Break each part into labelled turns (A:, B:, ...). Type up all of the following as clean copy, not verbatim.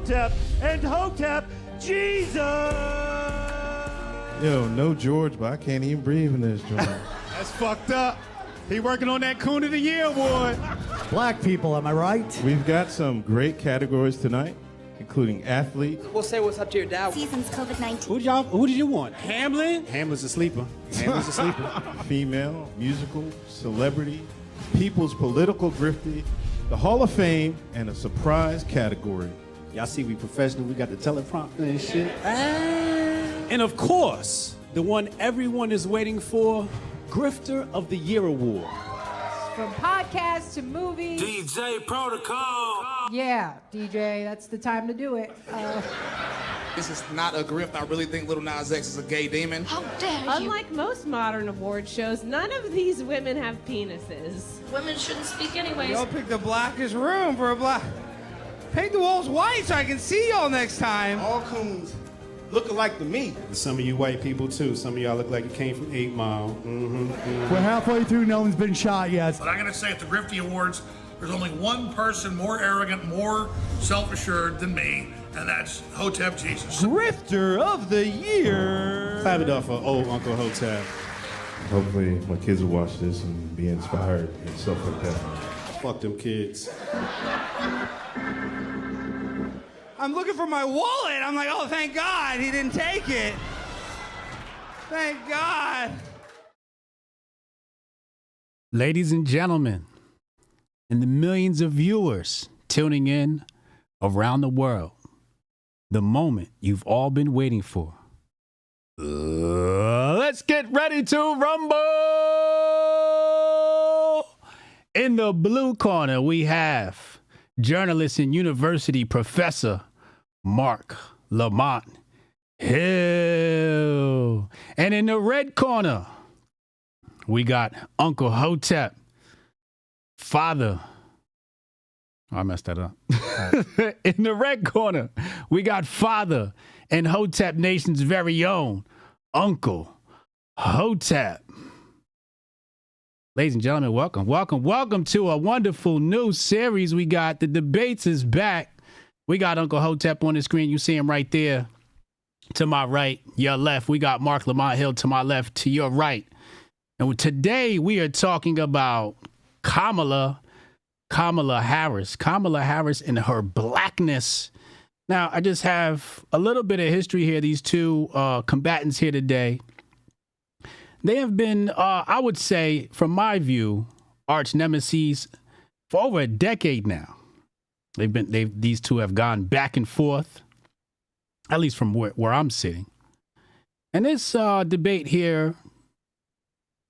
A: Hotep, and Hotep Jesus!
B: Yo, no George, but I can't even breathe in this joint.
C: That's fucked up. He working on that Coon of the Year award.
D: Black people, am I right?
B: We've got some great categories tonight, including athletes.
E: We'll say what's up to your dad.
F: Seasons COVID-19.
C: Who did you want? Hamlin? Hamlin's a sleeper. Hamlin's a sleeper.
B: Female, musical, celebrity, people's political grifty, the Hall of Fame, and a surprise category.
C: Y'all see we professional. We got the teleprompter and shit. And of course, the one everyone is waiting for, Grifter of the Year Award.
G: From podcasts to movies.
H: DJ Protocol.
G: Yeah, DJ, that's the time to do it.
I: This is not a grift. I really think Lil Nas X is a gay demon.
F: How dare you?
J: Unlike most modern award shows, none of these women have penises.
F: Women shouldn't speak anyways.
E: Y'all picked the blackest room for a black. Paint the walls white so I can see y'all next time.
I: All coons looking like to me.
C: Some of you white people too. Some of y'all look like you came from 8 Mile.
D: We're halfway through, no one's been shot yet.
H: But I'm going to say at the Grifty Awards, there's only one person more arrogant, more self-assured than me, and that's Hotep Jesus.
A: Grifter of the Year!
C: Clap it up for old Uncle Hotep.
B: Hopefully my kids will watch this and be inspired and stuff like that.
C: Fuck them kids.
E: I'm looking for my wallet. I'm like, oh, thank God he didn't take it. Thank God.
C: Ladies and gentlemen, and the millions of viewers tuning in around the world, the moment you've all been waiting for. Let's get ready to rumble! In the blue corner, we have journalist and university professor Marc Lamont Hill. And in the red corner, we got Uncle Hotep, father. Oh, I messed that up. In the red corner, we got father and Hotep Nation's very own Uncle Hotep. Ladies and gentlemen, welcome to a wonderful new series. We got The Debates is back. We got Uncle Hotep on the screen. You see him right there to my right, your left. We got Marc Lamont Hill to my left, to your right. And today we are talking about Kamala Harris and her blackness. Now, I just have a little bit of history here. These two combatants here today, they have been, I would say, from my view, arch nemesis for over a decade now. These two have gone back and forth, at least from where I'm sitting. And this debate here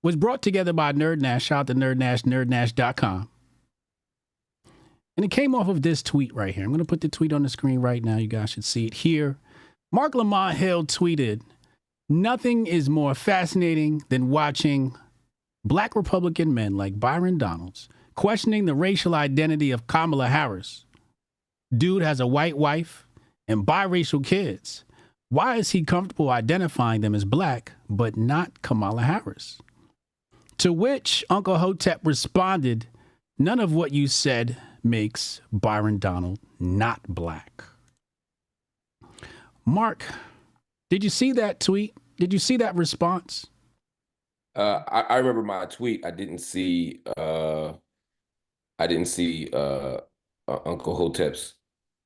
C: was brought together by NerdNash. Shout out to NerdNash, nerdnash.com. And it came off of this tweet right here. I'm going to put the tweet on the screen right now. You guys should see it here. Marc Lamont Hill tweeted, "Nothing is more fascinating than watching black Republican men like Byron Donalds questioning the racial identity of Kamala Harris. Dude has a white wife and biracial kids. Why is he comfortable identifying them as black, but not Kamala Harris?" To which Uncle Hotep responded, "None of what you said makes Byron Donald not black." Mark, did you see that tweet? Did you see that response?
K: I remember my tweet. I didn't see Uncle Hotep's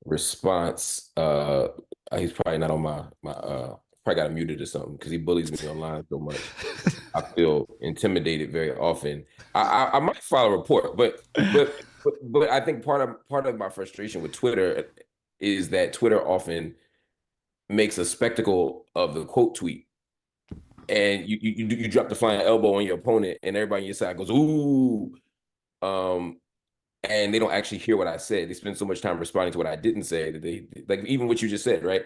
K: response. He's probably not on my probably got him muted or something because he bullies me online so much. I feel intimidated very often. I might file a report, but I think part of my frustration with Twitter is that Twitter often makes a spectacle of the quote tweet, and you drop the flying elbow on your opponent, and everybody on your side goes ooh, and they don't actually hear what I said. They spend so much time responding to what I didn't say that they, like, even what you just said, right?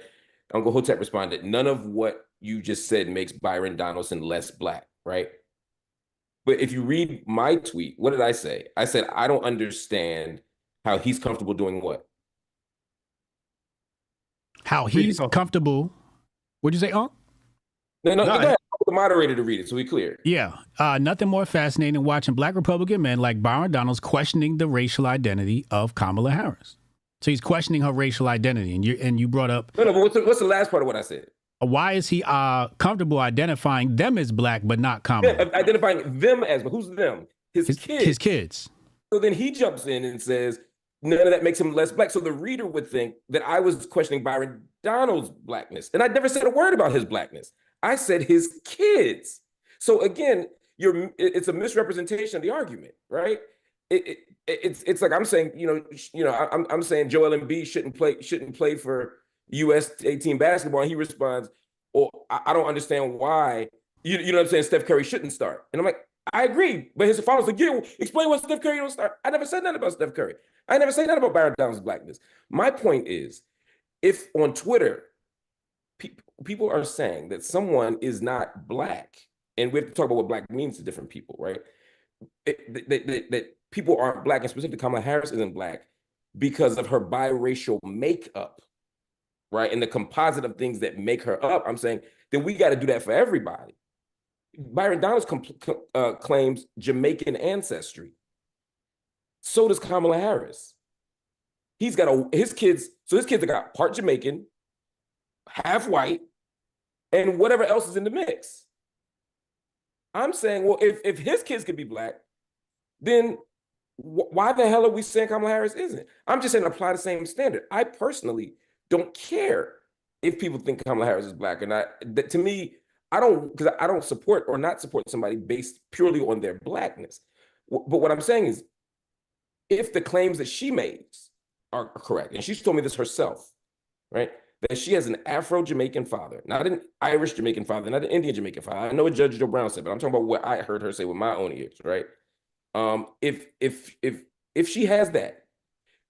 K: Uncle Hotep responded, "None of what you just said makes Byron Donaldson less black," right? But if you read my tweet, what did I say? I said, I don't understand how he's comfortable doing what?
C: How he's comfortable. What'd you say, Unc?
K: No, go ahead. I want the moderator to read it so we clear.
C: Yeah. Nothing more fascinating than watching black Republican men like Byron Donalds questioning the racial identity of Kamala Harris. So he's questioning her racial identity, and you brought up
K: No, but what's the last part of what I said?
C: why is he comfortable identifying them as black but not Kamala?
K: Yeah, identifying them as, but who's them? His kids.
C: His kids.
K: So then he jumps in and says, none of that makes him less black. So the reader would think that I was questioning Byron Donald's blackness. And I never said a word about his blackness. I said his kids. So again, it's a misrepresentation of the argument, right? It's like I'm saying, I'm saying Joel Embiid shouldn't play for USA team basketball, and he responds, "Oh, I don't understand why." You know what I'm saying? Steph Curry shouldn't start, and I'm like, I agree, but his followers like, "Yeah, explain why Steph Curry don't start." I never said nothing about Steph Curry. I never said nothing about Byron Donald's blackness. My point is, if on Twitter people are saying that someone is not black, and we have to talk about what black means to different people, right? That people aren't black, and specifically Kamala Harris isn't black because of her biracial makeup, right? And the composite of things that make her up. I'm saying then we got to do that for everybody. Byron Donalds claims Jamaican ancestry. So does Kamala Harris. He's got his kids have got part Jamaican, half white, and whatever else is in the mix. I'm saying, well, if his kids could be black, then why the hell are we saying Kamala Harris isn't? I'm just saying apply the same standard. I personally don't care if people think Kamala Harris is black or not. To me, I don't support or not support somebody based purely on their blackness. But what I'm saying is, if the claims that she makes are correct, and she's told me this herself, right? That she has an Afro-Jamaican father, not an Irish Jamaican father, not an Indian Jamaican father. I know what Judge Joe Brown said, but I'm talking about what I heard her say with my own ears, right? If she has that,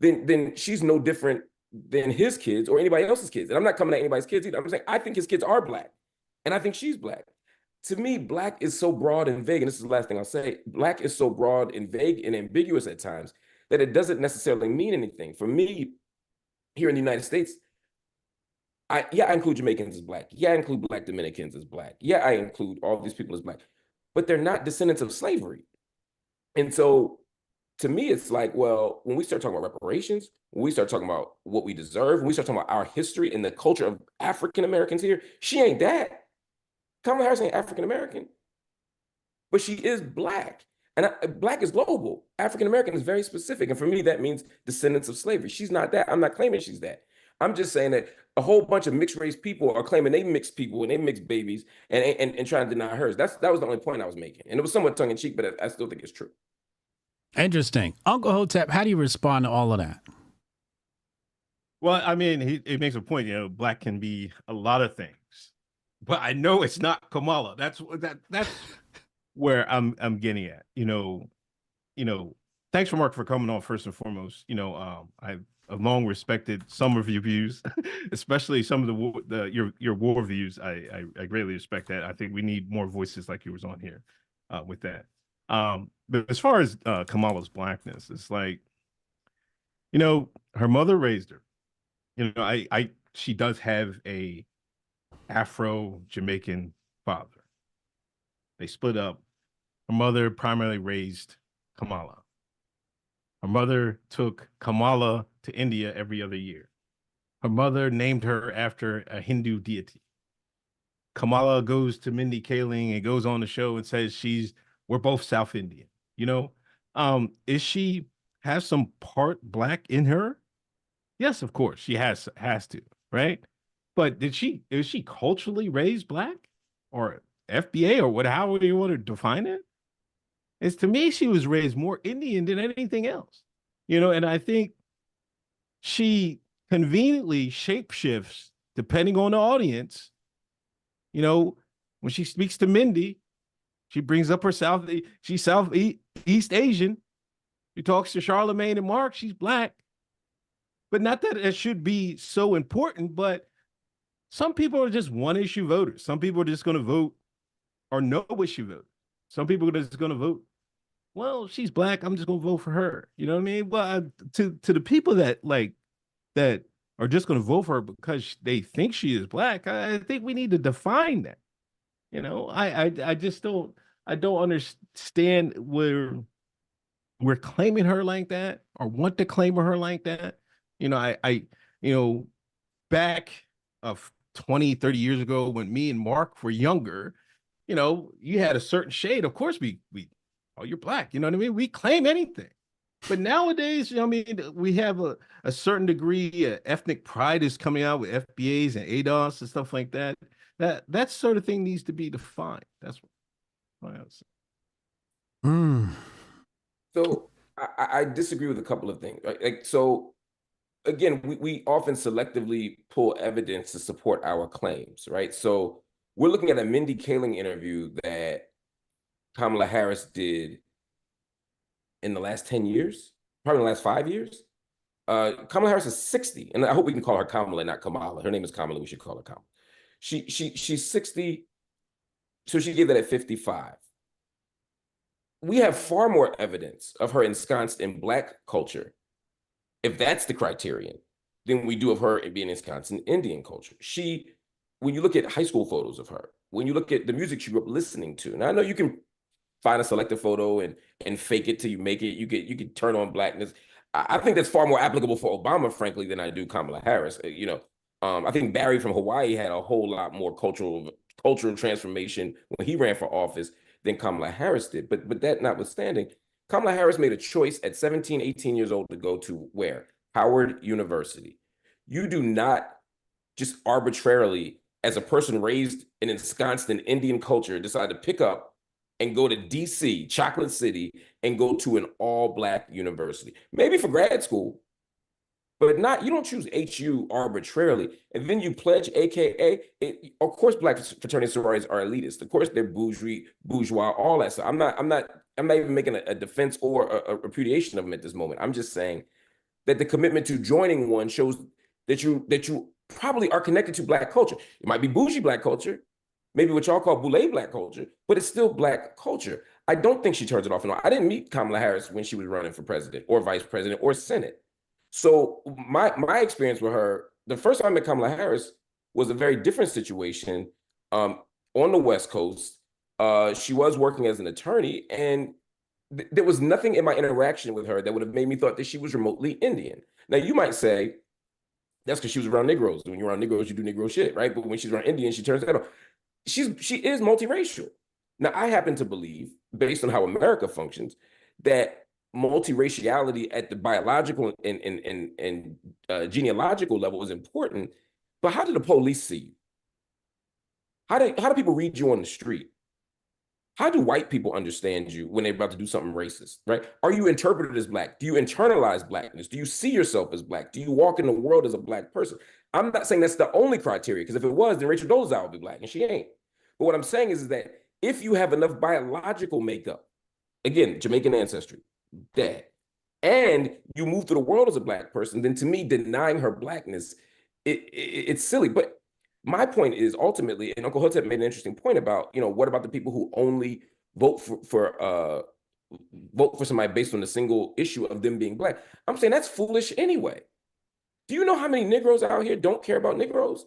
K: then she's no different than his kids or anybody else's kids. And I'm not coming at anybody's kids either. I'm saying I think his kids are black, and I think she's black. To me, black is so broad and vague, and this is the last thing I'll say. Black is so broad and vague and ambiguous at times that it doesn't necessarily mean anything. For me, here in the United States, I include Jamaicans as black. Yeah, I include black Dominicans as black. Yeah, I include all these people as black, but they're not descendants of slavery. And so to me, it's like, well, when we start talking about reparations, when we start talking about what we deserve, when we start talking about our history and the culture of African Americans here, she ain't that. Kamala Harris ain't African American, but she is black. And black is global. African American is very specific. And for me, that means descendants of slavery. She's not that. I'm not claiming she's that. I'm just saying that a whole bunch of mixed race people are claiming they mix people and they mix babies and trying to deny hers. That was the only point I was making. And it was somewhat tongue in cheek, but I still think it's true.
C: Interesting. Uncle Hotep, how do you respond to all of that?
B: Well, I mean, he makes a point, black can be a lot of things, but I know it's not Kamala. That's where I'm getting at, thanks for Mark for coming on first and foremost. I've long respected some of your views, especially some of your war views. I greatly respect that. I think we need more voices like yours on here with that. But as far as Kamala's blackness, it's like, her mother raised her. She does have a Afro-Jamaican father. They split up. Her mother primarily raised Kamala. Her mother took Kamala to India every other year. Her mother named her after a Hindu deity. Kamala goes to Mindy Kaling and goes on the show and says we're both South Indian. Is she have some part black in her? Yes, of course, she has to, right? But is she culturally raised black or FBA or however you want to define it? It's, to me, she was raised more Indian than anything else, and I think she conveniently shapeshifts depending on the audience. When she speaks to Mindy, she brings up she's Southeast Asian. She talks to Charlemagne and Mark, she's black. But not that it should be so important, but some people are just one issue voters. Some people are just going to vote or no issue voters. Some people are just going to vote, well, she's black, I'm just going to vote for her. You know what I mean? Well, to the people that are just going to vote for her because they think she is black, I think we need to define that. I just don't understand where we're claiming her like that or want to claim her like that. You know, back of 20, 30 years ago when me and Mark were younger, you had a certain shade. Of course, oh, you're black. You know what I mean? We claim anything. But nowadays, we have a certain degree of ethnic pride is coming out with FBAs and ADOS and stuff like that. That sort of thing needs to be defined. That's what I was saying.
K: So I disagree with a couple of things. Right? Like, so again, we often selectively pull evidence to support our claims, right? So we're looking at a Mindy Kaling interview that Kamala Harris did in the last 10 years, probably in the last 5 years. Kamala Harris is 60, and I hope we can call her Kamala, not Kamala. Her name is Kamala. We should call her Kamala. She's 60, so she gave that at 55. We have far more evidence of her ensconced in Black culture, if that's the criterion, than we do of her being ensconced in Indian culture. When you look at high school photos of her, when you look at the music she grew up listening to, and I know you can find a selective photo and fake it till you make it. You could turn on blackness. I think that's far more applicable for Obama, frankly, than I do Kamala Harris. I think Barry from Hawaii had a whole lot more cultural transformation when he ran for office than Kamala Harris did. But that notwithstanding, Kamala Harris made a choice at 17, 18 years old to go to where? Howard University. You do not just arbitrarily, as a person raised and ensconced in Indian culture, decide to pick up and go to DC, Chocolate City, and go to an all-Black university. Maybe for grad school, but you don't choose HU arbitrarily. And then you pledge, AKA, of course, Black fraternity sororities are elitist. Of course, they're bourgeois, all that stuff. I'm not even making a defense or a repudiation of them at this moment. I'm just saying that the commitment to joining one shows that you probably are connected to Black culture. It might be bougie Black culture, maybe what y'all call boule Black culture, but it's still Black culture. I don't think she turns it off and on. I didn't meet Kamala Harris when she was running for president or vice president or Senate. So my experience with her, the first time I met Kamala Harris was a very different situation on the West Coast. She was working as an attorney, and there was nothing in my interaction with her that would have made me thought that she was remotely Indian. Now, you might say, that's because she was around Negroes. When you're around Negroes, you do Negro shit, right? But when she's around Indians, she turns that on. She is multiracial. Now, I happen to believe, based on how America functions, that multiraciality at the biological and genealogical level is important. But how do the police see you? How do people read you on the street? How do white people understand you when they're about to do something racist, right? Are you interpreted as Black? Do you internalize Blackness? Do you see yourself as Black? Do you walk in the world as a Black person? I'm not saying that's the only criteria, because if it was, then Rachel Dolezal would be Black, and she ain't. But what I'm saying is that if you have enough biological makeup, again, Jamaican ancestry, dad, and you move through the world as a Black person, then to me, denying her Blackness, it's silly. But my point is ultimately, and Uncle Hotep made an interesting point about, what about the people who only vote for somebody based on the single issue of them being Black? I'm saying that's foolish anyway. Do you know how many Negroes out here don't care about Negroes?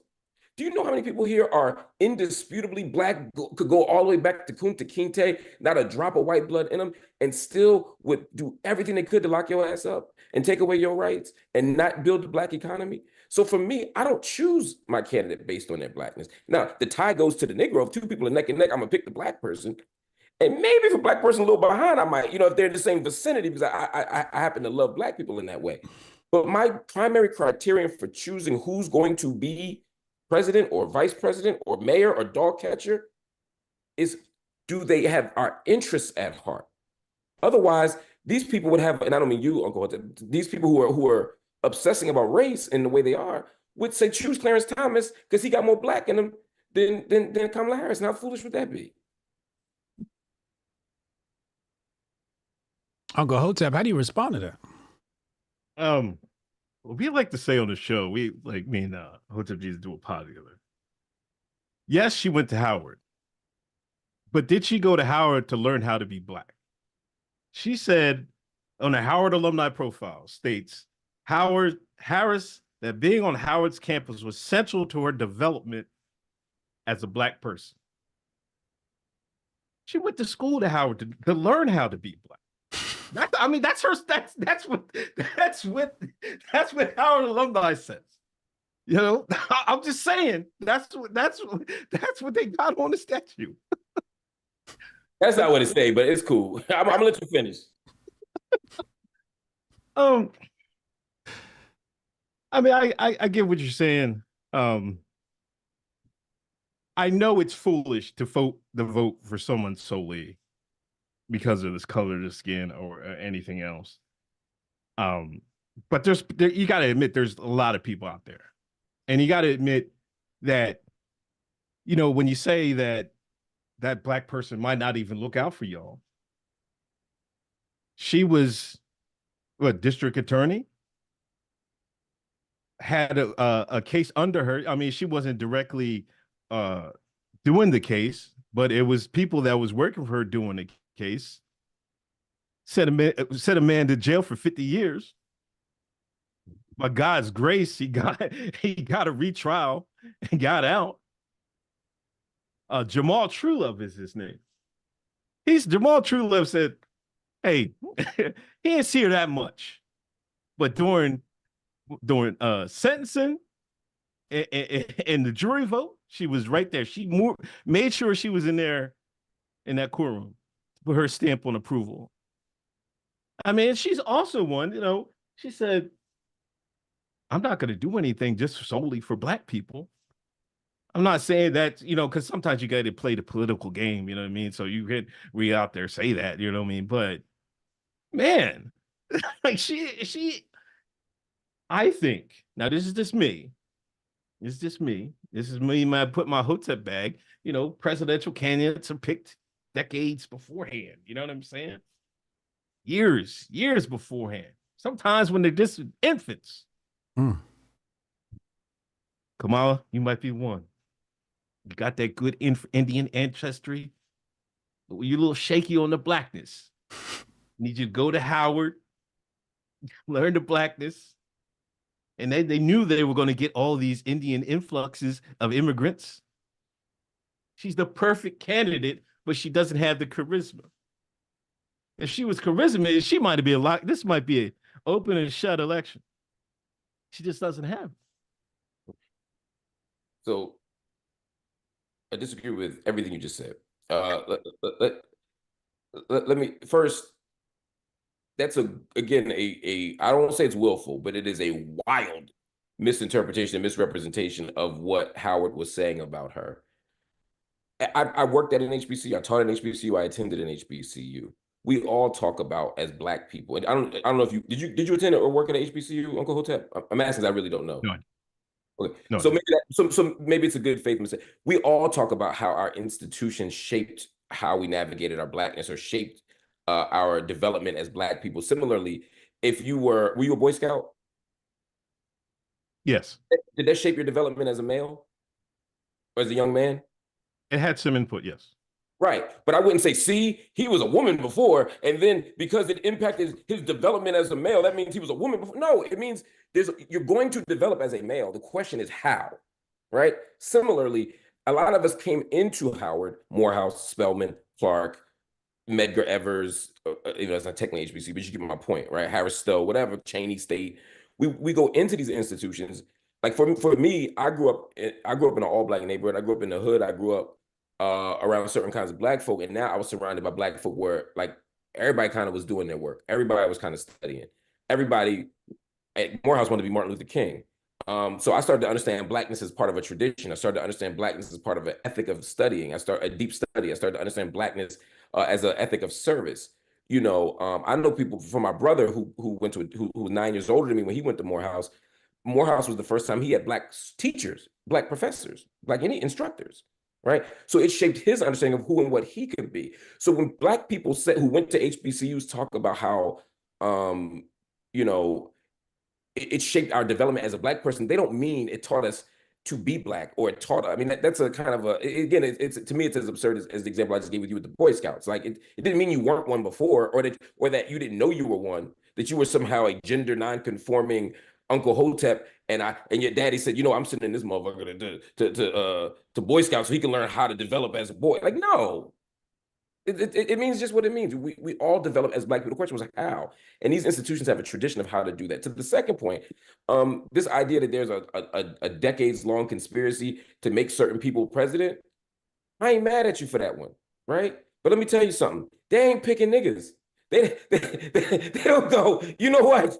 K: Do you know how many people here are indisputably Black, could go all the way back to Kunta Kinte, not a drop of white blood in them, and still would do everything they could to lock your ass up and take away your rights and not build the Black economy? So for me, I don't choose my candidate based on their Blackness. Now, the tie goes to the Negro. If two people are neck and neck, I'm gonna pick the Black person. And maybe if a Black person a little behind, I might, if they're in the same vicinity, because I happen to love Black people in that way. But my primary criterion for choosing who's going to be president or vice president or mayor or dog catcher is, do they have our interests at heart? Otherwise, these people would have, and I don't mean you, Uncle Hotep, these people who are obsessing about race in the way they are would say choose Clarence Thomas because he got more Black in him than Kamala Harris. How foolish would that be?
C: Uncle Hotep, how do you respond to that?
B: We like to say on the show, we like me and Hotep Jesus do a pod together. Yes, she went to Howard, but did she go to Howard to learn how to be Black? She said on a Howard alumni profile states, Harris, that being on Howard's campus was central to her development as a Black person. She went to school to Howard to learn how to be Black. That's her. That's what Howard alumni says. You know, I'm just saying that's what they got on the statue.
K: That's not what it say, but it's cool. I'm gonna let you finish.
B: I mean, I get what you're saying. I know it's foolish to vote for someone solely because of this color of the skin or anything else. But you got to admit there's a lot of people out there, and you got to admit that, you know, when you say that black person might not even look out for y'all. She was what, district attorney, had a case under her. I mean, she wasn't directly doing the case, but it was people that was working for her doing the case. Sent a man to jail for 50 years. By God's grace, he got a retrial and got out. Jamal Truelove is his name. Jamal Truelove said, hey, he didn't see her that much, but during sentencing and the jury vote, she was right there. She made sure she was in there in that courtroom to put her stamp on approval. I mean, she's also one, you know, she said, I'm not going to do anything just solely for black people. I'm not saying that, you know, because sometimes you got to play the political game, you know what I mean? So you can out there say that, you know what I mean? But man, like I think, now this is just me. This is me when I put my Hotep bag, you know, presidential candidates are picked decades beforehand. You know what I'm saying? Years beforehand. Sometimes when they're just infants. Kamala, you might be one. You got that good Indian ancestry. But you're a little shaky on the blackness. Need you to go to Howard, learn the blackness. And they knew they were going to get all these Indian influxes of immigrants. She's the perfect candidate, but she doesn't have the charisma. If she was charisma, she might be this might be an open and shut election. She just doesn't have it.
K: So I disagree with everything you just said. Let me first. That's again I don't want to say it's willful, but it is a wild misinterpretation and misrepresentation of what Howard was saying about her. I worked at an HBCU. I taught at an HBCU. I attended an HBCU. We all talk about as black people. And I don't know if you did you attend or work at an HBCU, Uncle Hotep? I'm asking. I really don't know.
B: No.
K: Okay.
B: No.
K: So maybe it's a good faith mistake. We all talk about how our institutions shaped how we navigated our blackness or shaped our development as black people. Similarly, were you a Boy Scout?
B: Yes.
K: Did that shape your development as a male or as a young man?
B: It had some input, yes.
K: Right. But I wouldn't say, see, he was a woman before, and then because it impacted his development as a male, that means he was a woman before. No, it means you're going to develop as a male. The question is how, right? Similarly, a lot of us came into Howard, Morehouse, Spelman, Clark, Medgar Evers, it's not technically HBC, but you get my point, right? Harris Stowe, whatever, Cheney State. We go into these institutions. Like for me, I grew up in an all-black neighborhood. I grew up in the hood. I grew up around certain kinds of black folk, and now I was surrounded by black folk where like everybody kind of was doing their work. Everybody was kind of studying. Everybody at Morehouse wanted to be Martin Luther King. So I started to understand blackness as part of a tradition. I started to understand blackness as part of an ethic of studying. A deep study. I started to understand blackness as an ethic of service. You know, I know people from my brother who was 9 years older than me when he went to Morehouse. Morehouse was the first time he had black teachers, black professors, black instructors, right? So it shaped his understanding of who and what he could be. So when black people who went to HBCUs talk about how, it shaped our development as a black person, they don't mean it taught us to be black or it taught. I mean, that's a kind of again, it's to me, it's as absurd as the example I just gave with you with the Boy Scouts. Like it didn't mean you weren't one before or that you didn't know you were one, that you were somehow a gender non-conforming Uncle Hotep, and your daddy said, I'm sending this motherfucker to Boy Scouts so he can learn how to develop as a boy. Like, no, It means just what it means. We all develop as Black people. The question was like, how? And these institutions have a tradition of how to do that. To the second point, this idea that there's a decades-long conspiracy to make certain people president, I ain't mad at you for that one, right? But let me tell you something. They ain't picking niggas. They don't go, you know what?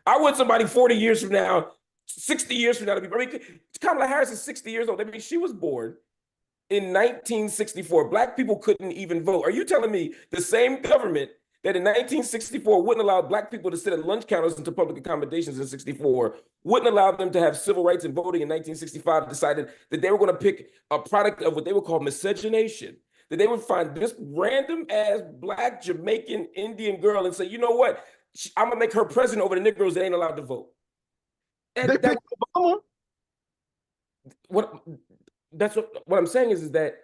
K: I want somebody 40 years from now, 60 years from now to be, I mean, Kamala Harris is 60 years old. I mean, she was born in 1964. Black people couldn't even vote. Are you telling me the same government that in 1964 wouldn't allow Black people to sit at lunch counters into public accommodations in 64, wouldn't allow them to have civil rights and voting in 1965, decided that they were going to pick a product of what they would call miscegenation, that they would find this random ass Black Jamaican Indian girl and say, you know what, I'm going to make her president over the Negroes that ain't allowed to vote. And
B: they picked Obama.
K: That's what I'm saying is that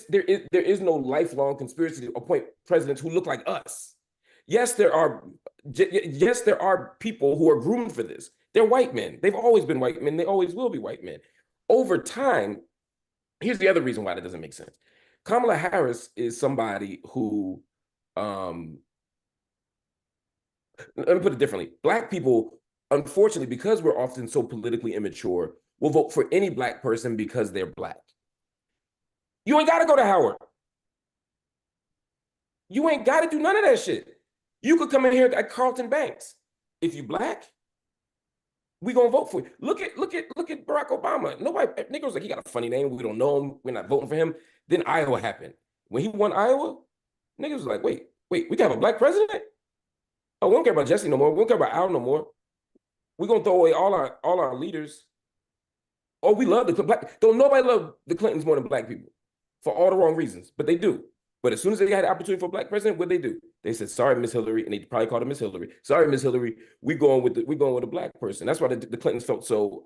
K: there is no lifelong conspiracy to appoint presidents who look like us. Yes, there are people who are groomed for this. They're white men. They've always been white men. They always will be white men. Over time, here's the other reason why that doesn't make sense. Kamala Harris is somebody who, let me put it differently. Black people, unfortunately, because we're often so politically immature, will vote for any Black person because they're Black. You ain't got to go to Howard. You ain't got to do none of that shit. You could come in here at Carlton Banks. If you Black, we gonna vote for you. Look at Barack Obama. Nobody, niggas like, he got a funny name. We don't know him. We're not voting for him. Then Iowa happened. When he won Iowa, niggas was like, wait, we can have a Black president? Oh, we don't care about Jesse no more. We don't care about Al no more. We're gonna throw away all our leaders. Oh, we love the Black. Don't nobody love the Clintons more than Black people for all the wrong reasons, but they do. But as soon as they had the opportunity for a Black president, what they do? They said, "Sorry, Miss Hillary," and they probably called her Miss Hillary. "Sorry, Miss Hillary, we going with a Black person." That's why the Clintons felt so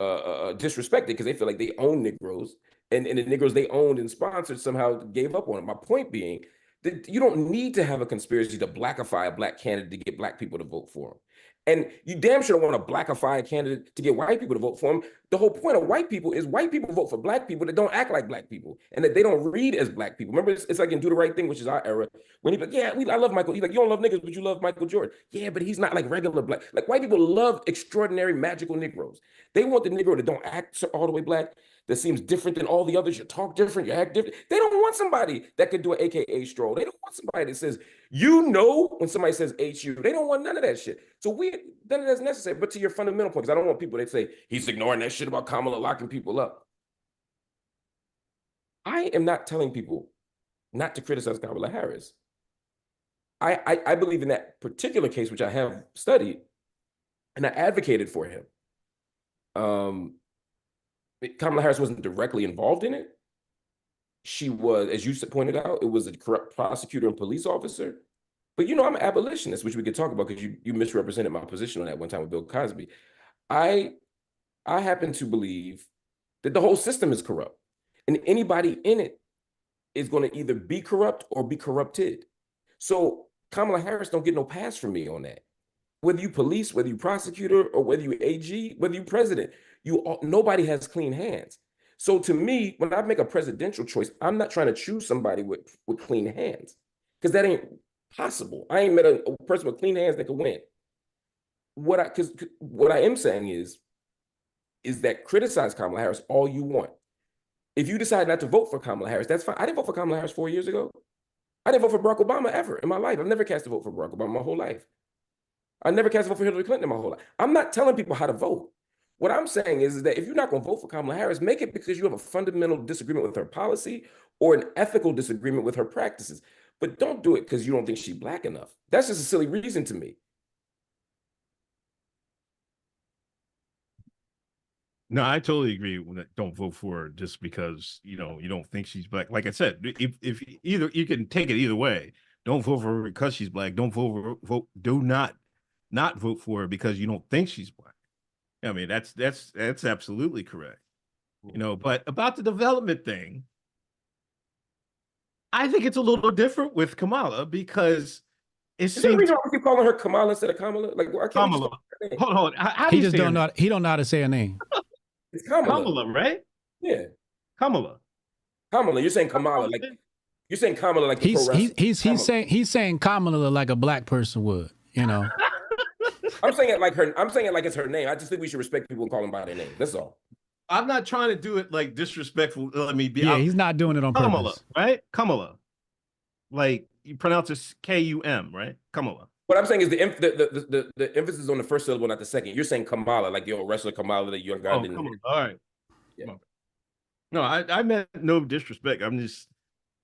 K: disrespected, because they feel like they own Negroes, and the Negroes they owned and sponsored somehow gave up on it. My point being that you don't need to have a conspiracy to blackify a Black candidate to get Black people to vote for him. And you damn sure don't want to blackify a candidate to get white people to vote for him. The whole point of white people is white people vote for Black people that don't act like Black people and that they don't read as Black people. Remember, it's like in Do the Right Thing, which is our era, when he's like, yeah, I love Michael. He's like, you don't love niggas, but you love Michael Jordan. Yeah, but he's not like regular Black. Like, white people love extraordinary, magical Negroes. They want the Negro that don't act all the way Black, that seems different than all the others. You talk different, you act different. They don't want somebody that could do an AKA stroll. They don't want somebody that says, you know, when somebody says HU. They don't want none of that shit. So none of that's necessary. But to your fundamental point, because I don't want people that say, he's ignoring that shit about Kamala locking people up. I am not telling people not to criticize Kamala Harris. I believe in that particular case, which I have studied, and I advocated for him. Kamala Harris wasn't directly involved in it. She was, as you pointed out, it was a corrupt prosecutor and police officer. But you know, I'm an abolitionist, which we could talk about because you misrepresented my position on that one time with Bill Cosby. I happen to believe that the whole system is corrupt, and anybody in it is going to either be corrupt or be corrupted. So Kamala Harris don't get no pass from me on that. Whether you police, whether you prosecutor, or whether you AG, whether you president, nobody has clean hands. So to me, when I make a presidential choice, I'm not trying to choose somebody with clean hands, because that ain't possible. I ain't met a person with clean hands that could win. What I am saying is that criticize Kamala Harris all you want. If you decide not to vote for Kamala Harris, that's fine. I didn't vote for Kamala Harris 4 years ago. I didn't vote for Barack Obama ever in my life. I've never cast a vote for Barack Obama my whole life. I never cast a vote for Hillary Clinton in my whole life. I'm not telling people how to vote. What I'm saying is that if you're not going to vote for Kamala Harris, make it because you have a fundamental disagreement with her policy or an ethical disagreement with her practices. But don't do it because you don't think she's Black enough. That's just a silly reason to me.
B: No, I totally agree with that. Don't vote for her just because, you know, you don't think she's Black. Like I said, if either, you can take it either way. Don't vote for her because she's Black. Don't do not vote for her because you don't think she's Black. I mean, that's absolutely correct. You know, but about the development thing, I think it's a little different with Kamala because it seems. Is there a reason
K: why we keep calling her Kamala instead of Kamala? Like, why can't
B: Kamala. Hold on. How do
C: he
B: you
C: just don't know. He don't know how to say her name.
K: It's Kamala.
B: Kamala, right?
K: Yeah.
B: Kamala.
K: Kamala. You're saying Kamala like you're saying Kamala like the pro wrestler.
C: He's saying Kamala like a black person would, you know.
K: I'm saying it like her. I'm saying it like it's her name. I just think we should respect people and call them by their name. That's all.
B: I'm not trying to do it like disrespectful. Let me be.
C: Yeah, he's not doing it on
B: Kamala,
C: purpose.
B: right? Kamala, like you pronounce it K-U-M, right? Kamala.
K: What I'm saying is the emphasis on the first syllable, not the second. You're saying Kamala, like your wrestler Kamala that young guy didn't.
B: Kamala. All right.
K: Yeah.
B: No, I meant no disrespect. I'm just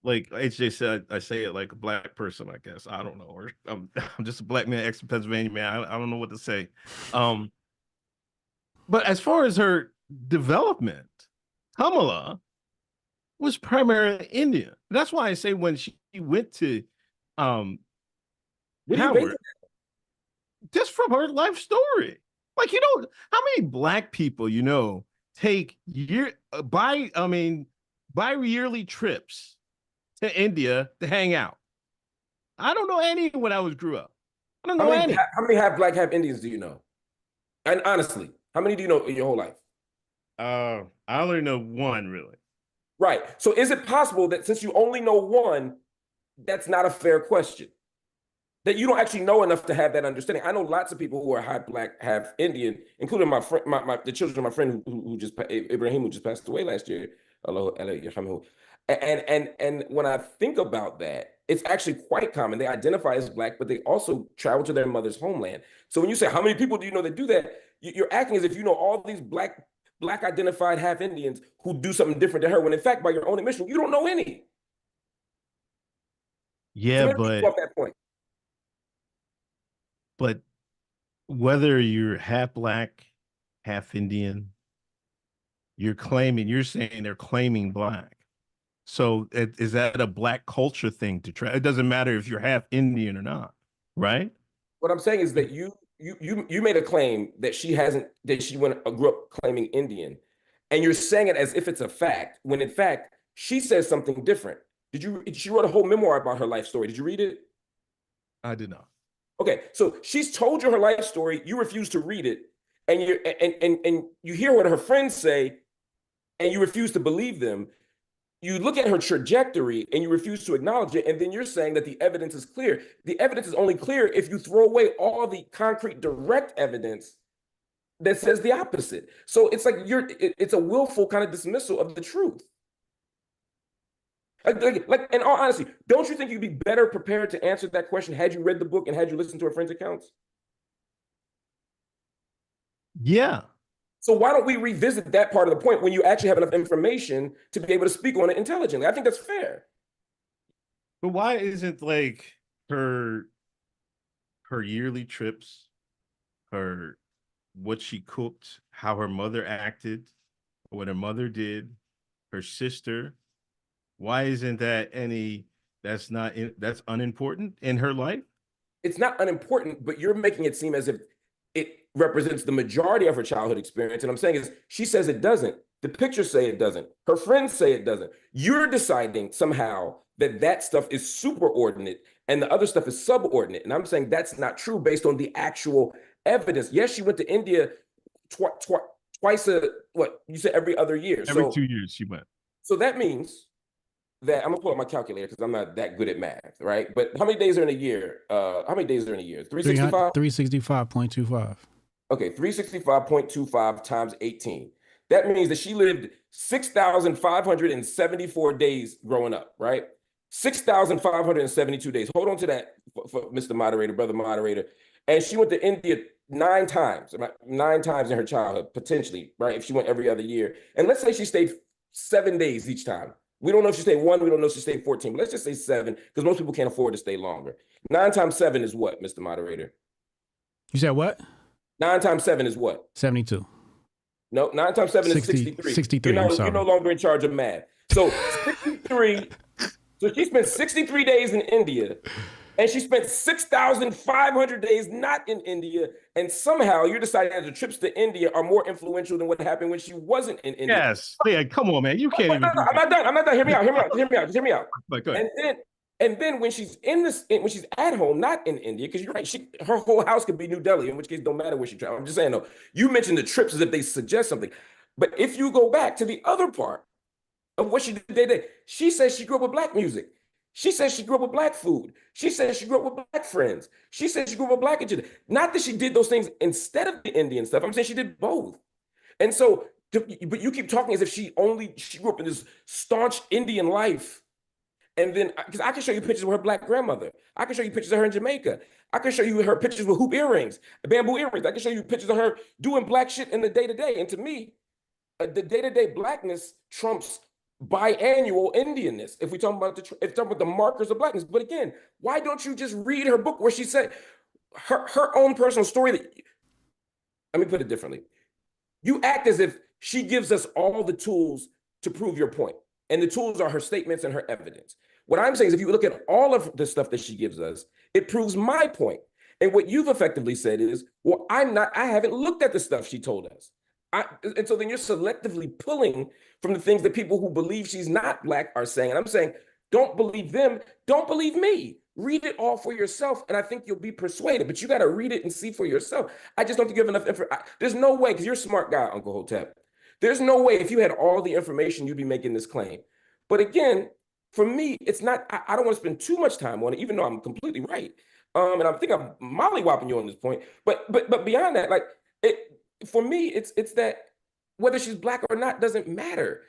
B: like HJ said. I say it like a black person. I guess I don't know, or I'm just a black man, ex-Pennsylvania man. I don't know what to say. But as far as her development, Kamala was primarily Indian. That's why I say when she went to Howard, just from her life story, like how many black people take bi-yearly trips to India to hang out. I don't know any when I grew up. I don't know any.
K: How many half black, half Indians do you know? And honestly, how many do you know in your whole life?
B: I only know one, really.
K: Right. So is it possible that since you only know one, that's not a fair question? That you don't actually know enough to have that understanding. I know lots of people who are half black, half Indian, including my friend, the children of my friend who just Ibrahim, who just passed away last year. And when I think about that, it's actually quite common. They identify as black, but they also travel to their mother's homeland. So when you say how many people do you know that do that, you're acting as if you know all these black identified half Indians who do something different to her, when in fact, by your own admission, you don't know any.
B: Yeah,
K: so but off that point.
B: But whether you're half black, half Indian, you're saying they're claiming black. So is that a black culture thing to try? It doesn't matter if you're half Indian or not, right?
K: What I'm saying is that you made a claim that she grew up claiming Indian, and you're saying it as if it's a fact, when in fact she says something different. She wrote a whole memoir about her life story. Did you read it?
B: I did not.
K: Okay, so she's told you her life story. You refuse to read it, and you hear what her friends say, and you refuse to believe them. You look at her trajectory and you refuse to acknowledge it, and then you're saying that the evidence is clear. The evidence is only clear if you throw away all the concrete, direct evidence that says the opposite. So it's like it's a willful kind of dismissal of the truth. Like, in all honesty, don't you think you'd be better prepared to answer that question had you read the book and had you listened to her friends' accounts?
B: Yeah.
K: So why don't we revisit that part of the point when you actually have enough information to be able to speak on it intelligently? I think that's fair.
B: But why isn't like her yearly trips, what she cooked, how her mother acted, what her mother did, her sister? Why isn't that that's unimportant in her life?
K: It's not unimportant, but you're making it seem as if it represents the majority of her childhood experience. And I'm saying she says it doesn't. The pictures say it doesn't. Her friends say it doesn't. You're deciding somehow that stuff is superordinate and the other stuff is subordinate. And I'm saying that's not true based on the actual evidence. Yes, she went to India twice you said every other year.
B: Every 2 years she went.
K: So that means that I'm gonna pull up my calculator because I'm not that good at math, right? But how many days are in a year? 365?
C: 365.25.
K: Okay, 365.25 times 18. That means that she lived 6,574 days growing up, right? 6,572 days. Hold on to that for Mr. Moderator, brother moderator. And she went to India 9 times, right? 9 times in her childhood, potentially, right? If she went every other year. And let's say she stayed 7 days each time. We don't know if she stayed 1, we don't know if she stayed 14, but let's just say 7, because most people can't afford to stay longer. 9 times 7 is what, Mr. Moderator?
C: You said what?
K: 9 times 7 is what?
C: 72.
K: No, 9 times 7 is 63.
C: 63,
K: you're no longer in charge of math. So 63, so she spent 63 days in India, and she spent 6,500 days not in India, and somehow you're deciding that the trips to India are more influential than what happened when she wasn't in India.
B: Yes. Yeah, come on, man. You can't even.
K: I'm not done. Hear me out. Hear me out.
B: But go ahead.
K: And then when she's when she's at home, not in India, because you're right, her whole house could be New Delhi, in which case don't matter where she travels. I'm just saying, though, you mentioned the trips as if they suggest something. But if you go back to the other part of what she did day to day. She says she grew up with black music. She says she grew up with black food. She says she grew up with black friends. She says she grew up with black agenda. Not that she did those things instead of the Indian stuff. I'm saying she did both. And so, but you keep talking as if she grew up in this staunch Indian life. And then, because I can show you pictures of her black grandmother. I can show you pictures of her in Jamaica. I can show you her pictures with hoop earrings, bamboo earrings. I can show you pictures of her doing black shit in the day-to-day. And to me, the day-to-day blackness trumps biannual Indianness. If we talk about the markers of blackness. But again, why don't you just read her book where she said her own personal story? Let me put it differently. You act as if she gives us all the tools to prove your point. And the tools are her statements and her evidence. What I'm saying is if you look at all of the stuff that she gives us, it proves my point. And what you've effectively said is, well, I haven't looked at the stuff she told us. And so then you're selectively pulling from the things that people who believe she's not black are saying. And I'm saying, don't believe them, don't believe me. Read it all for yourself, and I think you'll be persuaded. But you got to read it and see for yourself. I just don't think you have enough information. There's no way, because you're a smart guy, Uncle Hotep. There's no way if you had all the information, you'd be making this claim. But again, for me, it's not, I don't want to spend too much time on it, even though I'm completely right. And I think I'm mollywopping you on this point. But beyond that, like, for me, it's that whether she's black or not doesn't matter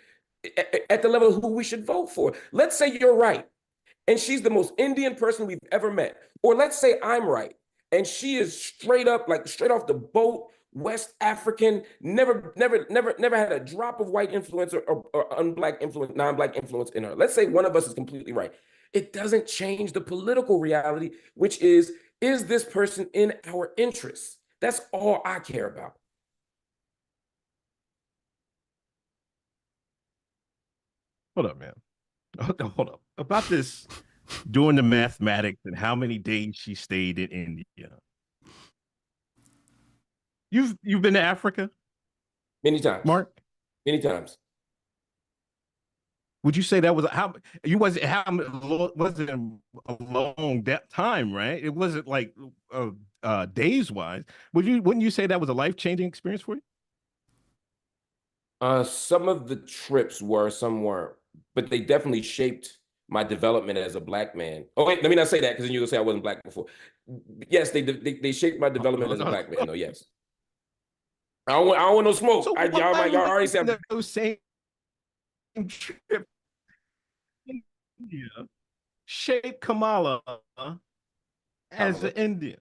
K: at the level of who we should vote for. Let's say you're right, and she's the most Indian person we've ever met. Or let's say I'm right, and she is straight up, like straight off the boat, West African, never had a drop of white influence or non-black influence in her. Let's say one of us is completely right. It doesn't change the political reality, which is this person in our interests? That's all I care about.
B: Hold up, man. Hold up. About this, doing the mathematics and how many days she stayed in India. You've been to Africa?
K: Many times.
B: Mark?
K: Many times.
B: Would you say that was was it a long time, right? It wasn't like days wise. Wouldn't you say that was a life-changing experience for you?
K: Some of the trips were, some weren't, but they definitely shaped my development as a black man. Oh wait, let me not say that, because then you're gonna say I wasn't black before. Yes, they shaped my development as a black man. No, yes. I don't want no smoke.
B: So
K: y'all already said
B: those same trip India shaped Kamala as an Indian.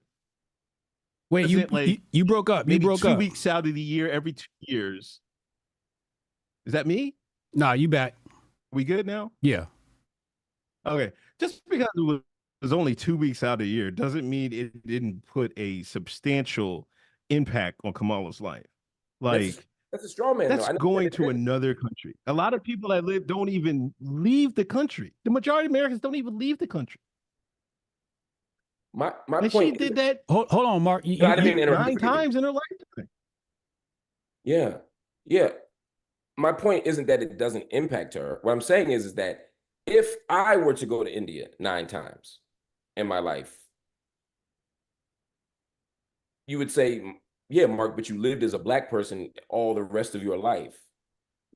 C: Wait, you broke up. You broke up.
B: 2 weeks out of the year, every 2 years. Is that me?
C: Nah, you back.
B: We good now?
C: Yeah.
B: Okay. Just because it was only 2 weeks out of the year doesn't mean it didn't put a substantial impact on Kamala's life. Like,
K: that's a straw man.
B: That's going to another country. A lot of people that live don't even leave the country. The majority of Americans don't even leave the country.
K: My
B: and
K: point.
B: She did that.
C: Hold on, Mark.
B: 9 times in her lifetime.
K: Yeah. My point isn't that it doesn't impact her. What I'm saying is that if I were to go to India 9 times in my life, you would say, yeah, Mark, but you lived as a black person all the rest of your life.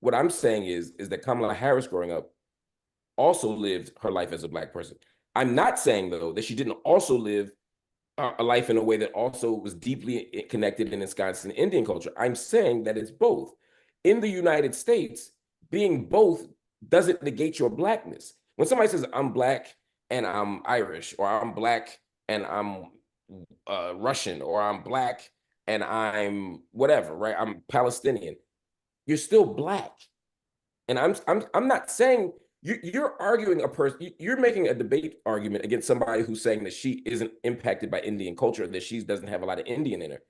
K: What I'm saying is that Kamala Harris growing up also lived her life as a black person. I'm not saying, though, that she didn't also live a life in a way that also was deeply connected in ensconced in Indian culture. I'm saying that it's both. In the United States, being both doesn't negate your blackness. When somebody says, I'm black and I'm Irish, or I'm black and I'm Russian, or I'm black and I'm whatever, right? I'm Palestinian. You're still black. And I'm not saying you're arguing a person, you're making a debate argument against somebody who's saying that she isn't impacted by Indian culture, that she doesn't have a lot of Indian in her.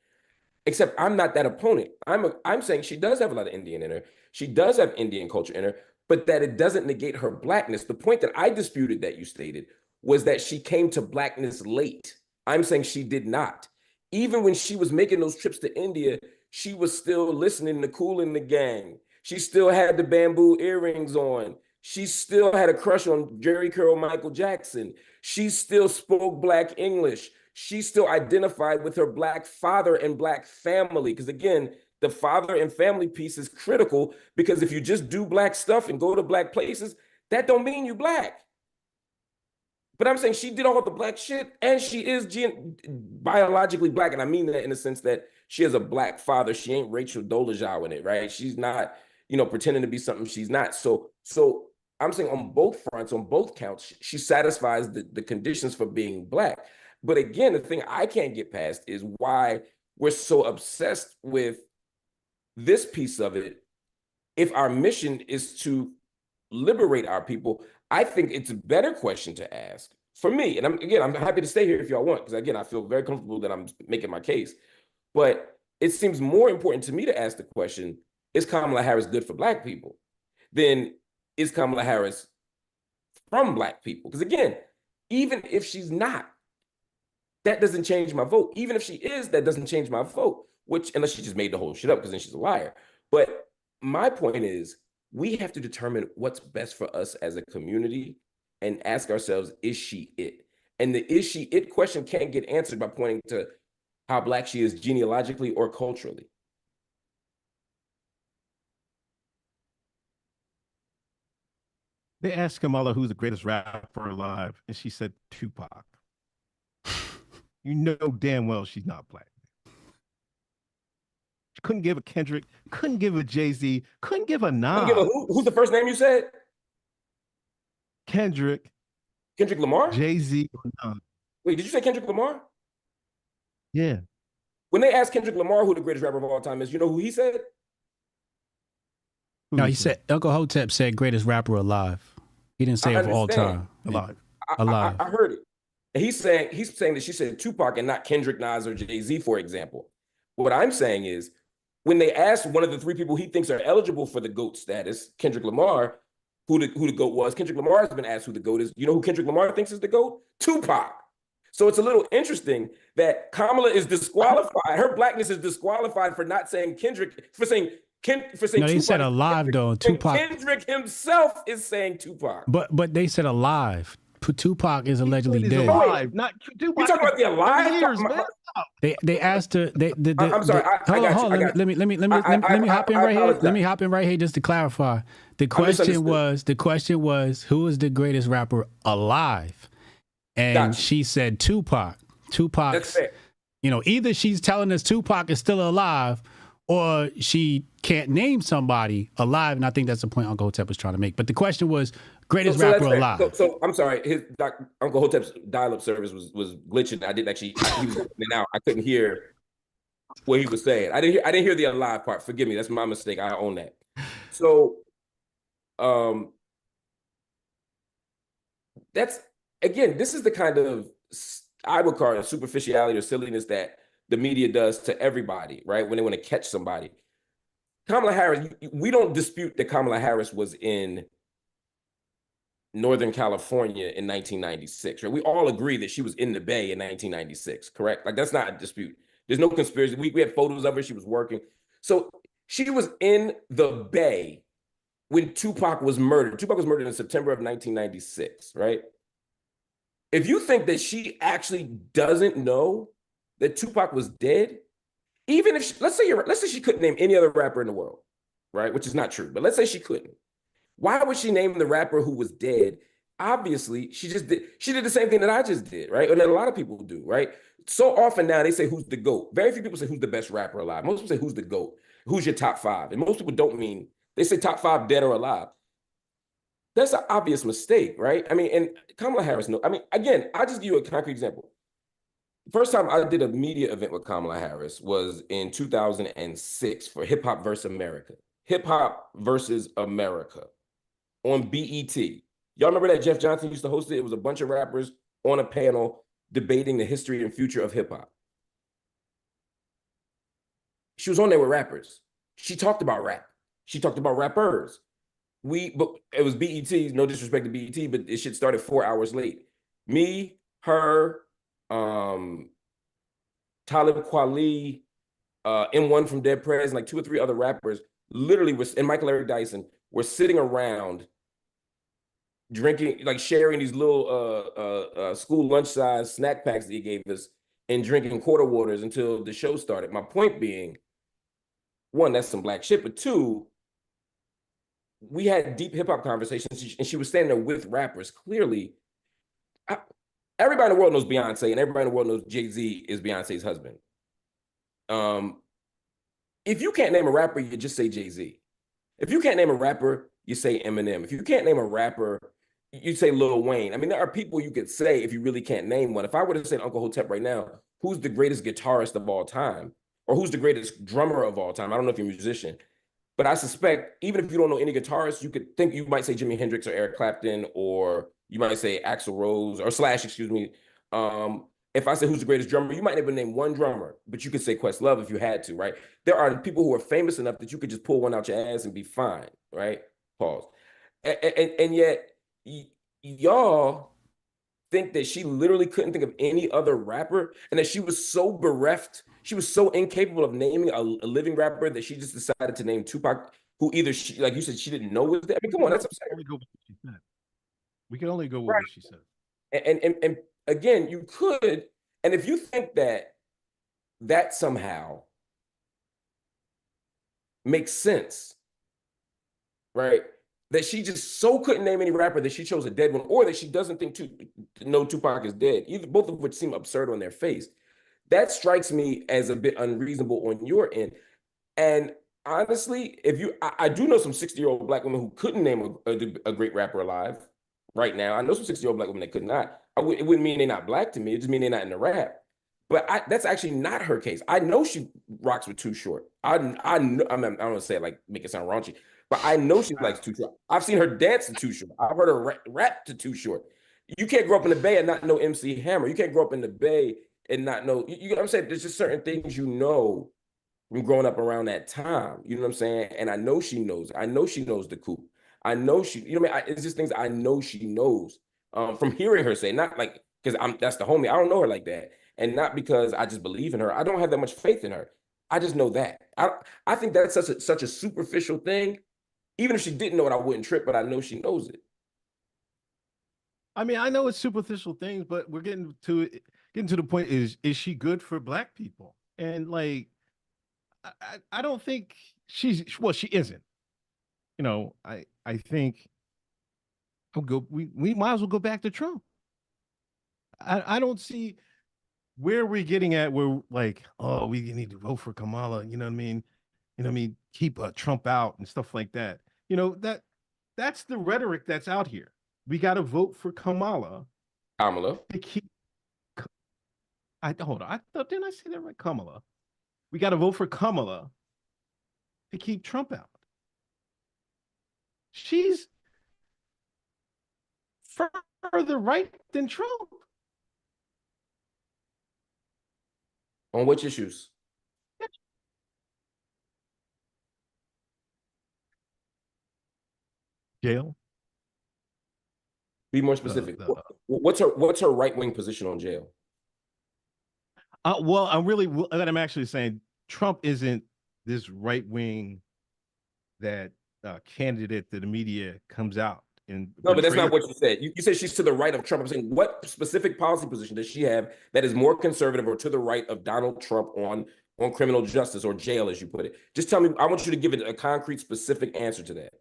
K: Except I'm not that opponent. I'm saying she does have a lot of Indian in her. She does have Indian culture in her, but that it doesn't negate her blackness. The point that I disputed that you stated was that she came to blackness late. I'm saying she did not. Even when she was making those trips to India, she was still listening to Kool and the Gang. She still had the bamboo earrings on. She still had a crush on Jerry Curl Michael Jackson. She still spoke black English. She still identified with her black father and black family. Because again, the father and family piece is critical, because if you just do black stuff and go to black places, that don't mean you black. But I'm saying she did all the black shit, and she is biologically black. And I mean that in the sense that she has a black father. She ain't Rachel Dolezal in it, right? She's not, pretending to be something she's not. So I'm saying on both fronts, on both counts, she satisfies the conditions for being black. But again, the thing I can't get past is why we're so obsessed with this piece of it. If our mission is to liberate our people, I think it's a better question to ask for me. And I'm happy to stay here if y'all want, because again, I feel very comfortable that I'm making my case. But it seems more important to me to ask the question, is Kamala Harris good for black people? Then is Kamala Harris from black people? Because again, even if she's not, that doesn't change my vote. Even if she is, that doesn't change my vote, which, unless she just made the whole shit up, because then she's a liar. But my point is, we have to determine what's best for us as a community and ask ourselves, is she it? And the is she it question can't get answered by pointing to how black she is genealogically or culturally.
B: They asked Kamala who's the greatest rapper alive, and she said Tupac. You know damn well she's not black. She couldn't give a Kendrick, couldn't give a Jay-Z, couldn't give a Nas.
K: Who's the first name you said?
B: Kendrick
K: Lamar?
B: Jay-Z or Nas.
K: Wait, did you say Kendrick Lamar?
B: Yeah.
K: When they asked Kendrick Lamar who the greatest rapper of all time is, you know who he said?
C: No, he said, Uncle Hotep said greatest rapper alive. He didn't say of all time.
B: Alive.
C: Alive.
K: I heard it. And he's saying that she said Tupac and not Kendrick, Nas, or Jay-Z, for example. What I'm saying is, when they asked one of the three people he thinks are eligible for the GOAT status, Kendrick Lamar, who the GOAT was, Kendrick Lamar has been asked who the GOAT is. You know who Kendrick Lamar thinks is the GOAT? Tupac. So it's a little interesting that Kamala is disqualified. Her blackness is disqualified for not saying Kendrick, for saying
C: No,
K: Tupac.
C: they said alive though. Tupac.
K: Kendrick himself is saying Tupac.
C: But they said alive. Tupac is allegedly dead.
B: Alive, not Tupac.
K: You talking about the alive?
B: Years, man.
C: They asked her.
K: I'm sorry.
C: Hold on. Let me hop in right here. Let me hop in right here just to clarify. The question was who is the greatest rapper alive, and she said Tupac. Tupac's. Either she's telling us Tupac is still alive, or she can't name somebody alive. And I think that's the point Uncle Hotep was trying to make. But the question was greatest rapper alive.
K: So I'm sorry. Uncle Hotep's dial-up service was glitching. I didn't actually. He was in and out. I couldn't hear what he was saying. I didn't hear the alive part. Forgive me. That's my mistake. I own that. So, that's again. This is the kind of, I would call it, superficiality or silliness that the media does to everybody, right? When they want to catch somebody. Kamala Harris, we don't dispute that Kamala Harris was in Northern California in 1996, right? We all agree that she was in the Bay in 1996, correct? Like, that's not a dispute. There's no conspiracy. We had photos of her. She was working. So she was in the Bay when Tupac was murdered. Tupac was murdered in September of 1996, right? If you think that she actually doesn't know that Tupac was dead, even if let's say she couldn't name any other rapper in the world, right? Which is not true, but let's say she couldn't. Why would she name the rapper who was dead? Obviously, she did the same thing that I just did, right? And that a lot of people do, right? So often now they say, who's the GOAT? Very few people say, who's the best rapper alive? Most people say, who's the GOAT? Who's your top five? And most people don't mean, they say top five dead or alive. That's an obvious mistake, right? I mean, and Kamala Harris, again, I'll just give you a concrete example. The first time I did a media event with Kamala Harris was in 2006 for Hip Hop versus America. Hip Hop versus America on BET. Y'all remember that Jeff Johnson used to host it? It was a bunch of rappers on a panel debating the history and future of hip hop. She was on there with rappers. She talked about rap. She talked about rappers. But it was BET, no disrespect to BET, but it shit started 4 hours late. Me, her, Talib Kweli, M1 from Dead Prez, and like 2 or 3 other rappers, literally and Michael Eric Dyson were sitting around drinking, like sharing these little school lunch size snack packs that he gave us and drinking quarter waters until the show started. My point being, one, that's some black shit, but two, we had deep hip hop conversations, and she was standing there with rappers. Clearly, everybody in the world knows Beyonce, and everybody in the world knows Jay-Z is Beyonce's husband. If you can't name a rapper, you just say Jay-Z. If you can't name a rapper, you say Eminem. If you can't name a rapper, you say Lil Wayne. I mean, there are people you could say if you really can't name one. If I were to say Uncle Hotep right now, who's the greatest guitarist of all time? Or who's the greatest drummer of all time? I don't know if you're a musician, but I suspect even if you don't know any guitarists, you might say Jimi Hendrix or Eric Clapton, or you might say Axl Rose or Slash, excuse me. If I say who's the greatest drummer, you might never name one drummer, but you could say Questlove if you had to, right? There are people who are famous enough that you could just pull one out your ass and be fine, right? Pause. And yet, y'all think that she literally couldn't think of any other rapper, and that she was so bereft, she was so incapable of naming a living rapper that she just decided to name Tupac, who either she, like you said, she didn't know was there. I mean, come on, that's absurd.
B: We can only go with what she said.
K: And again, you could, and if you think that somehow makes sense, right? That she just so couldn't name any rapper that she chose a dead one, or that she doesn't think no Tupac is dead. Either, both of which seem absurd on their face. That strikes me as a bit unreasonable on your end. And honestly, I do know some 60-year-old black women who couldn't name a great rapper alive right now. I know some 60-year-old black women that could not. It wouldn't mean they're not black to me. It just means they're not in the rap. But that's actually not her case. I know she rocks with Too Short. I know, I don't want to say it like make it sound raunchy, but I know she likes Too Short. I've seen her dance to Too Short. I've heard her rap to Too Short. You can't grow up in the Bay and not know MC Hammer. You can't grow up in the Bay and not know, you know what I'm saying? There's just certain things you know from growing up around that time. You know what I'm saying? And I know she knows. I know she knows the coup. I know she, you know what I mean? It's just things I know she knows from hearing her say, not like, because that's the homie. I don't know her like that. And not because I just believe in her. I don't have that much faith in her. I just know that. I think that's such a superficial thing. Even if she didn't know it, I wouldn't trip, but I know she knows it.
B: I mean, I know it's superficial things, but we're getting to the point, is she good for black people? And like, I don't think she isn't. You know, I think we might as well go back to Trump. I don't see where we're getting at, where like, oh, we need to vote for Kamala, you know what I mean? You know what I mean? Keep Trump out and stuff like that. You know, that's the rhetoric that's out here. We got to vote for Kamala. To keep, hold on. Didn't I say that right? Kamala. We got to vote for Kamala to keep Trump out. She's further right than Trump.
K: On which issues?
B: Jail.
K: Be more specific. What's her right-wing position on jail?
B: Well, I'm actually saying Trump isn't this right-wing that candidate that the media comes out and.
K: No, but that's not what you said. You said she's to the right of Trump. I'm saying, what specific policy position does she have that is more conservative or to the right of Donald Trump on criminal justice or jail, as you put it? Just tell me. I want you to give it a concrete, specific answer to that.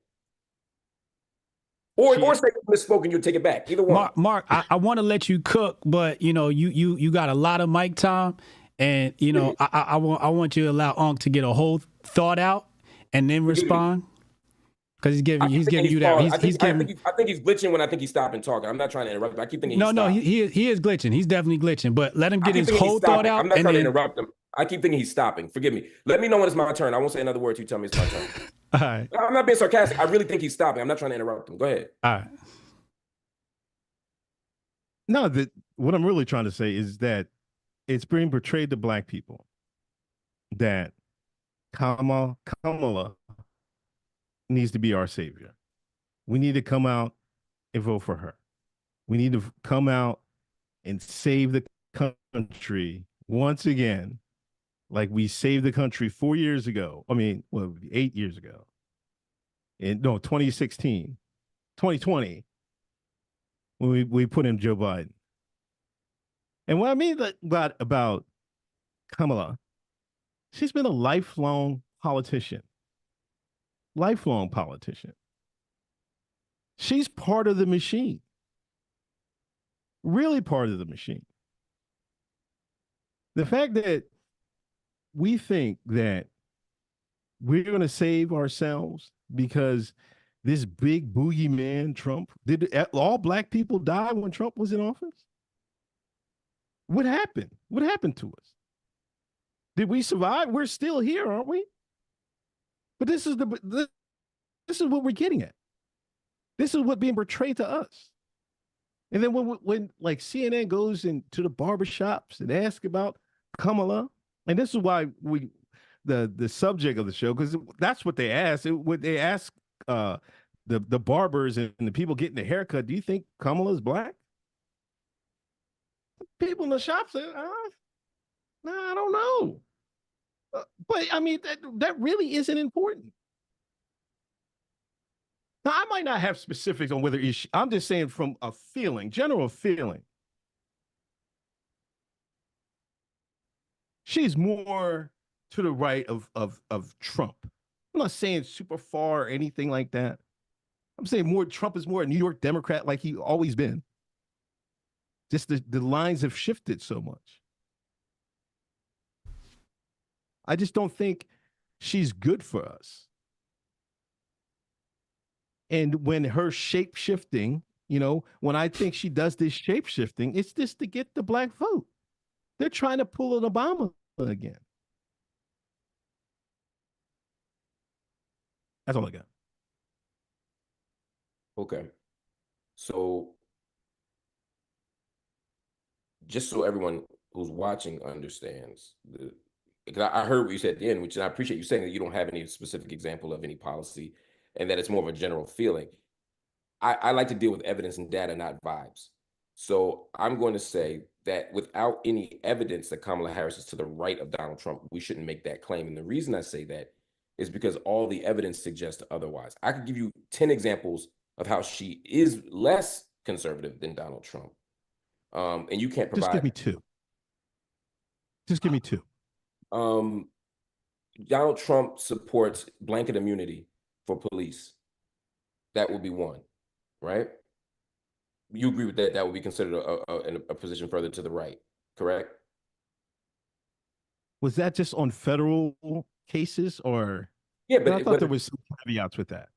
K: Or say you misspoke and you take it back. Either one.
C: Mark, I want to let you cook, but you know, you got a lot of mic time, and you know, I want you to allow Unc to get a whole thought out and then respond. Because he's giving you that. I
K: think he's glitching when I think he's stopping talking. I'm not trying to interrupt him. I keep thinking
C: he is glitching. He's definitely glitching. But let him get his whole thought out.
K: I'm not trying to interrupt him. I keep thinking he's stopping. Forgive me. Let me know when it's my turn. I won't say another word till you tell me it's my turn.
C: All right.
K: I'm not being sarcastic. I really think he's stopping. I'm not trying to interrupt him. Go ahead.
C: All right.
B: No, what I'm really trying to say is that it's being portrayed to black people that Kamala needs to be our savior. We need to come out and vote for her. We need to come out and save the country once again, like we saved the country 4 years ago. I mean, 8 years ago. 2016, 2020, when we put in Joe Biden. And what I mean about Kamala, she's been a lifelong politician, lifelong politician. She's part of the machine, really part of the machine. The fact that we think that we're going to save ourselves because this big boogeyman Trump, did all black people die when Trump was in office? What happened? What happened to us? Did we survive? We're still here, aren't we? But this is what we're getting at. This is what's being portrayed to us. And then when like CNN goes into the barbershops and asks about Kamala, and this is why the subject of the show, because that's what they ask. What they ask the barbers and the people getting the haircut, do you think Kamala's black? People in the shop say, no, I don't know. But I mean, that really isn't important. Now, I might not have specifics on whether I'm just saying from a feeling, general feeling. She's more to the right of Trump. I'm not saying super far or anything like that. I'm saying more Trump is more a New York Democrat like he always been. Just the lines have shifted so much. I just don't think she's good for us. And when her shape shifting, when I think she does this shape shifting, it's just to get the black vote. They're trying to pull an Obama again. That's all I got.
K: Okay. So just so everyone who's watching understands, because I heard what you said at the end, which I appreciate you saying that you don't have any specific example of any policy and that it's more of a general feeling. I like to deal with evidence and data, not vibes. So I'm going to say that without any evidence that Kamala Harris is to the right of Donald Trump, we shouldn't make that claim. And the reason I say that is because all the evidence suggests otherwise. I could give you 10 examples of how she is less conservative than Donald Trump. And you can't provide.
B: Just give me two. Just give me two.
K: Donald Trump supports blanket immunity for police. That would be one, right? You agree with that? That would be considered a position further to the right, correct?
B: Was that just on federal cases, or?
K: Yeah, but
B: I thought there was some caveats with that.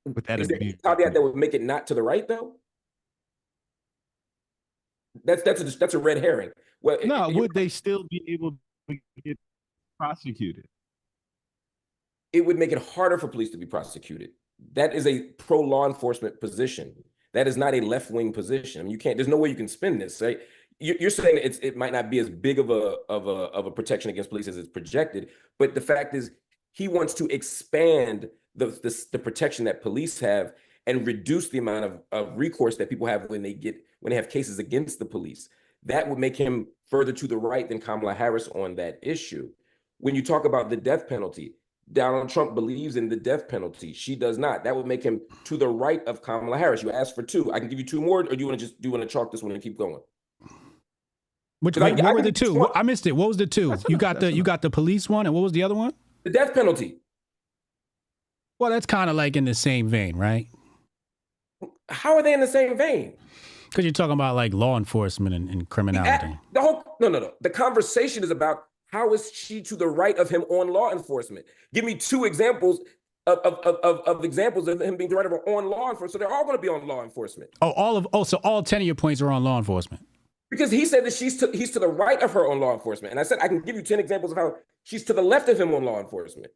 B: With that,
K: is there a caveat that would make it not to the right, though? That's a red herring. Well,
B: no, would they still be able to get prosecuted?
K: It would make it harder for police to be prosecuted. That is a pro-law enforcement position. That is not a left-wing position. I mean, you can't. There's no way you can spin this, right? You're saying it might not be as big of a protection against police as it's projected, but the fact is, he wants to expand the protection that police have and reduce the amount of recourse that people have when they have cases against the police. That would make him further to the right than Kamala Harris on that issue. When you talk about the death penalty, Donald Trump believes in the death penalty. She does not. That would make him to the right of Kamala Harris. You asked for two. I can give you two more, or do you want to chalk this one and keep going?
C: What were the two? I missed it. What was the two? You got the police one, and what was the other one?
K: The death penalty.
C: Well, that's kind of like in the same vein, right?
K: How are they in the same vein?
C: Because you're talking about like law enforcement and criminality.
K: No. The conversation is about how is she to the right of him on law enforcement? Give me two examples of examples of him being the right of her on law enforcement. So they're all going to be on law enforcement.
C: So all 10 of your points are on law enforcement.
K: Because he said that he's to the right of her on law enforcement. And I said, I can give you 10 examples of how she's to the left of him on law enforcement.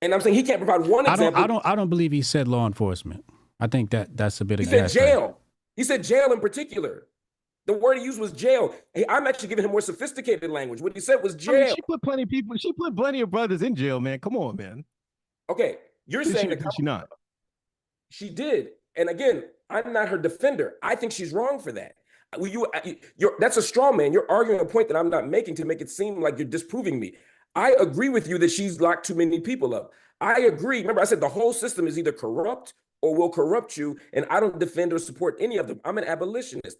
K: And I'm saying he can't provide one example.
C: I don't believe he said law enforcement. I think that's a bit of
K: He said jail. He said jail in particular. The word he used was jail. Hey, I'm actually giving him more sophisticated language. What he said was jail.
B: I mean, she put plenty of brothers in jail, man. Come on, man.
K: Okay, you're saying that
B: she not.
K: She did. And again, I'm not her defender. I think she's wrong for that. That's a straw man. You're arguing a point that I'm not making to make it seem like you're disproving me. I agree with you that she's locked too many people up. I agree. Remember, I said the whole system is either corrupt or will corrupt you. And I don't defend or support any of them. I'm an abolitionist.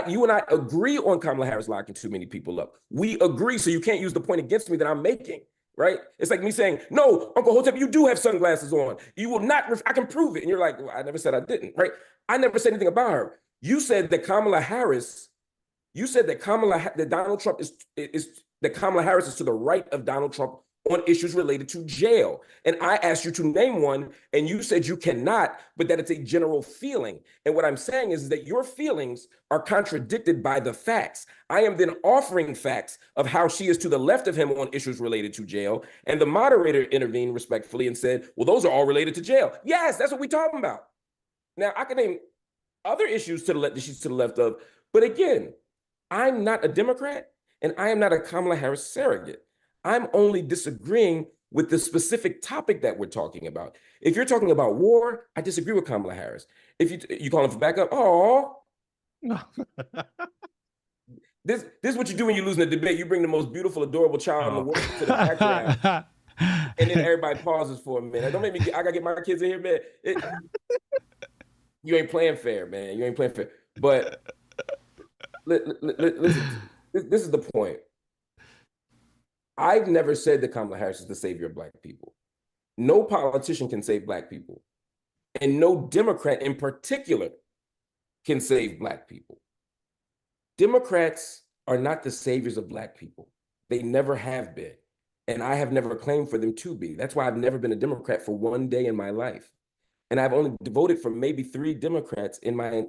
K: You and I agree on Kamala Harris locking too many people up. We agree. So you can't use the point against me that I'm making, right? It's like me saying, no, Uncle Hotep, you do have sunglasses on. You will not, I can prove it. And you're like, well, I never said I didn't, right? I never said anything about her. You said that Kamala Harris, that Donald Trump that Kamala Harris is to the right of Donald Trump on issues related to jail. And I asked you to name one, and you said you cannot, but that it's a general feeling. And what I'm saying is that your feelings are contradicted by the facts. I am then offering facts of how she is to the left of him on issues related to jail. And the moderator intervened respectfully and said, well, those are all related to jail. Yes, that's what we're talking about. Now, I can name other issues to the left that she's to the left of, but again, I'm not a Democrat, and I am not a Kamala Harris surrogate. I'm only disagreeing with the specific topic that we're talking about. If you're talking about war, I disagree with Kamala Harris. If you call him for backup, this is what you do when you lose in a debate. You bring the most beautiful, adorable child in the world to the background, and then everybody pauses for a minute. Don't make me. I gotta get my kids in here, man. You ain't playing fair, man. You ain't playing fair. But listen, this is the point. I've never said that Kamala Harris is the savior of Black people. No politician can save Black people. And no Democrat in particular can save Black people. Democrats are not the saviors of Black people. They never have been. And I have never claimed for them to be. That's why I've never been a Democrat for one day in my life. And I've only voted for maybe two Democrats in my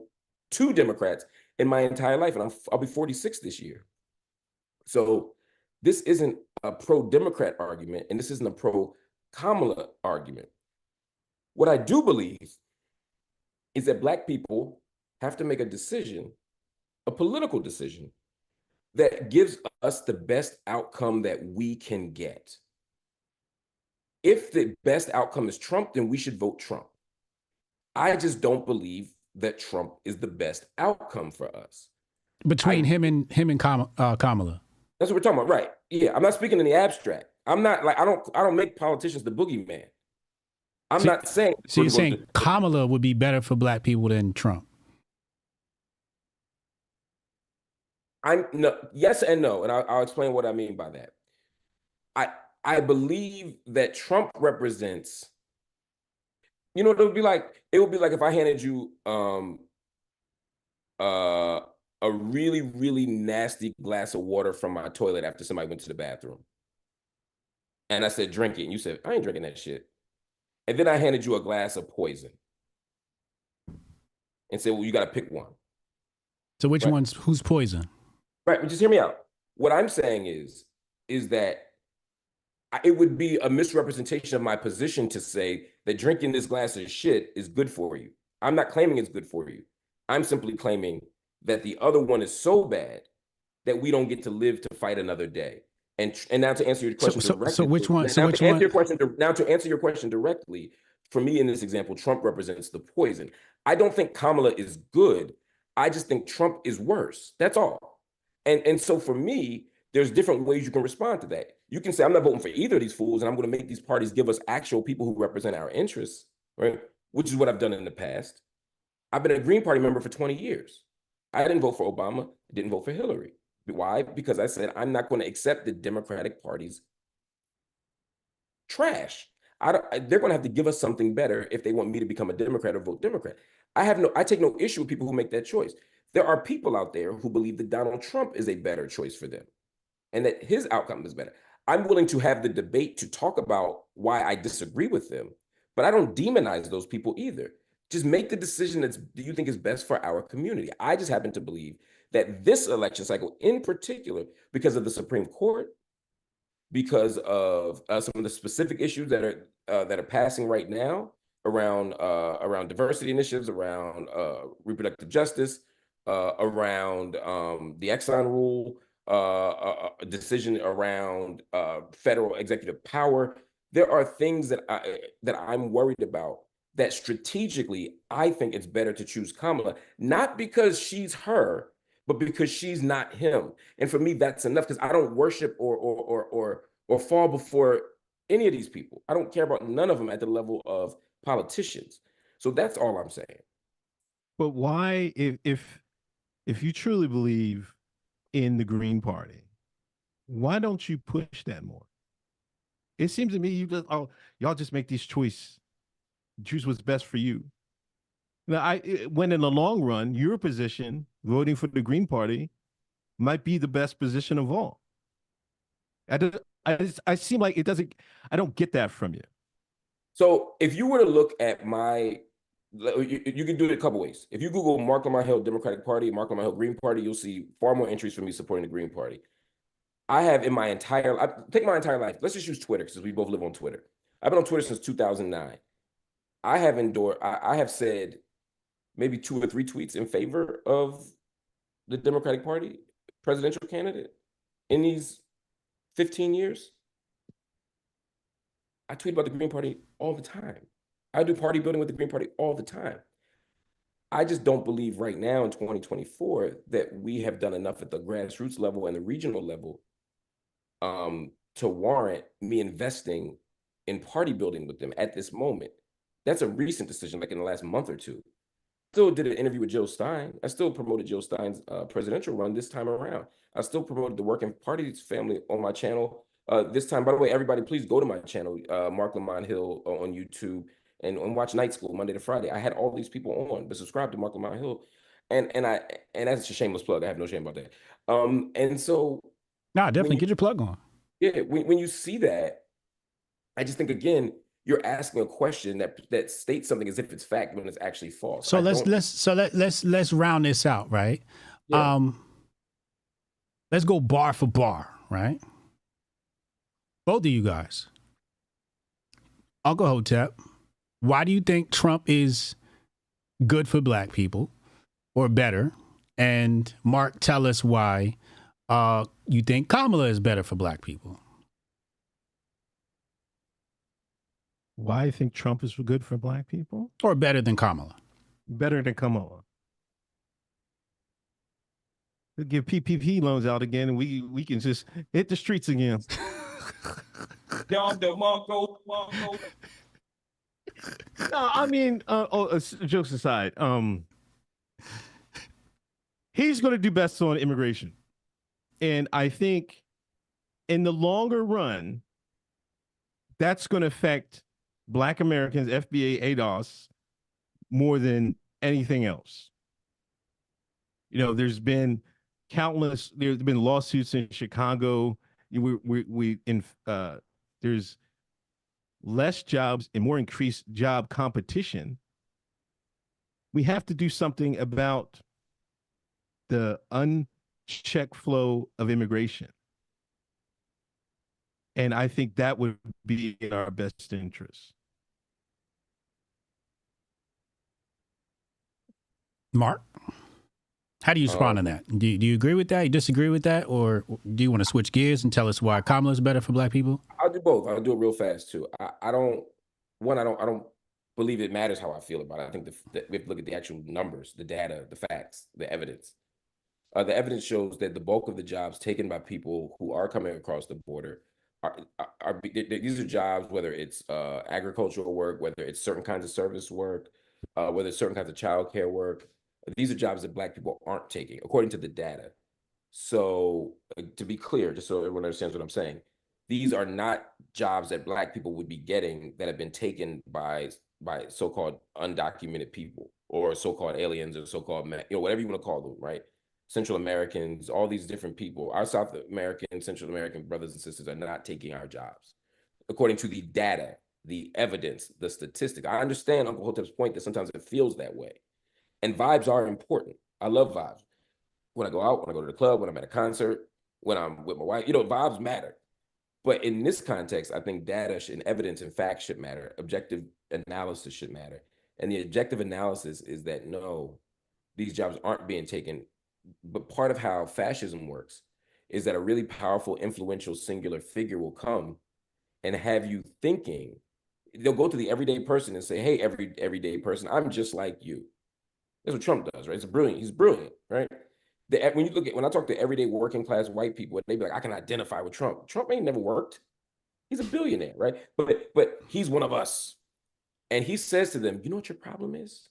K: entire life. And I'll be 46 this year. So this isn't a pro-Democrat argument, and this isn't a pro-Kamala argument. What I do believe is that Black people have to make a decision, a political decision, that gives us the best outcome that we can get. If the best outcome is Trump, then we should vote Trump. I just don't believe that Trump is the best outcome for us.
C: Between him and Kamala.
K: That's what we're talking about, right? Yeah, I'm not speaking in the abstract. I'm not like I don't make politicians the boogeyman. I'm not saying.
C: So you're saying Kamala would be better for Black people than Trump?
K: Yes and no, and I'll explain what I mean by that. I believe that Trump represents. You know, it would be like if I handed you a really, really nasty glass of water from my toilet after somebody went to the bathroom. And I said, drink it. And you said, I ain't drinking that shit. And then I handed you a glass of poison and said, well, you got to pick one.
C: So which one's, who's poison?
K: Right, but just hear me out. What I'm saying is that it would be a misrepresentation of my position to say that drinking this glass of shit is good for you. I'm not claiming it's good for you. I'm simply claiming that the other one is so bad that we don't get to live to fight another day. And now to answer your question directly.
C: So which one?
K: Now to answer your question directly, for me in this example, Trump represents the poison. I don't think Kamala is good. I just think Trump is worse. That's all. And so for me, there's different ways you can respond to that. You can say, I'm not voting for either of these fools, and I'm going to make these parties give us actual people who represent our interests, right? Which is what I've done in the past. I've been a Green Party member for 20 years. I didn't vote for Obama. I didn't vote for Hillary. Why? Because I said, I'm not going to accept the Democratic Party's trash. They're going to have to give us something better if they want me to become a Democrat or vote Democrat. I take no issue with people who make that choice. There are people out there who believe that Donald Trump is a better choice for them and that his outcome is better. I'm willing to have the debate to talk about why I disagree with them, but I don't demonize those people either. Just make the decision that you think is best for our community. I just happen to believe that this election cycle in particular, because of the Supreme Court, because of some of the specific issues that are passing right now around diversity initiatives, around reproductive justice, around the Exxon rule, a decision around federal executive power. There are things that I'm worried about that strategically I think it's better to choose Kamala, not because she's her, but because she's not him. And for me, that's enough, because I don't worship or fall before any of these people. I don't care about none of them at the level of politicians. So that's all I'm saying.
B: But why, if you truly believe in the Green Party, why don't you push that more? It seems to me y'all just make these choose what's best for you. Now, when in the long run, your position, voting for the Green Party, might be the best position of all. I seem like it doesn't. I don't get that from you.
K: So if you were to look at you can do it a couple ways. If you Google Marc Lamont Hill Democratic Party, Marc Lamont Hill Green Party, you'll see far more entries from me supporting the Green Party. I have in my entire life. Let's just use Twitter because we both live on Twitter. I've been on Twitter since 2009. I have said maybe 2 or 3 tweets in favor of the Democratic Party presidential candidate in these 15 years. I tweet about the Green Party all the time. I do party building with the Green Party all the time. I just don't believe right now in 2024 that we have done enough at the grassroots level and the regional level to warrant me investing in party building with them at this moment. That's a recent decision, like in the last month or two. Still did an interview with Jill Stein. I still promoted Jill Stein's presidential run this time around. I still promoted the Working Party's family on my channel this time. By the way, everybody, please go to my channel, Marc Lamont Hill on YouTube, and watch Night School Monday to Friday. I had all these people on, but subscribe to Marc Lamont Hill, and that's a shameless plug. I have no shame about that. And so,
C: nah, definitely get your plug on.
K: Yeah, when you see that, I just think again, you're asking a question that states something as if it's fact when it's actually false.
C: So let's round this out, right?
K: Yeah.
C: Let's go bar for bar, right? Both of you guys. Uncle Hotep, why do you think Trump is good for black people or better? And Mark, tell us why you think Kamala is better for black people.
B: Why I think Trump is good for black people?
C: Or better than Kamala?
B: Better than Kamala. We'll give PPP loans out again, and we can just hit the streets again.
K: No,
B: I mean, jokes aside, he's going to do best on immigration. And I think in the longer run, that's going to affect Black Americans, FBA, ADOS, more than anything else. You know, there's been lawsuits in Chicago. There's less jobs and more increased job competition. We have to do something about the unchecked flow of immigration. And I think that would be in our best interest.
C: Mark, how do you respond to that? Do you agree with that? You disagree with that? Or do you want to switch gears and tell us why Kamala is better for black people?
K: I'll do both. I'll do it real fast too. I don't believe it matters how I feel about it. I think we have to look at the actual numbers, the data, the facts, the evidence. The evidence shows that the bulk of the jobs taken by people who are coming across the border these are jobs, whether it's agricultural work, whether it's certain kinds of service work, whether it's certain kinds of childcare work. These are jobs that black people aren't taking, according to the data. So to be clear, just so everyone understands what I'm saying, these are not jobs that black people would be getting that have been taken by so-called undocumented people or so-called aliens or so-called, whatever you want to call them, right? Central Americans, all these different people, our South American, Central American brothers and sisters are not taking our jobs. According to the data, the evidence, the statistics. I understand Uncle Hotep's point that sometimes it feels that way. And vibes are important. I love vibes. When I go out, when I go to the club, when I'm at a concert, when I'm with my wife, vibes matter. But in this context, I think data and evidence and facts should matter. Objective analysis should matter. And the objective analysis is that no, these jobs aren't being taken. But part of how fascism works is that a really powerful, influential, singular figure will come and have you thinking. They'll go to the everyday person and say, hey, everyday person, I'm just like you. That's what Trump does, right? He's brilliant, right? When I talk to everyday working class white people, they be like, I can identify with Trump. Trump ain't never worked. He's a billionaire, right? But he's one of us. And he says to them, you know what your problem is?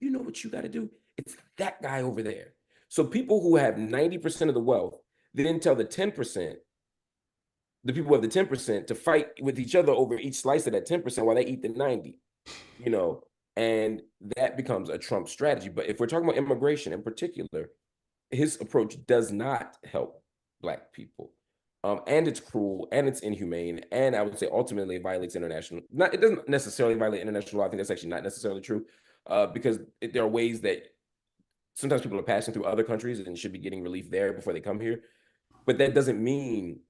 K: You know what you got to do? It's that guy over there. So people who have 90% of the wealth then tell the 10%, the people who have the 10% to fight with each other over each slice of that 10% while they eat the 90, you know, and that becomes a Trump strategy. But if we're talking about immigration in particular, his approach does not help Black people. And it's cruel and it's inhumane. And I would say ultimately it violates international, it doesn't necessarily violate international law. I think that's actually not necessarily true because there are ways that sometimes people are passing through other countries and should be getting relief there before they come here. But that doesn't mean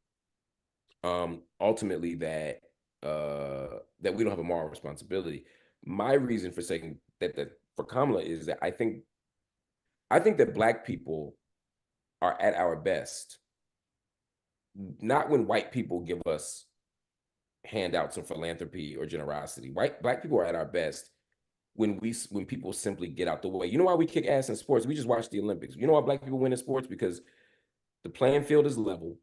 K: ultimately that that we don't have a moral responsibility. My reason for saying that for Kamala is that I think that Black people are at our best, not when white people give us handouts of philanthropy or generosity. Black people are at our best when people simply get out the way. You know why we kick ass in sports? We just watch the Olympics. You know why Black people win in sports? Because the playing field is level,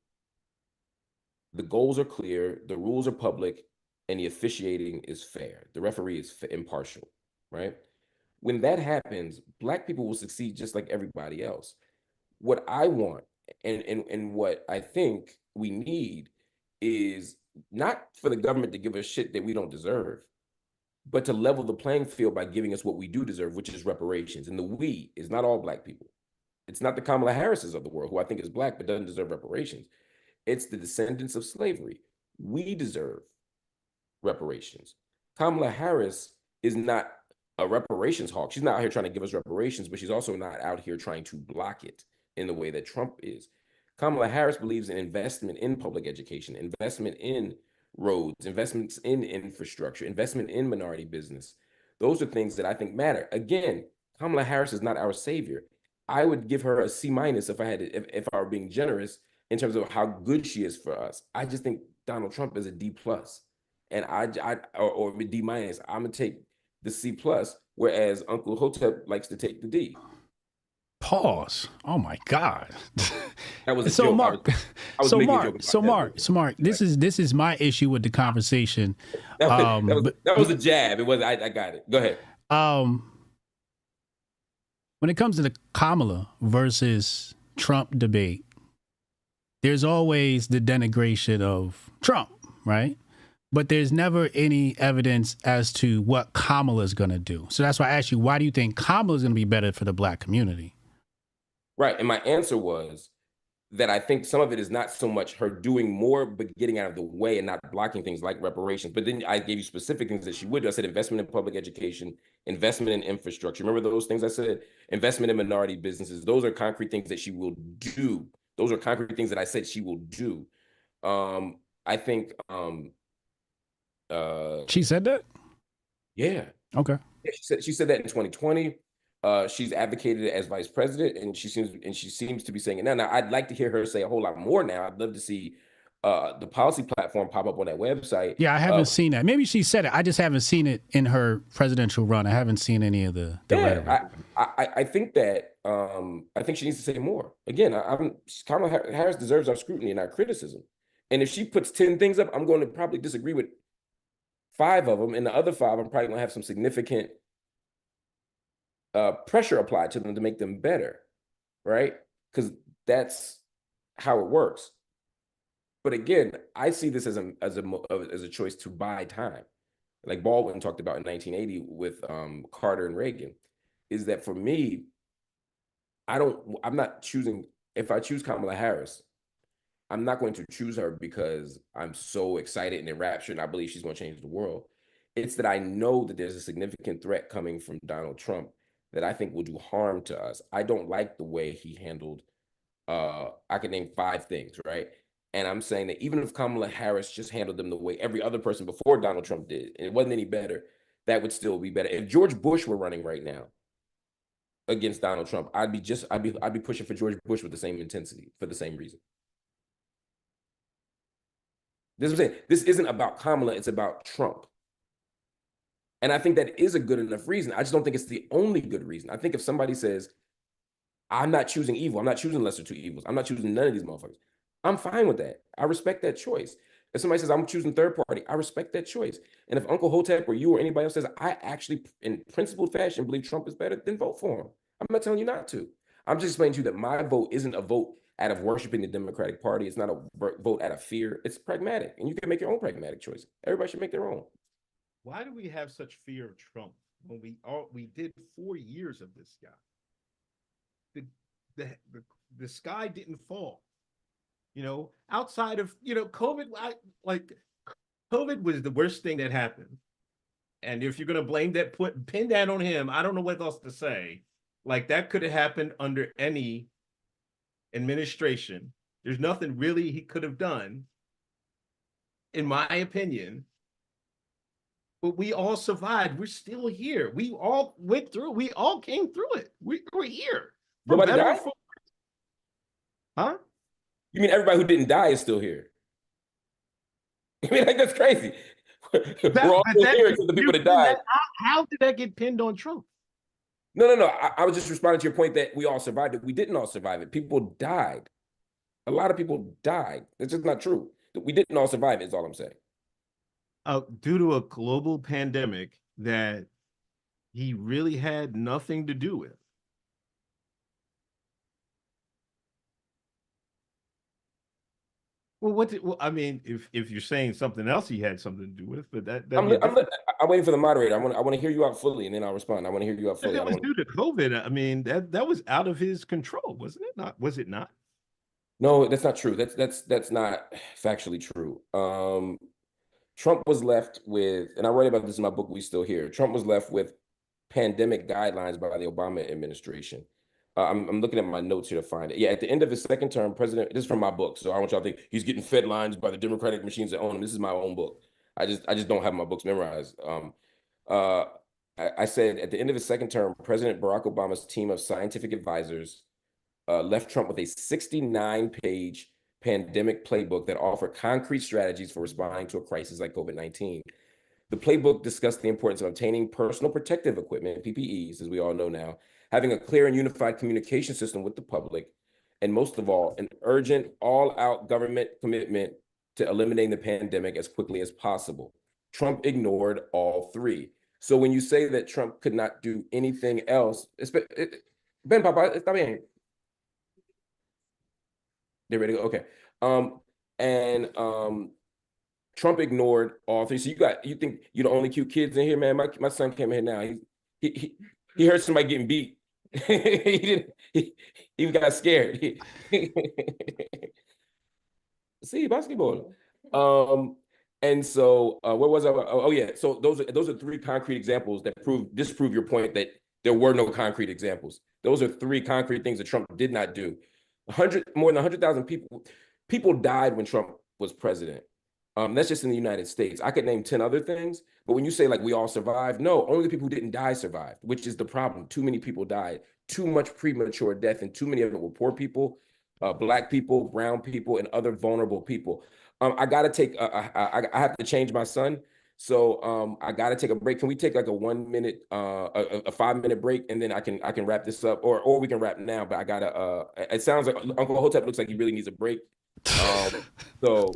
K: the goals are clear, the rules are public, and the officiating is fair. The referee is impartial, right? When that happens, Black people will succeed just like everybody else. What I want and what I think we need is not for the government to give us shit that we don't deserve, but to level the playing field by giving us what we do deserve, which is reparations. And the we is not all Black people. It's not the Kamala Harrises of the world, who I think is Black but doesn't deserve reparations. It's the descendants of slavery. We deserve reparations. Kamala Harris is not a reparations hawk. She's not out here trying to give us reparations, but she's also not out here trying to block it in the way that Trump is. Kamala Harris believes in investment in public education, investment in roads, investments in infrastructure, investment in minority business. Those are things that I think matter. Again, Kamala Harris is not our savior. I would give her a C- if I were being generous in terms of how good she is for us. I just think Donald Trump is a D+, and or D-. I'm gonna take the C+, whereas Uncle Hotep likes to take the D.
C: Pause. Oh my God.
K: That was a
C: so
K: joke.
C: Mark.
K: I was making a joke about
C: So Mark. This is my issue with the conversation.
K: that was a jab. It was. I got it. Go ahead.
C: When it comes to the Kamala versus Trump debate, there's always the denigration of Trump, right? But there's never any evidence as to what Kamala is going to do. So that's why I asked you, why do you think Kamala is going to be better for the Black community?
K: Right. And my answer was that I think some of it is not so much her doing more, but getting out of the way and not blocking things like reparations. But then I gave you specific things that she would do. I said investment in public education, investment in infrastructure. Remember those things I said? Investment in minority businesses. Those are concrete things that she will do. Those are concrete things that I said she will do. I think
C: she said that?
K: Yeah.
C: Okay.
K: Yeah, she said that in 2020. She's advocated it as vice president, and she seems to be saying it now. Now, I'd like to hear her say a whole lot more now. I'd love to see the policy platform pop up on that website.
C: Yeah, I haven't seen that. Maybe she said it. I just haven't seen it in her presidential run. I haven't seen any of the rhetoric.
K: I think that I think she needs to say more. Again, Kamala Harris deserves our scrutiny and our criticism. And if she puts 10 things up, I'm going to probably disagree with 5 of them, and the other 5, I'm probably going to have some significant pressure applied to them to make them better, right? Because that's how it works. But again, I see this as a choice to buy time, like Baldwin talked about in 1980 with Carter and Reagan. Is that for me? I'm not choosing. If I choose Kamala Harris, I'm not going to choose her because I'm so excited and enraptured and I believe she's going to change the world. It's that I know that there's a significant threat coming from Donald Trump that I think will do harm to us. I don't like the way he handled, I can name 5 things, right? And I'm saying that even if Kamala Harris just handled them the way every other person before Donald Trump did, and it wasn't any better, that would still be better. If George Bush were running right now against Donald Trump, I'd be pushing for George Bush with the same intensity for the same reason. This is what I'm saying. This isn't about Kamala, it's about Trump. And I think that is a good enough reason. I just don't think it's the only good reason. I think if somebody says, I'm not choosing evil, I'm not choosing lesser 2 evils, I'm not choosing none of these motherfuckers, I'm fine with that. I respect that choice. If somebody says I'm choosing third party, I respect that choice. And if Uncle Hotep or you or anybody else says I actually, in principled fashion, believe Trump is better, then vote for him. I'm not telling you not to. I'm just explaining to you that my vote isn't a vote out of worshiping the Democratic Party. It's not a vote out of fear. It's pragmatic, and you can make your own pragmatic choice. Everybody should make their own.
B: Why do we have such fear of Trump when we did 4 years of this guy? The sky didn't fall. Outside of COVID, COVID was the worst thing that happened. And if you're gonna blame that, pin that on him. I don't know what else to say. Like, that could have happened under any administration. There's nothing really he could have done, in my opinion. But we all survived. We're still here. We all went through. We all came through it. We're here.
K: Nobody died?
B: Huh?
K: You mean everybody who didn't die is still here? I mean, like, that's crazy. We're all still here except the people that died.
B: How did that get pinned on Trump?
K: No. I was just responding to your point that we all survived it. We didn't all survive it. People died. A lot of people died. That's just not true. We didn't all survive it, is all I'm saying.
B: Due to a global pandemic that he really had nothing to do with. Well, I mean, if you're saying something else he had something to do with, but
K: I'm waiting for the moderator. I want to hear you out fully, and then I'll respond. I want to hear you out fully.
B: It was due to COVID. I mean, that was out of his control, wasn't it? Not was it not?
K: No, that's not true. That's not factually true. Trump was left with, and I write about this in my book, We Still Here. Trump was left with pandemic guidelines by the Obama administration. I'm looking at my notes here to find it. Yeah, at the end of his second term, this is from my book, so I want y'all to think he's getting fed lines by the Democratic machines that own him. This is my own book. I just don't have my books memorized. I said at the end of his second term, President Barack Obama's team of scientific advisors left Trump with a 69-page pandemic playbook that offered concrete strategies for responding to a crisis like COVID-19. The playbook discussed the importance of obtaining personal protective equipment, PPEs, as we all know now, having a clear and unified communication system with the public, and most of all, an urgent, all-out government commitment to eliminating the pandemic as quickly as possible. Trump ignored all three. So when you say that Trump could not do anything else, Ben Papa, está bien. They're ready to go. Okay. Trump ignored all three. So you think you're the only cute kids in here, man? My son came in here now. He heard somebody getting beat. He got scared. See, basketball. And so where was I? Oh yeah. So those are three concrete examples that disprove your point that there were no concrete examples. Those are three concrete things that Trump did not do. More than 100,000 people died when Trump was president. That's just in the United States. I could name 10 other things, but when you say like we all survived, no, only the people who didn't die survived, which is the problem. Too many people died, too much premature death, and too many of them were poor people, Black people, brown people, and other vulnerable people. I gotta take, I have to change my son. So I gotta take a break. Can we take like a 1 minute, a 5 minute break, and then I can wrap this up, or we can wrap now. But I gotta. It sounds like Uncle Hotep looks like he really needs a break. So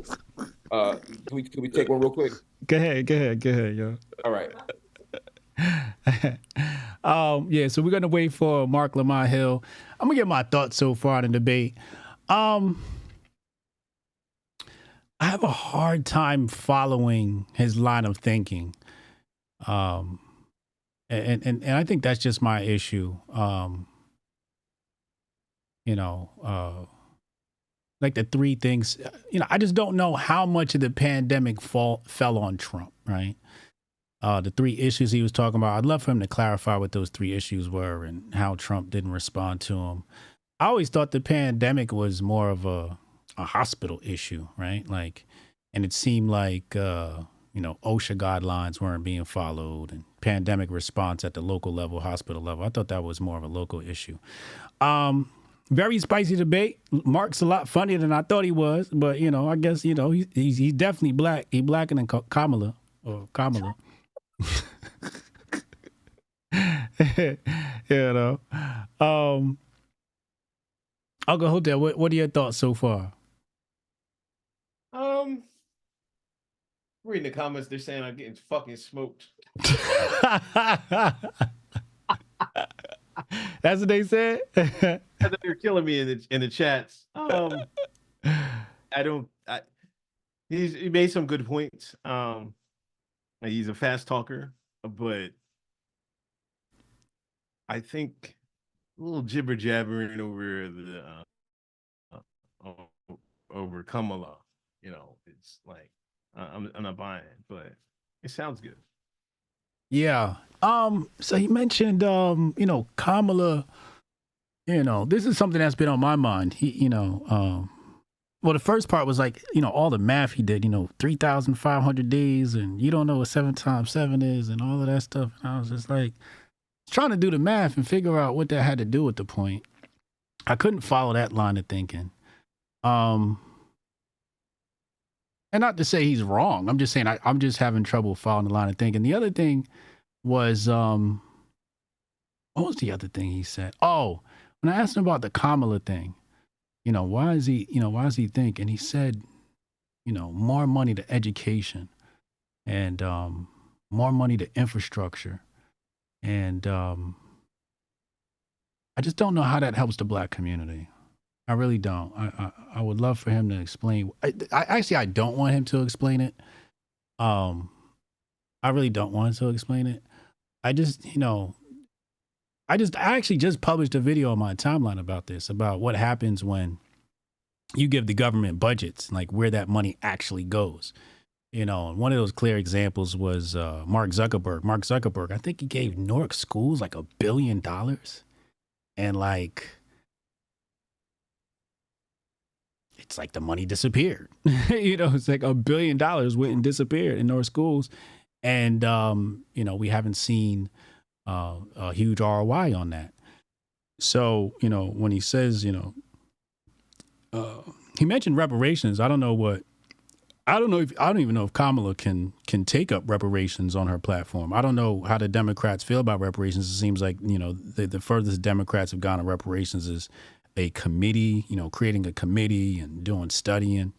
K: can we take one real quick?
C: Go ahead, yo.
K: All right.
C: Yeah. So we're gonna wait for Marc Lamont Hill. I'm gonna get my thoughts so far in the debate. I have a hard time following his line of thinking. And I think that's just my issue. Like the three things, I just don't know how much of the pandemic fell on Trump, right? The three issues he was talking about, I'd love for him to clarify what those three issues were and how Trump didn't respond to them. I always thought the pandemic was more of a hospital issue, right? Like, and it seemed like, OSHA guidelines weren't being followed and pandemic response at the local level, hospital level. I thought that was more of a local issue. Very spicy debate. Mark's a lot funnier than I thought he was, but, I guess, he's definitely black. He's blacker than Kamala. Uncle Hotep, what are your thoughts so far?
B: Reading the comments, they're saying I'm getting fucking smoked.
C: That's what they said.
B: They're killing me in the chats. He made some good points. He's a fast talker, but I think a little jibber jabbering over over Kamala. It's like I'm not buying it, but it sounds good.
C: Yeah. So he mentioned Kamala, this is something that's been on my mind. Well, the first part was like, all the math he did, 3,500 days, and you don't know what 7 times 7 is and all of that stuff. And I was just like trying to do the math and figure out what that had to do with the point. I couldn't follow that line of thinking. And not to say he's wrong. I'm just saying I'm just having trouble following the line of thinking. The other thing was, what was the other thing he said? Oh, when I asked him about the Kamala thing, why is he thinking? He said, more money to education and more money to infrastructure. And I just don't know how that helps the Black community. I really don't. I would love for him to explain. I don't want him to explain it. I really don't want him to explain it. I actually just published a video on my timeline about this, about what happens when you give the government budgets, like where that money actually goes. And one of those clear examples was Mark Zuckerberg. Mark Zuckerberg, I think he gave Newark schools like $1 billion. And like, it's like the money disappeared. It's like $1 billion went and disappeared in Newark schools. And, we haven't seen a huge ROI on that. So, when he says, he mentioned reparations. I don't even know if Kamala can take up reparations on her platform. I don't know how the Democrats feel about reparations. It seems like, the furthest Democrats have gone on reparations is a committee, creating a committee and doing studying.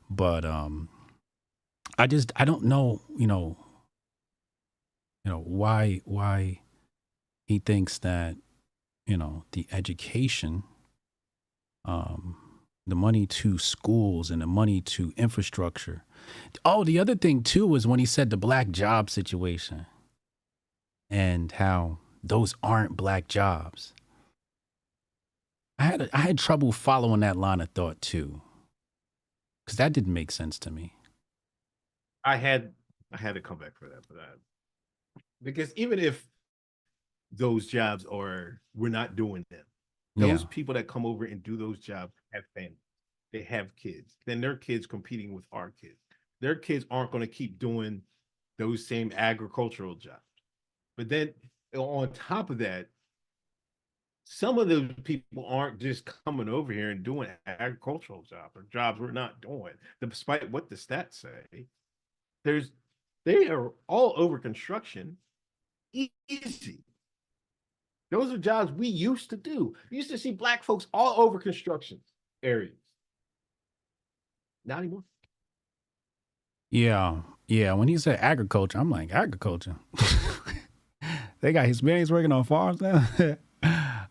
C: But I don't know, why he thinks that, the education, the money to schools and the money to infrastructure. Oh, the other thing too was when he said the Black job situation and how those aren't Black jobs. I had trouble following that line of thought too, because that didn't make sense to me.
B: I had to come back for that, because even if those jobs we're not doing them, those people that come over and do those jobs have families, they have kids, then their kids competing with our kids. Their kids aren't going to keep doing those same agricultural jobs. But then on top of that, some of those people aren't just coming over here and doing agricultural jobs or jobs we're not doing, despite what the stats say. They are all over construction. Easy. Those are jobs we used to do. We used to see Black folks all over construction areas. Not anymore.
C: Yeah. When he said agriculture, I'm like, agriculture? They got Hispanics working on farms now?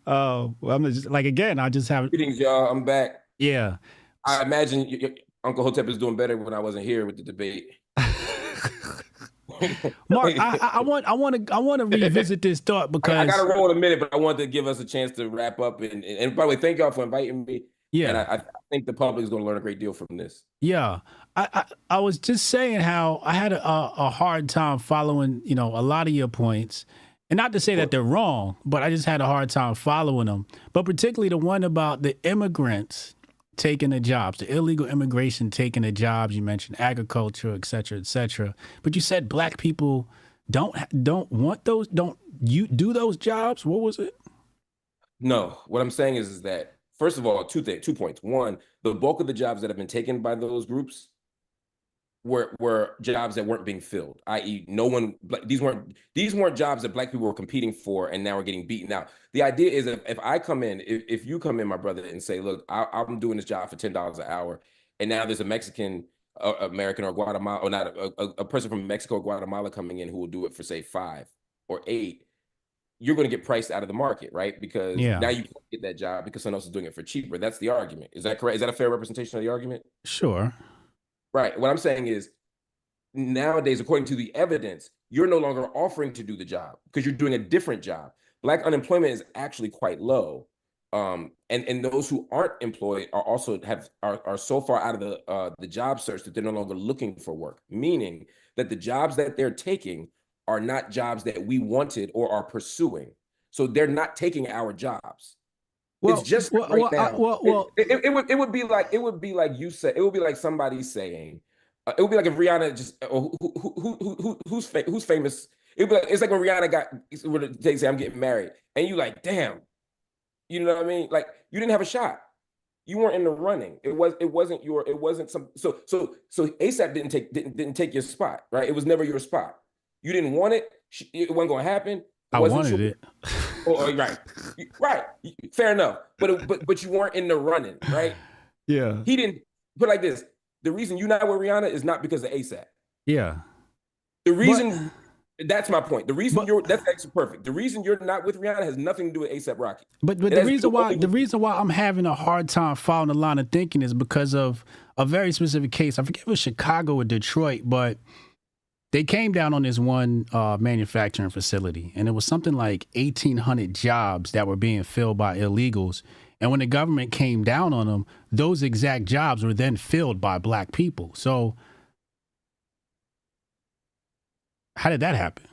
C: Oh, well, I'm just like, again, I just have.
K: Greetings, y'all. I'm back.
C: Yeah.
K: I imagine Uncle Hotep is doing better when I wasn't here with the debate.
C: Mark, I want to revisit this thought because
K: I got to roll in a minute, but I wanted to give us a chance to wrap up. And by the way, thank y'all for inviting me.
C: Yeah,
K: and I think the public is going to learn a great deal from this.
C: Yeah, I was just saying how I had a hard time following, a lot of your points, and not to say that they're wrong, but I just had a hard time following them. But particularly the one about the immigrants taking the jobs, the illegal immigration taking the jobs. You mentioned agriculture, et cetera, but you said Black people don't want those. Don't you do those jobs? What was it?
K: No, what I'm saying is that, first of all, 2 points. One, the bulk of the jobs that have been taken by those groups were jobs that weren't being filled, i.e. these weren't jobs that Black people were competing for and now are getting beaten out. The idea is if I come in, if you come in, my brother, and say, look, I'm doing this job for $10 an hour, and now there's a Mexican American or Guatemala, or not a person from Mexico or Guatemala coming in who will do it for say 5 or 8, you're going to get priced out of the market, right? Because now you can't get that job because someone else is doing it for cheaper. That's the argument. Is that correct? Is that a fair representation of the argument?
C: Sure.
K: Right. What I'm saying is, nowadays, according to the evidence, you're no longer offering to do the job because you're doing a different job. Black unemployment is actually quite low. And those who aren't employed are also are so far out of the job search that they're no longer looking for work, meaning that the jobs that they're taking are not jobs that we wanted or are pursuing. So they're not taking our jobs.
C: Well,
K: it's just
C: well,
K: right
C: well,
K: now. It would be like you said. It would be like somebody saying, it would be like if Rihanna just who's famous. It would be like, it's like when Rihanna they say I'm getting married, and you like, damn, you know what I mean? Like you didn't have a shot. You weren't in the running. It wasn't some. So ASAP didn't take your spot, right? It was never your spot. You didn't want it. It wasn't going to happen.
C: I wanted it.
K: Right. Fair enough. But you weren't in the running, right?
C: Yeah.
K: He didn't put like this. The reason you're not with Rihanna is not because of ASAP.
C: Yeah.
K: The reason that's my point. The reason that's actually perfect. The reason you're not with Rihanna has nothing to do with ASAP Rocky.
C: But the reason why I'm having a hard time following the line of thinking is because of a very specific case. I forget if it was Chicago or Detroit, but they came down on this one manufacturing facility, and it was something like 1,800 jobs that were being filled by illegals. And when the government came down on them, those exact jobs were then filled by black people. So how did that happen?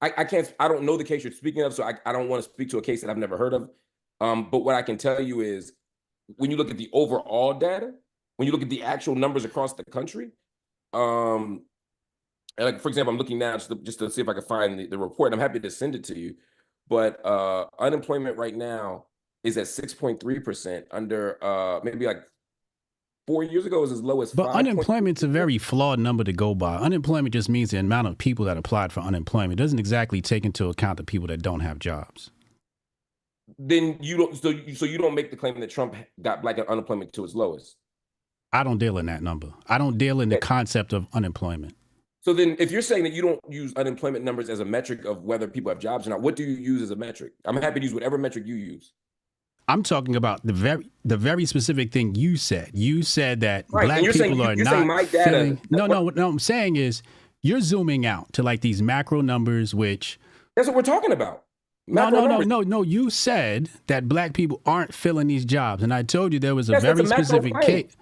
K: I don't know the case you're speaking of, so I don't want to speak to a case that I've never heard of. But what I can tell you is when you look at the overall data, when you look at the actual numbers across the country, like for example, I'm looking now just to see if I can find the report. I'm happy to send it to you. But unemployment right now is at 6.3%. Under maybe like 4 years ago, it was as low as 5.
C: But unemployment's a very flawed number to go by. Unemployment just means the amount of people that applied for unemployment. It doesn't exactly take into account the people that don't have jobs.
K: Then you don't. So you don't make the claim that Trump got black unemployment to its lowest.
C: I don't deal in that number. I don't deal in the concept of unemployment.
K: So then if you're saying that you don't use unemployment numbers as a metric of whether people have jobs or not, what do you use as a metric? I'm happy to use whatever metric you use.
C: I'm talking about the very specific thing you said. You said that black people are not filling. No, what I'm saying is you're zooming out to like these macro numbers, which
K: that's what we're talking about.
C: No. You said that black people aren't filling these jobs, and I told you there was a very specific case.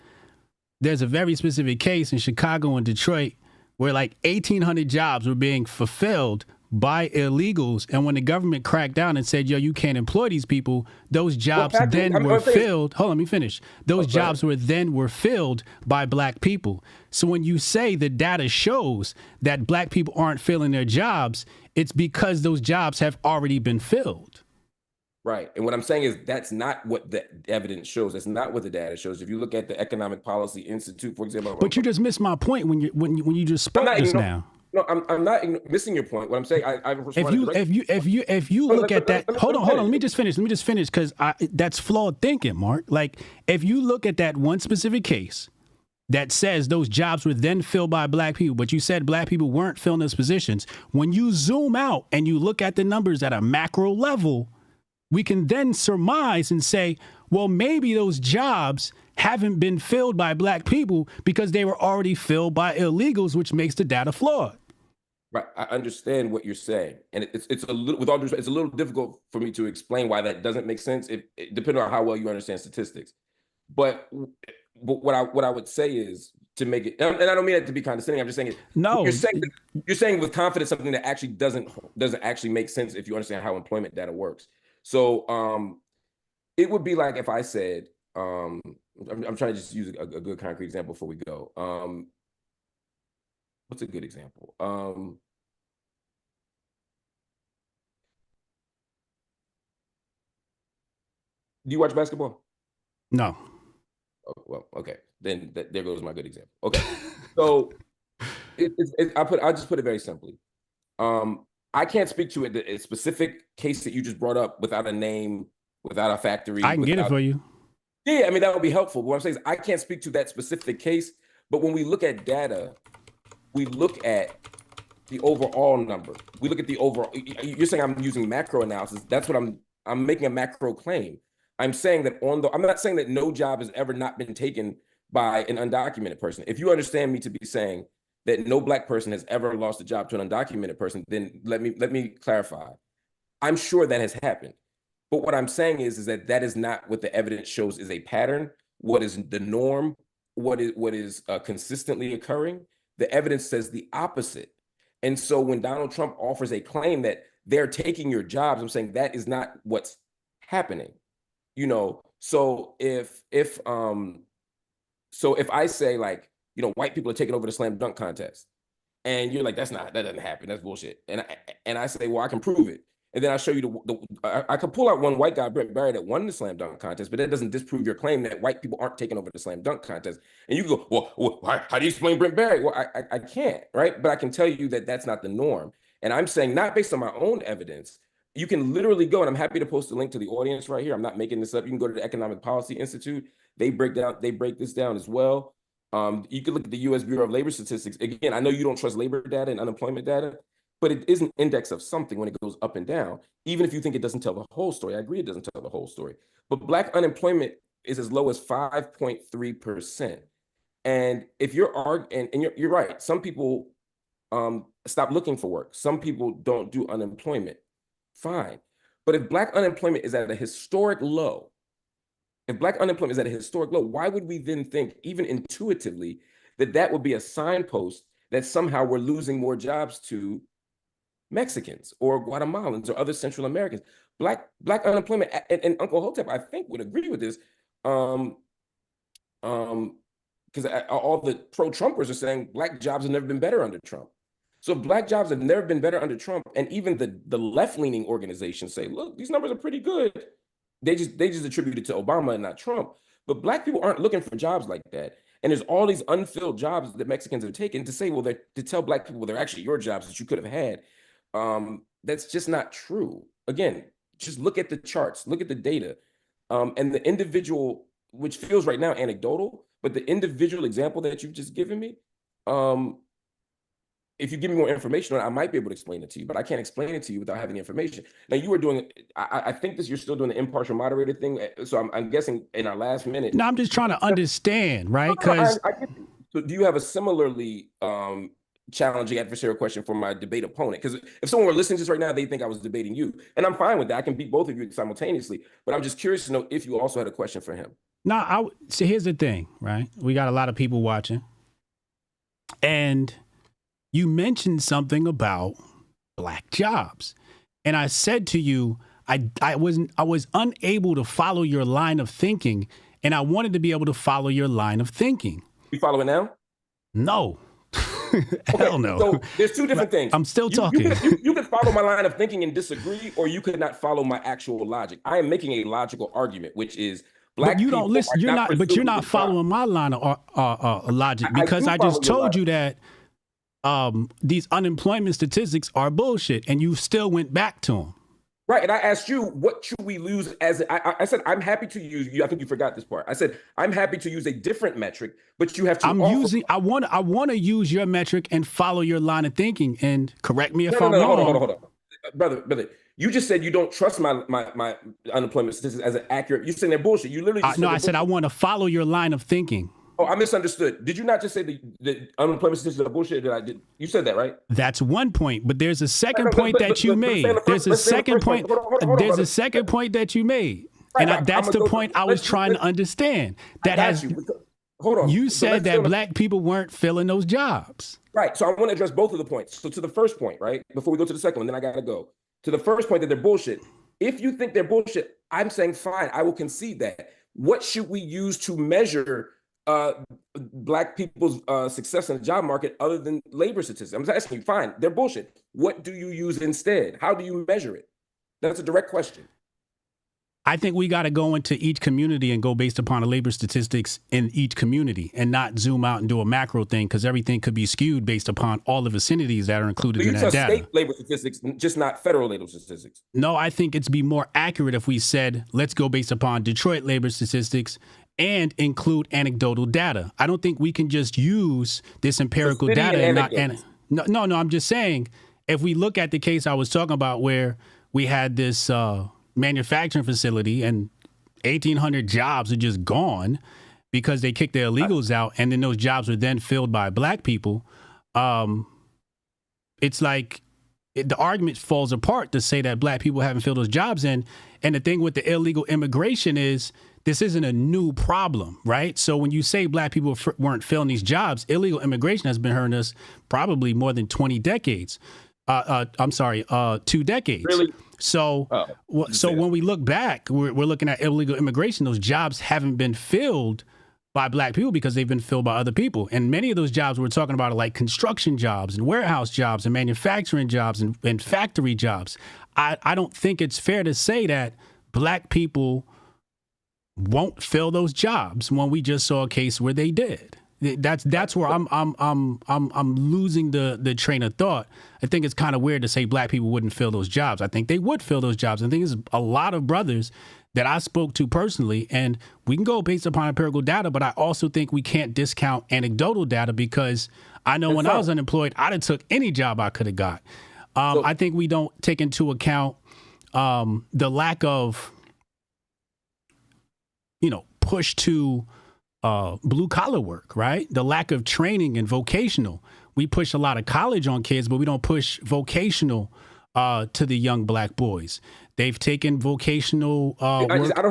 C: There's a very specific case in Chicago and Detroit where like 1,800 jobs were being fulfilled by illegals. And when the government cracked down and said, yo, you can't employ these people, those jobs were filled. Hold on, let me finish. Those jobs were filled by black people. So when you say the data shows that black people aren't filling their jobs, it's because those jobs have already been filled.
K: Right. And what I'm saying is that's not what the evidence shows. That's not what the data shows. If you look at the Economic Policy Institute, for example.
C: But you just missed my point when you just spoke just now.
K: No, I'm not missing your point. What I'm saying,
C: if you look at that, hold on. Let me just finish because that's flawed thinking, Mark. Like if you look at that one specific case that says those jobs were then filled by black people, but you said black people weren't filling those positions. When you zoom out and you look at the numbers at a macro level, we can then surmise and say, well, maybe those jobs haven't been filled by black people because they were already filled by illegals, which makes the data flawed.
K: Right. I understand what you're saying. And it's a little, with all due respect, it's a little difficult for me to explain why that doesn't make sense, depending on how well you understand statistics. But what I would say is to make it, and I don't mean that to be condescending. I'm just saying you're saying with confidence something that actually doesn't actually make sense if you understand how employment data works. So it would be like if I said, I'm trying to just use a good concrete example before we go. What's a good example? Do you watch basketball?
C: No.
K: Oh, well, okay. Then there goes my good example. Okay. So I'll just put it very simply. I can't speak to a specific case that you just brought up without a name, without a factory.
C: I can get it for you.
K: Yeah, I mean, that would be helpful. But what I'm saying is I can't speak to that specific case, But when we look at data, we look at the overall number. We look at the overall. You're saying I'm using macro analysis. That's what I'm making a macro claim. I'm saying that I'm not saying that no job has ever not been taken by an undocumented person. If you understand me to be saying that no Black person has ever lost a job to an undocumented person, then let me clarify. I'm sure that has happened. But what I'm saying is that is not what the evidence shows is a pattern, what is the norm, what is consistently occurring. The evidence says the opposite. And so when Donald Trump offers a claim that they're taking your jobs, I'm saying that is not what's happening. You know, so if I say, like, you know, white people are taking over the slam dunk contest, and you're like, that doesn't happen, that's bullshit. And I say, well, I can prove it. And then I show you I could pull out one white guy, Brent Barry, that won the slam dunk contest, but that doesn't disprove your claim that white people aren't taking over the slam dunk contest. And you go, well, how do you explain Brent Barry? Well, I can't, right? But I can tell you that that's not the norm. And I'm saying, not based on my own evidence. You can literally go, and I'm happy to post a link to the audience right here. I'm not making this up. You can go to the Economic Policy Institute. They break this down as well. You can look at the U.S. Bureau of Labor Statistics. Again, I know you don't trust labor data and unemployment data, but it is an index of something when it goes up and down. Even if you think it doesn't tell the whole story, I agree it doesn't tell the whole story. But Black unemployment is as low as 5.3%. And if you're you're right, some people stop looking for work. Some people don't do unemployment. Fine. But if Black unemployment is at a historic low, why would we then think, even intuitively, that would be a signpost that somehow we're losing more jobs to Mexicans or Guatemalans or other Central Americans? Black unemployment, and Uncle Hotep, I think, would agree with this, because all the pro-Trumpers are saying Black jobs have never been better under Trump. So Black jobs have never been better under Trump, and even the left-leaning organizations say, look, these numbers are pretty good. They just attribute it to Obama and not Trump. But Black people aren't looking for jobs like that. And there's all these unfilled jobs that Mexicans have taken to say, well, to tell Black people they're actually your jobs that you could have had. That's just not true. Again, just look at the charts, look at the data, and the individual, which feels right now anecdotal, but the individual example that you've just given me, if you give me more information on it, I might be able to explain it to you, but I can't explain it to you without having the information. Now, you were doing, I think you're still doing the impartial moderator thing. So I'm guessing in our last minute.
C: No, I'm just trying to understand, right? Because
K: so do you have a similarly challenging adversarial question for my debate opponent? Because if someone were listening to this right now, they think I was debating you. And I'm fine with that. I can beat both of you simultaneously. But I'm just curious to know if you also had a question for him.
C: No, so here's the thing, right? We got a lot of people watching. And you mentioned something about Black jobs. And I said to you, I was unable to follow your line of thinking, and I wanted to be able to follow your line of thinking.
K: You follow it now?
C: No. Hell no.
K: So there's two different things.
C: I'm still talking.
K: You could follow my line of thinking and disagree, or you could not follow my actual logic. I am making a logical argument, which is Black
C: but you don't listen. You're not following my line of logic, because I just told you that these unemployment statistics are bullshit, and you still went back to them.
K: Right, and I asked you, what should we use as? I said I'm happy to use. I think you forgot this part. I said I'm happy to use a different metric, but you have to. I want to use your metric and follow your line of thinking. And correct me if I'm wrong. Hold on, brother. You just said you don't trust my unemployment statistics as an accurate. You're saying they're bullshit. You literally.
C: I said I want to follow your line of thinking.
K: Oh, I misunderstood. Did you not just say the unemployment statistics are bullshit? You said that, right?
C: That's one point, but there's a second point that you made. There's a second point. There's a second point that you made, and that's the point I was trying to understand. Hold on. You said that Black people weren't filling those jobs.
K: Right. So I want to address both of the points. So to the first point, right, before we go to the second one, then I gotta go to the first point that they're bullshit. If you think they're bullshit, I'm saying fine. I will concede that. What should we use to measure Black people's success in the job market other than labor statistics? I'm just asking you, fine, they're bullshit. What do you use instead? How do you measure it? That's a direct question.
C: I think we got to go into each community and go based upon the labor statistics in each community and not zoom out and do a macro thing, because everything could be skewed based upon all the vicinities that are included in that data.
K: State labor statistics, just not federal labor statistics.
C: No, I think it's be more accurate if we said, let's go based upon Detroit labor statistics and include anecdotal data. I don't think we can just use this empirical
K: city
C: data
K: and
C: and not. No. I'm just saying, if we look at the case I was talking about, where we had this manufacturing facility and 1,800 jobs are just gone because they kicked the illegals out, and then those jobs were then filled by black people. It's like the argument falls apart to say that black people haven't filled those jobs in. And the thing with the illegal immigration is, this isn't a new problem, right? So when you say black people weren't filling these jobs, illegal immigration has been hurting us probably more than 20 decades. 2 decades.
K: Really?
C: So when we look back, we're looking at illegal immigration. Those jobs haven't been filled by black people because they've been filled by other people. And many of those jobs we're talking about are like construction jobs and warehouse jobs and manufacturing jobs and factory jobs. I don't think it's fair to say that black people won't fill those jobs when we just saw a case where they did. That's where I'm losing the train of thought. I think it's kind of weird to say black people wouldn't fill those jobs. I think they would fill those jobs. I think there's a lot of brothers that I spoke to personally, and we can go based upon empirical data, but I also think we can't discount anecdotal data, because I know when I was unemployed, I'd have took any job I could have got. I think we don't take into account the lack of, push to blue collar work, right? The lack of training and vocational. We push a lot of college on kids, but we don't push vocational to the young black boys. They've taken vocational work out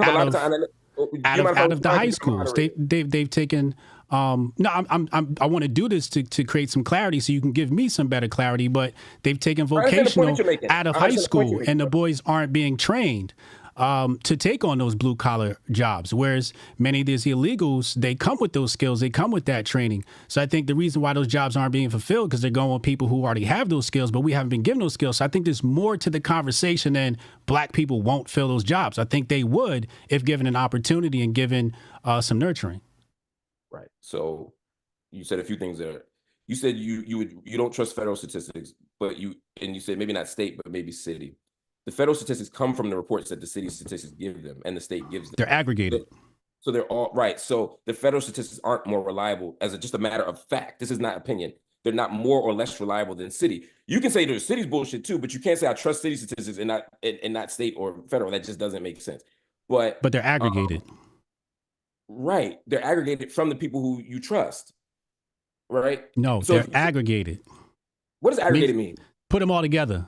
C: of the high schools. They've taken. I want to do this to create some clarity, so you can give me some better clarity. But they've taken vocational out of high school, and the boys aren't being trained to take on those blue collar jobs. Whereas many of these illegals, they come with those skills, they come with that training. So I think the reason why those jobs aren't being fulfilled, because they're going with people who already have those skills, but we haven't been given those skills. So I think there's more to the conversation than black people won't fill those jobs. I think they would if given an opportunity and given some nurturing.
K: Right. So you said a few things there. You said you don't trust federal statistics, but you said maybe not state, but maybe city. The federal statistics come from the reports that the city statistics give them and the state gives them.
C: They're aggregated.
K: So they're all right. So the federal statistics aren't more reliable as just a matter of fact. This is not opinion. They're not more or less reliable than city. You can say the city's bullshit too, but you can't say I trust city statistics and not state or federal. That just doesn't make sense. But
C: they're aggregated.
K: Right. They're aggregated from the people who you trust. Right?
C: No, so they're aggregated.
K: What does aggregated mean?
C: Put them all together.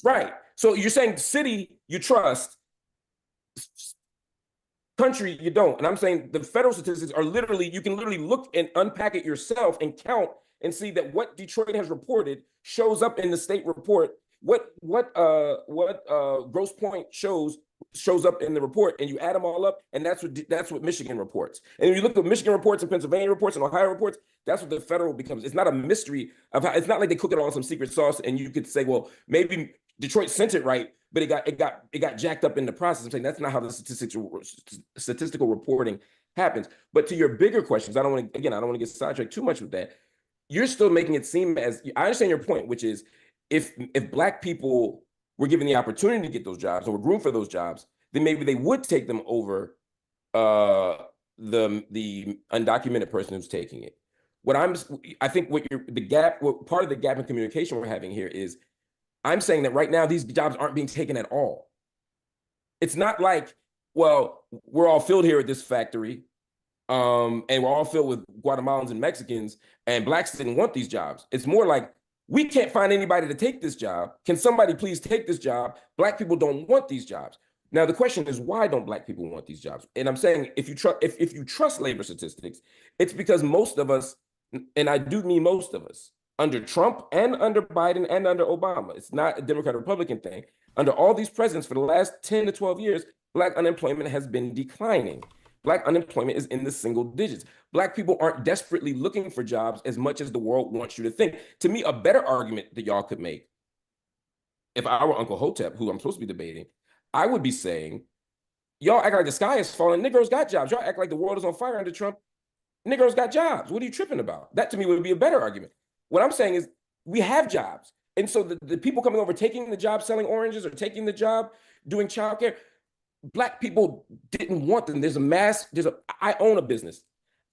K: Right. So you're saying city you trust, country you don't. And I'm saying the federal statistics are literally, you can literally look and unpack it yourself and count and see that what Detroit has reported shows up in the state report. What Grosse Pointe shows up in the report, and you add them all up, and that's what Michigan reports. And if you look at Michigan reports and Pennsylvania reports and Ohio reports, that's what the federal becomes. It's not a mystery of how. It's not like they cook it on some secret sauce, and you could say, well, maybe Detroit sent it right, but it got jacked up in the process. I'm saying that's not how the statistical reporting happens. But to your bigger questions, I don't want to get sidetracked too much with that. You're still making it seem as, I understand your point, which is if black people were given the opportunity to get those jobs or were groomed for those jobs, then maybe they would take them over the undocumented person who's taking it. I think part of the gap in communication we're having here is, I'm saying that right now these jobs aren't being taken at all. It's not like, well, we're all filled here at this factory, and we're all filled with Guatemalans and Mexicans, and blacks didn't want these jobs. It's more like, we can't find anybody to take this job. Can somebody please take this job? Black people don't want these jobs. Now the question is, why don't black people want these jobs? And I'm saying, if you trust labor statistics, it's because most of us, and I do mean most of us, under Trump and under Biden and under Obama, it's not a Democrat-Republican thing. Under all these presidents for the last 10 to 12 years, black unemployment has been declining. Black unemployment is in the single digits. Black people aren't desperately looking for jobs as much as the world wants you to think. To me, a better argument that y'all could make, if I were Uncle Hotep, who I'm supposed to be debating, I would be saying, y'all act like the sky is falling. Negroes got jobs. Y'all act like the world is on fire under Trump. Negroes got jobs. What are you tripping about? That to me would be a better argument. What I'm saying is, we have jobs. And so the people coming over, taking the job selling oranges or taking the job doing childcare, Black people didn't want them. I own a business.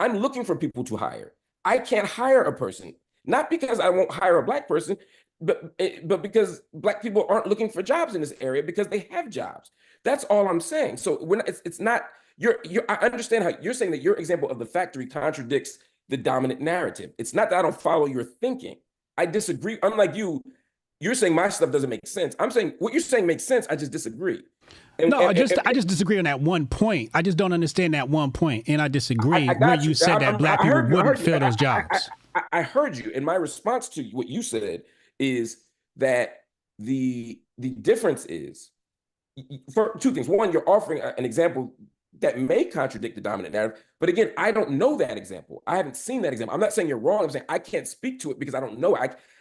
K: I'm looking for people to hire. I can't hire a person, not because I won't hire a Black person, but because Black people aren't looking for jobs in this area because they have jobs. That's all I'm saying. So it's not, I understand how you're saying that your example of the factory contradicts the dominant narrative. It's not that I don't follow your thinking. I disagree. Unlike you, you're saying my stuff doesn't make sense. I'm saying what you're saying makes sense. I just disagree.
C: I just disagree on that one point. I just don't understand that one point, and I disagree where you said that Black people wouldn't fill those jobs.
K: I heard you, and my response to what you said is that the difference is for two things. One, you're offering an example that may contradict the dominant narrative, but again, I don't know that example. I haven't seen that example. I'm not saying you're wrong. I'm saying I can't speak to it because I don't know.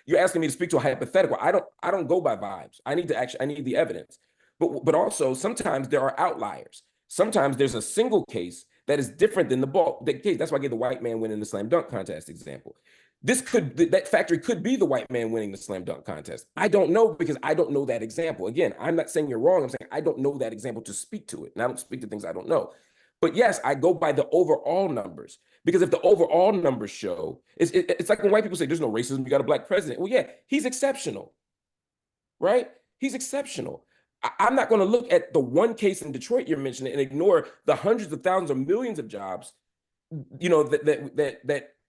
K: You're asking me to speak to a hypothetical. I don't go by vibes. I need the evidence. But also sometimes there are outliers. Sometimes there's a single case that is different than the case. That's why I gave the white man winning the slam dunk contest example. That factory could be the white man winning the slam dunk contest. I don't know because I don't know that example. Again, I'm not saying you're wrong. I'm saying I don't know that example to speak to it. And I don't speak to things I don't know. But yes, I go by the overall numbers because if the overall numbers show, it's like when white people say there's no racism, you got a Black president. Well, yeah, he's exceptional, right? He's exceptional. I'm not going to look at the one case in Detroit you're mentioning and ignore the hundreds of thousands or millions of jobs,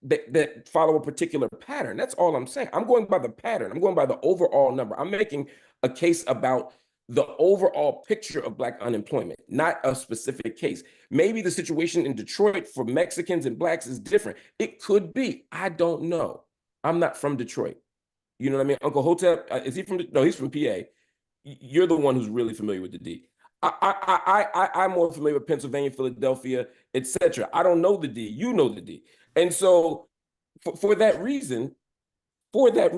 K: that follow a particular pattern. That's all I'm saying. I'm going by the pattern. I'm going by the overall number. I'm making a case about the overall picture of Black unemployment, not a specific case. Maybe the situation in Detroit for Mexicans and Blacks is different. It could be. I don't know. I'm not from Detroit. You know what I mean? Uncle Hotep, is he from? No, he's from PA. You're the one who's really familiar with the D. I'm more familiar with Pennsylvania, Philadelphia, etc. I don't know the D. You know the D. And so for that reason, I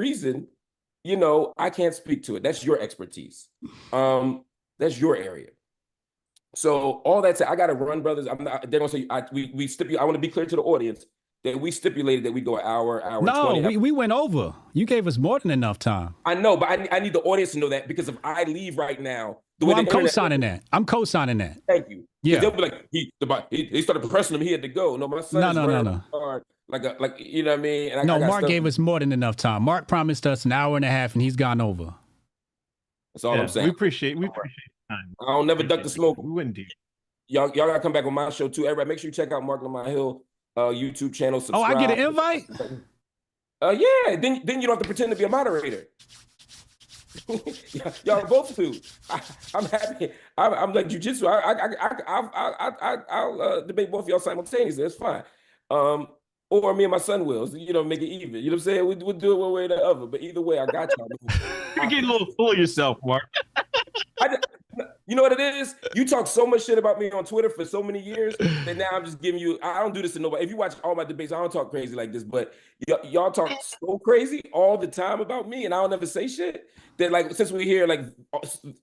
K: can't speak to it. That's your expertise. That's your area. So all that said, I got to run, brothers. They're gonna say we stipulate. I want to be clear to the audience that we stipulated that we go an hour 20.
C: No, we went over. You gave us more than enough time.
K: I know, but I need the audience to know that because if I leave right now,
C: I'm co-signing that.
K: Thank you.
C: Yeah.
K: They'll be like, he started pressing him. He had to go. No, my son.
C: No.
K: Hard, like you know what I mean. And
C: Mark gave us more than enough time. Mark promised us an hour and a half, and he's gone over.
K: That's all I'm saying.
B: We appreciate time.
K: I don't never duck the smoke.
B: We wouldn't do.
K: Y'all gotta come back on my show too. Everybody, make sure you check out Marc Lamont Hill YouTube channel. Subscribe.
C: Oh, I get an invite?
K: Yeah. Then you don't have to pretend to be a moderator. Y'all both do. I'm happy. I'm like jujitsu. I'll debate both of y'all simultaneously. That's fine. Or me and my son will. So, make it even. You know what I'm saying? We'll do it one way or the other. But either way, I got y'all.
B: You're getting a little full of yourself, Mark.
K: You know what it is? You talk so much shit about me on Twitter for so many years that now I'm just giving you. I don't do this to nobody. If you watch all my debates, I don't talk crazy like this. But y'all talk so crazy all the time about me, and I don't ever say shit. That like since we're here like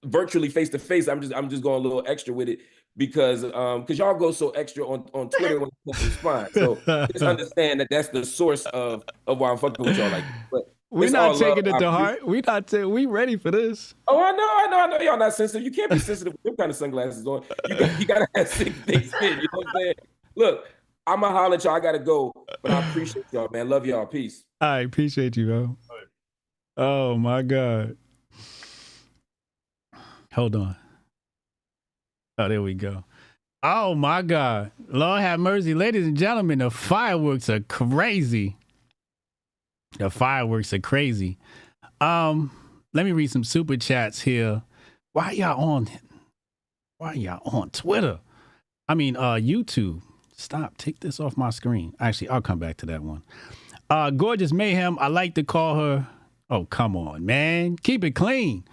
K: virtually face to face, I'm just going a little extra with it because y'all go so extra on Twitter when you respond. So just understand that that's the source of why I'm fucking with y'all like this. But
C: we're not taking it to heart. We ready for this.
K: Oh, I know. Y'all not sensitive. You can't be sensitive with them kind of sunglasses on. You gotta have thick skin. You know what I'm saying? Look, I'ma holler at y'all. I gotta go, but I appreciate y'all, man. Love y'all. Peace.
C: I appreciate you, bro. Oh my God. Hold on. Oh, there we go. Oh my God. Lord have mercy. Ladies and gentlemen, the fireworks are crazy. Let me read some super chats here. Why are y'all on Twitter? I mean, YouTube. Stop. Take this off my screen. Actually, I'll come back to that one. Gorgeous Mayhem. I like to call her. Oh, come on, man. Keep it clean.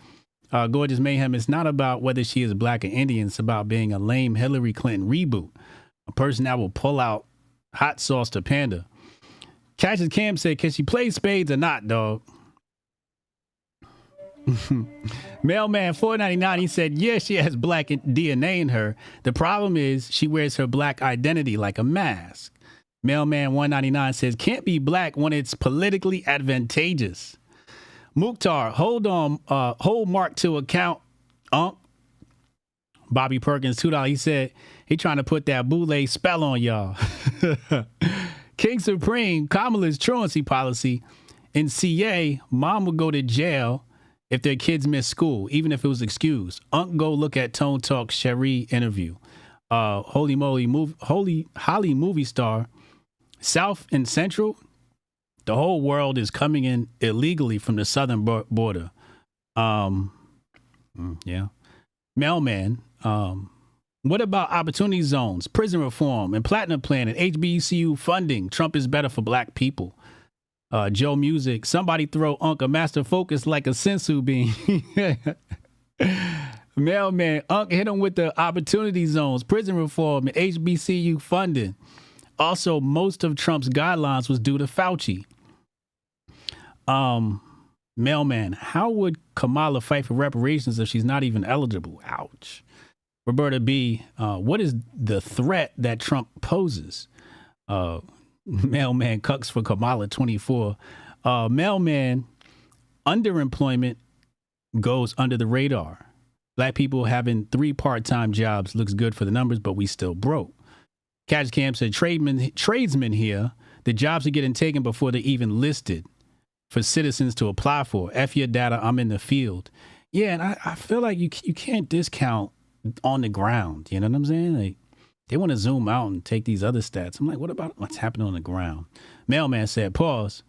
C: Gorgeous Mayhem. It's not about whether she is Black or Indian. It's about being a lame Hillary Clinton reboot. A person that will pull out hot sauce to Panda. Cassius Cam said, can she play spades or not, dog? Mailman 499, he said, yeah, she has Black DNA in her. The problem is she wears her Black identity like a mask. Mailman 199 says, can't be Black when it's politically advantageous. Mukhtar, hold Mark to account. Bobby Perkins, $2. He said he trying to put that boule spell on y'all. King Supreme, Kamala's truancy policy. In CA, mom would go to jail if their kids miss school, even if it was excused. Unc go look at Tone Talk Cherie interview. Holy Holly movie star. South and Central, the whole world is coming in illegally from the southern border. Yeah. Mailman. What about opportunity zones, prison reform, and platinum plan, and HBCU funding? Trump is better for black people. Joe Music. Somebody throw Unc a master focus like a sensu bean. Mailman. Unc hit him with the opportunity zones, prison reform, and HBCU funding. Also, most of Trump's guidelines was due to Fauci. Mailman, how would Kamala fight for reparations if she's not even eligible? Ouch. Roberta B, what is the threat that Trump poses? Mailman cucks for Kamala 24. Mailman, underemployment goes under the radar. Black people having 3 part-time jobs looks good for the numbers, but we still broke. Catch Cam said, tradesmen here, the jobs are getting taken before they're even listed for citizens to apply for. F your data, I'm in the field. Yeah, and I feel like you can't discount on the ground. You know what I'm saying? Like, they want to zoom out and take these other stats. I'm like, what about what's happening on the ground? Mailman said, pause.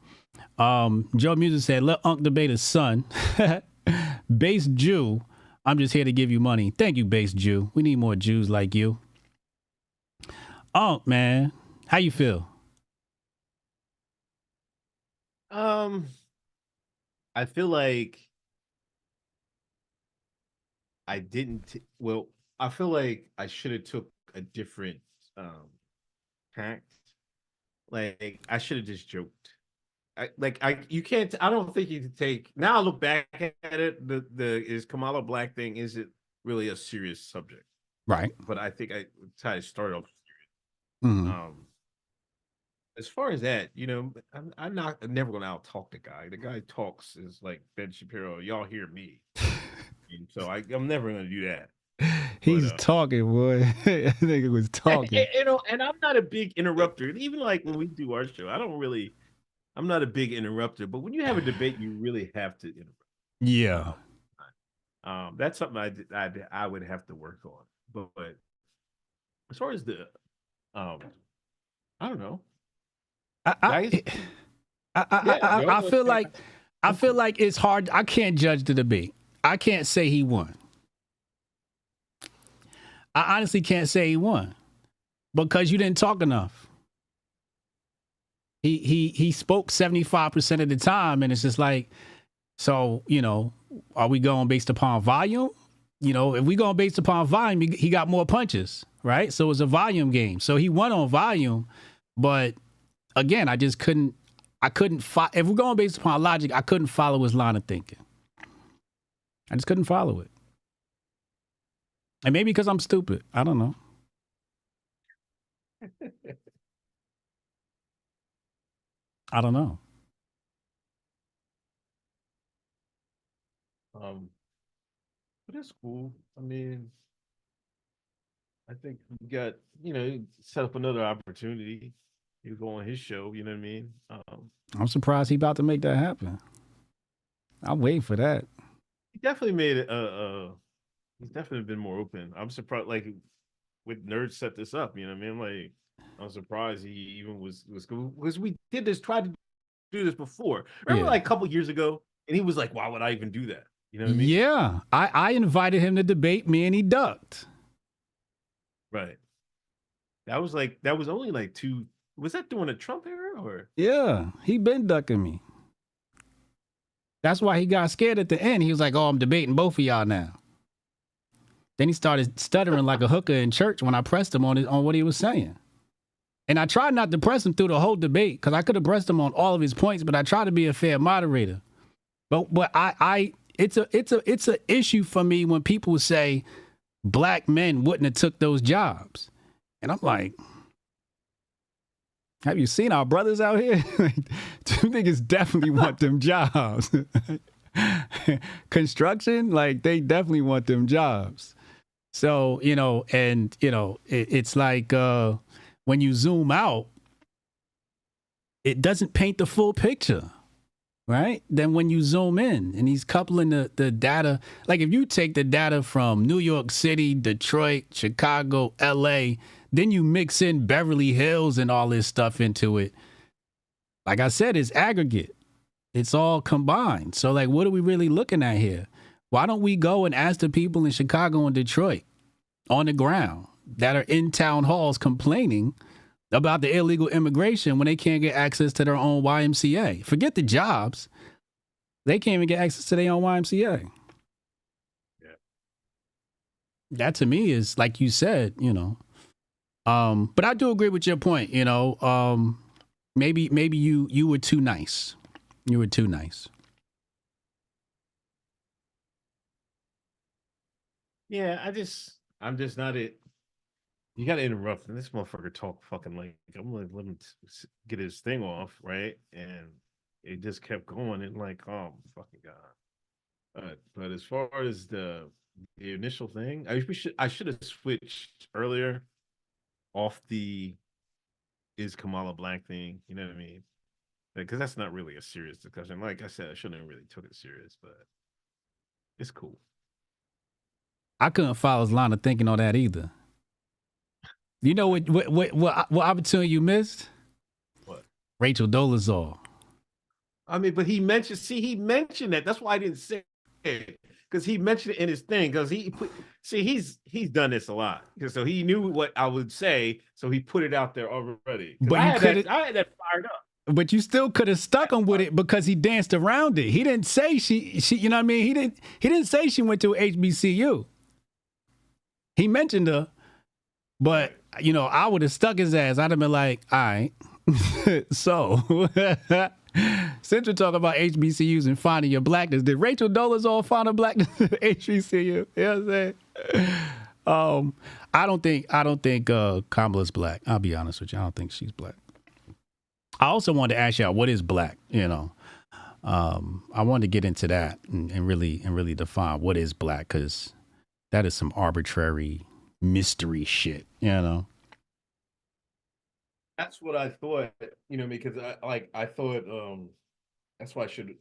C: Joe Music said, let Unc debate his son. Base Jew, I'm just here to give you money. Thank you, Base Jew. We need more Jews like you. Unc, man, how you feel?
B: I feel like I didn't. I feel like I should have took a different tact. Like I should have just joked. You can't. I don't think you can take. Now I look back at it. The is Kamala black thing? Is it really a serious subject?
C: Right.
B: But I think I started off.
C: Mm-hmm.
B: As far as that, I'm never going to out talk the guy. The guy talks is like Ben Shapiro. Y'all hear me, and so I'm never going to do that.
C: He's talking, boy. I think it was talking.
B: And I'm not a big interrupter. Even like when we do our show, I'm not a big interrupter. But when you have a debate, you really have to interrupt.
C: Yeah.
B: That's something I would have to work on. But as far as the I don't know.
C: I feel like it's hard. I can't judge the debate. I can't say he won. I honestly can't say he won because you didn't talk enough. He spoke 75% of the time, and it's just like, so are we going based upon volume? If we going based upon volume, he got more punches, right? So it's a volume game. So he won on volume, but again, I couldn't if we're going based upon logic, I couldn't follow his line of thinking. I just couldn't follow it. And maybe because I'm stupid. I don't know. I don't know.
B: But it's cool. I mean, I think we got, set up another opportunity. You go on his show, you know what I mean?
C: I'm surprised he about to make that happen. I'm waiting for that.
B: He definitely made it. He's definitely been more open. I'm surprised, like, with Nerds set this up. You know what I mean? Like, I'm surprised he even was cool because we tried to do this before. Remember, like a couple years ago, and he was like, "Why would I even do that?" You know what I mean?
C: Yeah, I invited him to debate me, and he ducked.
B: Right. That was only like 2. Was that during the Trump era or?
C: Yeah, he been ducking me. That's why he got scared at the end. He was like, "Oh, I'm debating both of y'all now." Then he started stuttering like a hooker in church when I pressed him on what he was saying. And I tried not to press him through the whole debate because I could have pressed him on all of his points, but I tried to be a fair moderator. But it's a issue for me when people say black men wouldn't have took those jobs. And I'm like, have you seen our brothers out here? Two niggas definitely want them jobs. Construction, like they definitely want them jobs. So, it's like when you zoom out, it doesn't paint the full picture, right? Then when you zoom in and he's coupling the data, like if you take the data from New York City, Detroit, Chicago, LA, then you mix in Beverly Hills and all this stuff into it. Like I said, it's aggregate. It's all combined. So like, what are we really looking at here? Why don't we go and ask the people in Chicago and Detroit on the ground that are in town halls complaining about the illegal immigration when they can't get access to their own YMCA? Forget the jobs. They can't even get access to their own YMCA.
B: Yeah.
C: That to me is, like you said, but I do agree with your point, maybe you were too nice. You were too nice.
B: Yeah, I'm just not it. You got to interrupt and this motherfucker talk fucking like I'm gonna let him get his thing off, right? And it just kept going and like, oh fucking god. But as far as the initial thing, I should have switched earlier off the is Kamala black thing. You know what I mean? Because that's not really a serious discussion. Like I said, I shouldn't have really took it serious, but it's cool.
C: I couldn't follow his line of thinking on that either. You know what opportunity you missed?
B: What?
C: Rachel Dolezal.
B: I mean, but he mentioned that. That's why I didn't say it, because he mentioned it in his thing. Because he's done this a lot. So he knew what I would say, so he put it out there already. But I had that fired up.
C: But you still could have stuck him with it because he danced around it. He didn't say she you know what I mean? He didn't say she went to HBCU. He mentioned her, but I would have stuck his ass. I'd have been like, all right. So since we're talking about HBCUs and finding your blackness, did Rachel Dolezal find her blackness at HBCU? You know what I'm saying? I don't think Kamala's black. I'll be honest with you. I don't think she's black. I also wanted to ask y'all, what is black? I wanted to get into that and really define what is black, because that is some arbitrary mystery shit,
B: That's what I thought, because I thought that's why I should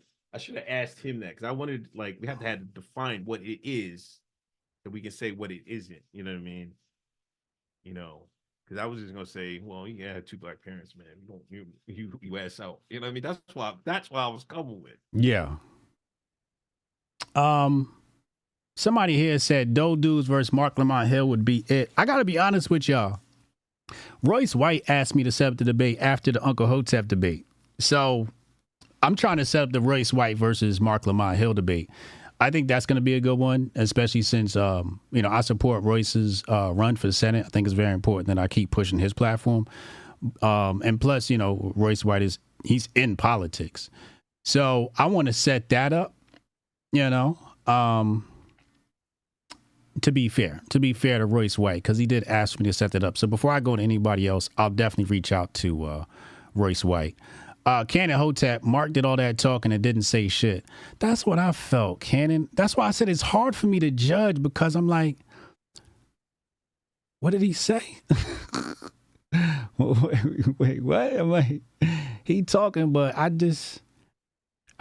B: have asked him that, because I wanted, we have to define what it is that we can say what it isn't. You know what I mean? Because I was just gonna say, well, you had two black parents, man. You ass out. You know what I mean? That's why I was coming with.
C: Yeah. Somebody here said Doe Dudes versus Marc Lamont Hill would be it. I gotta be honest with y'all. Royce White asked me to set up the debate after the Uncle Hotep debate. So I'm trying to set up the Royce White versus Marc Lamont Hill debate. I think that's going to be a good one, especially since, I support Royce's run for Senate. I think it's very important that I keep pushing his platform. And plus, Royce White he's in politics. So I want to set that up, to be fair to Royce White, because he did ask me to set that up. So before I go to anybody else, I'll definitely reach out to Royce White. Cannon Hotep, Mark did all that talking and didn't say shit. That's what I felt, Cannon. That's why I said it's hard for me to judge, because I'm like, what did he say? Wait, what? I'm like, he talking, but I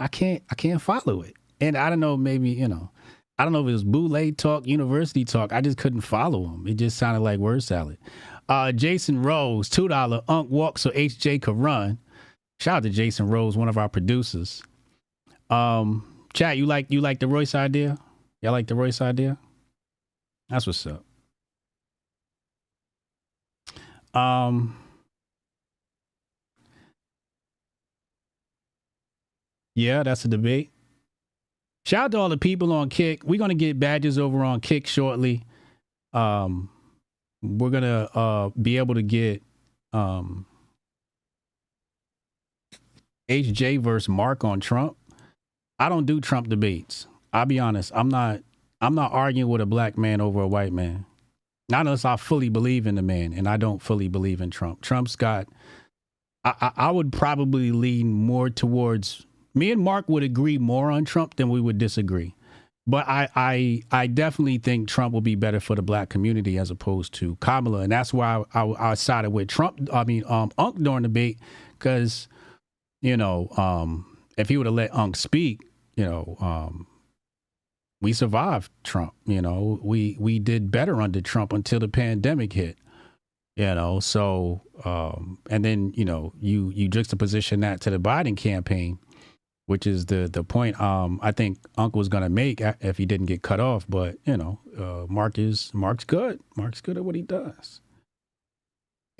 C: can't follow it. And I don't know, maybe, I don't know if it was boule talk, university talk. I just couldn't follow him. It just sounded like word salad. Jason Rose, $2. Unc walk so HJ could run. Shout out to Jason Rose, one of our producers. Chat, you like the Royce idea? Y'all like the Royce idea? That's what's up. Yeah, that's a debate. Shout out to all the people on Kick. We're gonna get badges over on Kick shortly. We're gonna be able to get HJ versus Mark on Trump. I don't do Trump debates. I'll be honest. I'm not arguing with a black man over a white man. Not unless I fully believe in the man, and I don't fully believe in Trump. Trump's got, I would probably lean more towards, me and Mark would agree more on Trump than we would disagree. But I definitely think Trump will be better for the black community as opposed to Kamala, and that's why I sided with Trump. I mean, Unc during the debate, because if he would have let Unc speak, we survived Trump. We did better under Trump until the pandemic hit. So and then you juxtaposition that to the Biden campaign, which is the point I think Uncle was going to make if he didn't get cut off. But, Mark's good. Mark's good at what he does.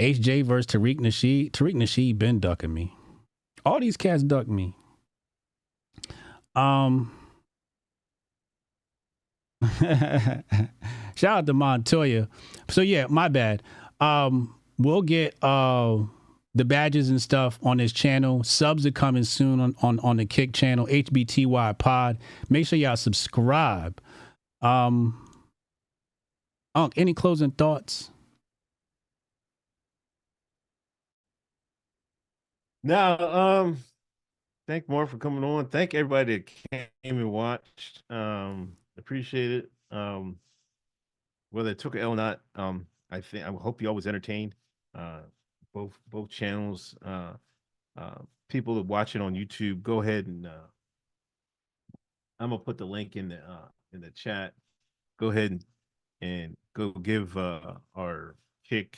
C: HJ versus Tariq Nasheed. Tariq Nasheed been ducking me. All these cats duck me. Shout out to Montoya. So, yeah, my bad. We'll get the badges and stuff on this channel. Subs are coming soon on the Kick channel, HBTY Pod. Make sure y'all subscribe. Unc, any closing thoughts?
B: Now, thank Mark for coming on. Thank everybody that came and watched. Appreciate it. Whether it took an L or not, I hope you always entertained. Both channels. People that watch it on YouTube, go ahead and I'm gonna put the link in the chat. Go ahead and go give our Kick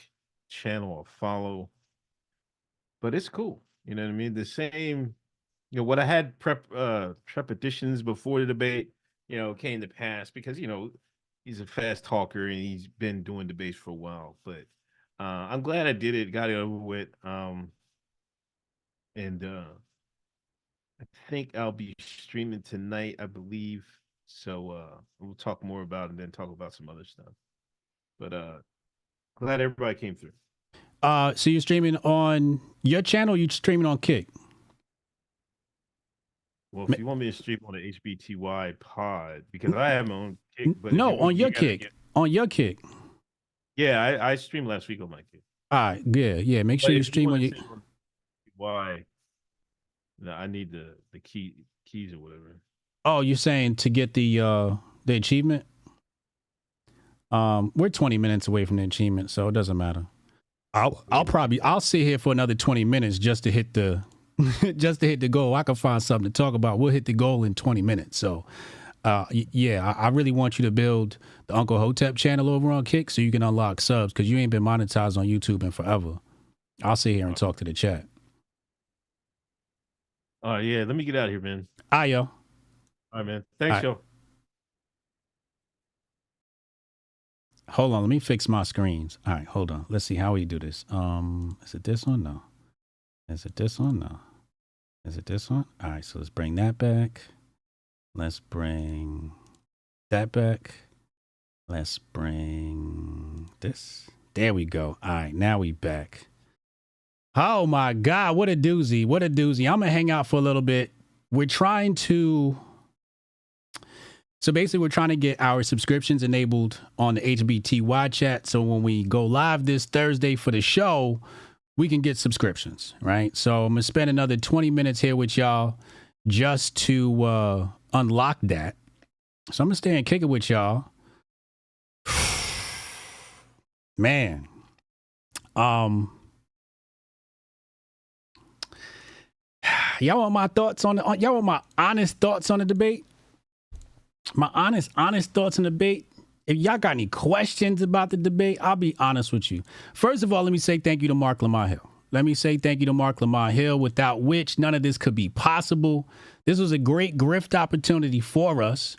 B: channel a follow. But it's cool, you know what I mean? The same, what I had trepidations before the debate, came to pass because he's a fast talker and he's been doing debates for a while. But I'm glad I did it, got it over with. And I think I'll be streaming tonight, I believe. So we'll talk more about it and then talk about some other stuff. But glad everybody came through.
C: So you're streaming on your channel or you're streaming on Kick?
B: Well, if you want me to stream on the HBTY pod, because I have my own Kick. But
C: no, on your Kick. On your Kick.
B: Yeah, I streamed last week on my Kick.
C: All right, yeah. Make sure you stream on your.
B: Why? No, I need the keys or whatever.
C: Oh, you're saying to get the achievement? We're 20 minutes away from the achievement, so it doesn't matter. I'll sit here for another 20 minutes just to hit the goal. I can find something to talk about. We'll hit the goal in 20 minutes. So I really want you to build the Uncle Hotep channel over on Kick so you can unlock subs, because you ain't been monetized on YouTube in forever. I'll sit here and talk to the chat.
B: Oh, yeah. Let me get out of here, man.
C: All right, yo.
B: All right, man. Thanks, yo.
C: Hold on. Let me fix my screens. All right, hold on. Let's see how we do this. Is it this one? No. Is it this one? No. Is it this one? All right, so let's bring that back. Let's bring that back. Let's bring this. There we go. All right, now we back. Oh my God, what a doozy. What a doozy. I'm going to hang out for a little bit. We're trying to get our subscriptions enabled on the HBTY chat. So when we go live this Thursday for the show, we can get subscriptions, right? So I'm going to spend another 20 minutes here with y'all just to unlock that. So I'm going to stay and kick it with y'all. Man. Y'all want my thoughts on y'all want my honest thoughts on the debate? My honest thoughts on the debate. If y'all got any questions about the debate, I'll be honest with you. First of all, let me say thank you to Marc Lamont Hill. Without which none of this could be possible. This was a great grift opportunity for us.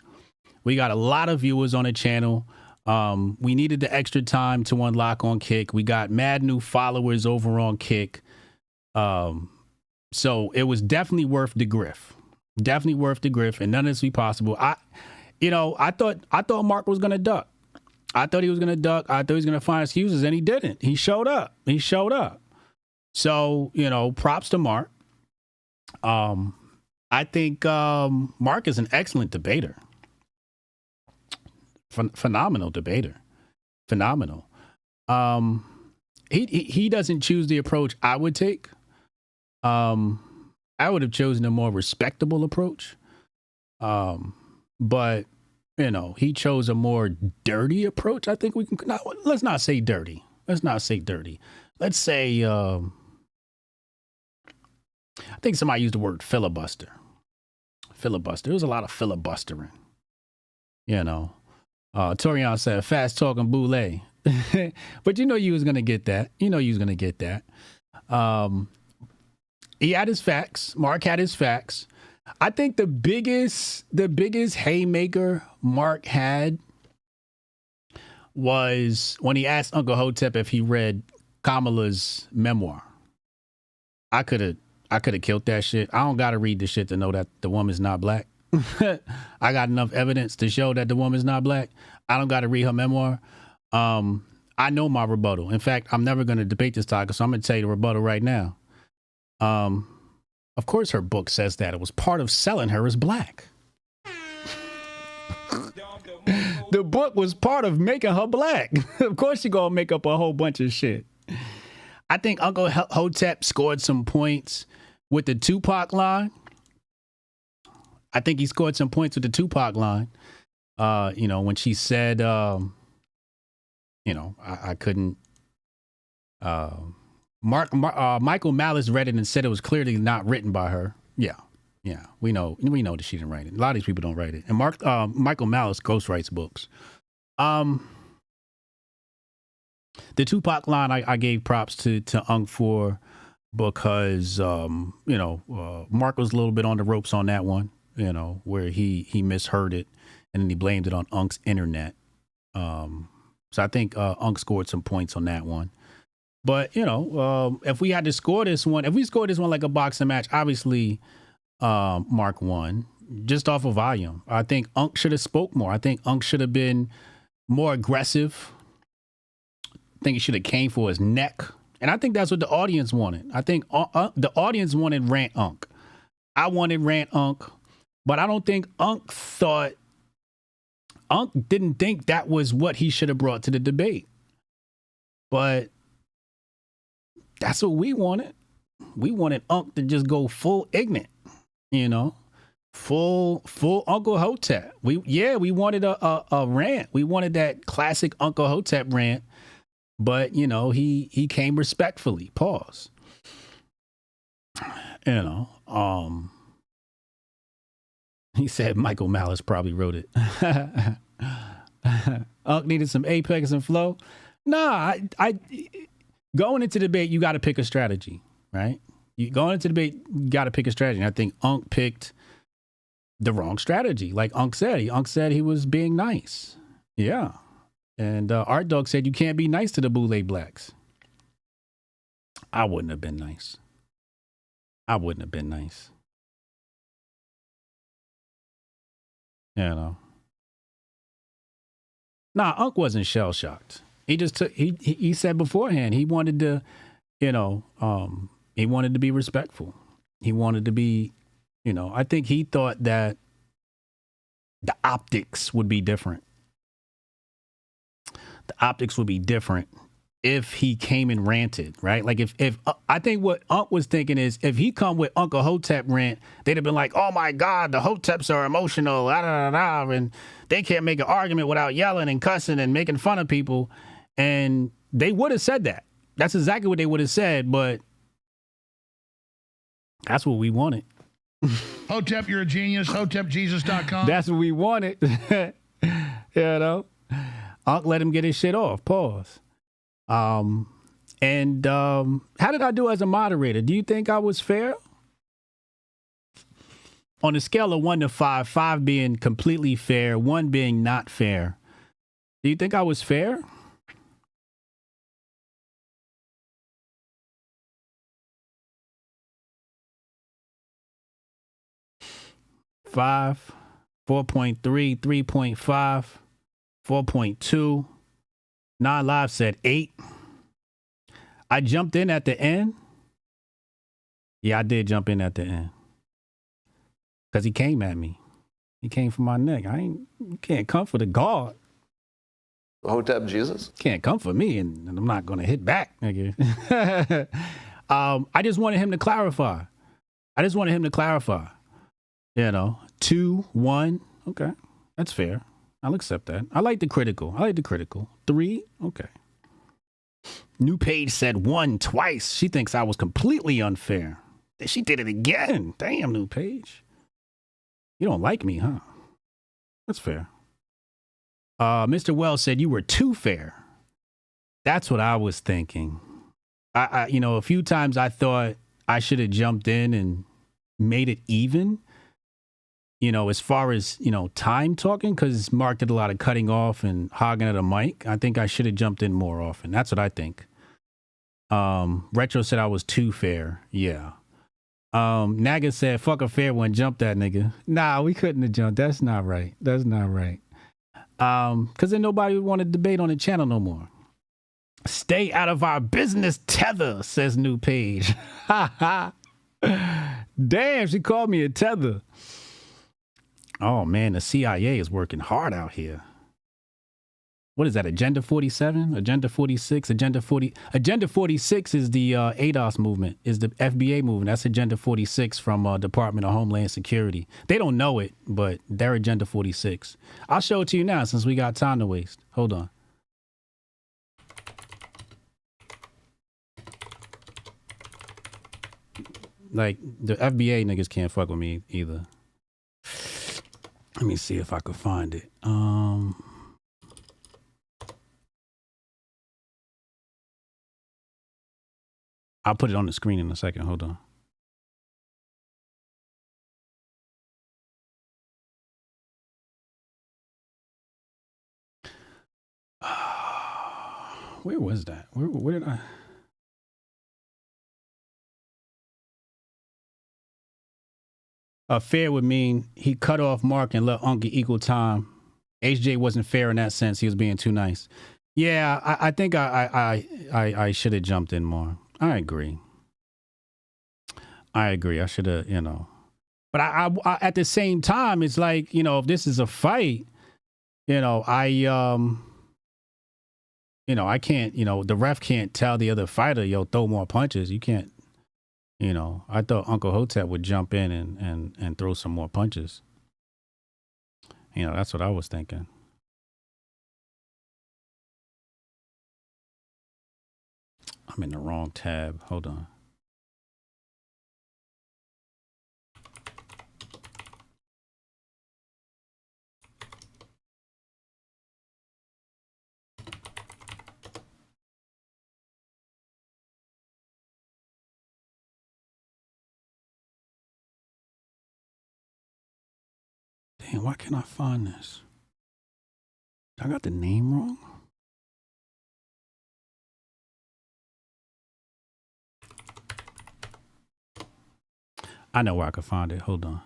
C: We got a lot of viewers on the channel. We needed the extra time to unlock on Kick. We got mad new followers over on Kick. So it was definitely worth the grift. And none of this be possible. I thought Mark was gonna duck. I thought he was gonna find excuses, and he didn't. He showed up. So, props to Mark. I think Mark is an excellent debater. Phenomenal debater. Phenomenal. He doesn't choose the approach I would take. I would have chosen a more respectable approach. But you know, he chose a more dirty approach. I think we can, let's not say dirty. Let's not say dirty. Let's say, I think somebody used the word filibuster. Filibuster. There was a lot of filibustering. You know, Torian said, fast talking boule. But you know you was going to get that. You know you was going to get that. He had his facts. Mark had his facts. I think the biggest haymaker Mark had was when he asked Uncle Hotep if he read Kamala's memoir. I could have killed that shit. I don't got to read the shit to know that the woman's not black. I got enough evidence to show that the woman's not black. I don't got to read her memoir. I know my rebuttal. In fact, I'm never going to debate this topic, so I'm going to tell you the rebuttal right now. Of course, her book says that it was part of selling her as black. The book was part of making her black. Of course, you're going to make up a whole bunch of shit. I think Uncle Hotep scored some points with the Tupac line. I think he scored some points with the Tupac line. You know, when she said, you know, I couldn't. Michael Malice read it and said it was clearly not written by her. Yeah, we know that she didn't write it. A lot of these people don't write it. And Michael Malice ghostwrites books. The Tupac line I gave props to Unc for because you know, Mark was a little bit on the ropes on that one. You know, where he misheard it and then he blamed it on Unc's internet. So I think Unc scored some points on that one. But, you know, if we had to score this one, if we scored this one like a boxing match, obviously Mark won just off of volume. I think Unc should have spoke more. I think Unc should have been more aggressive. I think he should have came for his neck. And I think that's what the audience wanted. I think the audience wanted Rant Unc. I wanted Rant Unc. But I don't think Unc didn't think that was what he should have brought to the debate. But that's what we wanted. We wanted Unc to just go full ignorant, you know, full Uncle Hotep. We wanted a rant. We wanted that classic Uncle Hotep rant. But, you know, he came respectfully. Pause. You know, he said Michael Malice probably wrote it. Unc needed some apex and flow. Nah, I going into debate, you got to pick a strategy, right? Going into debate, you got to pick a strategy. And I think Unc picked the wrong strategy. Like Unc said, he was being nice. Yeah. And Art Dog said, you can't be nice to the Boule Blacks. I wouldn't have been nice. You know. Nah, Unc wasn't shell shocked. He just took. He said beforehand he wanted to, you know, he wanted to be respectful. He wanted to be, you know. I think he thought that the optics would be different. The optics would be different if he came and ranted, right? Like if I think what Unc was thinking is if he come with Uncle Hotep rant, they'd have been like, oh my God, the Hoteps are emotional, and they can't make an argument without yelling and cussing and making fun of people. And they would have said that. That's exactly what they would have said, but that's what we wanted.
H: Hotep, you're a genius. HotepJesus.com.
C: That's what we wanted. You know? Unc let him get his shit off. Pause. How did I do as a moderator? Do you think I was fair? On a scale of 1 to 5, 5 being completely fair, 1 being not fair. Do you think I was fair? Five, 4.3, 3.5, 4.2. Non Live said 8. I jumped in at the end. Yeah, I did jump in at the end. Because he came at me. He came for my neck. You can't come for the guard.
L: Hotep Jesus?
C: Can't come for me, and I'm not going to hit back, nigga. I just wanted him to clarify. You know, 2, 1. Okay, that's fair. I'll accept that. I like the critical. 3, okay. New Page said 1 twice. She thinks I was completely unfair. She did it again. Damn, New Page. You don't like me, huh? That's fair. Mr. Wells said you were too fair. That's what I was thinking. I a few times I thought I should have jumped in and made it even. As far as, time talking, because Mark did a lot of cutting off and hogging at a mic. I think I should have jumped in more often. That's what I think. Retro said I was too fair. Yeah. Naga said, fuck a fair one, jump that nigga. Nah, we couldn't have jumped. That's not right. Because then nobody would want to debate on the channel no more. Stay out of our business, tether, says New Page. Damn, she called me a tether. Oh, man, the CIA is working hard out here. What is that, Agenda 47? Agenda 46? Agenda 40? Agenda 46 is the ADOS movement, is the FBA movement. That's Agenda 46 from Department of Homeland Security. They don't know it, but they're Agenda 46. I'll show it to you now since we got time to waste. Hold on. Like, the FBA niggas can't fuck with me either. Let me see if I could find it. I'll put it on the screen in a second. Hold on. Where was that? Where did I? Fair would mean he cut off Mark and let Unky equal time. HJ wasn't fair in that sense. He was being too nice. Yeah, I think I should have jumped in more. I agree. I should have, But I at the same time, it's like, if this is a fight, I can't, the ref can't tell the other fighter, yo, throw more punches. You can't. I thought Uncle Hotep would jump in and throw some more punches. That's what I was thinking. I'm in the wrong tab. Hold on. Damn, why can't I find this? I got the name wrong? I know where I could find it. Hold on.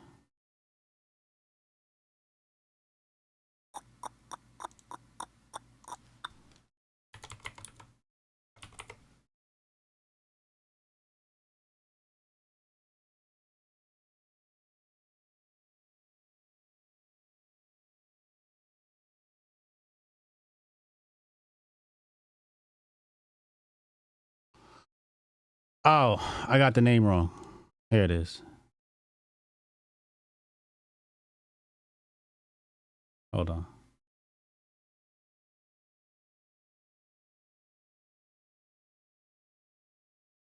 C: Oh, I got the name wrong. Here it is. Hold on.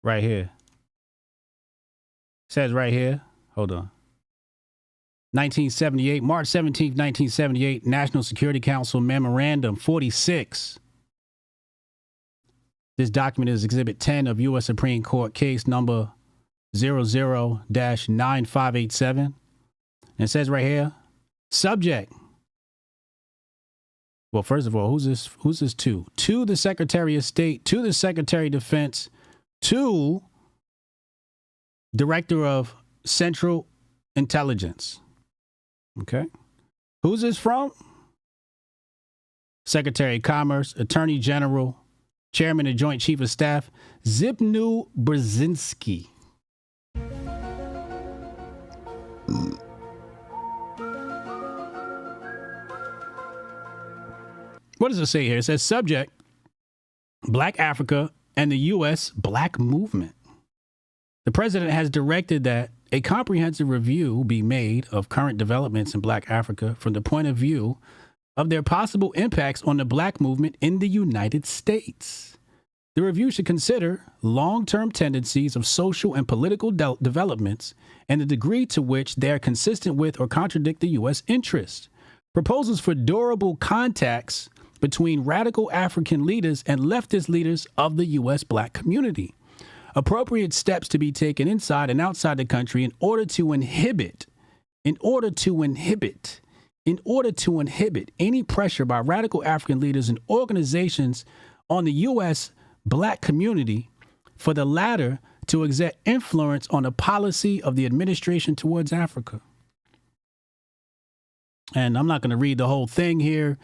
C: Right here. Says right here. Hold on. 1978, March 17th, 1978, National Security Council Memorandum 46. This document is Exhibit 10 of U.S. Supreme Court case number 00-9587. And it says right here, subject. Well, first of all, who's this to? To the Secretary of State, to the Secretary of Defense, to Director of Central Intelligence. Okay. Who's this from? Secretary of Commerce, Attorney General, Chairman of Joint Chief of Staff, Zbigniew Brzezinski. What does it say here? It says subject, Black Africa and the U.S. Black Movement. The president has directed that a comprehensive review be made of current developments in Black Africa from the point of view of their possible impacts on the black movement in the United States. The review should consider long-term tendencies of social and political developments and the degree to which they are consistent with or contradict the U.S. interest. Proposals for durable contacts between radical African leaders and leftist leaders of the U.S. black community. Appropriate steps to be taken inside and outside the country in order to inhibit any pressure by radical African leaders and organizations on the U.S. black community for the latter to exert influence on the policy of the administration towards Africa. And I'm not going to read the whole thing here,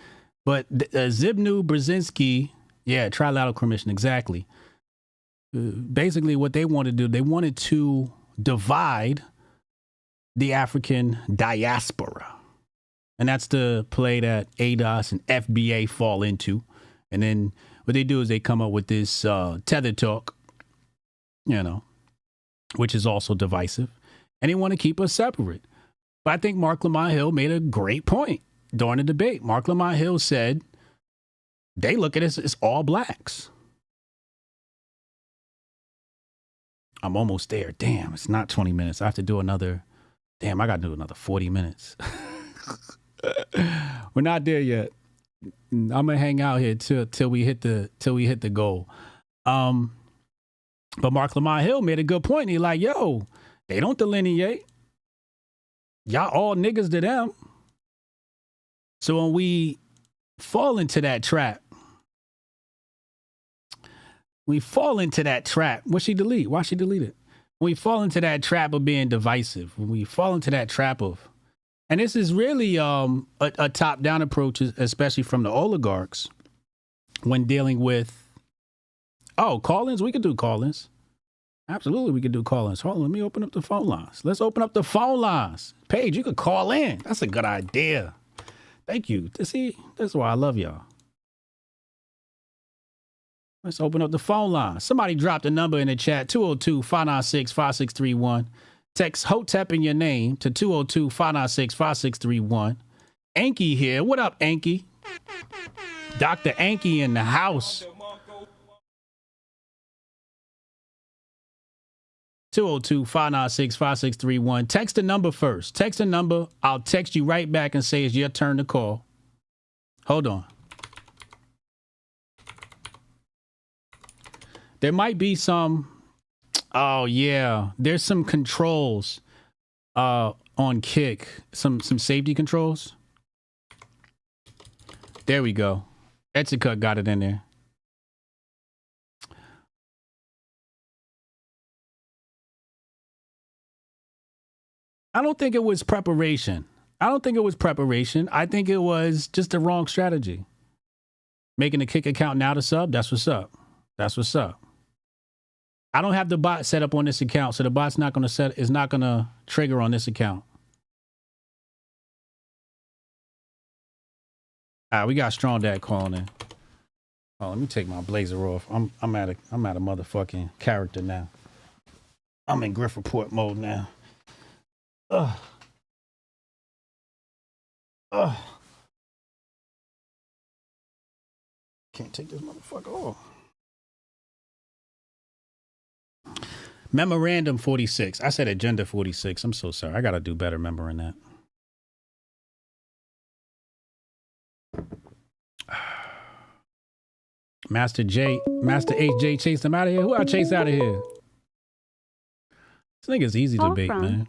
C: but Zbigniew Brzezinski, Trilateral Commission, exactly. Basically what they wanted to do, they wanted to divide the African diaspora. And that's the play that ADOS and FBA fall into. And then what they do is they come up with this tether talk, which is also divisive. And they want to keep us separate. But I think Marc Lamont Hill made a great point during the debate. Marc Lamont Hill said they look at us as all blacks. I'm almost there. Damn, it's not 20 minutes. I have to do another. Damn, I got to do another 40 minutes. We're not there yet. I'm gonna hang out here till we hit the goal. But Marc Lamont Hill made a good point. He like, yo, they don't delineate. Y'all all niggas to them. So when we fall into that trap, what'd she delete? Why she delete it? When we fall into that trap of being divisive, when we fall into that trap of, and this is really a top-down approach, especially from the oligarchs, when dealing with, call-ins, we could do call-ins. Absolutely, we could do call-ins. Hold on, let me open up the phone lines. Let's open up the phone lines. Paige, you could call in. That's a good idea. Thank you. See, that's why I love y'all. Let's open up the phone line. Somebody dropped a number in the chat, 202-596-5631. Text Hotep in your name to 202-596-5631. Anki here. What up, Anki? Dr. Anki in the house. 202-596-5631. Text the number first. Text the number. I'll text you right back and say it's your turn to call. Hold on. There might be some, there's some controls on Kick, some safety controls. There we go. Eticut got it in there. I don't think it was preparation. I think it was just the wrong strategy. Making a Kick account now to sub, that's what's up. I don't have the bot set up on this account, so the bot's not going to trigger on this account. All right, we got Strong Dad calling in. Oh, let me take my blazer off. I'm at a motherfucking character now. I'm in Griff Report mode now. Ugh. Can't take this motherfucker off. Memorandum 46. I said Agenda 46. I'm so sorry. I got to do better remembering that. Master HJ chased him out of here. Who I chased out of here? This nigga's easy to bait, man.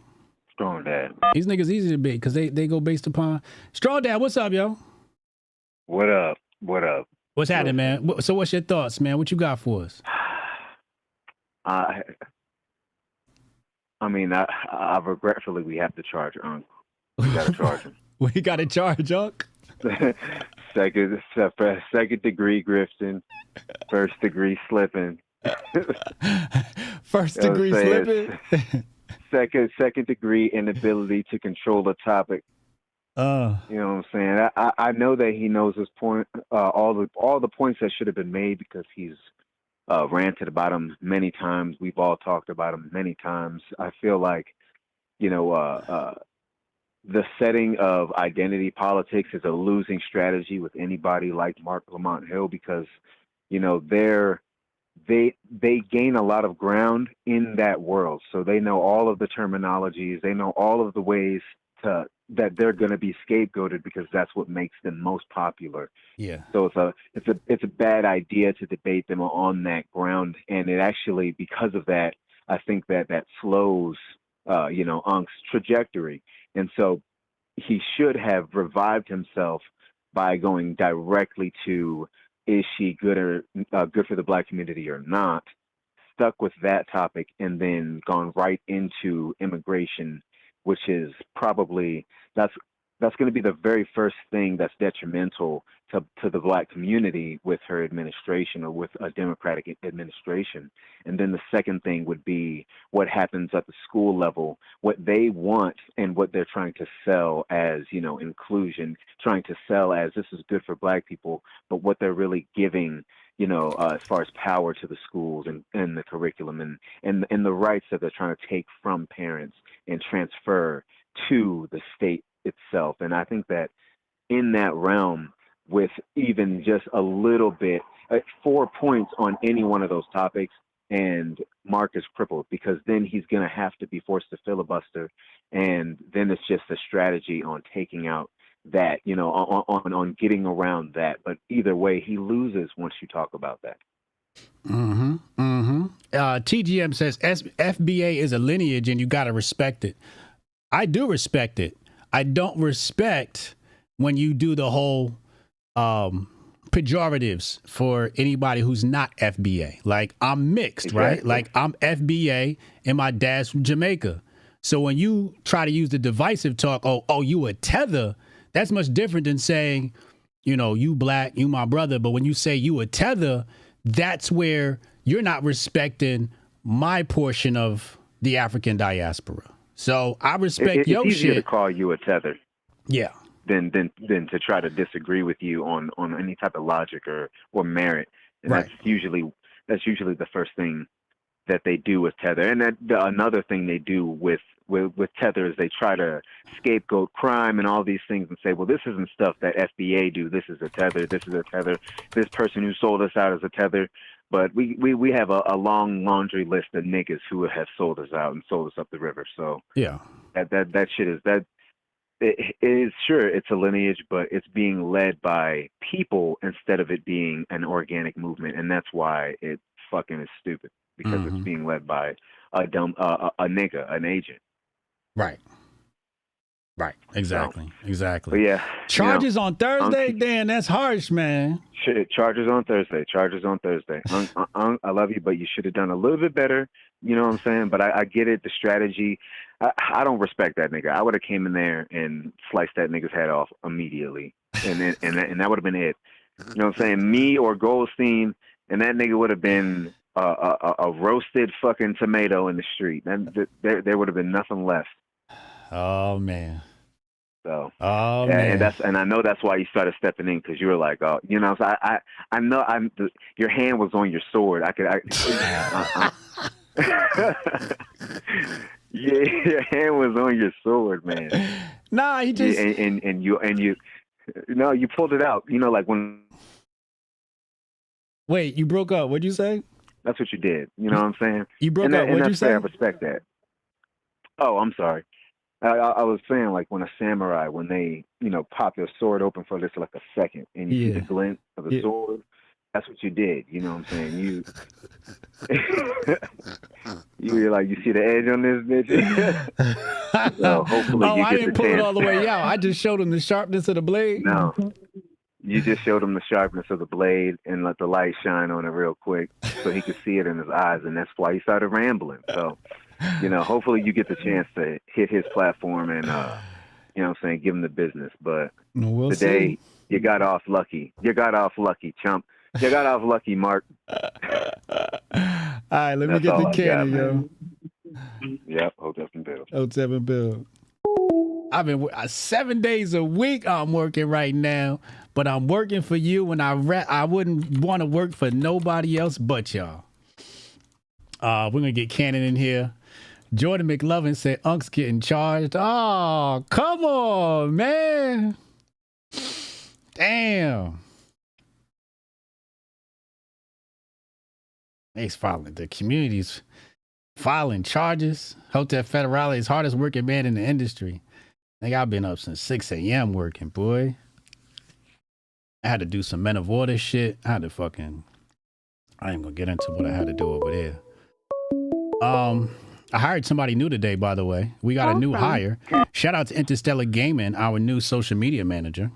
M: Strong Dad.
C: These niggas easy to bait because they go based upon. Strong Dad, what's up, yo?
M: What up?
C: What's happening, man? So what's your thoughts, man? What you got for us?
M: I regretfully, we have to charge Unc. We got to charge him.
C: We got to charge Unc?
M: Second degree grifting, first degree slipping.
C: First degree slipping?
M: Second degree inability to control a topic. You know what I'm saying? I know that he knows his point, all the points that should have been made because he's ranted about him many times. We've all talked about him many times. I feel like, the setting of identity politics is a losing strategy with anybody like Marc Lamont Hill, because, you know, they gain a lot of ground in that world. So they know all of the terminologies, they know all of the ways that they're going to be scapegoated, because that's what makes them most popular.
C: Yeah.
M: So it's a bad idea to debate them on that ground, and it actually, because of that, I think that slows Unk's trajectory. And so he should have revived himself by going directly to, is she good for the Black community or not, stuck with that topic, and then gone right into immigration, which is probably, that's going to be the very first thing that's detrimental to the Black community with her administration, or with a Democratic administration. And then the second thing would be what happens at the school level, what they want and what they're trying to sell as, you know, inclusion, trying to sell as this is good for Black people, but what they're really giving, you know, as far as power to the schools and the curriculum and the rights that they're trying to take from parents and transfer to the state itself. And I think that in that realm, with even just a little bit, 4 points on any one of those topics, and Mark is crippled, because then he's going to have to be forced to filibuster, and then it's just a strategy on taking out that, you know, on getting around that. But either way, he loses once you talk about that.
C: TGM says FBA is a lineage and you got to respect it. I do respect it. I don't respect when you do the whole pejoratives for anybody who's not FBA. Like, I'm mixed,
M: Exactly.
C: right? Like, I'm FBA and my dad's from Jamaica. So when you try to use the divisive talk, oh, you a tether, that's much different than saying, you know, you Black, you my brother. But when you say you a tether, that's where you're not respecting my portion of the African diaspora. So I respect your
M: It's easier
C: shit.
M: to call you a tether.
C: Yeah.
M: Than to try to disagree with you on any type of logic or merit. And
C: Right.
M: that's usually the first thing that they do with tether. And another thing they do with tether is they try to scapegoat crime and all these things and say, well, this isn't stuff that FBA do. This is a tether. This is a tether. This person who sold us out is a tether. But we have a long laundry list of niggas who have sold us out and sold us up the river. So
C: yeah,
M: that shit is that. It is, sure, it's a lineage, but it's being led by people instead of it being an organic movement, and that's why it fucking is stupid, because it's being led by a nigga, an agent.
C: Right. Right. Exactly. Exactly.
M: But yeah,
C: Charges on Thursday? Damn, that's harsh, man.
M: Shit, charges on Thursday. I love you, but you should have done a little bit better. You know what I'm saying? But I get it, the strategy. I don't respect that nigga. I would have came in there and sliced that nigga's head off immediately, and that would have been it. You know what I'm saying? Me or Goldstein, and that nigga would have been a roasted fucking tomato in the street. And there would have been nothing left.
C: Oh man.
M: So,
C: man.
M: And I know that's why you started stepping in, because you were like, oh, you know, so I know your hand was on your sword. Yeah, your hand was on your sword, man.
C: Nah, he just
M: and you no, you pulled it out. You know, like when.
C: Wait, you broke up. What'd you say?
M: That's what you did. You know what I'm saying?
C: You broke up. What'd you say?
M: I respect that. Oh, I'm sorry. I was saying, like, when a samurai, when they, you know, pop their sword open for just like a second, and you see the glint of the sword, that's what you did. You know what I'm saying? You're like, you see the edge on this bitch? So hopefully you
C: I
M: get
C: didn't
M: the
C: pull it
M: chance.
C: all the way out. I just showed him the sharpness of the blade.
M: No. You just showed him the sharpness of the blade and let the light shine on it real quick so he could see it in his eyes, and that's why he started rambling. So, you know, hopefully you get the chance to hit his platform and, you know what I'm saying, give him the business. But today, you got off lucky. You got off lucky, chump. You got off lucky, Mark.
C: All right, let me get the cannon, yo.
M: Yep, Hotep and Bill.
C: Hotep and Bill. I've been 7 days a week. I'm working right now, but I'm working for you, and I wouldn't want to work for nobody else but y'all. We're gonna get Cannon in here. Jordan McLovin said Unk's getting charged. Oh, come on, man. Damn. He's filing. The community's filing charges. Hotep Federale is hardest working man in the industry. I think I've been up since 6 a.m. working, boy. I had to do some men of order shit. I ain't gonna get into what I had to do over there. I hired somebody new today, by the way. We got a new hire. Shout out to Interstellar Gaming, our new social media manager.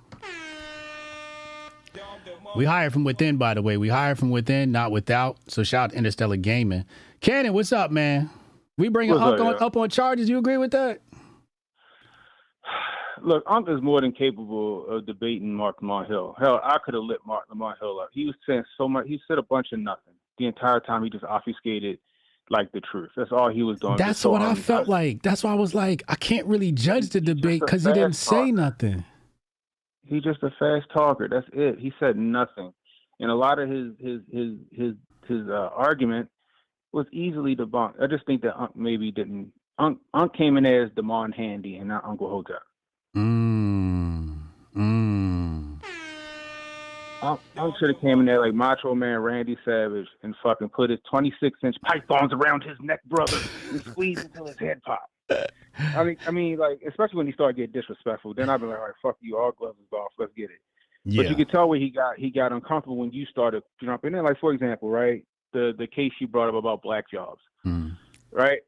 C: We hired from within, by the way. We hired from within, not without. So shout out to Interstellar Gaming. Cannon, what's up, man? We bringing Unc up on charges. You agree with that?
N: Look, Unc is more than capable of debating Marc Lamont Hill. Hell, I could have lit Marc Lamont Hill up. He was saying so much. He said a bunch of nothing. The entire time he just obfuscated like the truth. That's all he was doing.
C: That's what I felt like. That's why I was like, I can't really judge the debate because he didn't say nothing.
N: He's just a fast talker. That's it. He said nothing, and a lot of his argument was easily debunked. I just think that Unc maybe didn't. Unc came in there as Damon Handy and not Uncle Hotep. Unc should have came in there like Macho Man Randy Savage and fucking put his 26-inch pythons around his neck, brother, and squeeze until his head popped. I mean, like, especially when he started getting disrespectful, then I'd be like, all right, fuck you, all gloves is off, let's get it. Yeah. But you could tell where he got uncomfortable when you started jumping in. Like, for example, right, the case you brought up about black jobs, right?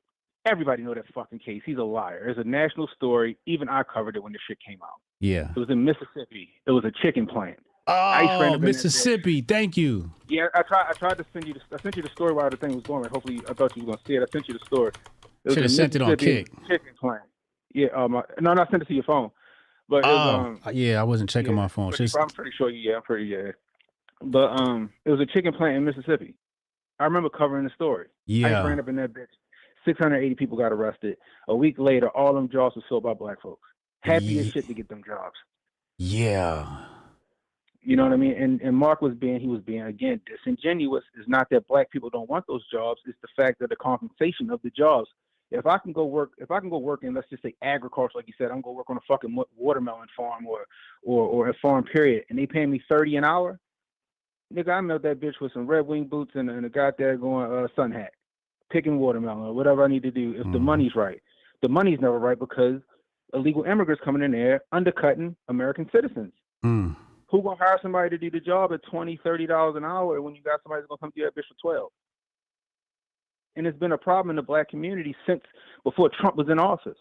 N: Everybody know that fucking case. He's a liar. It's a national story. Even I covered it when the shit came out.
C: Yeah.
N: It was in Mississippi. It was a chicken plant.
C: Oh, Mississippi. Thank you.
N: Yeah, I tried to send you. I sent you the story while the thing was going. Hopefully, I thought you were gonna see it. I sent you the story.
C: Should have sent it on Kick.
N: Chicken plant. Yeah. No, I sent it to your phone. But
C: yeah, I wasn't checking my phone.
N: I'm pretty sure. Yeah. But it was a chicken plant in Mississippi. I remember covering the story.
C: Yeah.
N: I ran up in that bitch. 680 people got arrested. A week later, all them jobs were filled by black folks. Happy as shit to get them jobs.
C: Yeah.
N: You know what I mean? And Mark was being again disingenuous. It's not that black people don't want those jobs. It's the fact that the compensation of the jobs. If I can go work in, let's just say agriculture, like you said, I'm gonna go work on a fucking watermelon farm or a farm period, and they pay me $30 an hour. Nigga, I melt that bitch with some Red Wing boots and a goddamn going sun hat, picking watermelon or whatever I need to do. If the money's right, the money's never right because illegal immigrants coming in there undercutting American citizens. Who gonna hire somebody to do the job at $20, $30 an hour when you got somebody that's gonna come do that bitch for 12? And it's been a problem in the black community since before Trump was in office.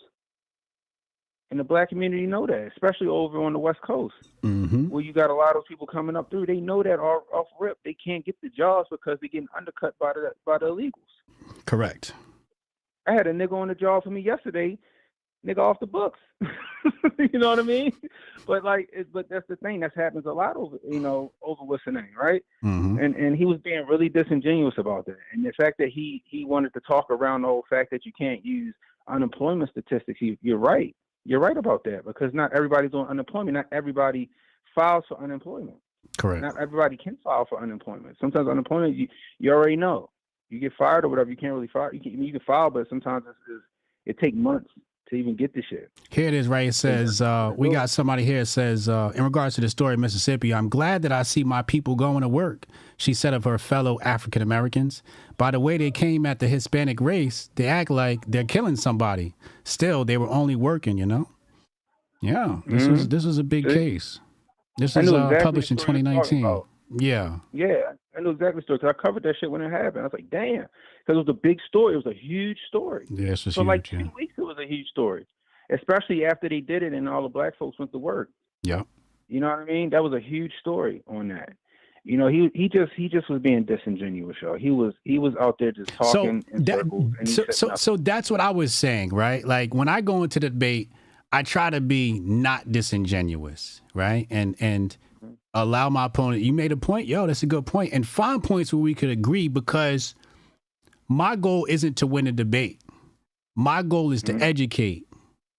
N: And the black community know that, especially over on the West Coast, where you got a lot of people coming up through. They know that off rip. They can't get the jobs because they're getting undercut by the illegals.
C: Correct.
N: I had a nigga on the job for me yesterday, nigga off the books. You know what I mean? But but that's the thing. That happens a lot over what's the name, right? And he was being really disingenuous about that. And the fact that he wanted to talk around the whole fact that you can't use unemployment statistics. You're right. You're right about that because not everybody's on unemployment. Not everybody files for unemployment.
C: Correct.
N: Not everybody can file for unemployment. Sometimes unemployment, you already know. You get fired or whatever, you can't really file. You can file, but sometimes it takes months to even get the shit.
C: Here it is, right? It says, we got somebody here. It says, in regards to the story of Mississippi, I'm glad that I see my people going to work, she said of her fellow African Americans. By the way they came at the Hispanic race, they act like they're killing somebody. Still, they were only working, Yeah, this was a big case. This was published in 2019. Yeah.
N: Yeah, I know exactly the story because I covered that shit when it happened. I was like, damn, because it was a big story. It was a huge story.
C: Yeah, it's
N: for like 2 weeks, it was a huge story, especially after they did it and all the black folks went to work.
C: Yeah.
N: You know what I mean? That was a huge story on that. He just was being disingenuous, y'all. He was out there just talking in circles. And
C: so that's what I was saying, right? Like when I go into the debate, I try to be not disingenuous, right? And allow my opponent. You made a point, that's a good point, and find points where we could agree because my goal isn't to win a debate. My goal is to educate.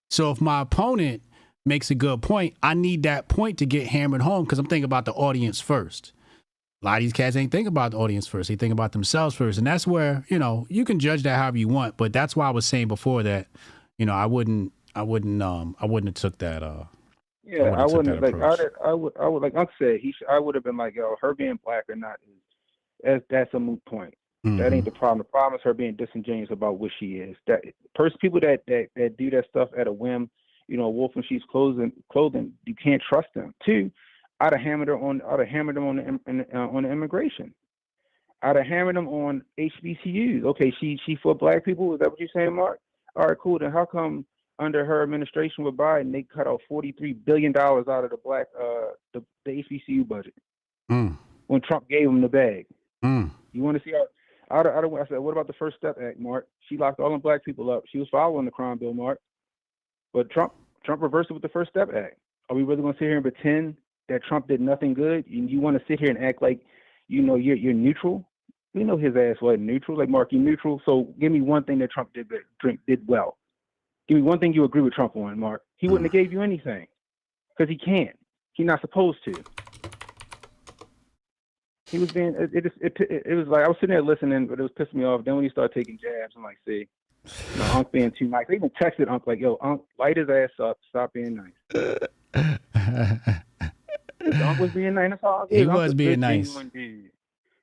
C: So if my opponent makes a good point, I need that point to get hammered home because I'm thinking about the audience first. A lot of these cats ain't think about the audience first. They think about themselves first. And that's where, you know, you can judge that however you want. But that's why I was saying before that, you know, I wouldn't have took that.
N: Yeah, I wouldn't like. I would like Unc said. I would have been like, yo, her being black or not that's a moot point. That ain't the problem. The problem is her being disingenuous about what she is. That people that do that stuff at a whim, you know, wolf in sheep's clothing, you can't trust them. Two, I'd have hammered them on the immigration. I'd have hammered them on HBCUs. Okay, she for black people. Is that what you're saying, Mark? All right, cool. Then how come under her administration with Biden they cut out $43 billion out of the HBCU budget when Trump gave them the bag? You want to see how? I said, what about the First Step Act, Mark? She locked all them black people up. She was following the crime bill, Mark. But Trump reversed it with the First Step Act. Are we really going to sit here and pretend that Trump did nothing good? You want to sit here and act like, you know, you're neutral? We know his ass wasn't neutral. Like, Mark, you neutral. So give me one thing that Trump did well. Give me one thing you agree with Trump on, Mark. He wouldn't have gave you anything because he can't. He's not supposed to. He was being. It was like I was sitting there listening, but it was pissing me off. Then when he started taking jabs, I'm like, see, you know, Unc being too nice. I even texted Unc like, yo, Unc, light his ass up. Stop being nice. Unc was being nice. That's all.
C: He was being nice.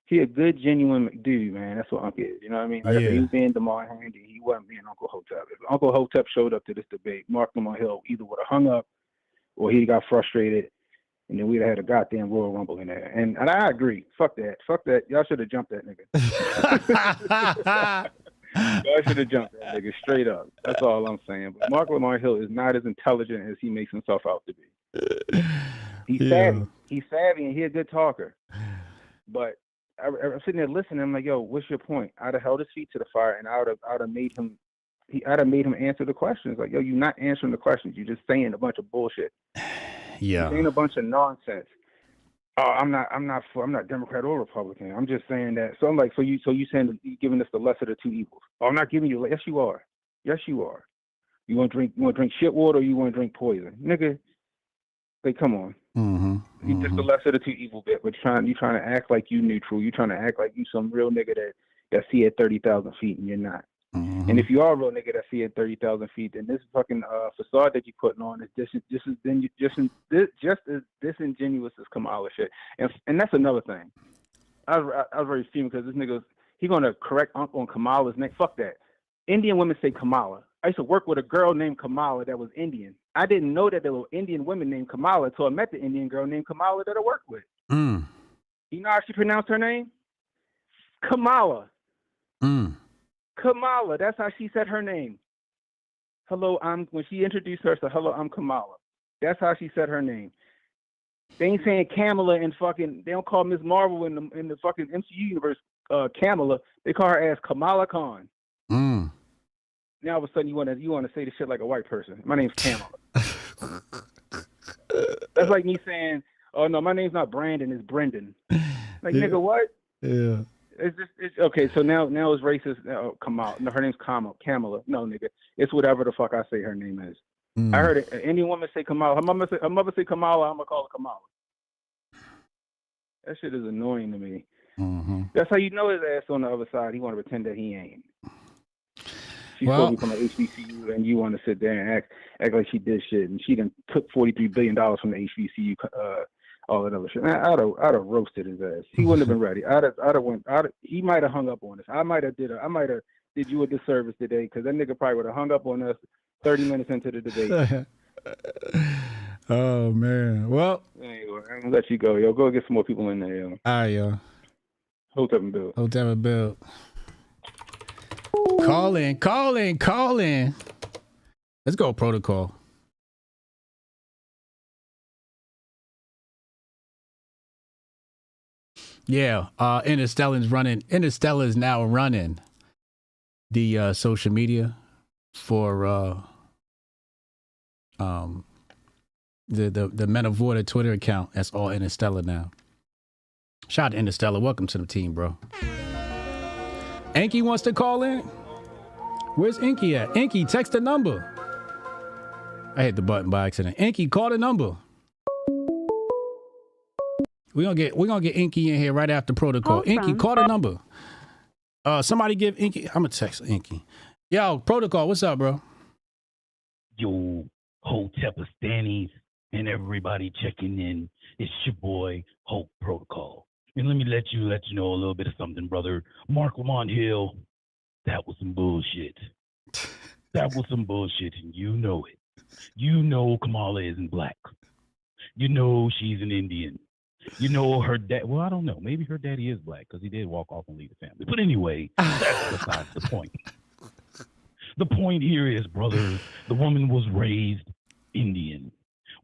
N: He a good, genuine dude, man. That's what Unc is. You know what I mean? Like I said, he was being DeMar Handy. He wasn't being Uncle Hotep. If Uncle Hotep showed up to this debate, Marc Lamont Hill either would have hung up or he got frustrated, and then we'd have had a goddamn Royal Rumble in there. And I agree. Fuck that. Y'all should have jumped that nigga. Y'all should have jumped that nigga straight up. That's all I'm saying. But Marc Lamont Hill is not as intelligent as he makes himself out to be. He's savvy. He's savvy, and he's a good talker. But I'm sitting there listening. I'm like, yo, what's your point? I'd have held his feet to the fire, and I'd have made him. I'd have made him answer the questions. Like, yo, you're not answering the questions. You're just saying a bunch of bullshit.
C: Yeah,
N: you're saying a bunch of nonsense. Oh, I'm not Democrat or Republican. I'm just saying that. So I'm like, so you saying that you're giving us the lesser of the two evils? Oh, I'm not giving you. Yes, you are. Yes, you are. You want to drink shit water, or you want to drink poison, nigga? Like, come on. You just the lesser of the two evil bit, but you trying to act like you neutral. You trying to act like you some real nigga that see at 30,000 feet, and you're not. And if you are a real nigga that see at 30,000 feet, then this fucking facade that you're putting on is just as disingenuous as Kamala shit. And that's another thing. I was very fuming because this nigga he gonna correct Uncle on Kamala's name. Fuck that. Indian women say Kamala. I used to work with a girl named Kamala that was Indian. I didn't know that there were Indian women named Kamala until I met the Indian girl named Kamala that I worked with. You know how she pronounced her name? Kamala. Kamala. That's how she said her name. Hello, when she introduced herself, hello, I'm Kamala. That's how she said her name. They ain't saying Kamala and fucking. They don't call Ms. Marvel in the fucking MCU universe Kamala. They call her ass Kamala Khan. Now all of a sudden you want to say the shit like a white person. My name's Kamala. That's like me saying, "Oh no, my name's not Brandon, it's Brendan." Like nigga, what? Yeah. It's okay. So now it's racist. Kamala. No, her name's Kamala. No, nigga, it's whatever the fuck I say her name is. I heard it. Any woman say Kamala. Her mother say Kamala. I'm gonna call her Kamala. That shit is annoying to me. That's how you know his ass on the other side. He want to pretend that he ain't. She's supposed to be from the HBCU, and you want to sit there and act like she did shit, and she done took $43 billion from the HBCU, all that other shit. Man, I'd have roasted his ass. He wouldn't have been ready. He might have hung up on us. I might have did you a disservice today, because that nigga probably would have hung up on us 30 minutes into the debate.
C: Oh man. Well,
N: anyway, I'm gonna let you go, yo. Go get some more people in there, yo.
C: All right, yo.
N: Hotep and Bill.
C: Call in. Let's go protocol. Yeah, Interstellar is now running the social media for the Men of Water Twitter account. That's all Interstellar now. Shout out to Interstellar. Welcome to the team, bro. Enki wants to call in. Where's Enki at? Enki, text the number. I hit the button by accident. Enki, call the number. We're gonna get Inky in here right after protocol. Inky, call the number. Somebody give Inky. I'm gonna text Inky. Yo, protocol, what's up, bro?
O: Yo, Hotep Stannies and everybody checking in. It's your boy Hope Protocol. And let me let you know a little bit of something, brother. Marc Lamont Hill, that was some bullshit. That was some bullshit, and you know it. You know Kamala isn't black. You know she's an Indian. You know her dad. Well, I don't know. Maybe her daddy is black because he did walk off and leave the family. But anyway, that's besides the point. The point here is, brother, the woman was raised Indian.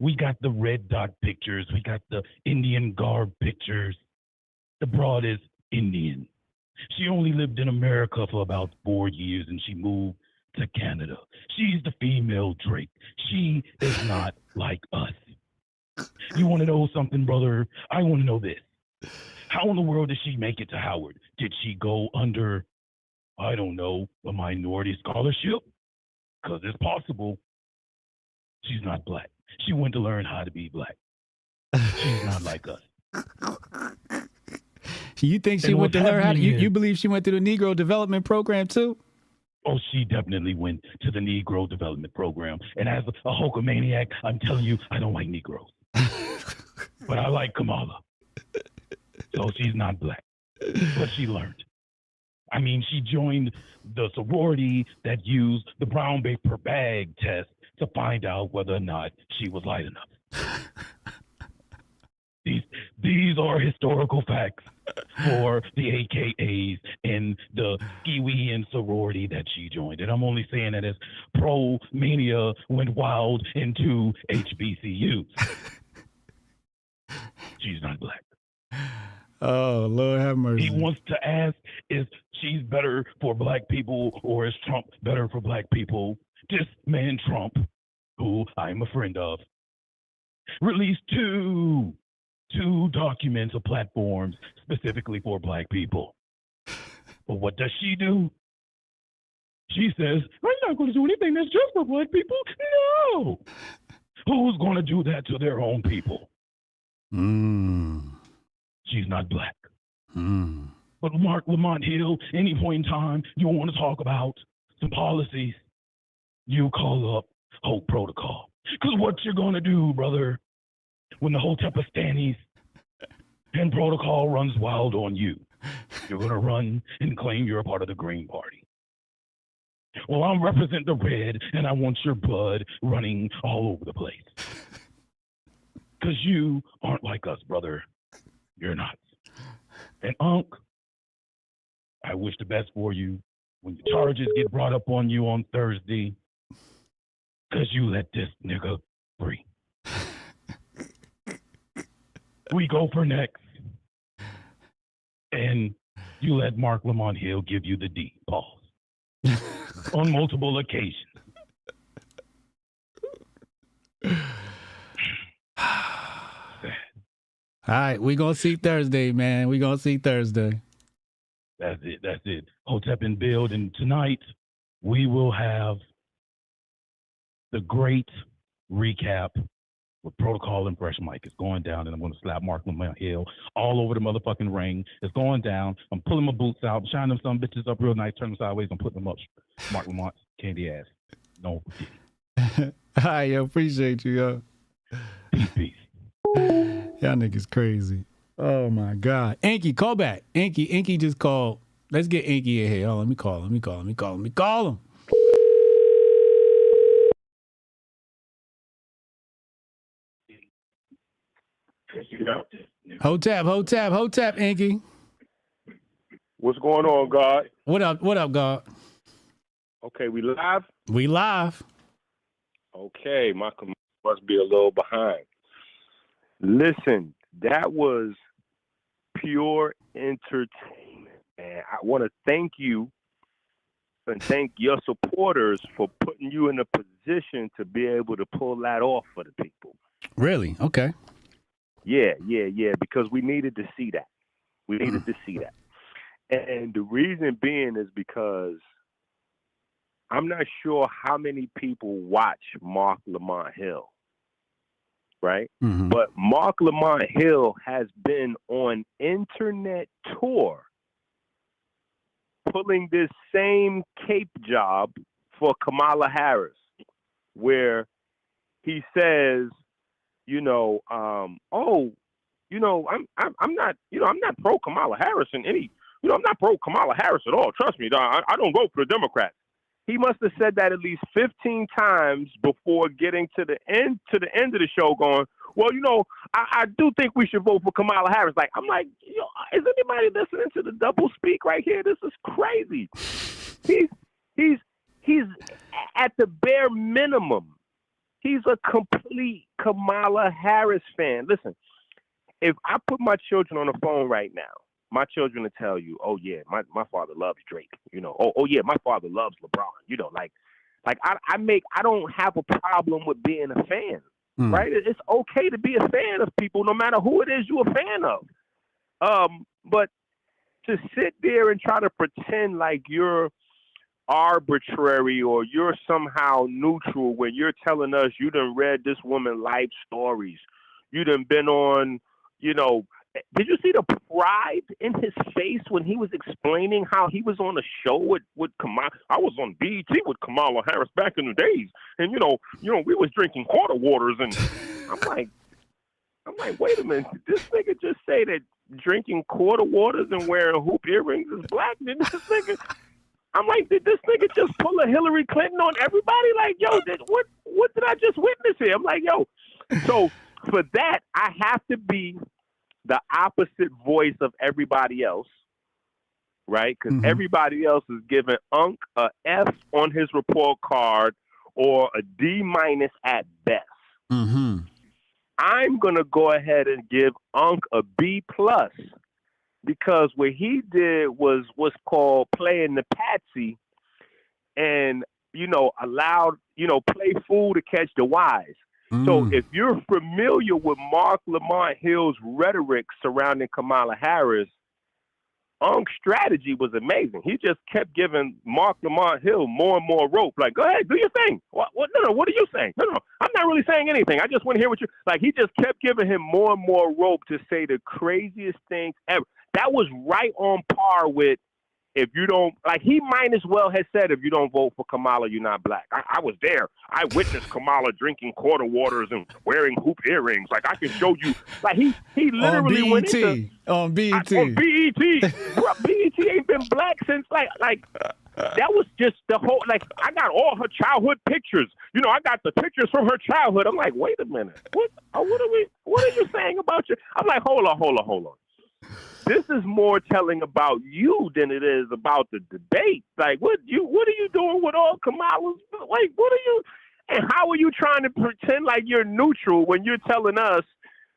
O: We got the red dot pictures. We got the Indian garb pictures. The broad is Indian. She only lived in America for about 4 years and she moved to Canada. She's the female Drake. She is not like us. You want to know something, brother? I want to know this. How in the world did she make it to Howard? Did she go under, I don't know, a minority scholarship? Because it's possible. She's not black. She went to learn how to be black. She's not like us.
C: You think she went to learn how to, you believe she went to the Negro Development Program too?
O: Oh, she definitely went to the Negro Development Program. And as a Hulkamaniac, I'm telling you, I don't like Negroes. But I like Kamala. So she's not black. But she learned. I mean, she joined the sorority that used the brown paper bag test to find out whether or not she was light enough. These are historical facts for the AKAs and the Kiwian sorority that she joined. And I'm only saying that as pro-mania went wild into HBCUs. She's not black.
C: Oh, Lord have mercy.
O: He wants to ask, is she's better for black people or is Trump better for black people? This man Trump, who I'm a friend of, released two documents or platforms specifically for black people. But what does she do? She says, I'm not going to do anything that's just for black people. No. Who's going to do that to their own people? She's not black. But Marc Lamont Hill, any point in time you want to talk about some policies, you call up Hope Protocol. Because what you're going to do, brother, when the Hotep Stannies and Protocol runs wild on you, you're going to run and claim you're a part of the Green Party. Well, I represent the red, and I want your blood running all over the place. Because you aren't like us, brother. You're not. And Unc, I wish the best for you when the charges get brought up on you on Thursday, because you let this nigga free. We go for next. And you let Marc Lamont Hill give you the D. Pause. On multiple occasions.
C: All right, we gonna see Thursday, man. We gonna see Thursday.
O: That's it. Hotep and Build, and tonight we will have the great recap with Protocol and Fresh Mike. It's going down, and I'm going to slap Marc Lamont Hill all over the motherfucking ring. It's going down. I'm pulling my boots out, shining them some bitches up real nice, turning them sideways, and putting them up. Marc Lamont, candy ass. No.
C: All right, yo, appreciate you, yo.
O: Peace.
C: Y'all niggas crazy. Oh my God. Inky, call back. Inky just called. Let's get Inky in here. Oh, let me call him. Hotep, Inky.
P: What's going on, God?
C: What up, God?
P: Okay, we live?
C: We live.
P: Okay, my computer must be a little behind. Listen, that was pure entertainment, man. I want to thank you and thank your supporters for putting you in a position to be able to pull that off for the people.
C: Really? Okay.
P: Yeah, because we needed to see that. And the reason being is because I'm not sure how many people watch Marc Lamont Hill. right?
C: Mm-hmm.
P: But Marc Lamont Hill has been on internet tour pulling this same cape job for Kamala Harris, where he says, I'm not pro Kamala Harris in any, I'm not pro Kamala Harris at all. Trust me, I don't vote for the Democrats. He must have said that at least 15 times before getting to the end of the show going, well, I do think we should vote for Kamala Harris. Like, I'm like, is anybody listening to the double speak right here? This is crazy. He's at the bare minimum. He's a complete Kamala Harris fan. Listen, if I put my children on the phone right now, my children will tell you, oh yeah, my father loves Drake. Oh yeah, my father loves LeBron. I don't have a problem with being a fan. Right? It's okay to be a fan of people, no matter who it is you're a fan of. But to sit there and try to pretend like you're arbitrary or you're somehow neutral when you're telling us you done read this woman's life stories, you done been on, did you see the pride in his face when he was explaining how he was on a show with Kamala? I was on BET with Kamala Harris back in the days, and we was drinking quarter waters, and I'm like, wait a minute, did this nigga just say that drinking quarter waters and wearing hoop earrings is black? Did this nigga? I'm like, did this nigga just pull a Hillary Clinton on everybody? Like, yo, what did I just witness here? I'm like, yo, so for that I have to be the opposite voice of everybody else, right? Because everybody else is giving Unc a F on his report card or a D- at best. I'm going to go ahead and give Unc a B+ because what he did was what's called playing the patsy and, allowed, play fool to catch the wise. So if you're familiar with Marc Lamont Hill's rhetoric surrounding Kamala Harris, Unc's strategy was amazing. He just kept giving Marc Lamont Hill more and more rope. Like, go ahead, do your thing. What are you saying? No, I'm not really saying anything. I just want to hear what you... Like, he just kept giving him more and more rope to say the craziest things ever. That was right on par with if you don't, like he might as well have said, if you don't vote for Kamala, you're not black. I was there. I witnessed Kamala drinking quarter waters and wearing hoop earrings. Like I can show you. Like he literally went into
C: on BET.
P: On BET. Bro, BET ain't been black since like that was just the whole. Like I got all her childhood pictures. I got the pictures from her childhood. I'm like, wait a minute. What are you saying about you? I'm like, hold on. This is more telling about you than it is about the debate. Like, what are you doing with all Kamala's? Like, what are you? And how are you trying to pretend like you're neutral when you're telling us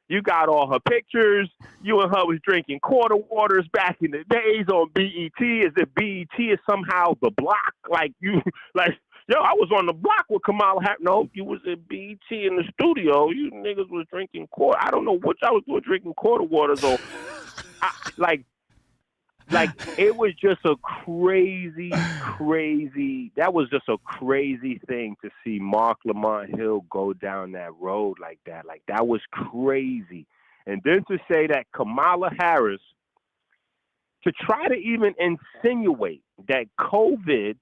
P: you got all her pictures? You and her was drinking quarter waters back in the days on BET. As if BET is somehow the block. Like you, like. Yo, I was on the block with Kamala Harris. No, you was at BET in the studio. You niggas was drinking quarter. I don't know what y'all was doing drinking quarter waters or like it was just a crazy. That was just a crazy thing to see Marc Lamont Hill go down that road like that. Like that was crazy. And then to say that Kamala Harris, to try to even insinuate that COVID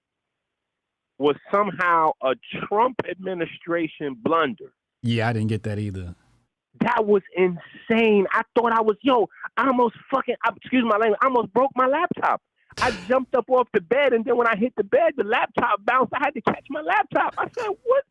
P: was somehow a Trump administration blunder.
C: Yeah, I didn't get that either.
P: That was insane. I thought I almost excuse my language, I almost broke my laptop. I jumped up off the bed, and then when I hit the bed, the laptop bounced. I had to catch my laptop. I said, what?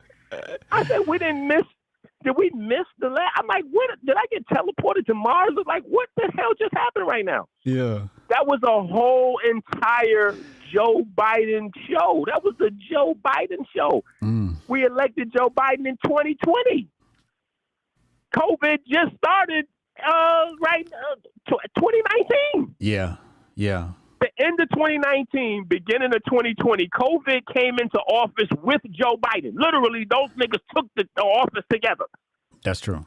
P: I said, did we miss the I'm like, what? Did I get teleported to Mars? I'm like, what the hell just happened right now?
C: Yeah.
P: That was a whole entire Joe Biden show. That was the Joe Biden show. We elected Joe Biden in 2020. COVID just started 2019.
C: Yeah.
P: The end of 2019, beginning of 2020, COVID came into office with Joe Biden. Literally, those niggas took the office together.
C: That's true.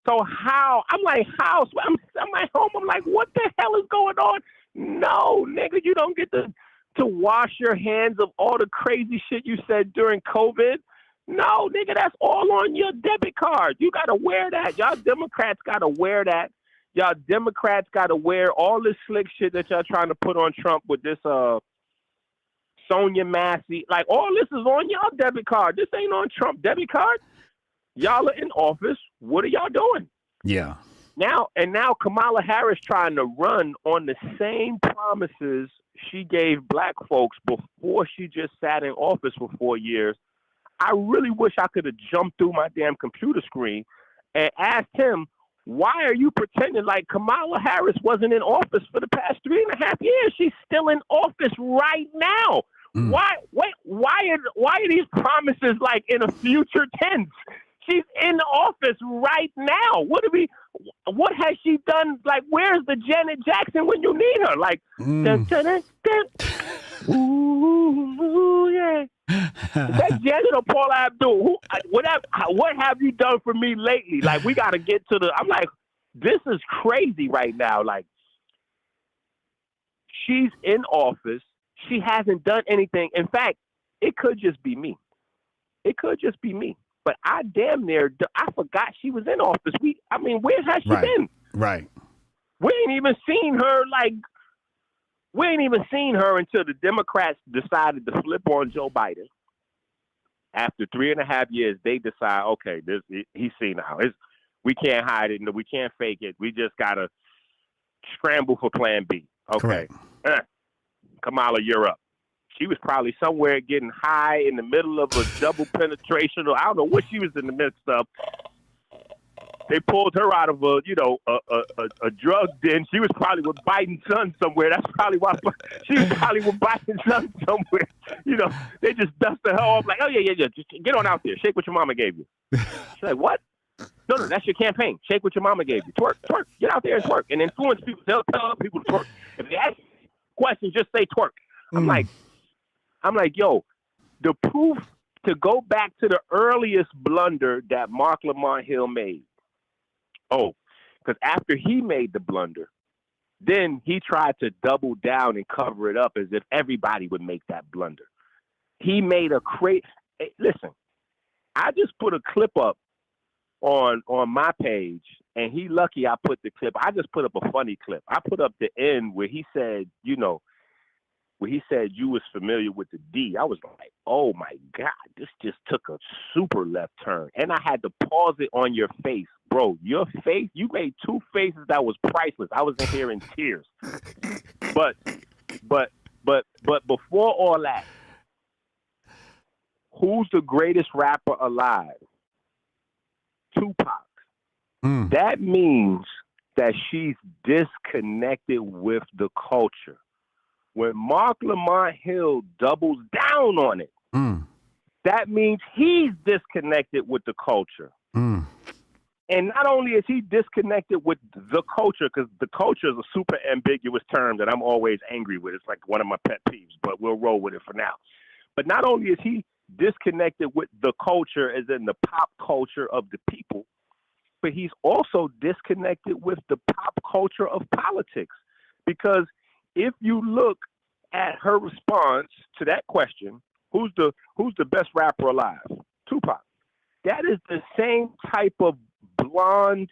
P: So how? I'm like, how? I'm at home. I'm like, what the hell is going on? No, nigga, you don't get to wash your hands of all the crazy shit you said during COVID. No, nigga, that's all on your debit card. You got to wear that. Y'all Democrats got to wear that. Y'all Democrats got to wear all this slick shit that y'all trying to put on Trump with this Sonia Massey. Like, all this is on y'all debit card. This ain't on Trump debit card. Y'all are in office. What are y'all doing?
C: Yeah.
P: Now Kamala Harris trying to run on the same promises she gave black folks before she just sat in office for 4 years. I really wish I could have jumped through my damn computer screen and asked him, why are you pretending like Kamala Harris wasn't in office for the past 3.5 years? She's still in office right now. Why are these promises like in a future tense? She's in office right now. What has she done? Like, where's the Janet Jackson when you need her? Like, dun, dun, dun, dun. Ooh, yeah. Is that Janet or Paula Abdul? What have you done for me lately? Like, we got to get to I'm like, this is crazy right now. Like, she's in office. She hasn't done anything. In fact, it could just be me. It could just be me. But I forgot she was in office. Where has she been?
C: Right.
P: We ain't even seen her until the Democrats decided to flip on Joe Biden. After 3.5 years, they decide, okay, he's seen now. We can't hide it. We can't fake it. We just got to scramble for plan B. Okay. Kamala, you're up. She was probably somewhere getting high in the middle of a double penetration, or I don't know what she was in the midst of. They pulled her out of a drug den. She was probably with Biden's son somewhere. That's probably why she was probably with Biden's son somewhere. They just dusted her off like, oh yeah, just get on out there, shake what your mama gave you. She's like, what? No, that's your campaign. Shake what your mama gave you. Twerk, get out there and twerk, and influence people. Tell other people to twerk. If they ask questions, just say twerk. I'm like, yo, the proof to go back to the earliest blunder that Marc Lamont Hill made. Oh, because after he made the blunder, then he tried to double down and cover it up as if everybody would make that blunder. He made a listen, I just put a clip up on my page, and he lucky I put the clip. I just put up a funny clip. I put up the end where he said, where he said you was familiar with the D. I was like, oh my God, this just took a super left turn. And I had to pause it on your face. Bro, your face, you made two faces that was priceless. I was in here in tears. But before all that, who's the greatest rapper alive? Tupac. That means that she's disconnected with the culture. When Marc Lamont Hill doubles down on it, that means he's disconnected with the culture. And not only is he disconnected with the culture, because the culture is a super ambiguous term that I'm always angry with. It's like one of my pet peeves, but we'll roll with it for now. But not only is he disconnected with the culture as in the pop culture of the people, but he's also disconnected with the pop culture of politics. Because if you look at her response to that question, who's the best rapper alive? Tupac. That is the same type of blonde,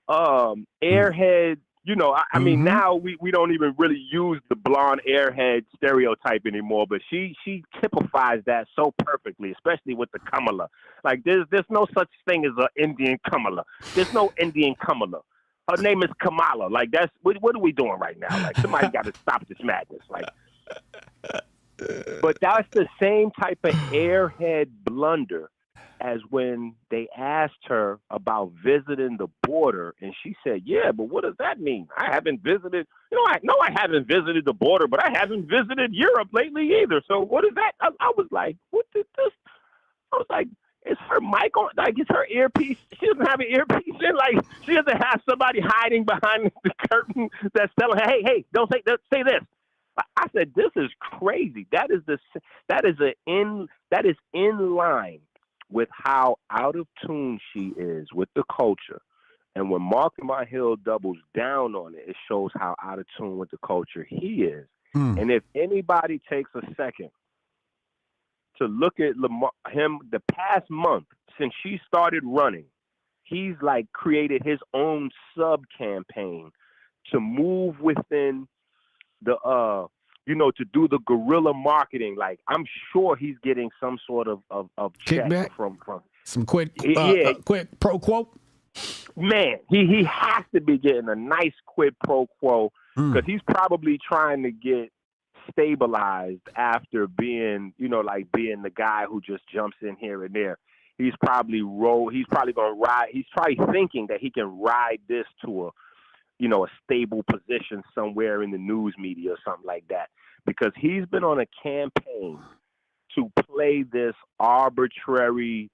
P: airhead. I mean, now we don't even really use the blonde airhead stereotype anymore, but she typifies that so perfectly, especially with the Kamala. Like, there's no such thing as an Indian Kamala. There's no Indian Kamala. Her name is Kamala. Like, that's what are we doing right now? Like, somebody got to stop this madness. Like, but that's the same type of airhead blunder as when they asked her about visiting the border, and she said, yeah, but what does that mean? I haven't visited, I haven't visited the border, but I haven't visited Europe lately either. So what is that? I was like, what did this? I was like, is her mic on? Like, is her earpiece? She doesn't have an earpiece in. Like, she doesn't have somebody hiding behind the curtain that's telling her, hey, don't say that, say this. I said, this is crazy. That is in line with how out of tune she is with the culture. And when Marc Lamont Hill doubles down on it, it shows how out of tune with the culture he is. And if anybody takes a second to look at him the past month since she started running, he's like created his own sub campaign to move within the to do the guerrilla marketing. Like, I'm sure he's getting some sort of check
C: kickback
P: from
C: some quid pro quo.
P: Man, he has to be getting a nice quid pro quo because he's probably trying to get stabilized after being, being the guy who just jumps in here and there. He's probably gonna ride. He's probably thinking that he can ride this to a stable position somewhere in the news media or something like that, because he's been on a campaign to play this arbitrary,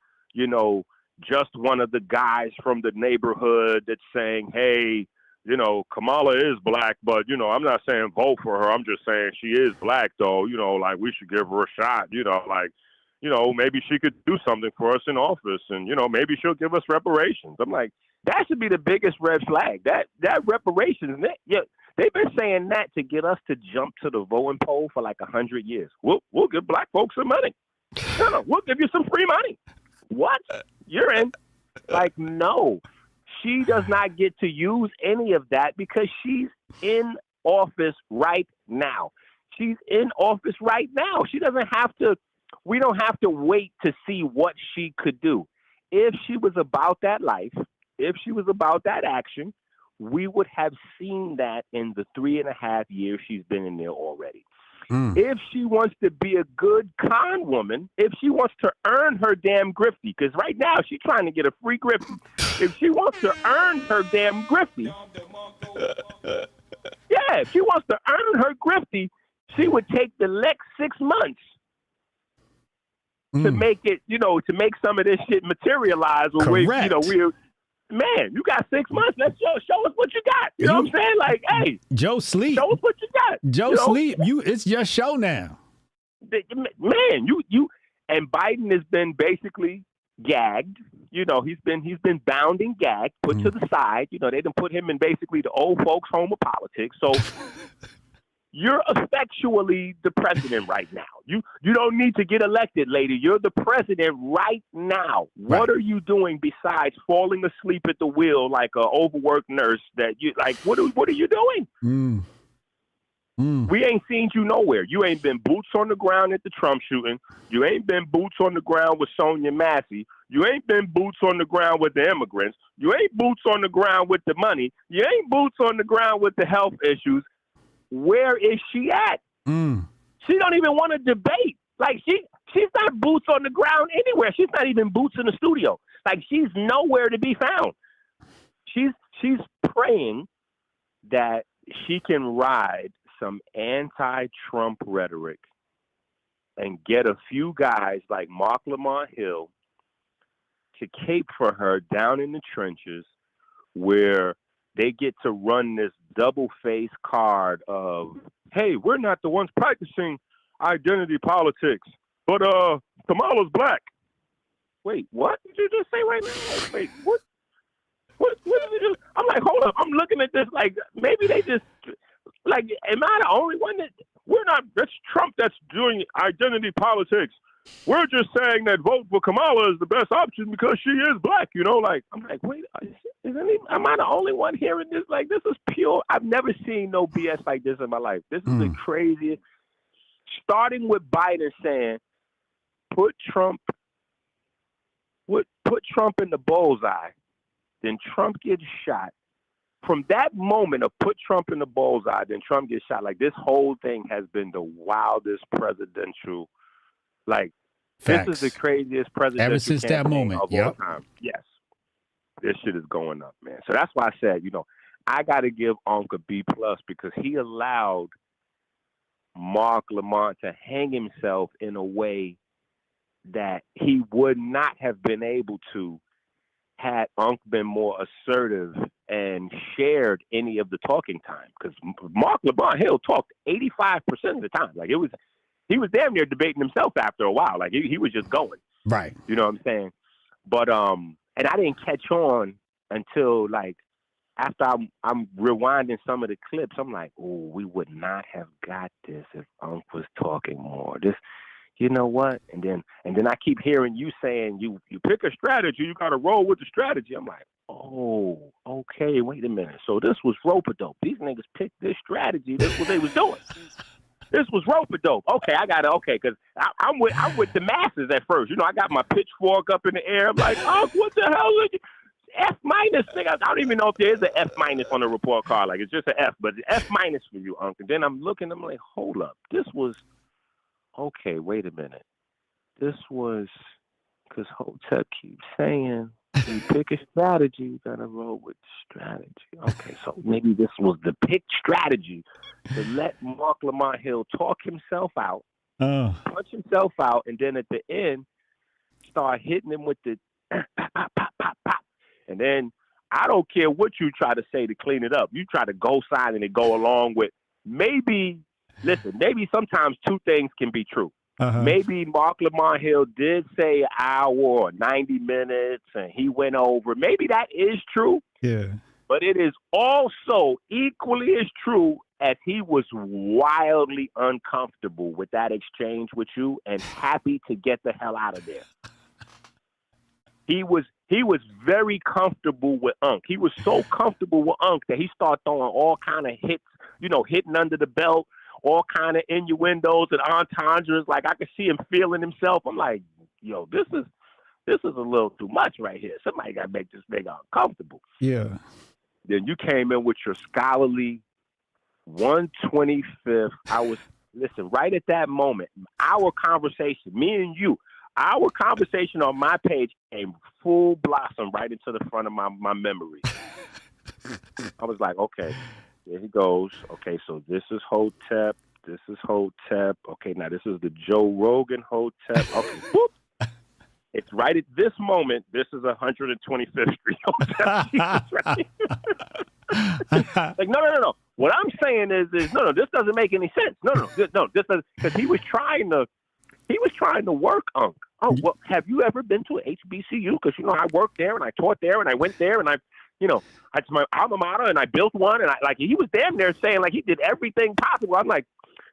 P: just one of the guys from the neighborhood that's saying, hey, Kamala is black, but, I'm not saying vote for her. I'm just saying she is black, though. Like, we should give her a shot, maybe she could do something for us in office, and, maybe she'll give us reparations. I'm like, that should be the biggest red flag. That reparations, they've been saying that to get us to jump to the voting poll for like 100 years. We'll give black folks some money. No, we'll give you some free money. What? You're in. Like, no. She does not get to use any of that because she's in office right now. She's in office right now. She doesn't have to. We don't have to wait to see what she could do. If she was about that life, if she was about that action, we would have seen that in the 3.5 years she's been in there already. If she wants to be a good con woman, if she wants to earn her damn grifty, because right now she's trying to get a free grifty. If she wants to earn her damn grifty, if she wants to earn her grifty, she would take the next 6 months to make it, to make some of this shit materialize.
C: Correct.
P: Man, you got 6 months. Let's show us what you got. You know what I'm saying? Like, hey,
C: Joe Sleep.
P: Show us what you got.
C: Joe Sleep. It's your show now.
P: Man, you and Biden has been basically gagged. He's been bound and gagged, put to the side. They done put him in basically the old folks' home of politics. So you're effectually the president right now. You don't need to get elected, lady. You're the president right now. Right. What are you doing besides falling asleep at the wheel like an overworked nurse? That you like? What are you doing? We ain't seen you nowhere. You ain't been boots on the ground at the Trump shooting. You ain't been boots on the ground with Sonia Massey. You ain't been boots on the ground with the immigrants. You ain't boots on the ground with the money. You ain't boots on the ground with the health issues. Where is she at? She don't even want to debate. Like, she's not boots on the ground anywhere. She's not even boots in the studio. Like, she's nowhere to be found. She's praying that she can ride some anti-Trump rhetoric and get a few guys like Marc Lamont Hill to cape for her down in the trenches, where they get to run this double-faced card of, hey, we're not the ones practicing identity politics, but Kamala's black. Wait, what did you just say right now? Wait, what? What did you just? I'm like, hold up. I'm looking at this like maybe they just like, am I the only one that we're not? That's Trump that's doing identity politics. We're just saying that vote for Kamala is the best option because she is black. Like, I'm like, wait, am I the only one hearing this? Like, this is pure. I've never seen no BS like this in my life. This is the craziest. Starting with Biden saying, put Trump in the bullseye, then Trump gets shot. From that moment of put Trump in the bullseye, then Trump gets shot. Like, this whole thing has been the wildest presidential. Like,
C: Facts.
P: This is the craziest presidential
C: ever since that moment
P: of all time. Yes, this shit is going up, man. So that's why I said, I got to give Unc a B+ because he allowed Marc Lamont to hang himself in a way that he would not have been able to had Unc been more assertive and shared any of the talking time. Because Marc Lamont Hill talked 85% of the time. Like, he was damn near debating himself after a while. Like, he was just going.
C: Right.
P: You know what I'm saying? But and I didn't catch on until like after I'm rewinding some of the clips. I'm like, oh, we would not have got this if Unc was talking more. This, you know what? And then I keep hearing you saying you pick a strategy, you got to roll with the strategy. I'm like, oh, okay, wait a minute. So this was rope-a-dope. These niggas picked this strategy. This is what they was doing. This was rope-a-dope. Okay, I got it. Okay, because I'm with the masses at first. You know, I got my pitchfork up in the air. I'm like, oh, what the hell is it? F minus, nigga. I don't even know if there is an F minus on the report card. Like, it's just an F, but F minus for you, Unc. And then I'm looking, I'm like, hold up. This was, okay, wait a minute. This was, because Hotep keeps saying, you pick a strategy, you got to roll with the strategy. Okay, so maybe this was the picked strategy to let Marc Lamont Hill talk himself out, punch himself out, and then at the end, start hitting him with the pop, pop, pop, pop, pop. And then I don't care what you try to say to clean it up. You try to go silent and go along with maybe sometimes two things can be true. Maybe Marc Lamont Hill did say an hour or 90 minutes and he went over. Maybe that is true.
C: Yeah.
P: But it is also equally as true as he was wildly uncomfortable with that exchange with you and happy to get the hell out of there. He was very comfortable with Unc. He was so comfortable with Unc that he started throwing all kind of hits, hitting under the belt, all kind of innuendos and entendres. Like I could see him feeling himself. I'm like, yo, this is a little too much right here. Somebody got to make this nigga uncomfortable.
C: Yeah.
P: Then you came in with your scholarly 125th. Listen, right at that moment, our conversation, me and you, our conversation on my page came full blossom right into the front of my memory. I was like, okay, there he goes. Okay, so this is Hotep. This is Hotep. Okay, now this is the Joe Rogan Hotep. Okay, whoop. It's right at this moment. This is 125th Street Hotep. Right? Like, no. What I'm saying is no, this doesn't make any sense. No, this doesn't, because he was trying to work Unc. Oh, well, have you ever been to HBCU? Because, I worked there and I taught there and I went there and it's my alma mater and I built one. And he was damn near saying like he did everything possible. I'm like,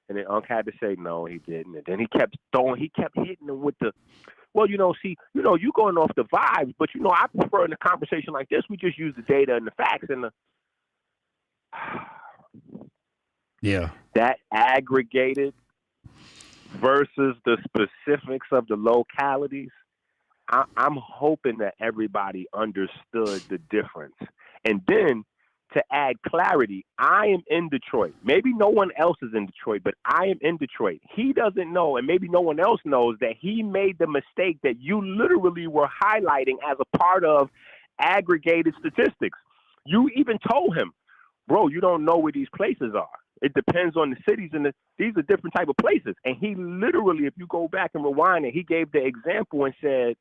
P: and then Unc had to say, no, he didn't. And then he kept hitting him with the, well, you going off the vibes, but, I prefer in a conversation like this, we just use the data and the facts and the,
C: yeah,
P: that aggregated versus the specifics of the localities. I'm hoping that everybody understood the difference. And then to add clarity, I am in Detroit. Maybe no one else is in Detroit, but I am in Detroit. He doesn't know, and maybe no one else knows, that he made the mistake that you literally were highlighting as a part of aggregated statistics. You even told him, bro, you don't know where these places are. It depends on the cities, and these are different type of places. And he literally, if you go back and rewind it, he gave the example and said,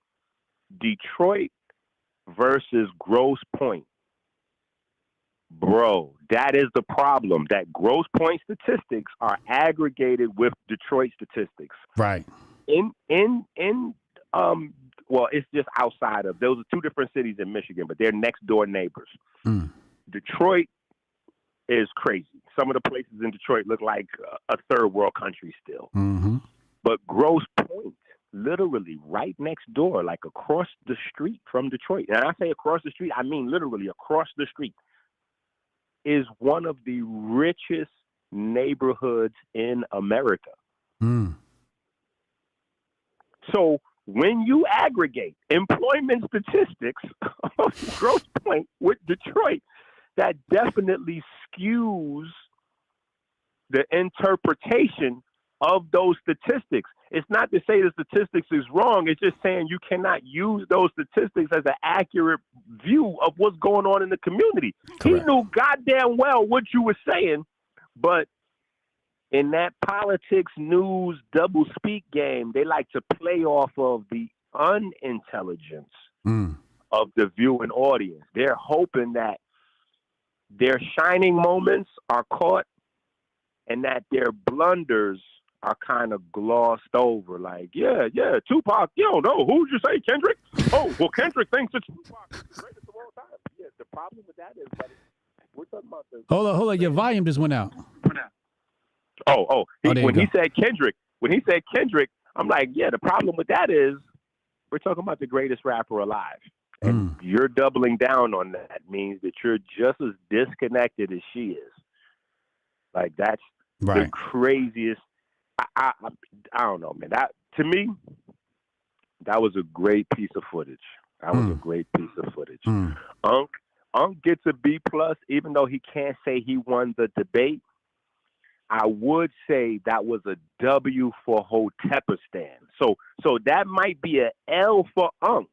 P: Detroit versus Grosse Pointe. Bro, that is the problem, that Grosse Pointe statistics are aggregated with Detroit statistics.
C: Right.
P: Well, it's just outside of, those are two different cities in Michigan, but they're next door neighbors. Detroit is crazy. Some of the places in Detroit look like a third world country still. But Grosse Pointe, literally right next door, like across the street from Detroit, and I say across the street, I mean literally across the street, is one of the richest neighborhoods in America. So when you aggregate employment statistics of Grosse Pointe with Detroit, that definitely skews the interpretation of those statistics. It's not to say the statistics is wrong. It's just saying you cannot use those statistics as an accurate view of what's going on in the community. Correct. He knew goddamn well what you were saying, but in that politics, news, double speak game, they like to play off of the unintelligence of the viewing audience. They're hoping that their shining moments are caught and that their blunders are kind of glossed over. Like, yeah, Tupac, you don't know. Who'd you say, Kendrick? Oh, well, Kendrick thinks it's Tupac. Greatest of all time. Yeah, the problem with that is that we're talking about the...
C: Hold on. Your volume just went out.
P: When he said Kendrick, I'm like, yeah, the problem with that is we're talking about the greatest rapper alive. And you're doubling down on that means that you're just as disconnected as she is. Like, that's the craziest. I don't know, man. That, to me, that was a great piece of footage. That was a great piece of footage. Unc gets a B+, even though he can't say he won the debate. I would say that was a W for Hotepistan. So that might be an L for Unc.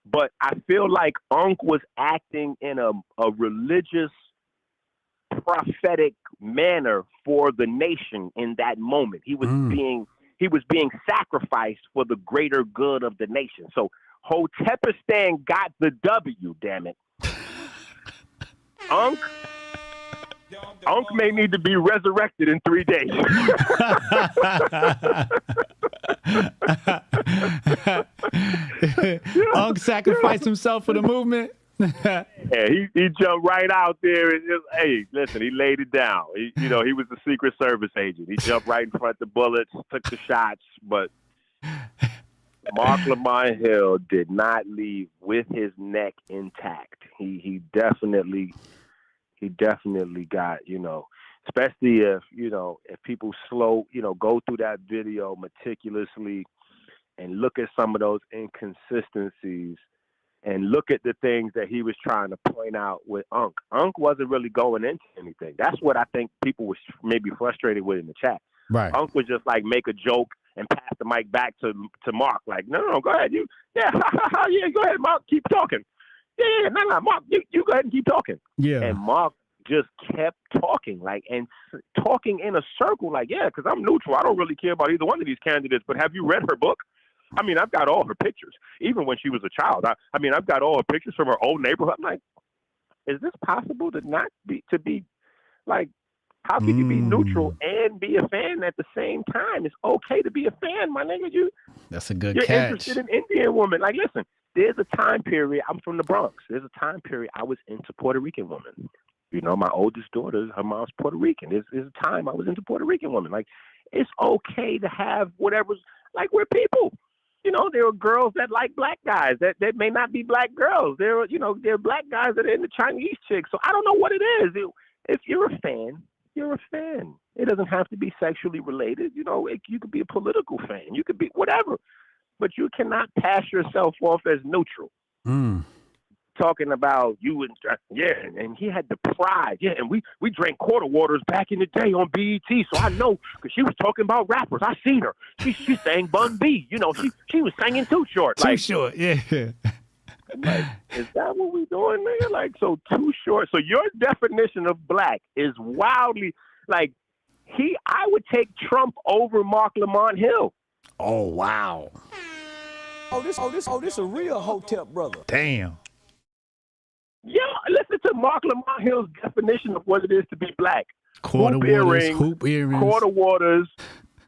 P: But I feel like Unc was acting in a religious, prophetic manner for the nation in that moment. He was being sacrificed for the greater good of the nation. So Hotepistan got the W, damn it. Unc may need to be resurrected in 3 days.
C: Unc sacrificed himself for the movement.
P: Yeah, he jumped right out there and just, hey, listen, he laid it down. He was a Secret Service agent. He jumped right in front of the bullets, took the shots, but Marc Lamont Hill did not leave with his neck intact. He definitely got, especially if people go through that video meticulously and look at some of those inconsistencies and look at the things that he was trying to point out with Unc. Unc wasn't really going into anything. That's what I think people were maybe frustrated with in the chat.
C: Right.
P: Unc was just like make a joke and pass the mic back to Marc. Like, no, go ahead. Yeah, go ahead, Marc, keep talking. Yeah, no, Marc, you go ahead and keep talking.
C: Yeah.
P: And Marc just kept talking, and talking in a circle, because I'm neutral. I don't really care about either one of these candidates, but have you read her book? I mean, I've got all her pictures, even when she was a child. I've got all her pictures from her old neighborhood. I'm like, is this possible to be how can you be neutral and be a fan at the same time? It's okay to be a fan, my nigga.
C: That's a good
P: You're
C: catch.
P: interested in Indian women. Like, listen, there's a time period. I'm from the Bronx. There's a time period I was into Puerto Rican women. My oldest daughter, her mom's Puerto Rican. There's a time I was into Puerto Rican women. Like, it's okay to have whatever's, we're people. There are girls that like black guys that may not be black girls. There are black guys that are into Chinese chicks. So I don't know what it is. If you're a fan, you're a fan. It doesn't have to be sexually related. You could be a political fan. You could be whatever. But you cannot pass yourself off as neutral. Talking about you and he had the pride. Yeah, and we drank quarter waters back in the day on BET, so I know because she was talking about rappers. I seen her. She sang Bun B. She was singing Too Short.
C: Too Short, yeah.
P: Like, is that what we doing, nigga? Like, so Too Short. So your definition of black is wildly I would take Trump over Marc Lamont Hill.
C: Oh wow.
Q: Oh, this a real Hotep brother.
C: Damn.
P: Yeah, listen to Marc Lamont Hill's definition of what it is to be black.
C: Hoop earrings.
P: Quarter waters,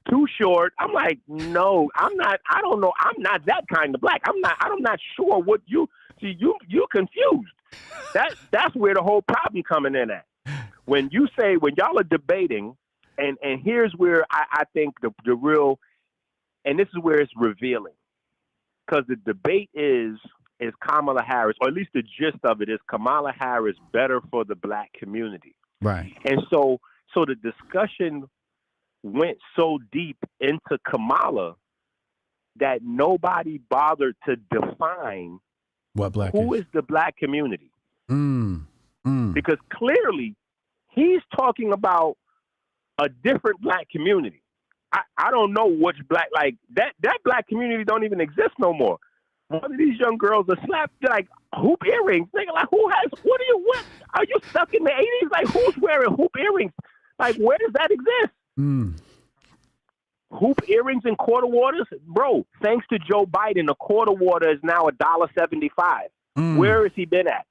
P: Too Short. I'm like, no, I'm not. I don't know. I'm not that kind of black. I'm not sure what you see. You're confused. That's where the whole problem coming in at. When y'all are debating, and here's where I think the real, and this is where it's revealing, because the debate is Kamala Harris, or at least the gist of it is Kamala Harris better for the black community.
C: Right.
P: And so the discussion went so deep into Kamala that nobody bothered to define who is the black community. Because clearly he's talking about a different black community. I don't know which black, that black community don't even exist no more. One of these young girls are slapped hoop earrings. Nigga, what are you stuck in the 80s? Who's wearing hoop earrings? Where does that exist? Hoop earrings and quarter waters? Bro, thanks to Joe Biden, a quarter water is now $1.75. Where has he been at?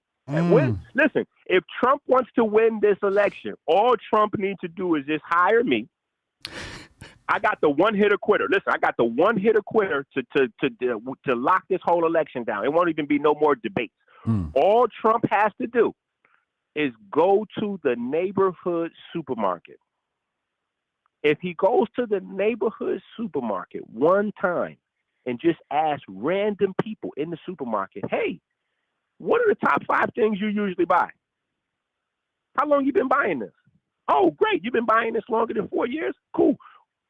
P: Listen, if Trump wants to win this election, all Trump needs to do is just hire me. I got the one-hitter quitter. Listen, I got the one-hitter quitter to lock this whole election down. It won't even be no more debates. All Trump has to do is go to the neighborhood supermarket If he goes to the neighborhood supermarket one time and just asks random people in the supermarket, hey, what are the top 5 things you usually buy? How long you been buying this? Oh, great. You've been buying this longer than 4 years? Cool.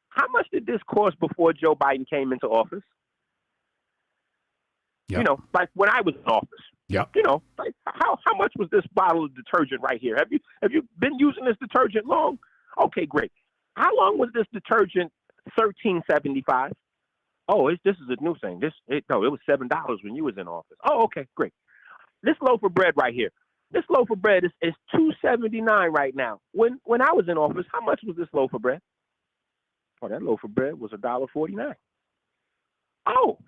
P: How much did this cost before Joe Biden came into office?
C: Yep.
P: You know, like when I was in office.
C: Yep.
P: You know, like how much was this bottle of detergent right here? Have you been using this detergent long? Okay, great. How long was this detergent? $13.75. Oh, this is a new thing. It was $7 when you was in office. Oh, okay, great. This loaf of bread right here. This loaf of bread is $2.79 right now. When I was in office, how much was this loaf of bread? Oh, that loaf of bread was $1.49. Oh.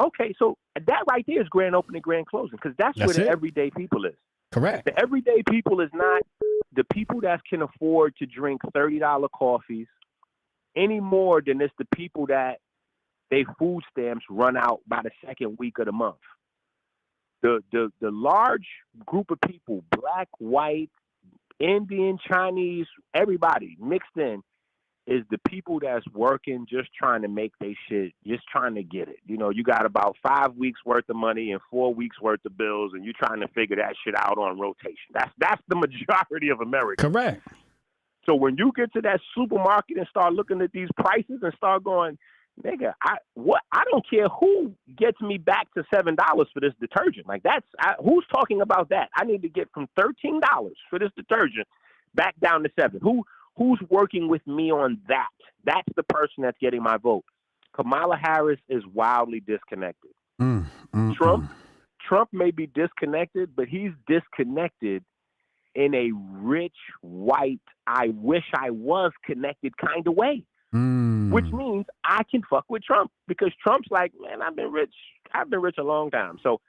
P: Okay, so that right there is grand opening, grand closing, because that's where the everyday people is.
C: Correct.
P: The everyday people is not the people that can afford to drink $30 coffees any more than it's the people that they food stamps run out by the second week of the month. The large group of people, black, white, Indian, Chinese, everybody mixed in, is the people that's working, just trying to make their shit, just trying to get it. You know, you got about 5 weeks worth of money and 4 weeks worth of bills, and you trying to figure that shit out on rotation. That's the majority of America.
C: Correct.
P: So when you get to that supermarket and start looking at these prices and start going, nigga, I don't care who gets me back to $7 for this detergent. Like who's talking about that? I need to get from $13 for this detergent back down to $7. Who's working with me on that? That's the person that's getting my vote. Kamala Harris is wildly disconnected. Trump may be disconnected, but he's disconnected in a rich, white, I wish I was connected kind of way. Which means I can fuck with Trump, because Trump's like, man, I've been rich a long time. So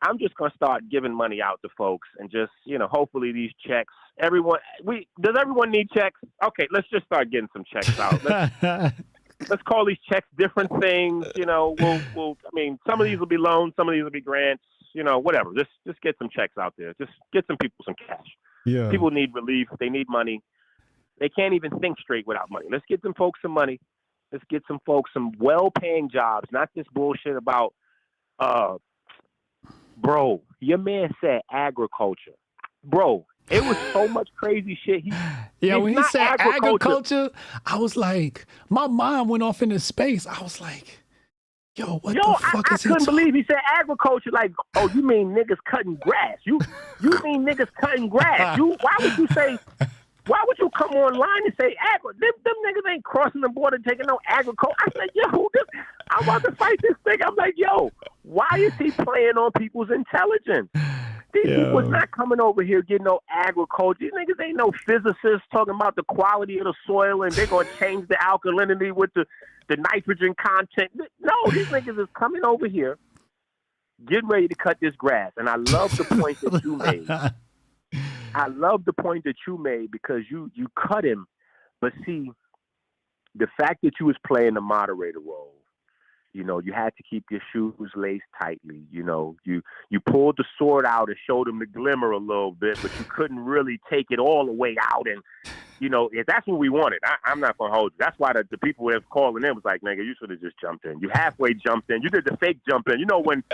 P: I'm just going to start giving money out to folks and just, you know, hopefully these checks, does everyone need checks? Okay, let's just start getting some checks out. Let's call these checks different things. You know, we'll I mean, some of these will be loans, some of these will be grants, you know, whatever. Just get some checks out there. Just get some people some cash.
C: Yeah.
P: People need relief. They need money. They can't even think straight without money. Let's get some folks some money. Let's get some folks some well-paying jobs, not this bullshit about, bro, your man said agriculture. Bro, it was so much crazy shit.
C: When he said agriculture, I was like, my mind went off into space. I was like, what the fuck is he
P: I couldn't believe he said agriculture. Like, oh, you mean niggas cutting grass? You mean niggas cutting grass? Why would you come online and say them niggas ain't crossing the border taking no agriculture? I said, I'm about to fight this thing. I'm like, why is he playing on people's intelligence? These people is not coming over here getting no agriculture. These niggas ain't no physicists talking about the quality of the soil and they're going to change the alkalinity with the nitrogen content. No, these niggas is coming over here getting ready to cut this grass. And I love the point that you made. I love the point that you made, because you cut him, but see, the fact that you was playing the moderator role, you know, you had to keep your shoes laced tightly. You know, you pulled the sword out and showed him the glimmer a little bit, but you couldn't really take it all the way out. And, you know, if that's what we wanted, I'm not going to hold you. That's why the people that was calling in was like, nigga, you should have just jumped in. You halfway jumped in. You did the fake jump in. You know, when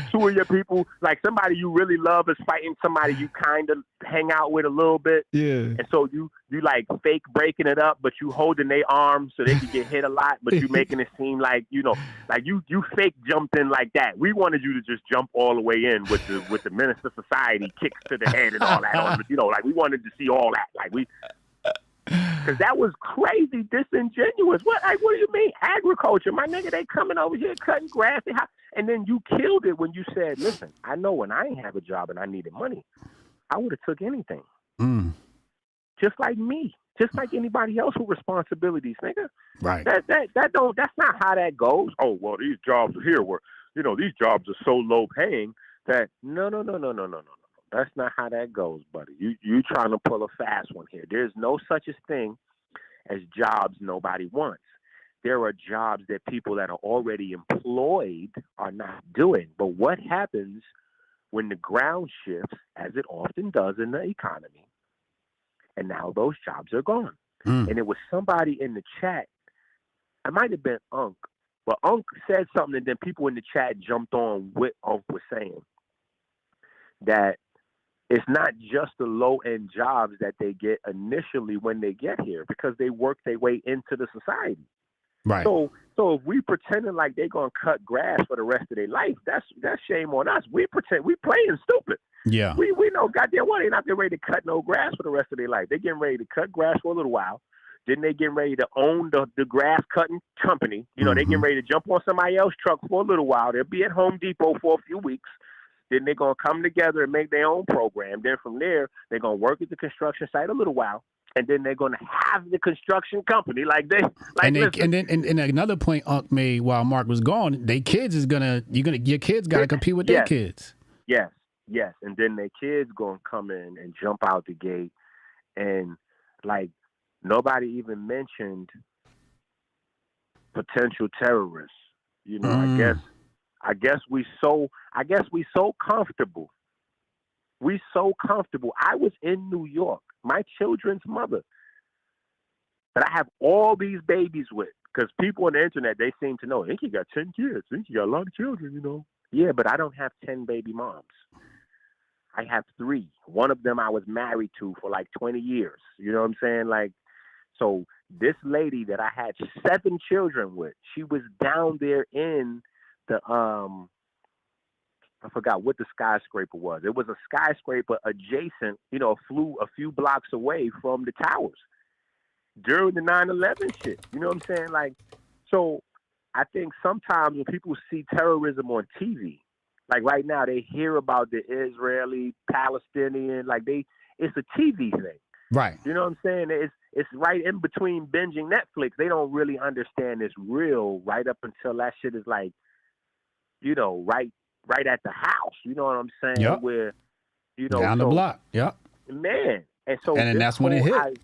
P: two of your people, like somebody you really love is fighting somebody you kind of hang out with a little bit.
C: Yeah.
P: And so you like fake breaking it up, but you holding their arms so they can get hit a lot, but you making it seem like, you know, like you fake jumped in like that. We wanted you to just jump all the way in with the Menace to Society kicks to the head and all that. You know, like we wanted to see all that. Like because that was crazy disingenuous. What do you mean agriculture? My nigga, they coming over here cutting grass. And then you killed it when you said, listen, I know when I ain't have a job and I needed money, I would have took anything. Just like me. Just like anybody else with responsibilities, nigga.
C: Right.
P: That's not how that goes. Oh, well, these jobs here were, you know, these jobs are so low paying that no. That's not how that goes, buddy. You trying to pull a fast one here. There's no such a thing as jobs nobody wants. There are jobs that people that are already employed are not doing. But what happens when the ground shifts, as it often does in the economy, and now those jobs are gone? and it was somebody in the chat. It might have been Unc, but Unc said something, and then people in the chat jumped on what Unc was saying. That it's not just the low-end jobs that they get initially when they get here, because they work their way into the society.
C: Right.
P: So if we pretending like they're gonna cut grass for the rest of their life, that's shame on us. We playing stupid.
C: Yeah.
P: We know goddamn well they're not getting ready to cut no grass for the rest of their life. They're getting ready to cut grass for a little while. Then they getting ready to own the grass cutting company. You know, they getting ready to jump on somebody else's truck for a little while. They'll be at Home Depot for a few weeks. Then they're gonna come together and make their own program. Then from there, they're gonna work at the construction site a little while. And then they're going to have the construction company
C: and another point Unc made while Mark was gone, your kids got to compete with their kids.
P: Yes. And then their kids going to come in and jump out the gate, and like nobody even mentioned potential terrorists. You know, I guess we so comfortable. We so comfortable. I was in New York, my children's mother, that I have all these babies with, because people on the internet, they seem to know, I think you got 10 kids. I think you got a lot of children, you know. Yeah, but I don't have 10 baby moms. I have 3. One of them I was married to for like 20 years. You know what I'm saying? Like, so this lady that I had 7 children with, she was down there in the, I forgot what the skyscraper was. It was a skyscraper adjacent, you know, a few blocks away from the towers during the 9/11 shit. You know what I'm saying? Like, so I think sometimes when people see terrorism on TV, like right now they hear about the Israeli, Palestinian, like it's a TV thing.
C: Right.
P: You know what I'm saying? It's right in between binging Netflix. They don't really understand it's real right up until that shit is like, you know, right at the house, you know what I'm saying?
C: Yep.
P: Where, you know,
C: down the block. Yep.
P: Man. And so
C: then that's when it hit.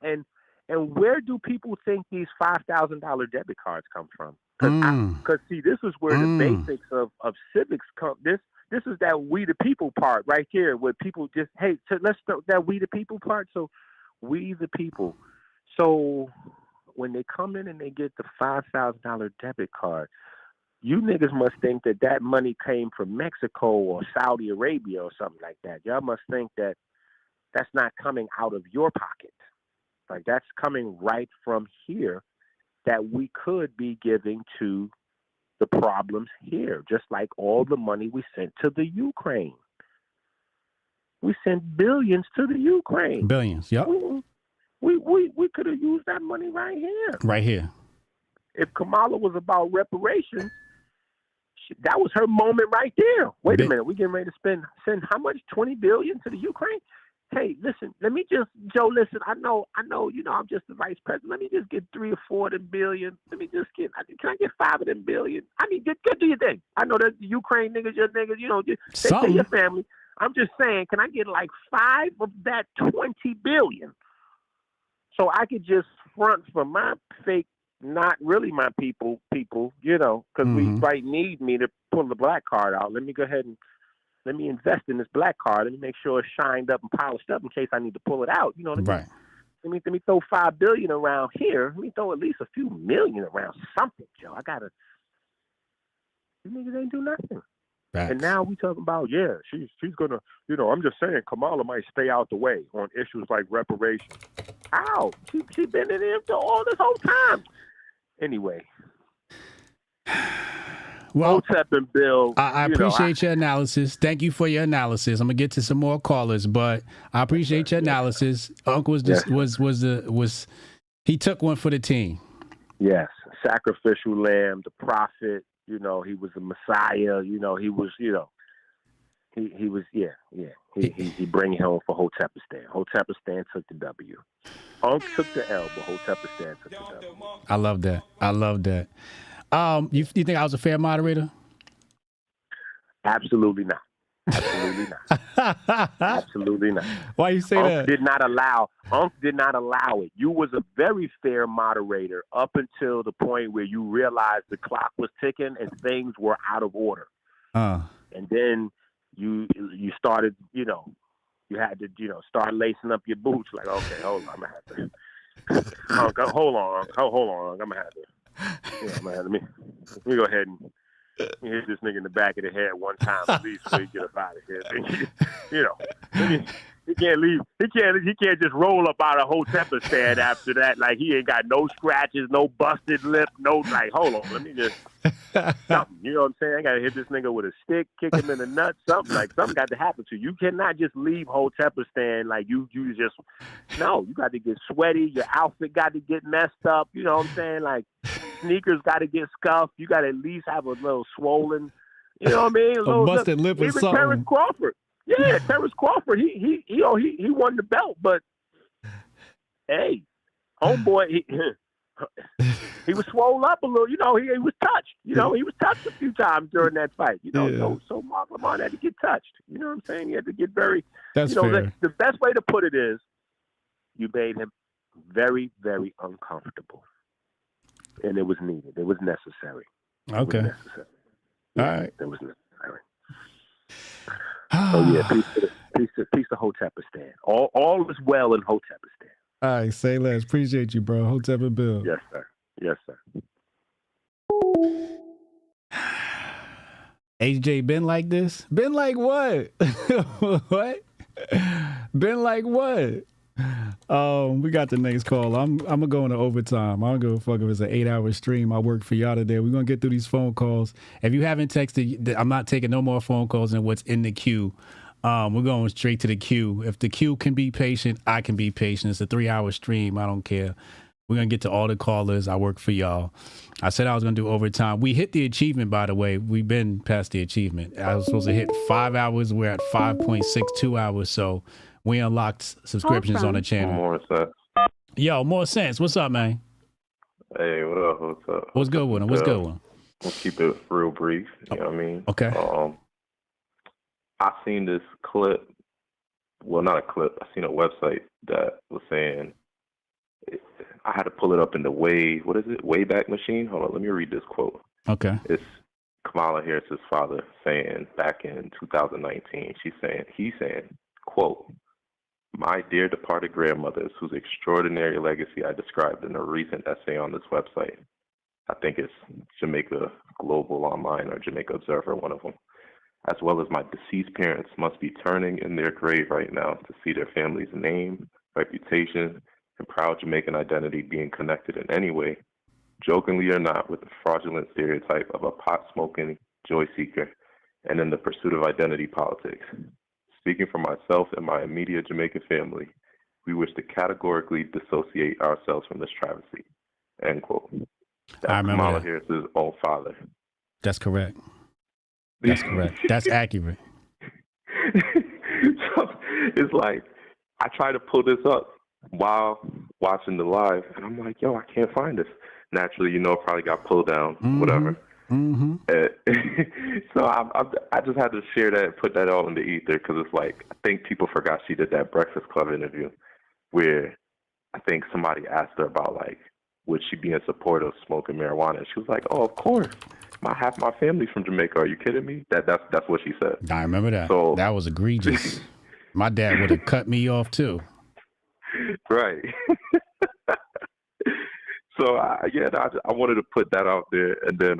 P: And where do people think these $5,000 debit cards come from? Because see, this is where the basics of civics come. This is that we the people part right here, where people just, hey, so let's start that we the people part. So we the people. So when they come in and they get the $5,000 debit card, you niggas must think that money came from Mexico or Saudi Arabia or something like that. Y'all must think that that's not coming out of your pocket. Like, that's coming right from here, that we could be giving to the problems here, just like all the money we sent to the Ukraine. We sent billions to the Ukraine.
C: Billions, yep.
P: We could have used that money right here.
C: Right here.
P: If Kamala was about reparations, that was her moment right there. Wait a minute, we getting ready to send how much? $20 billion to the Ukraine? Hey, listen, Joe, listen, I know, you know, I'm just the vice president. Let me just get 3 or 4 of them billion. Can I get 5 of them billion? I mean, good do your thing. I know that the Ukraine niggas, your niggas, you know, they say your family. I'm just saying, can I get like 5 of that 20 billion? So I could just front for my fake, not really my people, you know, because we might need me to pull the black card out. Let me go ahead and let me invest in this black card. Let me make sure it's shined up and polished up in case I need to pull it out. You know what I mean? Right. Let me throw $5 billion around here. Let me throw at least a few million around something, Joe. You niggas ain't do nothing.
C: Facts.
P: And now we talking about, she's gonna, you know, I'm just saying Kamala might stay out the way on issues like reparations. How? She been in there all this whole time. Anyway.
C: Well,
P: Hotep and Bill,
C: I appreciate your analysis. Thank you for your analysis. I'm gonna get to some more callers, but I appreciate your analysis. Uncle was he took one for the team.
P: Yes, sacrificial lamb, the prophet. You know, he was the Messiah. You know, he was. You know, he was. He bring it home for Hotepistan. Hotepistan took the W. Unc took the L, but Hotepistan took the W.
C: I love that. You think I was a fair moderator?
P: Absolutely not. Absolutely not.
C: Why you say
P: Unc
C: that?
P: Unc did not allow it. You was a very fair moderator up until the point where you realized the clock was ticking and things were out of order. And then you started, you know, you had to, start lacing up your boots. Like, okay, hold on, I'm gonna have to. Hold on, I'm gonna have to. Let me go ahead and hit this nigga in the back of the head one time at least before you get up out of here. He can't leave. He can't just roll up out of Hotep stand after that. Like, he ain't got no scratches, no busted lip, no, like, hold on, let me just something. You know what I'm saying? I gotta hit this nigga with a stick, kick him in the nuts, something got to happen to you. You cannot just leave Hotep stand like you just no. You got to get sweaty. Your outfit got to get messed up. You know what I'm saying? Like, sneakers got to get scuffed. You got to at least have a little swollen. You know what I mean?
C: A busted lip or something.
P: Terrence Crawford. Yeah, Terrence Crawford. He won the belt, but hey, homeboy, he was swole up a little. He was touched. He was touched a few times during that fight. So Marc Lamont had to get touched. You know what I'm saying? He had to get very.
C: That's fair.
P: The best way to put it is, you made him very, very uncomfortable, and it was needed. It was necessary.
C: Okay.
P: It was necessary.
C: All right.
P: It was necessary. So yeah, peace to Hotepistan. All is well in Hotepistan.
C: All right, say less. Appreciate you, bro. Hotep and Bill.
P: Yes, sir. Yes, sir.
C: HJ been like this? Been like what? What? Been like what? We got the next call. I'm gonna go into overtime. I don't give a fuck if it's an 8-hour stream. I work for y'all today. We're gonna get through these phone calls. If you haven't texted, I'm not taking no more phone calls than what's in the queue. We're going straight to the queue. If the queue can be patient, I can be patient. It's a 3-hour stream. I don't care. We're gonna get to all the callers. I work for y'all. I said I was gonna do overtime. We hit the achievement, by the way. We've been past the achievement. I was supposed to hit 5 hours. We're at 5.62 hours. So we unlocked subscriptions on the channel.
R: More sense.
C: Yo, more sense. What's up, man?
R: Hey, what up? What's up?
C: What's good with him? What's good with him?
R: We'll keep it real brief. You know what I mean?
C: Okay.
R: I seen this clip. Well, not a clip. I seen a website that was saying, I had to pull it up in the Wayback Machine. Hold on, let me read this quote.
C: Okay.
R: It's Kamala Harris's father saying back in 2019. He's saying, quote, "My dear departed grandmothers, whose extraordinary legacy I described in a recent essay on this website." I think it's Jamaica Global Online or Jamaica Observer, one of them. "As well as my deceased parents must be turning in their grave right now to see their family's name, reputation, and proud Jamaican identity being connected in any way, jokingly or not, with the fraudulent stereotype of a pot-smoking joy seeker and in the pursuit of identity politics. Speaking for myself and my immediate Jamaican family, we wish to categorically dissociate ourselves from this travesty." End quote.
C: I remember
R: Kamala
C: that.
R: Harris's own father.
C: That's correct. That's correct. That's accurate.
R: So it's like, I try to pull this up while watching the live, and I'm like, yo, I can't find this. Naturally, it probably got pulled down, whatever.
C: Mm-hmm.
R: So I just had to share that and put that all in the ether, because it's like, I think people forgot she did that Breakfast Club interview where I think somebody asked her about, like, would she be in support of smoking marijuana? And she was like, oh, of course. Half my family's from Jamaica. Are you kidding me? That's what she said.
C: I remember that.
R: So,
C: that was egregious. My dad would have cut me off too.
R: Right. So I wanted to put that out there, and then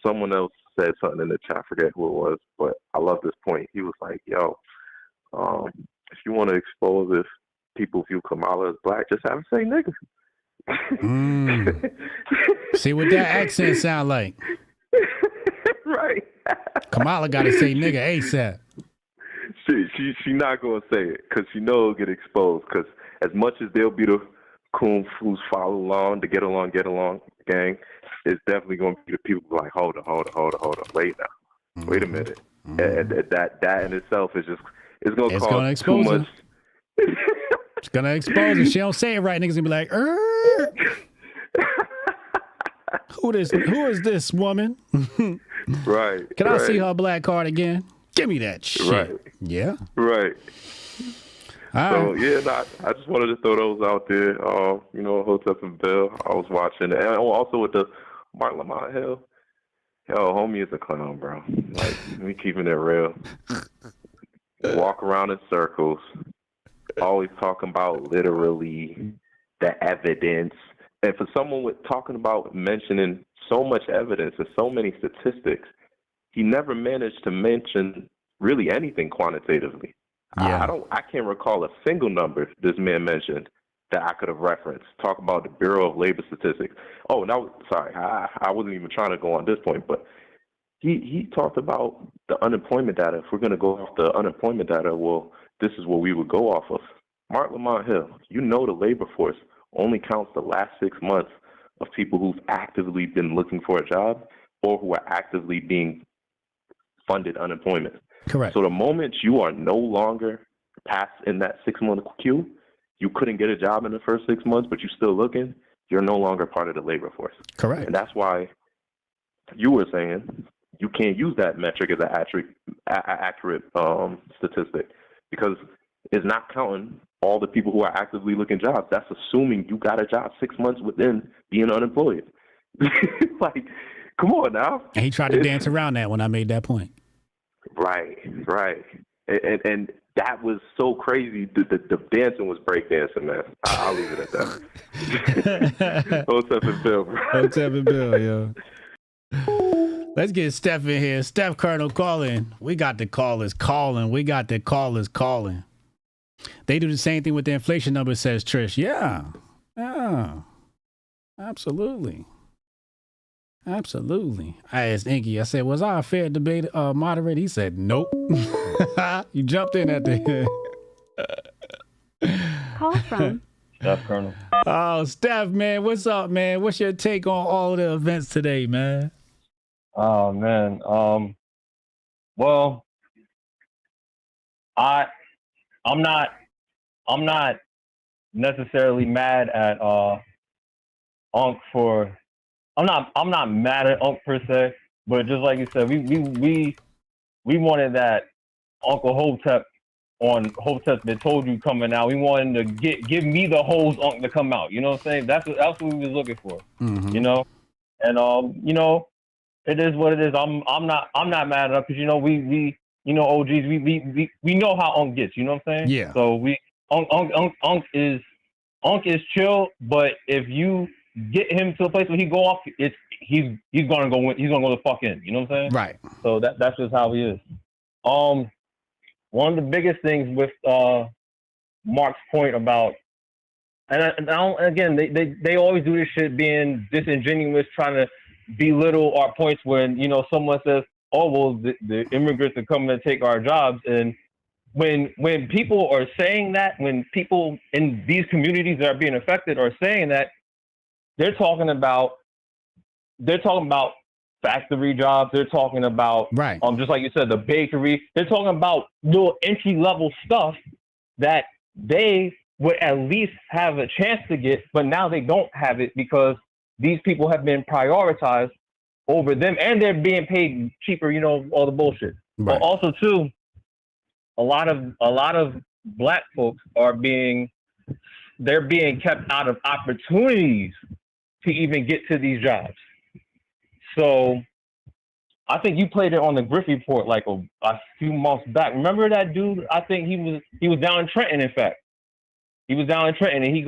R: someone else said something in the chat. I forget who it was, but I love this point. He was like, "Yo, if you want to expose if people view Kamala as black, just have him say nigga."
C: See what that accent sound like?
R: Right.
C: Kamala got to say nigga ASAP.
R: She not gonna say it because she knows it'll get exposed. Because as much as they'll be the coon who's follow along, the get along gang, it's definitely gonna be the people who are like, hold on, wait now, wait a minute. And that in itself is just it's gonna cause too much.
C: It's gonna expose her. She don't say it right. Niggas gonna be like, who is this woman?
R: Right.
C: Can I see her black card again? Give me that shit.
R: Right.
C: Yeah.
R: Right. So I just wanted to throw those out there. Hotep and Bill. I was watching, and also with the Marc Lamont. Hell, homie is a clown, bro. Like, we keeping it real. walk around in circles, always talking about literally the evidence. And for someone with talking about mentioning so much evidence and so many statistics, he never managed to mention really anything quantitatively.
C: Yeah.
R: I can't recall a single number this man mentioned that I could have referenced. Talk about the Bureau of Labor Statistics. Oh, no, sorry, I wasn't even trying to go on this point, but he talked about the unemployment data. If we're going to go off the unemployment data, well, this is what we would go off of. Marc Lamont Hill, you know the labor force only counts the last 6 months of people who've actively been looking for a job or who are actively being funded unemployment.
C: Correct.
R: So the moment you are no longer past in that 6-month queue, you couldn't get a job in the first 6 months, but you're still looking, you're no longer part of the labor force.
C: Correct.
R: And that's why you were saying you can't use that metric as an accurate statistic, because it's not counting all the people who are actively looking jobs. That's assuming you got a job 6 months within being unemployed. Like, come on now.
C: And he tried to dance around that when I made that point.
R: Right. And that was so crazy. The dancing was breakdancing, man. I'll leave it at that. Hotep and Bill, bro.
C: Hotep and Bill, yo. Let's get Steph in here. Steph Colonel calling. We got the callers calling. They do the same thing with the inflation number, says Trish. Yeah. Absolutely. I asked Inky, I said, was I a fair debate moderator? He said, nope. You jumped in at the end.
F: Call from
S: Steph Colonel.
C: Oh, Steph, man, what's up, man? What's your take on all the events today, man?
S: Oh man. Well, I'm not necessarily mad at Unc for. I'm not mad at Unc per se, but just like you said, we wanted that Uncle Hotep on Hotep that told you coming out. We wanted to give me the hoes Unc to come out. You know what I'm saying? That's what we was looking for.
C: Mm-hmm.
S: You know, and you know, it is what it is. I'm not mad at it because you know we OGs we know how Unc gets. You know what I'm saying?
C: Yeah.
S: So Unc is chill, but if you get him to a place where he go off, he's gonna go the fuck in. You know what I'm saying?
C: Right.
S: So that's just how he is. One of the biggest things with Mark's point about, again they always do this shit being disingenuous, trying to belittle our points when someone says, oh well the immigrants are coming to take our jobs, and when people are saying that, when people in these communities that are being affected are saying that, they're talking about factory jobs. They're talking about
C: right.
S: Just like you said, the bakery. They're talking about little entry level stuff that they would at least have a chance to get, but now they don't have it because these people have been prioritized over them, and they're being paid cheaper. All the bullshit.
C: Right.
S: But also too, a lot of black folks they're being kept out of opportunities to even get to these jobs. So I think you played it on the Griffey Report like a few months back. Remember that dude? I think he was down in Trenton. In fact, he was down in Trenton, and he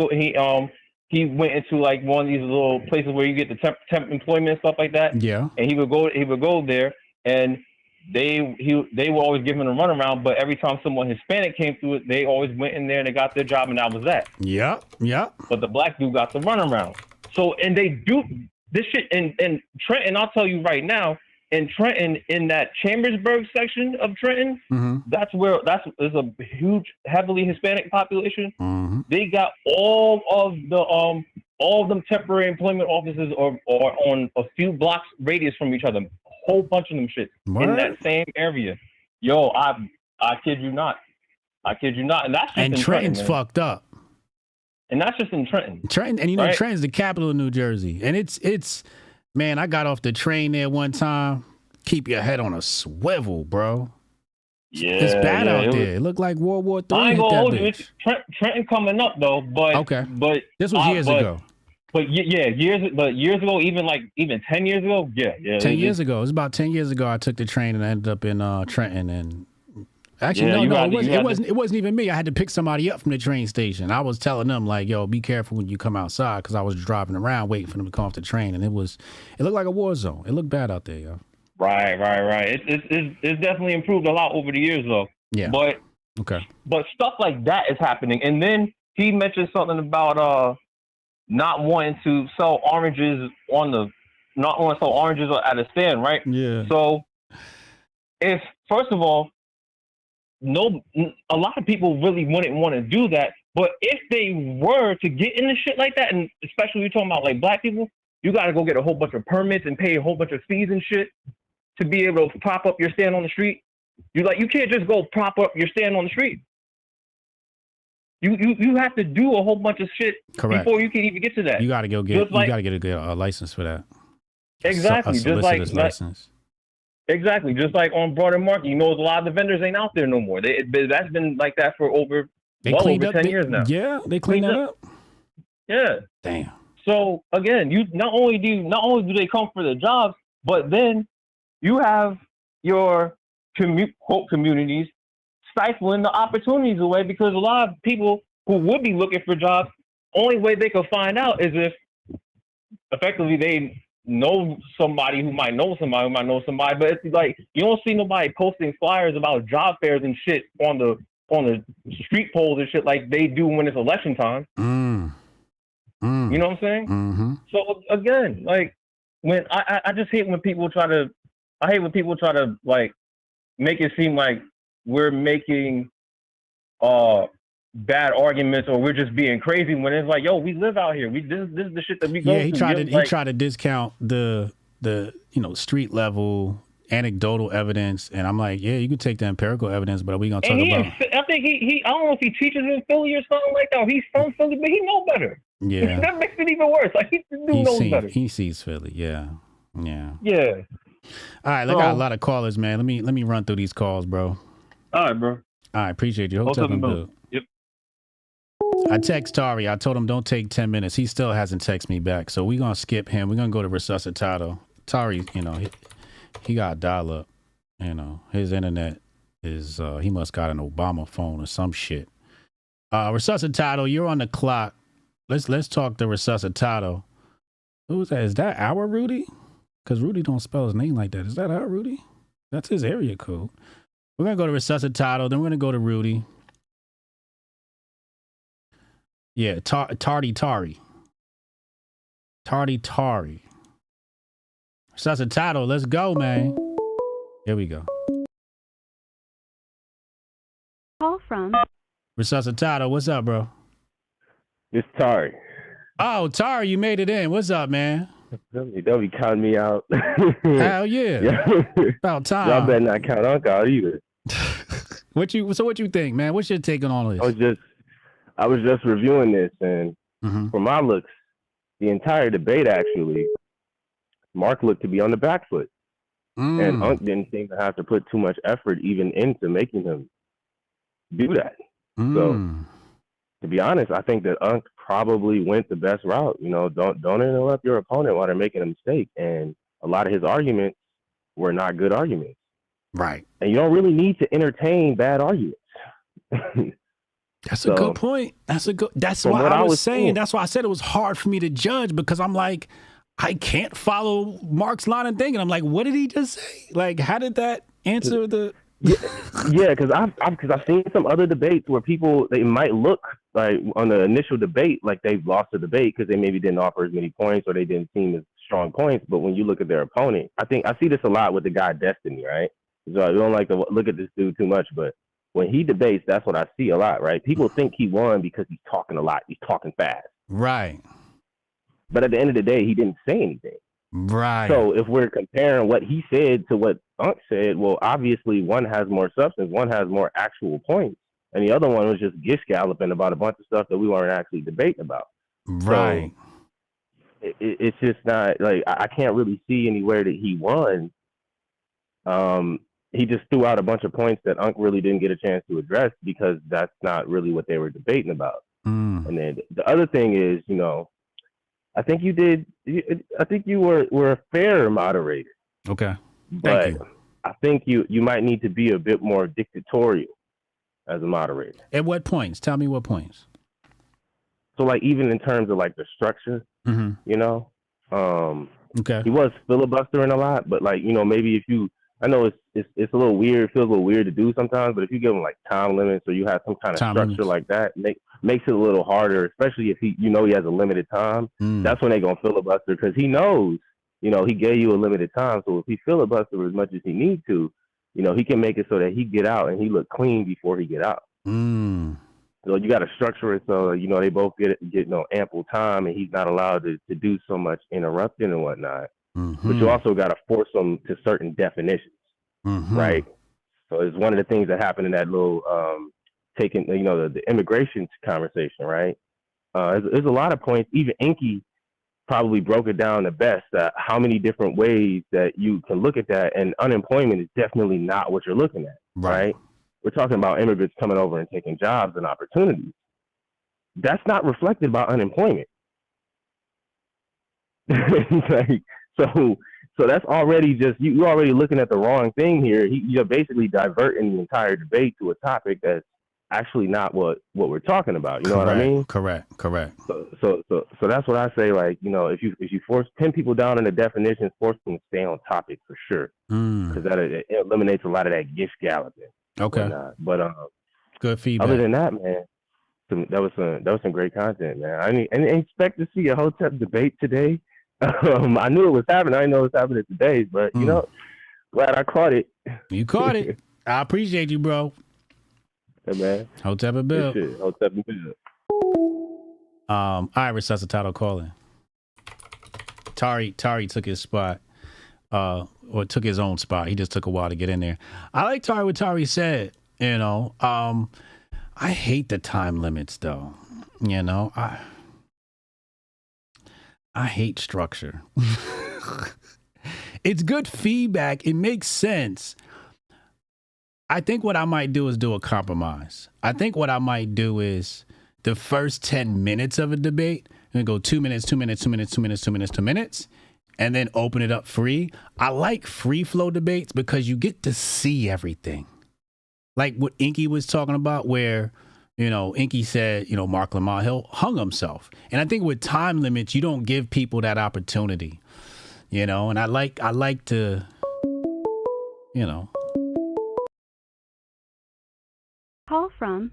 S: went into like one of these little places where you get the temp employment and stuff like that.
C: Yeah.
S: And he would go there, and they were always giving him a runaround. But every time someone Hispanic came through it, they always went in there and they got their job, and that was that.
C: Yeah.
S: But the black dude got the runaround. So, and they do this shit in Trenton. I'll tell you right now, in Trenton, in that Chambersburg section of Trenton,
C: mm-hmm.
S: there's a huge, heavily Hispanic population.
C: Mm-hmm.
S: They got all of them temporary employment offices are on a few blocks radius from each other. A whole bunch of them shit in that same area. Yo, I kid you not. And that's just
C: and
S: in
C: Trenton's
S: Trenton,
C: fucked up.
S: And that's just in Trenton.
C: And
S: right?
C: Trenton's the capital of New Jersey. And it's man, I got off the train there one time. Keep your head on a swivel, bro.
S: Yeah,
C: it's bad out there. It looked like World War III.
S: I ain't gonna hold you. It's Trenton coming up though, but
C: okay.
S: But
C: this was years ago.
S: But years ago, even 10 years ago, yeah.
C: 10 years ago. It was about 10 years ago. I took the train and I ended up in Trenton, and Actually,
S: Yeah,
C: no, it wasn't even me. I had to pick somebody up from the train station. I was telling them like, yo, be careful when you come outside, because I was driving around waiting for them to come off the train, and it looked like a war zone. It looked bad out there, yo.
S: Right. It's definitely improved a lot over the years, though.
C: Yeah.
S: But stuff like that is happening. And then he mentioned something about not wanting to sell oranges at a stand, right?
C: Yeah.
S: So if first of all, a lot of people really wouldn't want to do that. But if they were to get into shit like that, and especially you're talking about like black people, you got to go get a whole bunch of permits and pay a whole bunch of fees and shit to be able to prop up your stand on the street. You can't just go prop up your stand on the street. You have to do a whole bunch of shit before you can even get to that.
C: You got to get a license for that.
S: Exactly.
C: A solicitor's license.
S: Exactly. Just like on Broader Market, a lot of the vendors ain't out there no more. That's been like that for over 10 years now.
C: Yeah, they cleaned that up.
S: Yeah.
C: Damn.
S: So again, not only do they come for the jobs, but then you have your quote communities stifling the opportunities away, because a lot of people who would be looking for jobs, only way they could find out is if effectively they know somebody who might know somebody but it's like you don't see nobody posting flyers about job fairs and shit on the street poles and shit like they do when it's election time. You know what I'm saying?
C: Mm-hmm.
S: So again, like when I just hate when people try to like make it seem like we're making bad arguments or we're just being crazy, when it's like, yo, we live out here. This is the shit that we go through.
C: He tried to discount the street level anecdotal evidence, and I'm like, yeah, you can take the empirical evidence, but are we gonna talk about?
S: I think he I don't know if he teaches in Philly or something like that. Or he's from Philly, but he know better.
C: Yeah,
S: that makes it even worse. Like he knows better.
C: He sees Philly. Yeah.
S: All
C: right, I got a lot of callers, man. Let me run through these calls, bro.
S: All right, bro.
C: All right, appreciate you. Hope I'm good.
S: Yep.
C: I text Tari. I told him don't take 10 minutes. He still hasn't texted me back, so we're gonna skip him. We're gonna go to Resuscitato. Tari, he got dial up. His internet is he must got an Obama phone or some shit. Resuscitato, you're on the clock. Let's talk to Resuscitato. Who is that? Is that our Rudy? Because Rudy don't spell his name like that. Is that our Rudy? That's his area code. We're going to go to Resuscitato. Then we're going to go to Rudy. Yeah, Tardy. Resuscitato, let's go, man. Here we go.
T: Call from
C: Resuscitato, what's up, bro?
P: It's Tari.
C: Oh, Tari, you made it in. What's up, man?
P: Don't be counting me out.
C: Hell yeah. About time.
P: Y'all better not count Uncle out either.
C: What you think, man? What's your take on all this?
P: I was just reviewing this, and from my looks, the entire debate actually, Mark looked to be on the back foot. And Unc didn't seem to have to put too much effort even into making him do that. So to be honest, I think that Unc probably went the best route. Don't interrupt your opponent while they're making a mistake. And a lot of his arguments were not good arguments.
C: Right.
P: And you don't really need to entertain bad arguments.
C: That's a good point. That's why I was saying, that's why I said it was hard for me to judge, because I'm like, I can't follow Mark's line of thinking. I'm like, what did he just say? Like, how did that answer the...
P: Yeah, because I've seen some other debates where people, they might look like on the initial debate like they've lost the debate because they maybe didn't offer as many points or they didn't seem as strong points. But when you look at their opponent, I see this a lot with the guy Destiny, right? So I don't like to look at this dude too much, but when he debates, that's what I see a lot, right? People think he won because he's talking a lot, he's talking fast,
C: right?
P: But at the end of the day, he didn't say anything.
C: Right.
P: So if we're comparing what he said to what Unc said, well, obviously one has more substance, one has more actual points, and the other one was just gish galloping about a bunch of stuff that we weren't actually debating about.
C: Right.
P: So it's just not like I can't really see anywhere that he won. He just threw out a bunch of points that Unc really didn't get a chance to address because that's not really what they were debating about. And then the other thing is, I think you were a fair moderator.
C: Okay. Thank you.
P: I think you might need to be a bit more dictatorial as a moderator.
C: At what points? Tell me what points.
P: So like even in terms of like the structure, you know,
C: okay,
P: he was filibustering a lot, but like, you know, maybe if you, I know it's a little weird, it feels a little weird to do sometimes, but if you give him like time limits or you have some kind of
C: Time
P: structure
C: limits.
P: like that, makes it a little harder, especially if he has a limited time. That's when they're gonna filibuster because he knows, you know, he gave you a limited time. So if he filibuster as much as he needs to, you know, he can make it so that he get out and he look clean before he get out. So you got to structure it so, you know, they both get you know, ample time and he's not allowed to do so much interrupting and whatnot. But you also got to force them to certain definitions, right? So it's one of the things that happened in that little taking, you know, the immigration conversation, right? There's a lot of points. Even Inky probably broke it down the best. How many different ways that you can look at that, and unemployment is definitely not what you're looking at, right? We're talking about immigrants coming over and taking jobs and opportunities. That's not reflected by unemployment. Like, so that's already just you're already looking at the wrong thing here. You're basically diverting the entire debate to a topic that's actually not what we're talking about. You know what I mean?
C: Correct.
P: So that's what I say. Like, you know, if you force 10 people down in the definitions, force them to stay on topic for sure, because that it eliminates a lot of that gift galloping.
C: Okay.
P: But
C: good feedback.
P: Other than that, man, that was some great content, man. I didn't expect to see a Hotep debate today. I knew it was happening. I didn't know it was happening today, but you know, glad I caught it.
C: You caught it. I appreciate you, bro.
P: Hey, man.
C: Hotep and Bill.
P: Hotep and Bill.
C: Iris, that's the title calling. Tari took his spot. Or took his own spot. He just took a while to get in there. I like what Tari said, you know. I hate the time limits though. You know, I hate structure. It's good feedback. It makes sense. I think what I might do is do a compromise. I think what I might do is the first 10 minutes of a debate, I'm gonna go 2 minutes, 2 minutes, 2 minutes, 2 minutes, 2 minutes, 2 minutes, and then open it up free. I like free flow debates because you get to see everything. Like what Inky was talking about, where, you know, Inky said, you know, Marc Lamont hung himself. And I think with time limits, you don't give people that opportunity, you know, and I like to, you know.
T: Call from.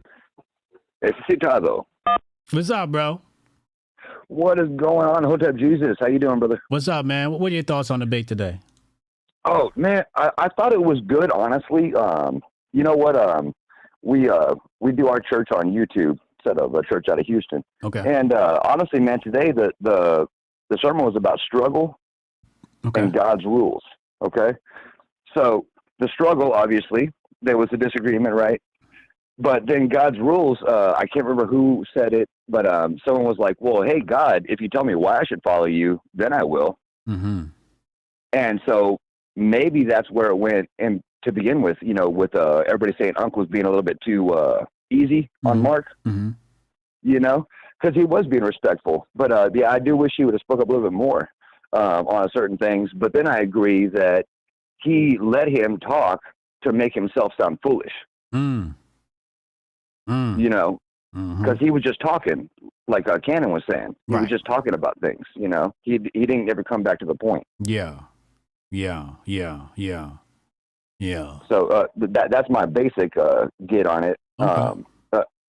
U: It's Chicago.
C: What's up, bro?
U: What is going on, Hotep Jesus? How you doing, brother?
C: What's up, man? What are your thoughts on the debate today?
U: Oh, man, I thought it was good, honestly. You know what? We do our church on YouTube, set up a church out of Houston.
C: Okay.
U: And honestly, man, today the sermon was about struggle and God's rules. Okay. So the struggle, obviously, there was a disagreement, right? But then God's rules, I can't remember who said it, but someone was like, well, hey, God, if you tell me why I should follow you, then I will. And so maybe that's where it went. And to begin with, you know, with everybody saying Uncle was being a little bit too easy on Mark, you know, because he was being respectful. But yeah, I do wish he would have spoke up a little bit more on certain things. But then I agree that he let him talk to make himself sound foolish. You know, because he was just talking, like Cannon was saying. He was just talking about things, you know. He didn't ever come back to the point.
C: Yeah.
U: So that's my basic get on it.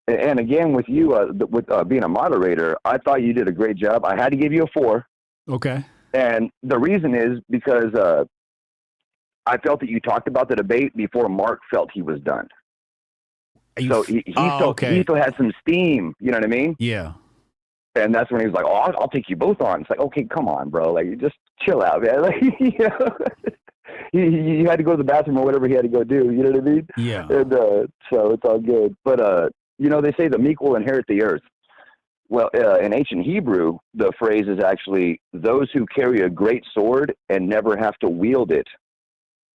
U: And again, with you, with being a moderator, I thought you did a great job. I had to give you a 4.
C: Okay.
U: And the reason is because I felt that you talked about the debate before Mark felt he was done. So he still had some steam, you know what I mean?
C: Yeah.
U: And that's when he was like, "Oh, I'll take you both on." It's like, okay, come on, bro. Like, just chill out, man. Like, you know, he had to go to the bathroom or whatever he had to go do. You know what I mean?
C: Yeah.
U: And so it's all good. But you know, they say the meek will inherit the earth. Well, in ancient Hebrew, the phrase is actually those who carry a great sword and never have to wield it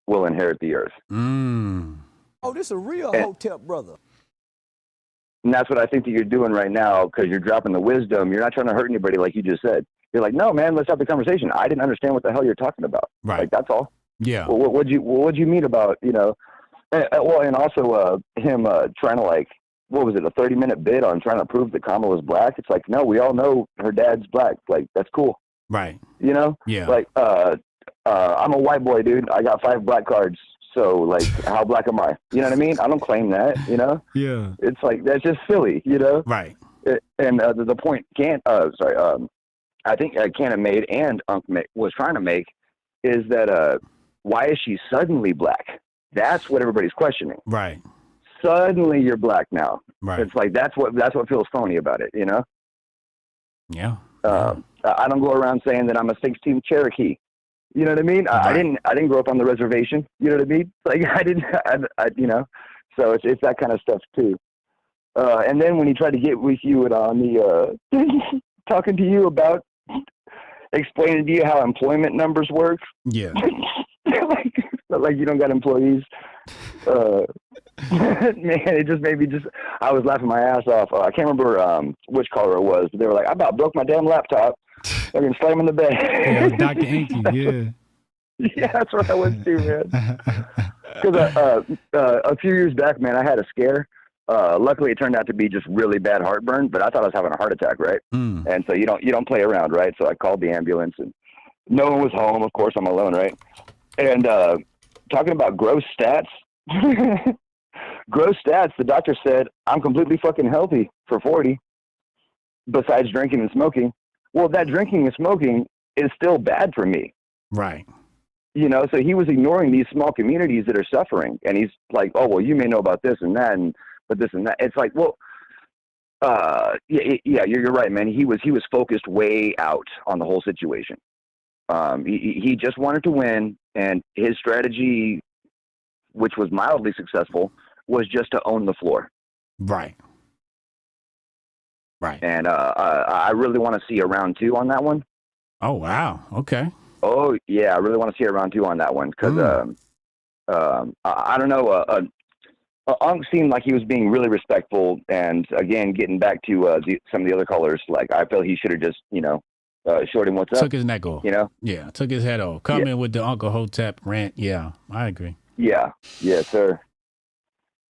U: will inherit the earth.
Q: Oh, this is a real Hotep brother.
U: And that's what I think that you're doing right now, because you're dropping the wisdom. You're not trying to hurt anybody, like you just said. You're like, no, man, let's have the conversation. I didn't understand what the hell you're talking about.
C: Right.
U: Like, that's all.
C: Yeah.
U: Well, what'd you mean about, you know, well, and also him trying to, like, what was it, a 30-minute bid on trying to prove that Kamala was black? It's like, no, we all know her dad's black. Like, that's cool.
C: Right.
U: You know?
C: Yeah.
U: Like, I'm a white boy, dude. I got 5 black cards. So, like, how black am I? You know what I mean? I don't claim that, you know?
C: Yeah.
U: It's like, that's just silly, you know?
C: Right.
U: And the point I think Cannon made and Unc was trying to make is that why is she suddenly black? That's what everybody's questioning.
C: Right.
U: Suddenly you're black now.
C: Right.
U: It's like that's what feels phony about it, you know?
C: Yeah.
U: I don't go around saying that I'm a 16th Cherokee. You know what I mean?
C: Right.
U: I didn't grow up on the reservation. You know what I mean? Like I you know. So it's that kind of stuff too. And then when he tried to get with you on the talking to you about explaining to you how employment numbers work.
C: Yeah.
U: like you don't got employees. Man, it just made me I was laughing my ass off. I can't remember which caller it was, but they were like, I about broke my damn laptop. I can slam in the bed.
C: Yeah, Dr. Inky, yeah.
U: Yeah, that's what I was too, man. Because a few years back, man, I had a scare. Luckily, it turned out to be just really bad heartburn, but I thought I was having a heart attack, right? And so you don't play around, right? So I called the ambulance, and no one was home. Of course, I'm alone, right? And talking about gross stats, the doctor said I'm completely fucking healthy for 40. Besides drinking and smoking, well, that drinking and smoking is still bad for me.
C: Right.
U: You know, so he was ignoring these small communities that are suffering, and he's like, "Oh, well, you may know about this and that, but this and that." It's like, well, yeah, you're right, man. He was focused way out on the whole situation. He just wanted to win, and his strategy, which was mildly successful, was just to own the floor.
C: Right. Right.
U: And I really want to see a round 2 on that one.
C: Oh, wow. Okay.
U: Oh, yeah, I really want to see a round 2 on that one because I don't know. Unc seemed like he was being really respectful, and again, getting back to some of the other callers, like I feel he should have just, you know, showed him what's up.
C: Took his neck off.
U: You know?
C: Yeah, took his head off. Come in with the Uncle Hotep rant. Yeah, I agree.
U: Yeah. Yes, sir.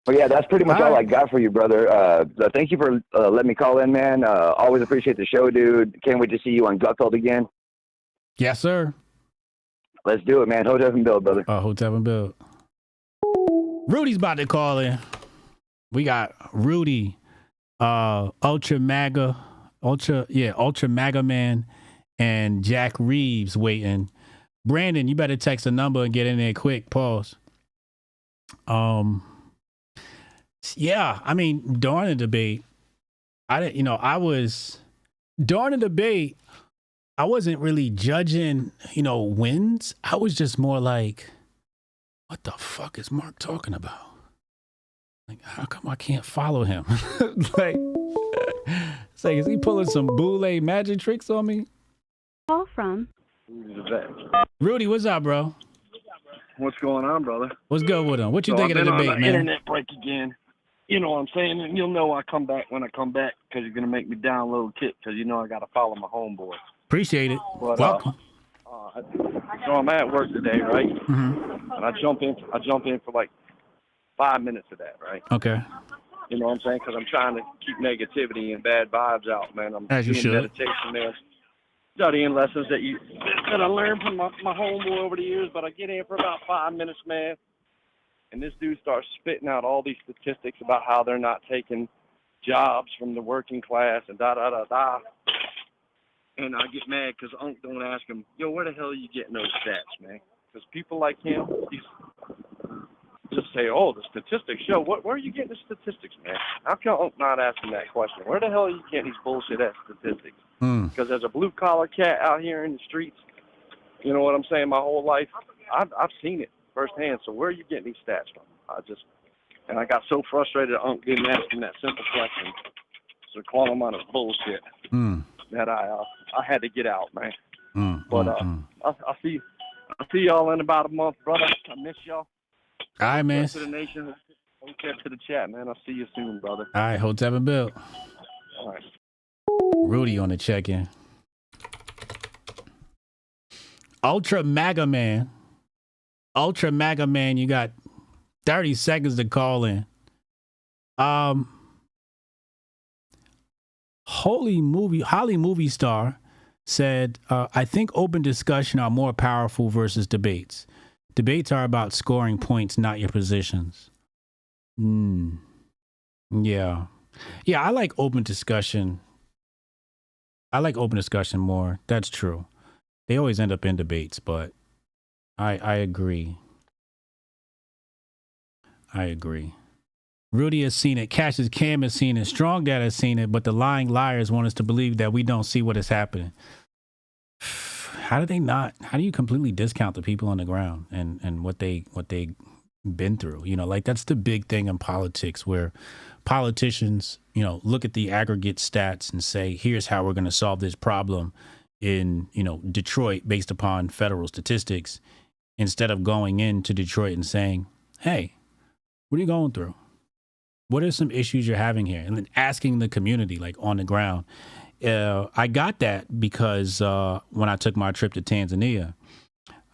U: But yeah, that's pretty much all I got for you, brother. Thank you for letting me call in, man. Always appreciate the show, dude. Can't wait to see you on Gutfeld again.
C: Yes, sir.
U: Let's do it, man. Hotep and Bill, brother.
C: Hotep and Bill. Rudy's about to call in. We got Rudy, Ultra MAGA Man, and Jack Reeves waiting. Brandon, you better text a number and get in there quick. Pause. Yeah, I mean, during the debate, during the debate, I wasn't really judging, wins. I was just more like, what the fuck is Mark talking about? Like, how come I can't follow him? It's like, is he pulling some boule magic tricks on me?
T: Call from
C: Rudy, what's up, bro?
G: What's going on, brother?
C: What's good with him? What you think of the debate, man?
G: Internet break again. You know what I'm saying? And you'll know I come back when I come back because you're going to make me download Kit because you know I got to follow my homeboy.
C: Appreciate it.
G: But,
C: welcome.
G: So I'm at work today, right?
C: Mm-hmm.
G: And I jump in for like 5 minutes of that, right?
C: Okay.
G: You know what I'm saying? Because I'm trying to keep negativity and bad vibes out, man. I'm
C: As you
G: doing
C: should.
G: meditation, man. Studying lessons that I learned from my homeboy over the years, but I get in for about 5 minutes, man. And this dude starts spitting out all these statistics about how they're not taking jobs from the working class and da-da-da-da. And I get mad because Unc don't ask him, yo, where the hell are you getting those stats, man? Because people like him, he's just say, oh, the statistics show. Where are you getting the statistics, man? How come Unc not asking that question? Where the hell are you getting these bullshit-ass statistics? Because as a blue-collar cat out here in the streets, you know what I'm saying, my whole life, I've seen it firsthand. So where are you getting these stats from? I got so frustrated that Unc didn't ask him that simple question. So calling him on his bullshit that I had to get out, man. I'll see y'all in about a month, brother. I miss y'all.
C: All right, man.
G: To the nation, Hotep to the chat, man. I'll see you soon, brother.
C: All right, Hotep and Bill.
G: All right.
C: Rudy on the check-in. Ultra MAGA Man Ultra Mega Man, you got 30 seconds to call in. Holly movie star said, I think open discussion are more powerful versus debates. Debates are about scoring points, not your positions. Yeah. Yeah, I like open discussion. I like open discussion more. That's true. They always end up in debates, but I agree. I agree. Rudy has seen it. Cash's Cam has seen it. Strong Dad has seen it, but the lying liars want us to believe that we don't see what is happening. How do they not? How do you completely discount the people on the ground and what they been through? You know, like that's the big thing in politics where politicians, you know, look at the aggregate stats and say, here's how we're going to solve this problem in, you know, Detroit based upon federal statistics, instead of going into Detroit and saying, hey, what are you going through? What are some issues you're having here? And then asking the community, like on the ground. I got that because when I took my trip to Tanzania,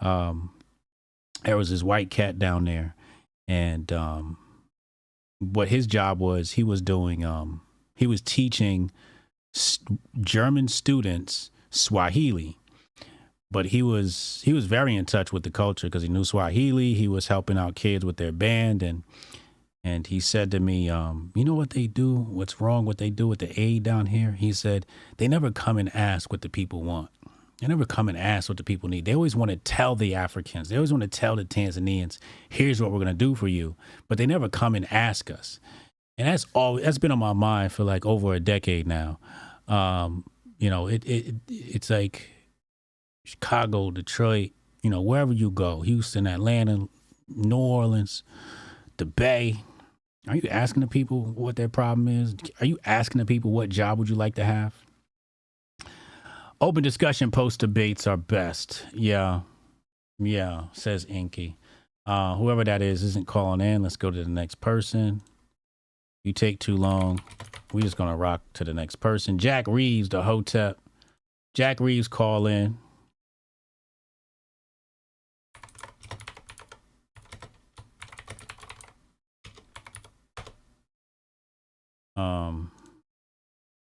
C: there was this white cat down there. And what his job was, he was teaching German students Swahili. But he was very in touch with the culture because he knew Swahili. He was helping out kids with their band. And he said to me, you know what they do? What's wrong? What they do with the aid down here? He said, they never come and ask what the people want. They never come and ask what the people need. They always want to tell the Africans. They always want to tell the Tanzanians, here's what we're going to do for you. But they never come and ask us. And that's been on my mind for like over a decade now. You know, it's like Chicago, Detroit, you know, wherever you go, Houston, Atlanta, New Orleans, the Bay. Are you asking the people what their problem is? Are you asking the people what job would you like to have? Open discussion post debates are best. Yeah, says Inky. Whoever that is isn't calling in. Let's go to the next person. You take too long. We're just going to rock to the next person. Jack Reeves, the Hotep. Jack Reeves, call in.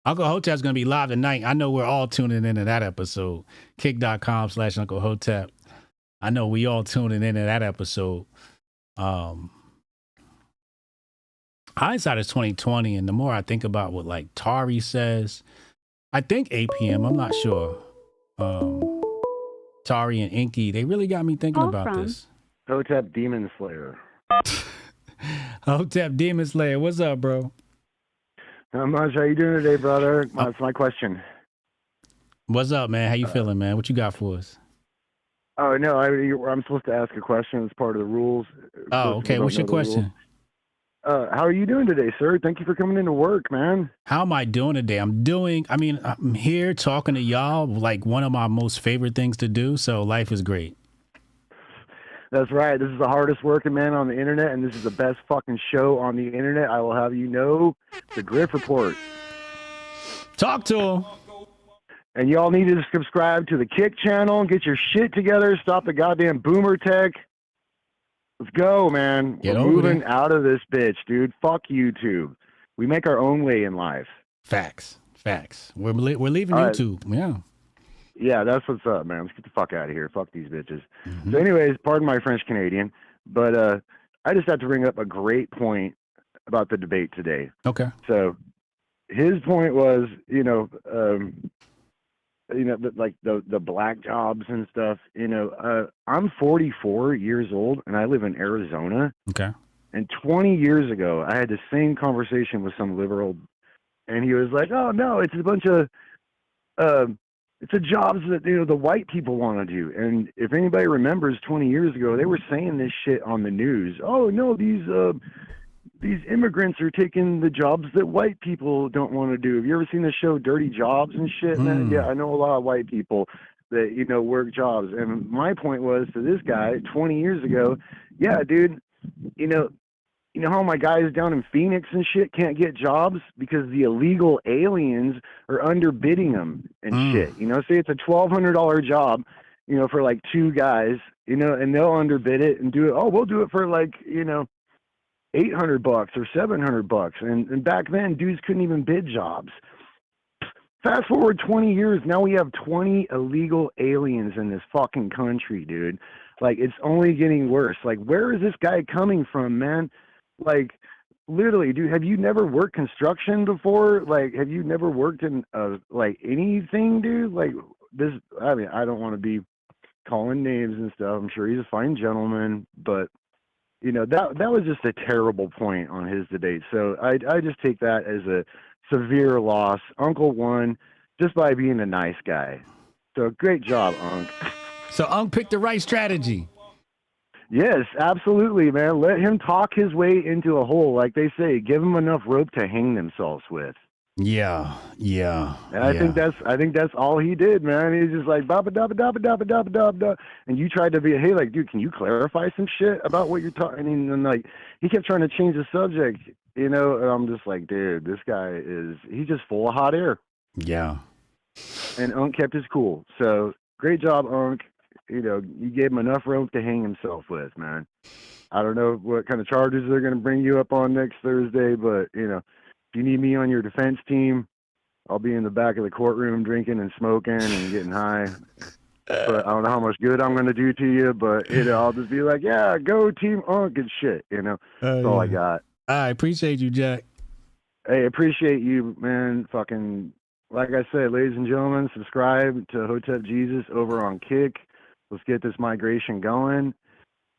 C: Uncle Hotep's going to be live tonight. I know we're all tuning into that episode. Kick.com/Uncle Hotep. I know we all tuning into that episode. Hindsight is 2020, and the more I think about what like Tari says, I think 8 p.m. I'm not sure. Tari and Inky, they really got me thinking about this.
U: Hotep Demon Slayer.
C: Hotep Demon Slayer, what's up, bro?
U: Not much. How you doing today, brother? That's my question.
C: What's up, man? How you feeling, man? What you got for us?
U: Oh, no, I'm supposed to ask a question as part of the rules.
C: Oh, okay. What's your question?
U: How are you doing today, sir? Thank you for coming into work, man.
C: How am I doing today? I'm here talking to y'all, like one of my most favorite things to do, so life is great.
U: That's right. This is the hardest working man on the internet, and this is the best fucking show on the internet. I will have you know, the Griff Report.
C: Talk to him.
U: And y'all need to subscribe to the Kick channel and get your shit together. Stop the goddamn boomer tech. Let's go, man. We're moving out of this bitch, dude. Fuck YouTube. We make our own way in life.
C: Facts. We're leaving YouTube. Yeah.
U: Yeah, that's what's up, man. Let's get the fuck out of here. Fuck these bitches. So anyways, pardon my French Canadian, but I just have to bring up a great point about the debate today.
C: Okay.
U: So his point was, like the black jobs and stuff. I'm 44 years old and I live in Arizona.
C: Okay.
U: And 20 years ago, I had the same conversation with some liberal, and he was like, "Oh no, it's a bunch of it's the jobs that the white people want to do." And if anybody remembers, 20 years ago, they were saying this shit on the news. Oh no, these immigrants are taking the jobs that white people don't want to do. Have you ever seen the show Dirty Jobs and shit, man? Yeah, I know a lot of white people that work jobs. And my point was to this guy 20 years ago, yeah, dude, you know how my guys down in Phoenix and shit can't get jobs because the illegal aliens are underbidding them and shit. Say it's a $1,200 job, for like two guys,
J: you know, and they'll underbid it and do it. Oh, we'll do it for like, you know, $800 or $700. And back then, dudes couldn't even bid jobs. Fast forward 20 years, now we have 20 illegal aliens in this fucking country, dude. Like, it's only getting worse. Like, where is this guy coming from, man? Like, literally, dude, have you never worked construction before? Like, have you never worked in, like, anything, dude? Like, this, I mean, I don't want to be calling names and stuff. I'm sure he's a fine gentleman, but, you know, that was just a terrible point on his debate. So I just take that as a severe loss. Uncle won just by being a nice guy. So great job, Unc.
C: So Unc picked the right strategy.
J: Yes, absolutely, man. Let him talk his way into a hole. Like they say, give him enough rope to hang themselves with.
C: Yeah.
J: And I think that's all he did, man. He's just like ba da ba da ba da ba da ba da ba, and you tried to be, hey, like, dude, can you clarify some shit about what you're talking? And like he kept trying to change the subject, you know. And I'm just like, dude, this guy he's just full of hot air.
C: Yeah.
J: And Unc kept his cool. So great job, Unc. You know, you gave him enough rope to hang himself with, man. I don't know what kind of charges they're going to bring you up on next Thursday, but you know. If you need me on your defense team, I'll be in the back of the courtroom drinking and smoking and getting high. But I don't know how much good I'm going to do to you, but you know, I'll just be like, yeah, go Team Unc and shit, you know. That's all I got.
C: I appreciate you, Jack.
J: Hey, appreciate you, man. Fucking, like I said, ladies and gentlemen, subscribe to Hotep Jesus over on Kick. Let's get this migration going.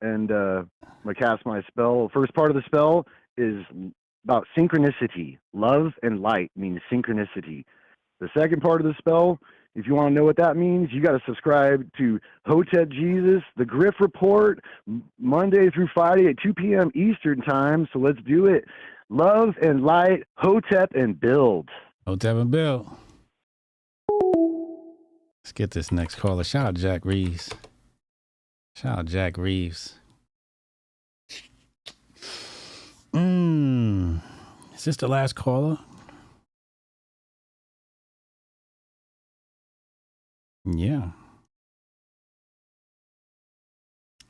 J: And I'm going to cast my spell. First part of the spell is about synchronicity. Love and light means synchronicity. The second part of the spell, if you want to know what that means, you got to subscribe to Hotep Jesus, the Griff Report, Monday through Friday at 2 p.m. Eastern time. So let's do it. Love and light, Hotep and build.
C: Hotep and build. Let's get this next caller. Shout out Jack Reeves. Shout out Jack Reeves. Is this the last caller? Yeah.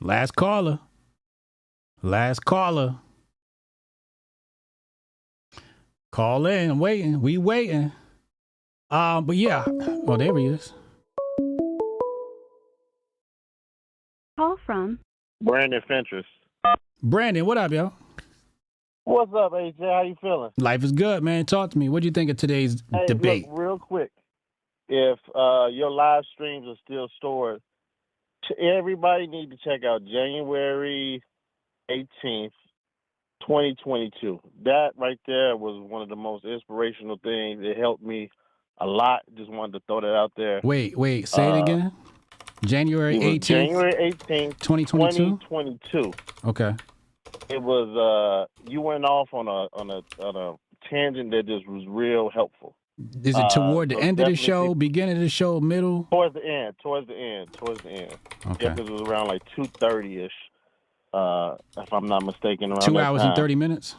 C: Last caller. Last caller. Call in. I'm waiting. We waiting. But yeah. Oh, there he is.
T: Call from
V: Brandon Fentress.
C: Brandon, what up, yo?
V: What's up, AJ? How you feeling?
C: Life is good, man. Talk to me. What do you think of today's debate?
V: Look, real quick, if your live streams are still stored, everybody need to check out January 18th, 2022. That right there was one of the most inspirational things. It helped me a lot. Just wanted to throw that out there.
C: Wait. Say it again. January 18th.
V: January 18th, 2022.
C: Okay.
V: It was you went off on a tangent that just was real helpful.
C: Is it toward the end of the show, beginning of the show, middle?
V: Towards the end.
C: Okay.
V: Yeah, because it was around like 2:30ish, if I'm not mistaken. Around
C: 2 hours
V: time.
C: and 30 minutes?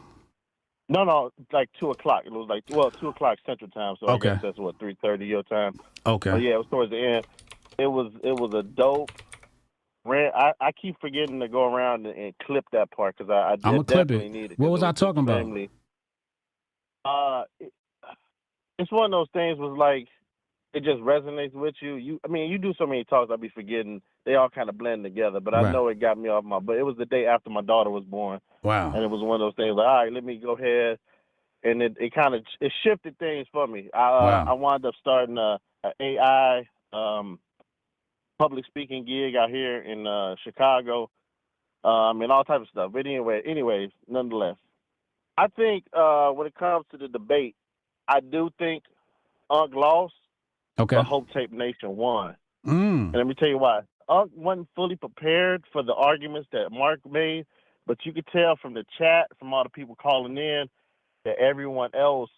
V: No, like 2 o'clock. It was like 2 o'clock Central Time. So
C: okay.
V: I guess that's what 3:30 your time.
C: Okay.
V: But yeah, it was towards the end. It was a dope. I keep forgetting to go around and clip that part because I
C: I'm gonna clip it.
V: Need it.
C: What was I talking about?
V: It's one of those things was like it just resonates with you. You do so many talks, I'll be forgetting. They all kind of blend together, but I know it got me off my. But it was the day after my daughter was born.
C: Wow.
V: And it was one of those things like, all right, let me go ahead, and it kind of shifted things for me. I wound up starting a AI public speaking gig out here in Chicago, and all types of stuff. But anyways, nonetheless, I think when it comes to the debate, I do think Unc lost, but Hope Tape Nation won. And let me tell you why. Unc wasn't fully prepared for the arguments that Mark made, but you could tell from the chat, from all the people calling in, that everyone else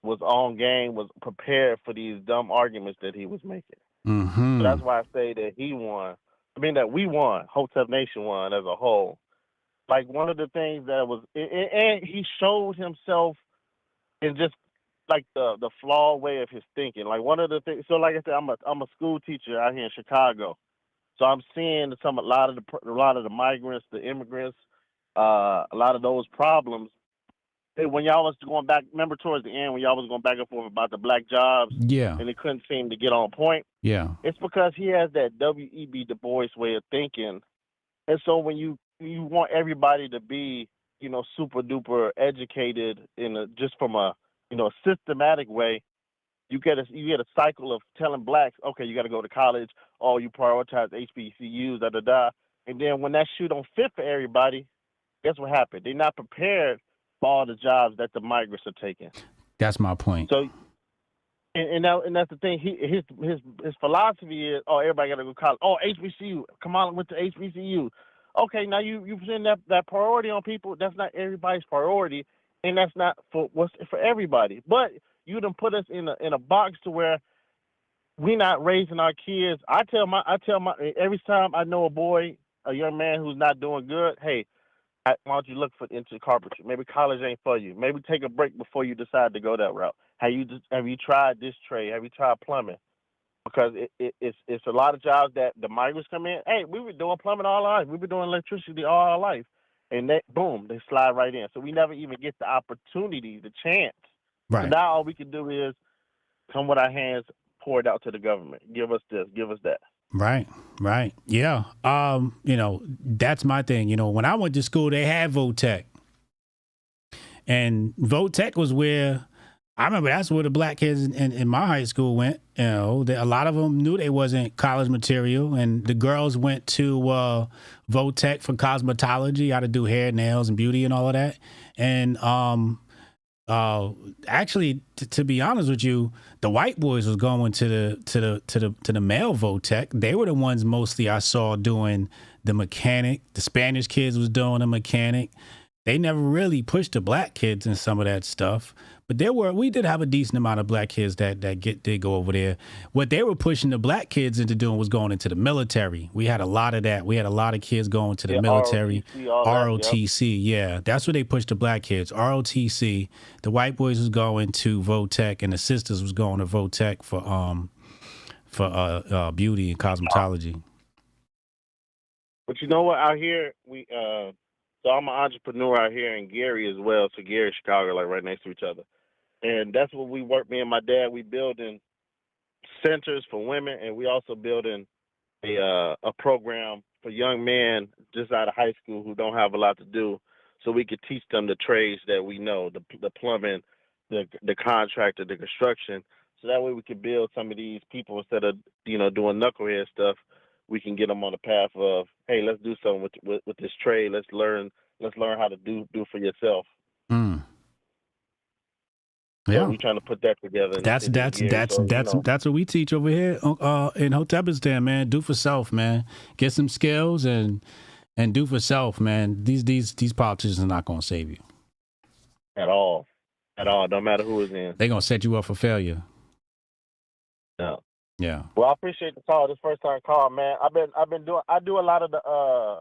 V: was on game, was prepared for these dumb arguments that he was making.
C: Mm-hmm.
V: So that's why I say that he won. I mean, that we won. Hotep Nation won as a whole. Like, one of the things that was, and he showed himself in just like the flawed way of his thinking. Like, one of the things, so like I said, I'm a school teacher out here in Chicago. So I'm seeing a lot of the migrants, the immigrants, a lot of those problems. Hey, when y'all was going back, remember towards the end when y'all was going back and forth about the black jobs,
C: Yeah.
V: and it couldn't seem to get on point.
C: Yeah.
V: It's because he has that W.E.B. Du Bois way of thinking, and so when you want everybody to be, super duper educated just from a systematic way, you get a cycle of telling blacks, okay, you got to go to college. Oh, you prioritize HBCUs, da da da. And then when that shoe don't fit for everybody, guess what happened? They're not prepared for all the jobs that the migrants are taking.
C: That's my point.
V: So, and that's the thing. His philosophy is, oh, everybody got to go to college. Oh, HBCU. Kamala went to HBCU. Okay, now you present that priority on people. That's not everybody's priority, and that's not for everybody. But you done put us in a box to where we not raising our kids. I tell my every time I know a young man who's not doing good, hey, why don't you look into carpentry? Maybe college ain't for you. Maybe take a break before you decide to go that route. Have you tried this trade? Have you tried plumbing? Because it's a lot of jobs that the migrants come in. Hey, we were doing plumbing all our life. We were doing electricity all our life, and boom, they slide right in. So we never even get the opportunity, the chance.
C: Right.
V: So now all we can do is come with our hands poured out to the government. Give us this, give us that.
C: Right. Yeah. That's my thing. When I went to school, they had Votech. And Votech was where, I remember that's where the black kids in my high school went. A lot of them knew they wasn't college material. And the girls went to Votech for cosmetology, how to do hair, nails, and beauty and all of that. And actually, to be honest with you, the white boys was going to the male Votech. They were the ones mostly I saw doing the mechanic. The Spanish kids was doing the mechanic. They never really pushed the black kids in some of that stuff. But we did have a decent amount of black kids that did go over there. What they were pushing the black kids into doing was going into the military. We had a lot of that. We had a lot of kids going to the military. ROTC, yeah. That's what they pushed the black kids. ROTC. The white boys was going to Votech, and the sisters was going to Votech for beauty and cosmetology.
V: But you know what? Out here, so I'm an entrepreneur out here in Gary as well. So Gary, Chicago, like right next to each other. And that's what we work, me and my dad, we building centers for women, and we also building a program for young men just out of high school who don't have a lot to do, so we could teach them the trades that we know, the plumbing, the contractor, the construction, so that way we can build some of these people instead of, doing knucklehead stuff. We can get them on the path of, hey, let's do something with this trade. Let's learn how to do for yourself.
C: Yeah,
V: so we're trying to put that together.
C: That's what we teach over here in Hotepistan, man. Do for self, man. Get some skills and do for self, man. These politicians are not going to save you
V: at all. No matter who is in,
C: they're going to set you up for failure.
V: No.
C: Yeah.
V: Well, I appreciate the call. This first time call, man. I do a lot of the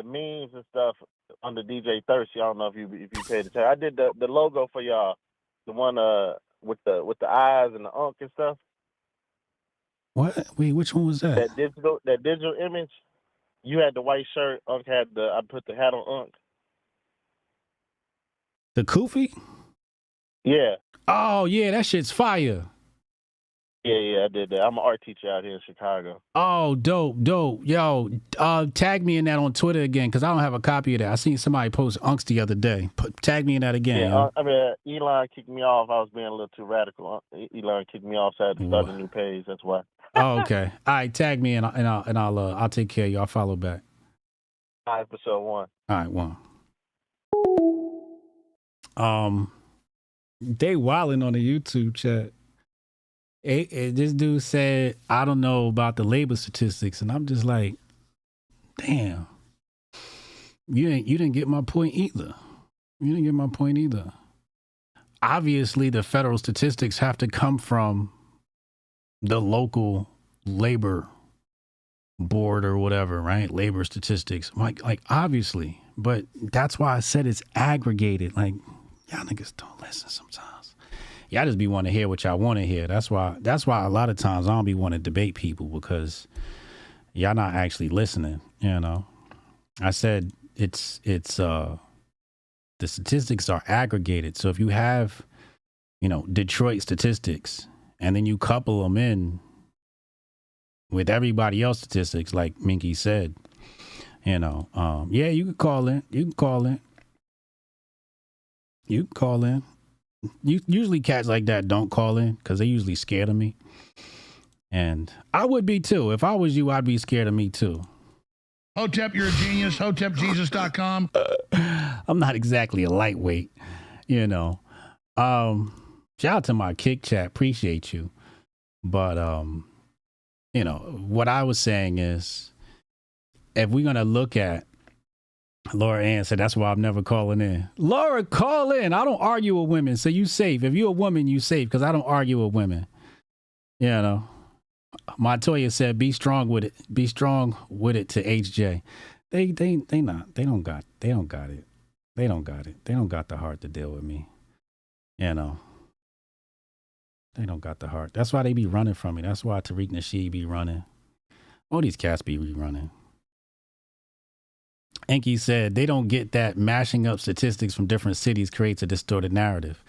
V: memes and stuff under DJ Thirsty. I don't know if you paid attention. I did the logo for y'all, the one with the eyes and the unk and stuff.
C: What? Wait, which one was that?
V: That digital image. You had the white shirt. Unk had I put the hat on Unk.
C: The Koofy?
V: Yeah.
C: Oh yeah, that shit's fire.
V: Yeah, I did that. I'm an art teacher out here in Chicago.
C: Oh, dope. Yo, tag me in that on Twitter again, because I don't have a copy of that. I seen somebody post Unks the other day. Tag me in that again.
V: Yeah, Elon kicked me off. I was being a little too radical. Elon kicked me off, so I had to start a new page. That's why.
C: Oh, okay. All right, tag me and I'll take care of you. I'll follow back.
V: All right, for sure. One.
C: All right, one. They wilding on the YouTube chat. This dude said, I don't know about the labor statistics, and I'm just like, damn, you didn't get my point either. Obviously, the federal statistics have to come from the local labor board or whatever, right? Labor statistics, like obviously, but that's why I said it's aggregated. Like, y'all niggas don't listen sometimes. Y'all just be wanting to hear what y'all want to hear. That's why a lot of times I don't be wanting to debate people, because y'all not actually listening. I said it's the statistics are aggregated. So if you have, Detroit statistics and then you couple them in with everybody else statistics, like Minky said, you can call in. Usually cats like that don't call in because they usually scared of me. And I would be too. If I was you, I'd be scared of me too.
H: Hotep, you're a genius. HotepJesus.com.
C: I'm not exactly a lightweight, Shout out to my kick chat. Appreciate you. But, what I was saying is, if we're going to look at, Laura Ann said, that's why I'm never calling in. Laura, call in. I don't argue with women, so you safe. If you're a woman, you safe, because I don't argue with women. Montoya said, be strong with it. Be strong with it to HJ. They not. They don't got it. They don't got it. They don't got the heart to deal with me. They don't got the heart. That's why they be running from me. That's why Tariq Nasheed be running. All these cats be running. Enki said, they don't get that mashing up statistics from different cities creates a distorted narrative.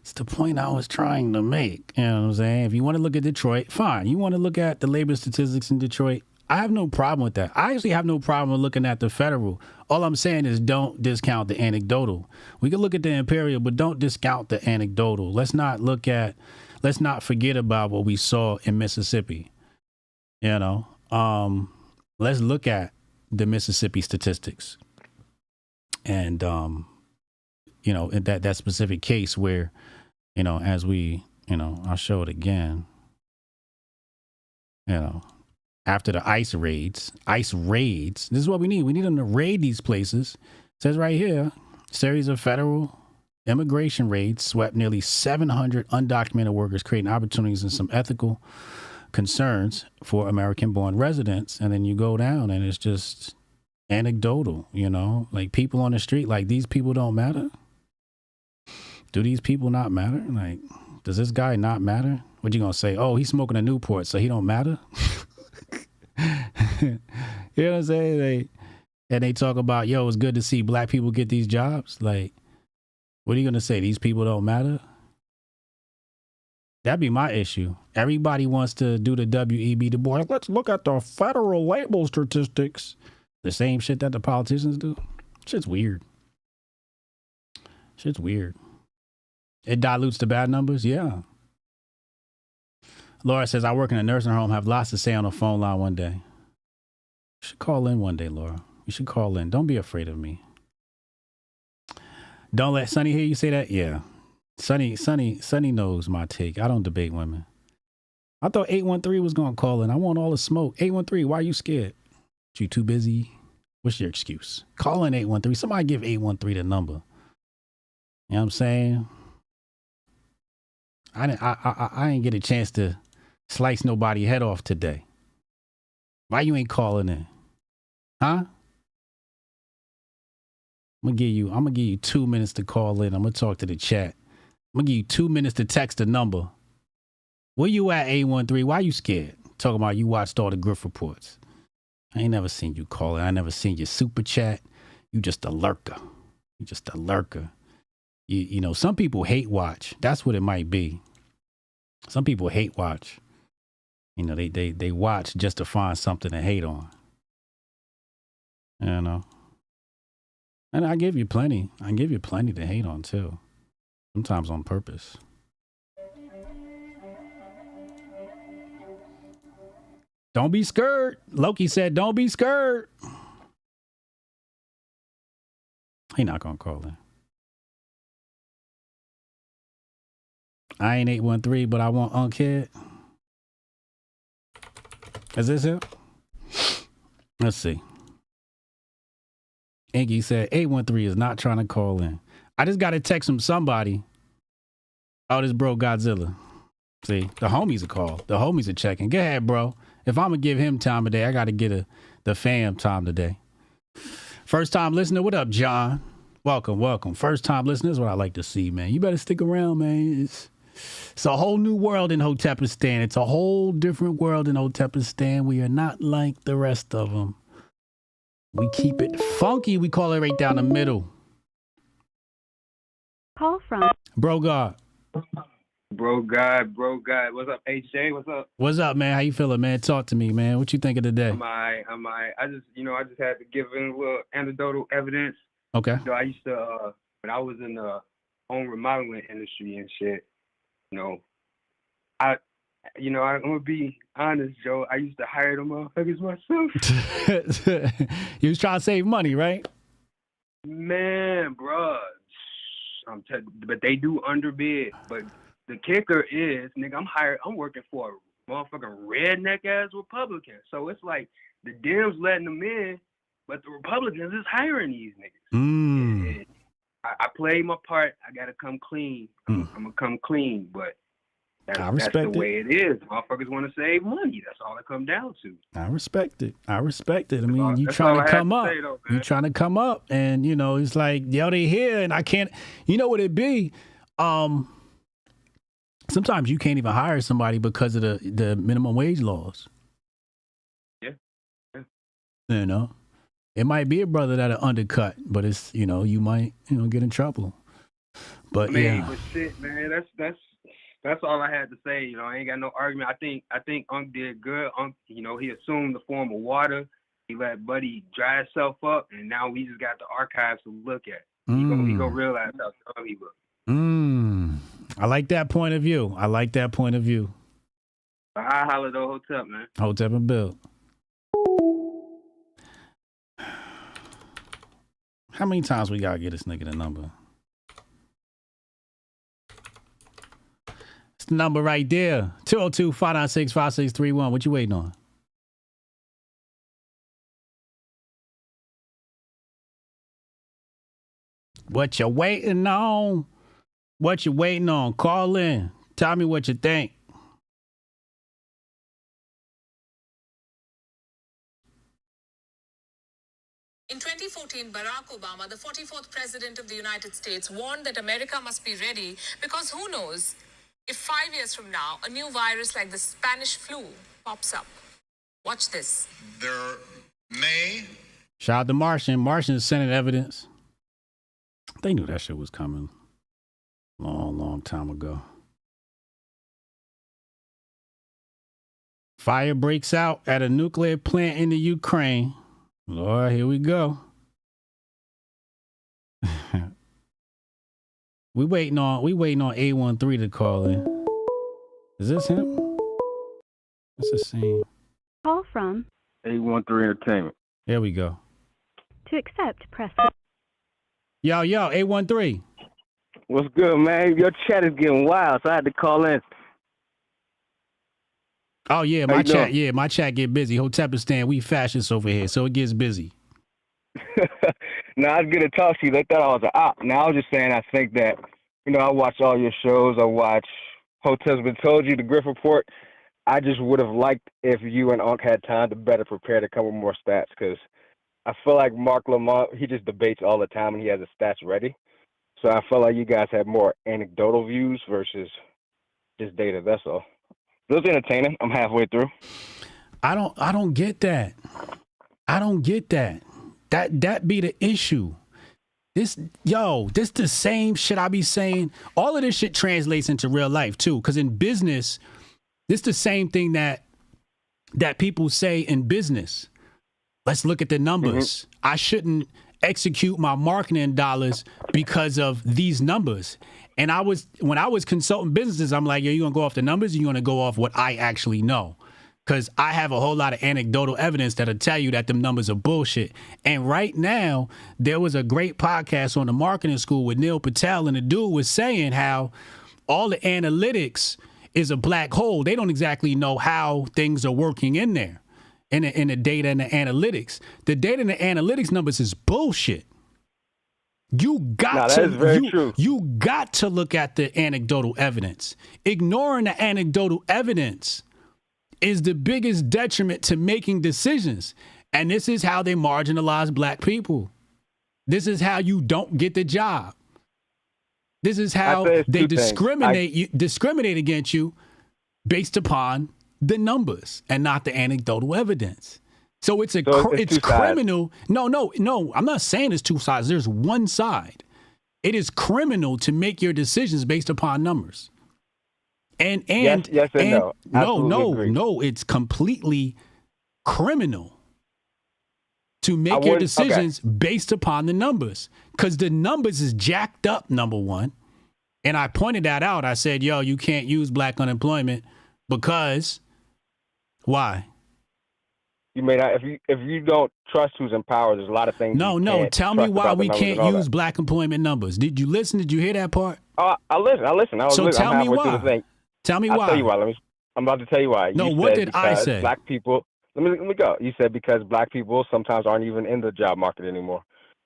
C: It's the point I was trying to make. You know what I'm saying? If you want to look at Detroit, fine. You want to look at the labor statistics in Detroit, I have no problem with that. I actually have no problem with looking at the federal. All I'm saying is don't discount the anecdotal. We can look at the imperial, but don't discount the anecdotal. Let's not forget about what we saw in Mississippi. Let's look at the Mississippi statistics. And, in that specific case where, as we, I'll show it again, after the ICE raids, this is what we need. We need them to raid these places. It says right here, series of federal immigration raids swept nearly 700 undocumented workers, creating opportunities and some ethical concerns for American-born residents. And then you go down and it's just anecdotal, like people on the street, like these people don't matter. Do these people not matter? Like, does this guy not matter? What you gonna say? Oh, he's smoking a Newport, so he don't matter? You know what I'm saying? They talk about, yo, it's good to see black people get these jobs. Like, what are you gonna say? These people don't matter? That'd be my issue. Everybody wants to do the W.E.B. Du Bois. Let's look at the federal label statistics. The same shit that the politicians do. Shit's weird. It dilutes the bad numbers, yeah. Laura says, I work in a nursing home, have lots to say on the phone line one day. You should call in one day, Laura. You should call in. Don't be afraid of me. Don't let Sonny hear you say that? Yeah. Sonny knows my take. I don't debate women. I thought 813 was going to call in. I want all the smoke. 813, why are you scared? You too busy? What's your excuse? Call in 813. Somebody give 813 the number. You know what I'm saying? I didn't get a chance to slice nobody's head off today. Why you ain't calling in? Huh? I'm gonna give you 2 minutes to call in. I'm gonna talk to the chat. I'm gonna give you 2 minutes to text the number. Where you at, 813? Why you scared? Talking about you watched all the Griff reports. I ain't never seen you call in. I never seen your super chat. You just a lurker. Some people hate watch. That's what it might be. Some people hate watch. They watch just to find something to hate on. And I give you plenty. I give you plenty to hate on too. Sometimes on purpose. Don't be scared. Loki said, don't be scared. He not gonna call in. I ain't 813, but I want Unkhead. Is this him? Let's see. Iggy said 813 is not trying to call in. I just got to text him somebody. Oh, this bro Godzilla. See, the homies are called. The homies are checking. Go ahead, bro. If I'm going to give him time today, I got to get the fam time today. First time listener, what up, John? Welcome. First time listener is what I like to see, man. You better stick around, man. It's a whole new world in Hotepistan. It's a whole different world in Hotepistan. We are not like the rest of them. We keep it funky. We call it right down the middle.
T: Call from
C: Bro God.
N: Bro God. What's up, HJ? What's up?
C: What's up, man? How you feeling, man? Talk to me, man. What you think of today?
N: I'm I just had to give in a little anecdotal evidence.
C: Okay.
N: I used to, when I was in the home remodeling industry and shit, I'm gonna be honest, Joe. I used to hire them motherfuckers myself.
C: You was trying to save money, right?
N: Man, bruh. But they do underbid. But the kicker is, nigga, I'm working for a motherfucking redneck ass Republican. So it's like the Dems letting them in, but the Republicans is hiring these niggas. And I played my part. I gotta come clean. I'm gonna come clean, but that's the way it is. Motherfuckers want to save money. That's all it comes down to.
C: I respect it. I mean, you trying to come up. You trying to come up, and it's like, yo, they here, and I can't. You know what it be? Sometimes you can't even hire somebody because of the minimum wage laws.
N: Yeah.
C: It might be a brother that'll undercut, but it's you might get in trouble. But
N: but shit, man, that's all I had to say. I ain't got no argument. I think Unc did good. Unc, he assumed the form of water. He let Buddy dry himself up, and now we just got the archives to look at. He gonna realize how dumb he was.
C: I like that point of view. I
N: holla though, Hotep, man.
C: Hotep and Bill. How many times we gotta get this nigga the number? It's the number right there. 202-596-5631. What you waiting on? What you waiting on? What you waiting on? Call in. Tell me what you think.
D: In 2014, Barack Obama, the 44th president of the United States, warned that America must be ready because who knows if 5 years from now, a new virus like the Spanish flu pops up. Watch this.
H: There may...
C: Shout out to Martian. Martian sending evidence. They knew that shit was coming. Long time ago. Fire breaks out at a nuclear plant in the Ukraine. Lord, here we go. we waiting on A13 to call in. Is this him? What's the scene?
T: Call from
N: A13 Entertainment.
C: There we go.
T: To accept, press.
C: Yo, A13.
V: What's good, man? Your chat is getting wild, so I had to call in.
C: Oh yeah, my chat get busy. Hotepistan, we fascists over here, so it gets busy.
V: No, I was gonna talk to you. They thought I was an op. Now I was just saying, I think that I watch all your shows. I watch Hotep's Been Told You, the Griff Report. I just would have liked if you and Unc had time to better prepare to come with more stats, because I feel like Marc Lamont, he just debates all the time and he has the stats ready. So I felt like you guys had more anecdotal views versus just data. That's all. It was entertaining. I'm halfway through.
C: I don't get that. I don't get that. That be the issue. This the same shit I be saying. All of this shit translates into real life too. Because in business, this the same thing that people say in business. Let's look at the numbers. I shouldn't execute my marketing dollars because of these numbers. And when I was consulting businesses, I'm like, yo, you gonna go off the numbers, or you gonna go off what I actually know? Because I have a whole lot of anecdotal evidence that'll tell you that them numbers are bullshit. And right now, there was a great podcast on the marketing school with Neil Patel, and the dude was saying how all the analytics is a black hole. They don't exactly know how things are working in there, in the data and the analytics. The data and the analytics numbers is bullshit. You got to look at the anecdotal evidence. Ignoring the anecdotal evidence is the biggest detriment to making decisions. And this is how they marginalize black people. This is how you don't get the job. This is how they discriminate against you based upon the numbers and not the anecdotal evidence. So it's criminal. No. I'm not saying it's two sides. There's one side. It is criminal to make your decisions based upon numbers. And
A: yes and no.
C: No, it's completely criminal to make your decisions based upon the numbers, because the numbers is jacked up, number one. And I pointed that out. I said, yo, you can't use black unemployment because why?
A: You may not, if you don't trust who's in power, there's a lot of things.
C: No. Tell me why we can't use black employment numbers. Did you listen? Did you hear that part?
A: I listen.
C: Tell me why. Tell me why.
A: I'll tell you why. I'm about to tell you why.
C: No, what did I say?
A: Black people. Let me go. You said because black people sometimes aren't even in the job market anymore.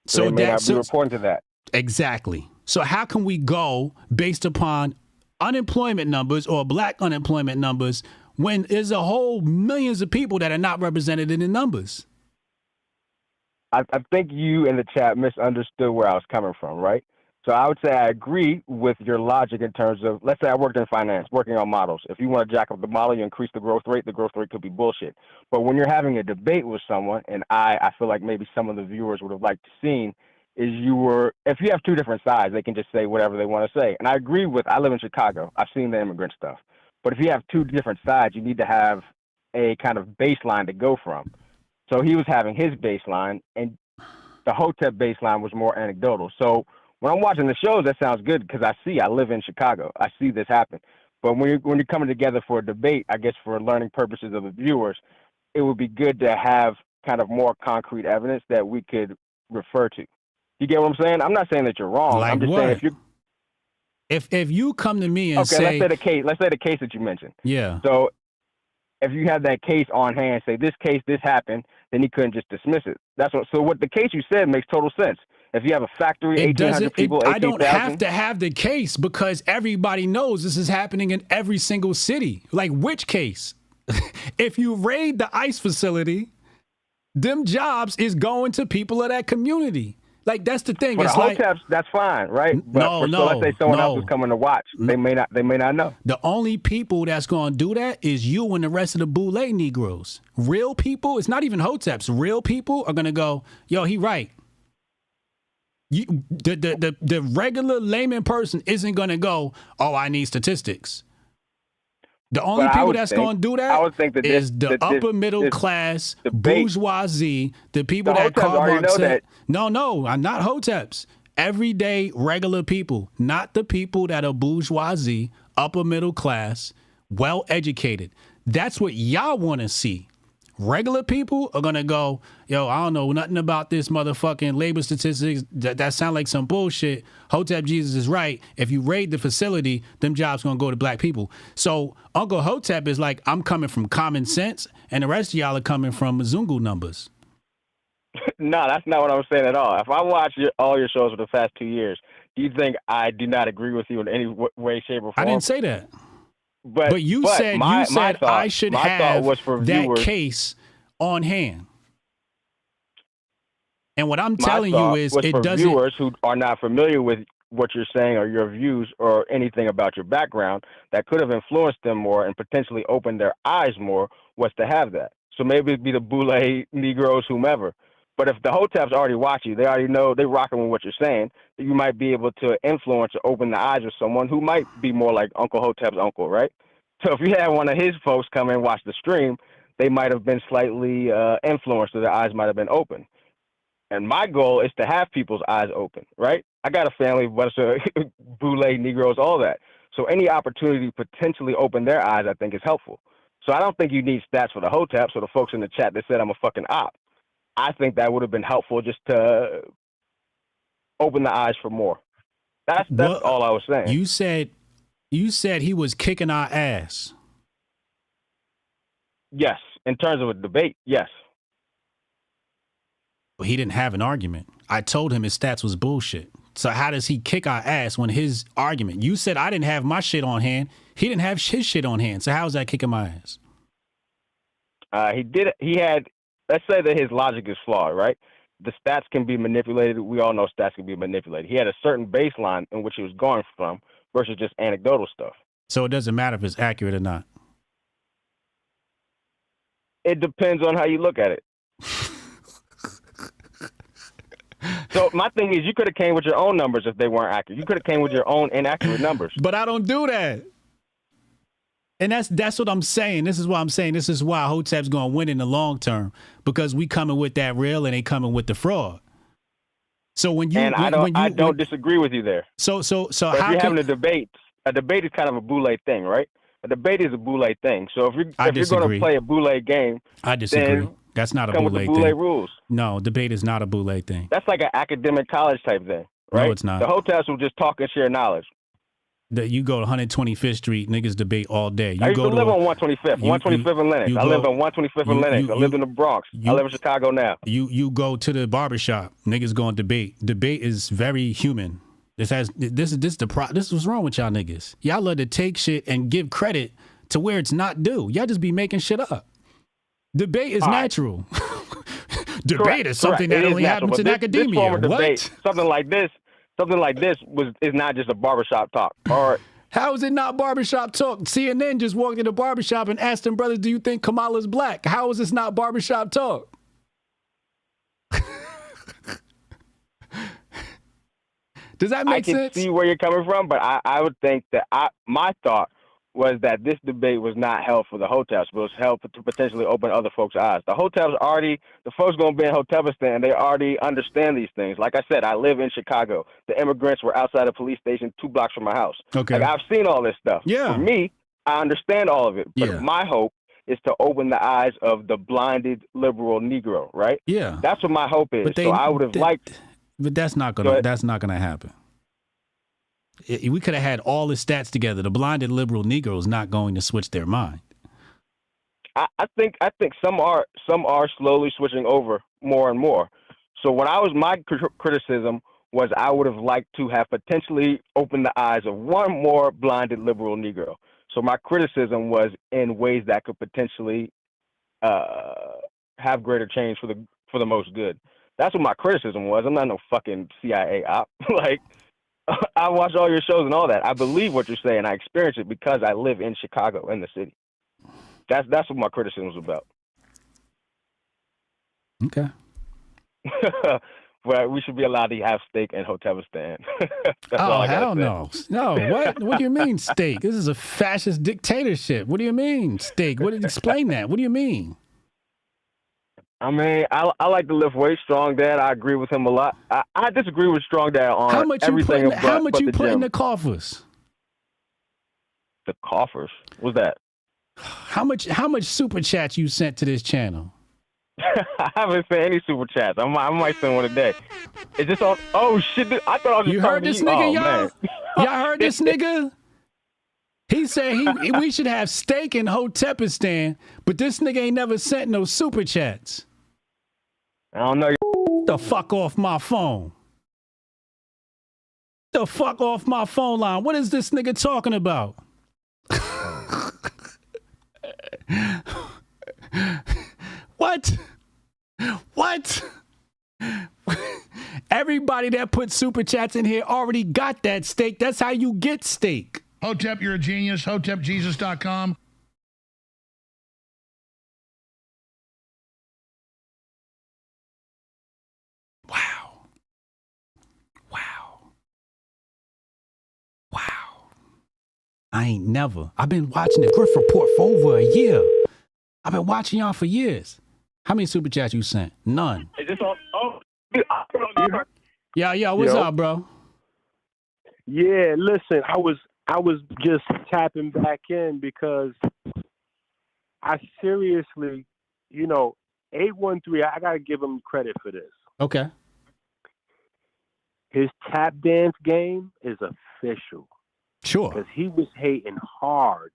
A: So they may not be reporting to that.
C: Exactly. So how can we go based upon unemployment numbers or black unemployment numbers when there's a whole millions of people that are not represented in the numbers?
A: I think you in the chat misunderstood where I was coming from, right? So I would say I agree with your logic in terms of, let's say I worked in finance, working on models. If you want to jack up the model, you increase the growth rate could be bullshit. But when you're having a debate with someone, and I feel like maybe some of the viewers would have liked to seen, is if you have two different sides, they can just say whatever they want to say. And I agree I live in Chicago. I've seen the immigrant stuff. But if you have two different sides, you need to have a kind of baseline to go from. So he was having his baseline, and the Hotep baseline was more anecdotal. So when I'm watching the shows, that sounds good because I live in Chicago. I see this happen. But when you're coming together for a debate, I guess for learning purposes of the viewers, it would be good to have kind of more concrete evidence that we could refer to. You get what I'm saying? I'm not saying that you're wrong.
C: Like
A: I'm just saying
C: if you come to me and say,
A: let's say the case that you mentioned.
C: Yeah.
A: So if you have that case on hand, say this happened, then he couldn't just dismiss it. So what the case you said makes total sense. If you have a factory, 1,800 people, 18,000.
C: I don't have to have the case because everybody knows this is happening in every single city. Like which case? If you raid the ICE facility, them jobs is going to people of that community. Like that's the thing.
A: For
C: it's
A: the
C: like
A: Hoteps, that's fine, right? But let's say someone else is coming to watch. They may not know.
C: The only people that's going to do that is you and the rest of the Boule Negroes. Real people, it's not even Hoteps. Real people are going to go, yo, he right. The regular layman person isn't going to go, oh, I need statistics. The only people that's going to do that is the upper middle class, bourgeoisie, the people that Karl Marx said. No, I'm not Hoteps. Everyday regular people, not the people that are bourgeoisie, upper middle class, well educated. That's what y'all want to see. Regular people are going to go, yo, I don't know nothing about this motherfucking labor statistics. That sound like some bullshit. Hotep Jesus is right. If you raid the facility, them jobs going to go to black people. So Uncle Hotep is like, I'm coming from common sense, and the rest of y'all are coming from Zungu numbers.
A: No, that's not what I'm saying at all. If I watch all your shows for the past 2 years, do you think I do not agree with you in any way, shape, or form?
C: I didn't say that.
A: But
C: you said I should have that case on hand. And what I'm telling you is
A: it doesn't. Viewers who are not familiar with what you're saying or your views or anything about your background that could have influenced them more and potentially opened their eyes more was to have that. So maybe it'd be the Boule Negroes, whomever. But if the Hoteps already watch you, they already know, they rocking with what you're saying, that you might be able to influence or open the eyes of someone who might be more like Uncle Hotep's uncle, right? So if you had one of his folks come and watch the stream, they might have been slightly influenced, or their eyes might have been open. And my goal is to have people's eyes open, right? I got a family, bunch of Boule Negroes, all that. So any opportunity to potentially open their eyes, I think, is helpful. So I don't think you need stats for the Hoteps or the folks in the chat that said I'm a fucking op. I think that would have been helpful just to open the eyes for more. That's all I was saying.
C: You said he was kicking our ass.
A: Yes. In terms of a debate, yes.
C: But he didn't have an argument. I told him his stats was bullshit. So how does he kick our ass when his argument? You said I didn't have my shit on hand. He didn't have his shit on hand. So how is that kicking my ass?
A: He had, let's say that his logic is flawed, right? the stats can be manipulated. We all know stats can be manipulated. He had a certain baseline in which he was going from versus just anecdotal stuff.
C: So it doesn't matter if it's accurate or not.
A: It depends on how you look at it. So my thing is, you could have came with your own numbers if they weren't accurate. You could have came with your own inaccurate numbers.
C: But I don't do that. And that's what I'm saying. This is what I'm saying. This is why Hotep's going to win in the long term, because we coming with that real and they coming with the fraud. So when you
A: I don't disagree with you there.
C: So
A: how if you're having a debate is kind of a boule thing, right? A debate is a boule thing. So if you're going to play a boule game,
C: I disagree. That's not a boule thing.
A: Rules.
C: No, debate is not a boule thing.
A: That's like an academic college type thing, right?
C: No, it's not.
A: The Hoteps will just talk and share knowledge.
C: You go to 125th Street, niggas debate all day.
A: I used to live on 125th, 125th and Lenox. I lived on 125th and Lenox. I lived in the Bronx. I live in Chicago now.
C: You go to the barbershop, niggas going to debate. Debate is very human. This is what's wrong with y'all niggas. Y'all love to take shit and give credit to where it's not due. Y'all just be making shit up. Debate is natural. Debate is something that only happens in academia.
A: This form of debate, something like this is not just a barbershop talk. Or
C: how is it not barbershop talk? CNN just walked in the barbershop and asked them brothers, "Do you think Kamala's black?" How is this not barbershop talk? Does that make sense?
A: I can see where you're coming from, but I would think that my thought was that this debate was not held for the Hoteps, but was held to potentially open other folks' eyes. The Hoteps the folks going to be in Hotepistan, they already understand these things. Like I said, I live in Chicago. The immigrants were outside a police station 2 blocks from my house.
C: Okay.
A: Like, I've seen all this stuff.
C: Yeah.
A: For me, I understand all of it. But my hope is to open the eyes of the blinded liberal Negro, right?
C: Yeah.
A: That's what my hope is. So I would have liked.
C: But that's not gonna happen. We could have had all the stats together. The blinded liberal Negro is not going to switch their mind.
A: I think some are slowly switching over more and more. So my criticism was I would have liked to have potentially opened the eyes of one more blinded liberal Negro. So my criticism was in ways that could potentially have greater change for the most good. That's what my criticism was. I'm not no fucking CIA op. Like, I watch all your shows and all that. I believe what you're saying. I experience it because I live in Chicago, in the city. That's what my criticism was about.
C: Okay.
A: But we should be allowed to have steak in Hotepistan.
C: Oh, hell no. No, what? What do you mean steak? This is a fascist dictatorship. What do you mean steak? Explain that. What do you mean?
A: I mean, I like to lift weight. Strong Dad, I agree with him a lot. I disagree with Strong Dad on everything.
C: How much you put in the coffers?
A: The coffers? What's that?
C: How much super chats you sent to this channel?
A: I haven't sent any super chats. I might send one today. Is this on? Oh shit! I thought I was just
C: You heard this nigga, y'all?
A: Man.
C: Y'all heard this nigga? He said we should have steak in Hotepistan, but this nigga ain't never sent no super chats.
A: I don't know.
C: The fuck off my phone. The fuck off my phone line. What is this nigga talking about? What? Everybody that put super chats in here already got that steak. That's how you get steak.
H: Hotep, you're a genius. HotepJesus.com.
C: I ain't never. I've been watching the Griff Report for over a year. I've been watching y'all for years. How many super chats you sent? None.
A: Is this on? Oh,
C: Yeah. What's up, bro?
P: Yeah, listen, I was just tapping back in because I seriously, 813, I got to give him credit for this.
C: Okay.
P: His tap dance game is official.
C: Sure.
P: Because he was hating hard,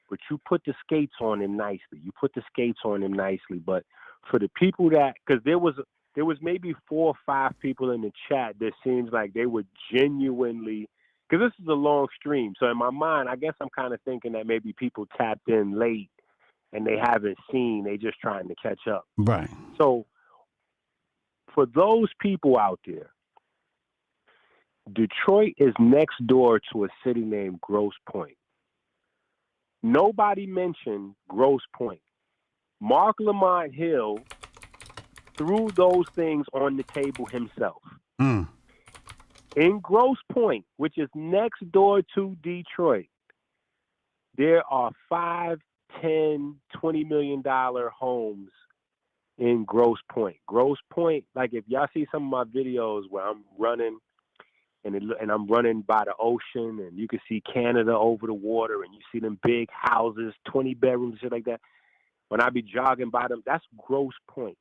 P: but you put the skates on him nicely. But for the people because there was maybe 4 or 5 people in the chat that seems like they were genuinely, because this is a long stream. So in my mind, I guess I'm kind of thinking that maybe people tapped in late and they haven't seen, they just trying to catch up.
C: Right.
P: So for those people out there, Detroit is next door to a city named Grosse Pointe. Nobody mentioned Grosse Pointe. Marc Lamont Hill threw those things on the table himself. In Grosse Pointe, which is next door to Detroit, there are 5, 10, $20 million homes in Grosse Pointe. Grosse Pointe, like if y'all see some of my videos where I'm running and I'm running by the ocean and you can see Canada over the water and you see them big houses, 20 bedrooms, shit like that. When I be jogging by them, that's Grosse Pointe.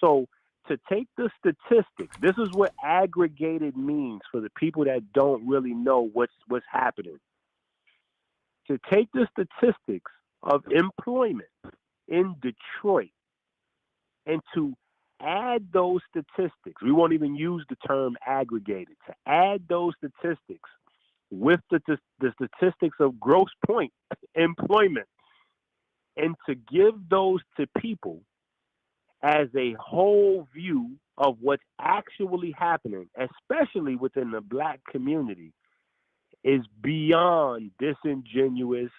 P: So to take the statistics, this is what aggregated means for the people that don't really know what's happening. To take the statistics of employment in Detroit and to add those statistics, we won't even use the term aggregated, to add those statistics with the statistics of Grosse Pointe employment and to give those to people as a whole view of what's actually happening, especially within the Black community, is beyond disingenuous.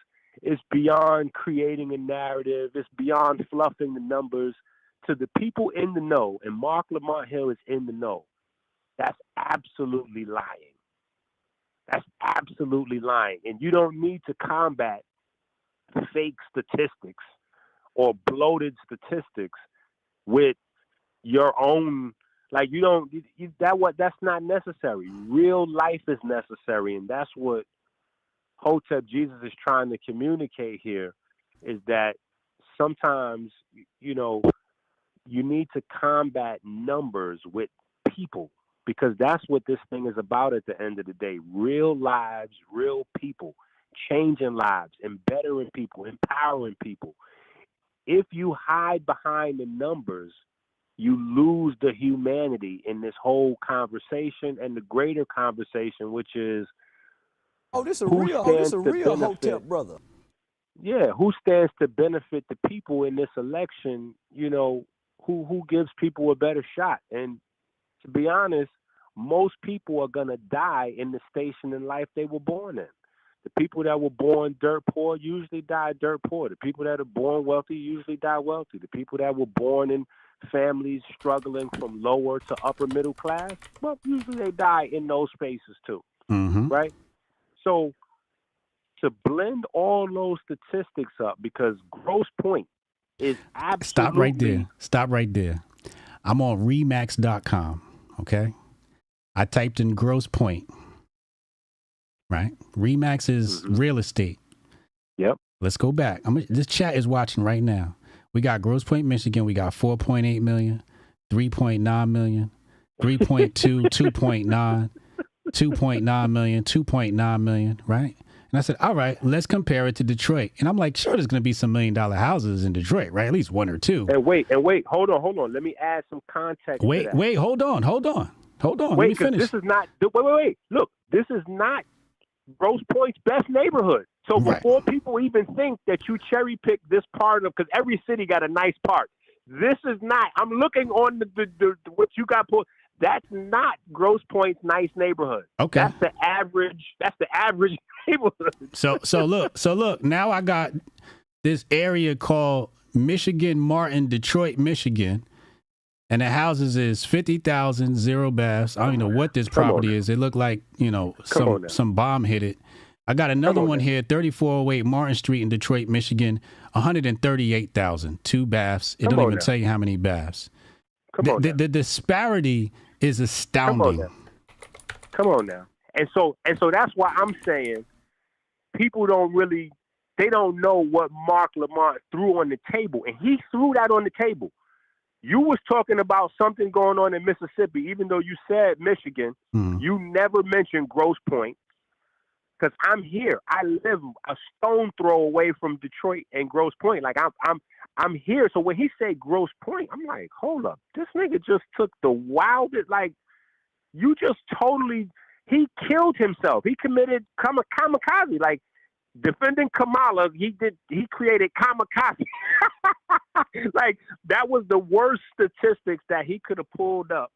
P: It's beyond creating a narrative. It's beyond fluffing the numbers. To the people in the know, and Marc Lamont Hill is in the know, that's absolutely lying. That's absolutely lying. And you don't need to combat fake statistics or bloated statistics with your own, like that's not necessary. Real life is necessary, and that's what Hotep Jesus is trying to communicate here, is that sometimes, you need to combat numbers with people, because that's what this thing is about at the end of the day. Real lives, real people, changing lives, and bettering people, empowering people. If you hide behind the numbers, you lose the humanity in this whole conversation and the greater conversation, which is
Q: this a real Hotep brother.
P: Yeah, who stands to benefit the people in this election? Who gives people a better shot? And to be honest, most people are gonna die in the station in life they were born in. The people that were born dirt poor usually die dirt poor. The people that are born wealthy usually die wealthy. The people that were born in families struggling from lower to upper middle class, well, usually they die in those spaces too, right? So to blend all those statistics up, because Grosse Pointe is absolutely...
C: Stop right there. I'm on Remax.com, okay? I typed in Grosse Pointe, right? Remax is real estate.
P: Yep.
C: Let's go back. This chat is watching right now. We got Grosse Pointe, Michigan. We got 4.8 million, 3.9 million, 3.2, 2.9, 2.9 million, 2.9 million, right? And I said, all right, let's compare it to Detroit. And I'm like, sure, there's going to be some $1 million houses in Detroit, right? At least one or two.
P: And wait, hold on. Let me add some context.
C: Wait, hold on. Wait,
P: let me finish. This is not, wait. Look, this is not Grosse Pointe's best neighborhood. So before people even think that you cherry pick this part of, because every city got a nice part. This is not, I'm looking on the what you got put. That's not Grosse Pointe's nice neighborhood.
C: Okay.
P: That's the average neighborhood.
C: So look, now I got this area called Michigan Martin, Detroit, Michigan. And the houses is 50,000, 0 baths. I don't even know what this property is. It looked like, some bomb hit it. I got another one here, 3408 Martin Street in Detroit, Michigan, 138,000, 2 baths. It don't even tell you how many baths. The disparity is astounding.
P: Come on now. And so that's why I'm saying people they don't know what Marc Lamont threw on the table. And he threw that on the table. You was talking about something going on in Mississippi, even though you said Michigan. You never mentioned Grosse Pointe, because I'm here. I live a stone throw away from Detroit and Grosse Pointe. Like I'm here. So when he said Grosse Pointe, I'm like, hold up, this nigga just took the wildest. Like, you just totally. He killed himself. He committed kamikaze. Like, defending Kamala, he created kamikaze. Like, that was the worst statistics that he could have pulled up,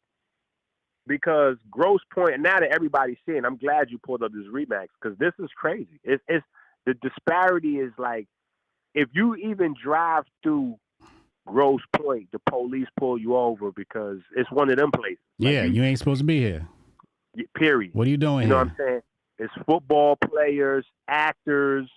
P: because gross point, and now that everybody's seeing, I'm glad you pulled up this Remax, because this is crazy. It's the disparity is like, if you even drive through Grosse Point, the police pull you over because it's one of them places.
C: Yeah, you ain't supposed to be here.
P: Period.
C: What are you doing
P: You know
C: here?
P: what I'm saying? It's football players, actors.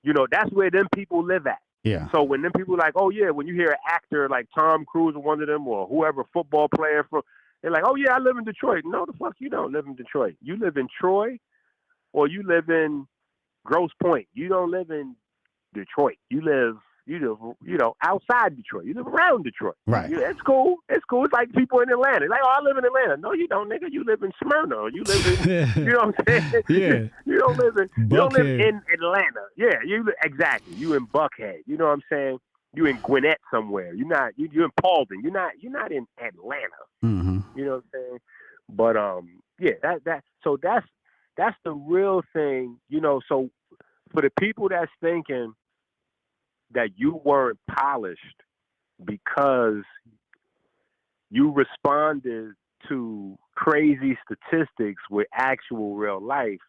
P: You know, that's where them people live at.
C: Yeah.
P: So when them people like, oh yeah, when you hear an actor like Tom Cruise or one of them, or whoever football player from, they're like, oh yeah, I live in Detroit. No, the fuck you don't live in Detroit. You live in Troy, or you live in Grosse Point. You don't live in Detroit. You live, outside Detroit. You live around Detroit.
C: Right.
P: Yeah, it's cool. It's cool. It's like people in Atlanta. Like, oh, I live in Atlanta. No, you don't, nigga. You live in Smyrna. Or you live in, you know what I'm saying?
C: Yeah.
P: You don't live
C: Buckhead.
P: in Atlanta. Yeah, exactly. You in Buckhead. You know what I'm saying? You in Gwinnett somewhere. You're in Paulden. You're not in Atlanta.
C: Mm-hmm.
P: You know what I'm saying? But yeah, that's the real thing, so for the people that's thinking that you weren't polished because you responded to crazy statistics with actual real life,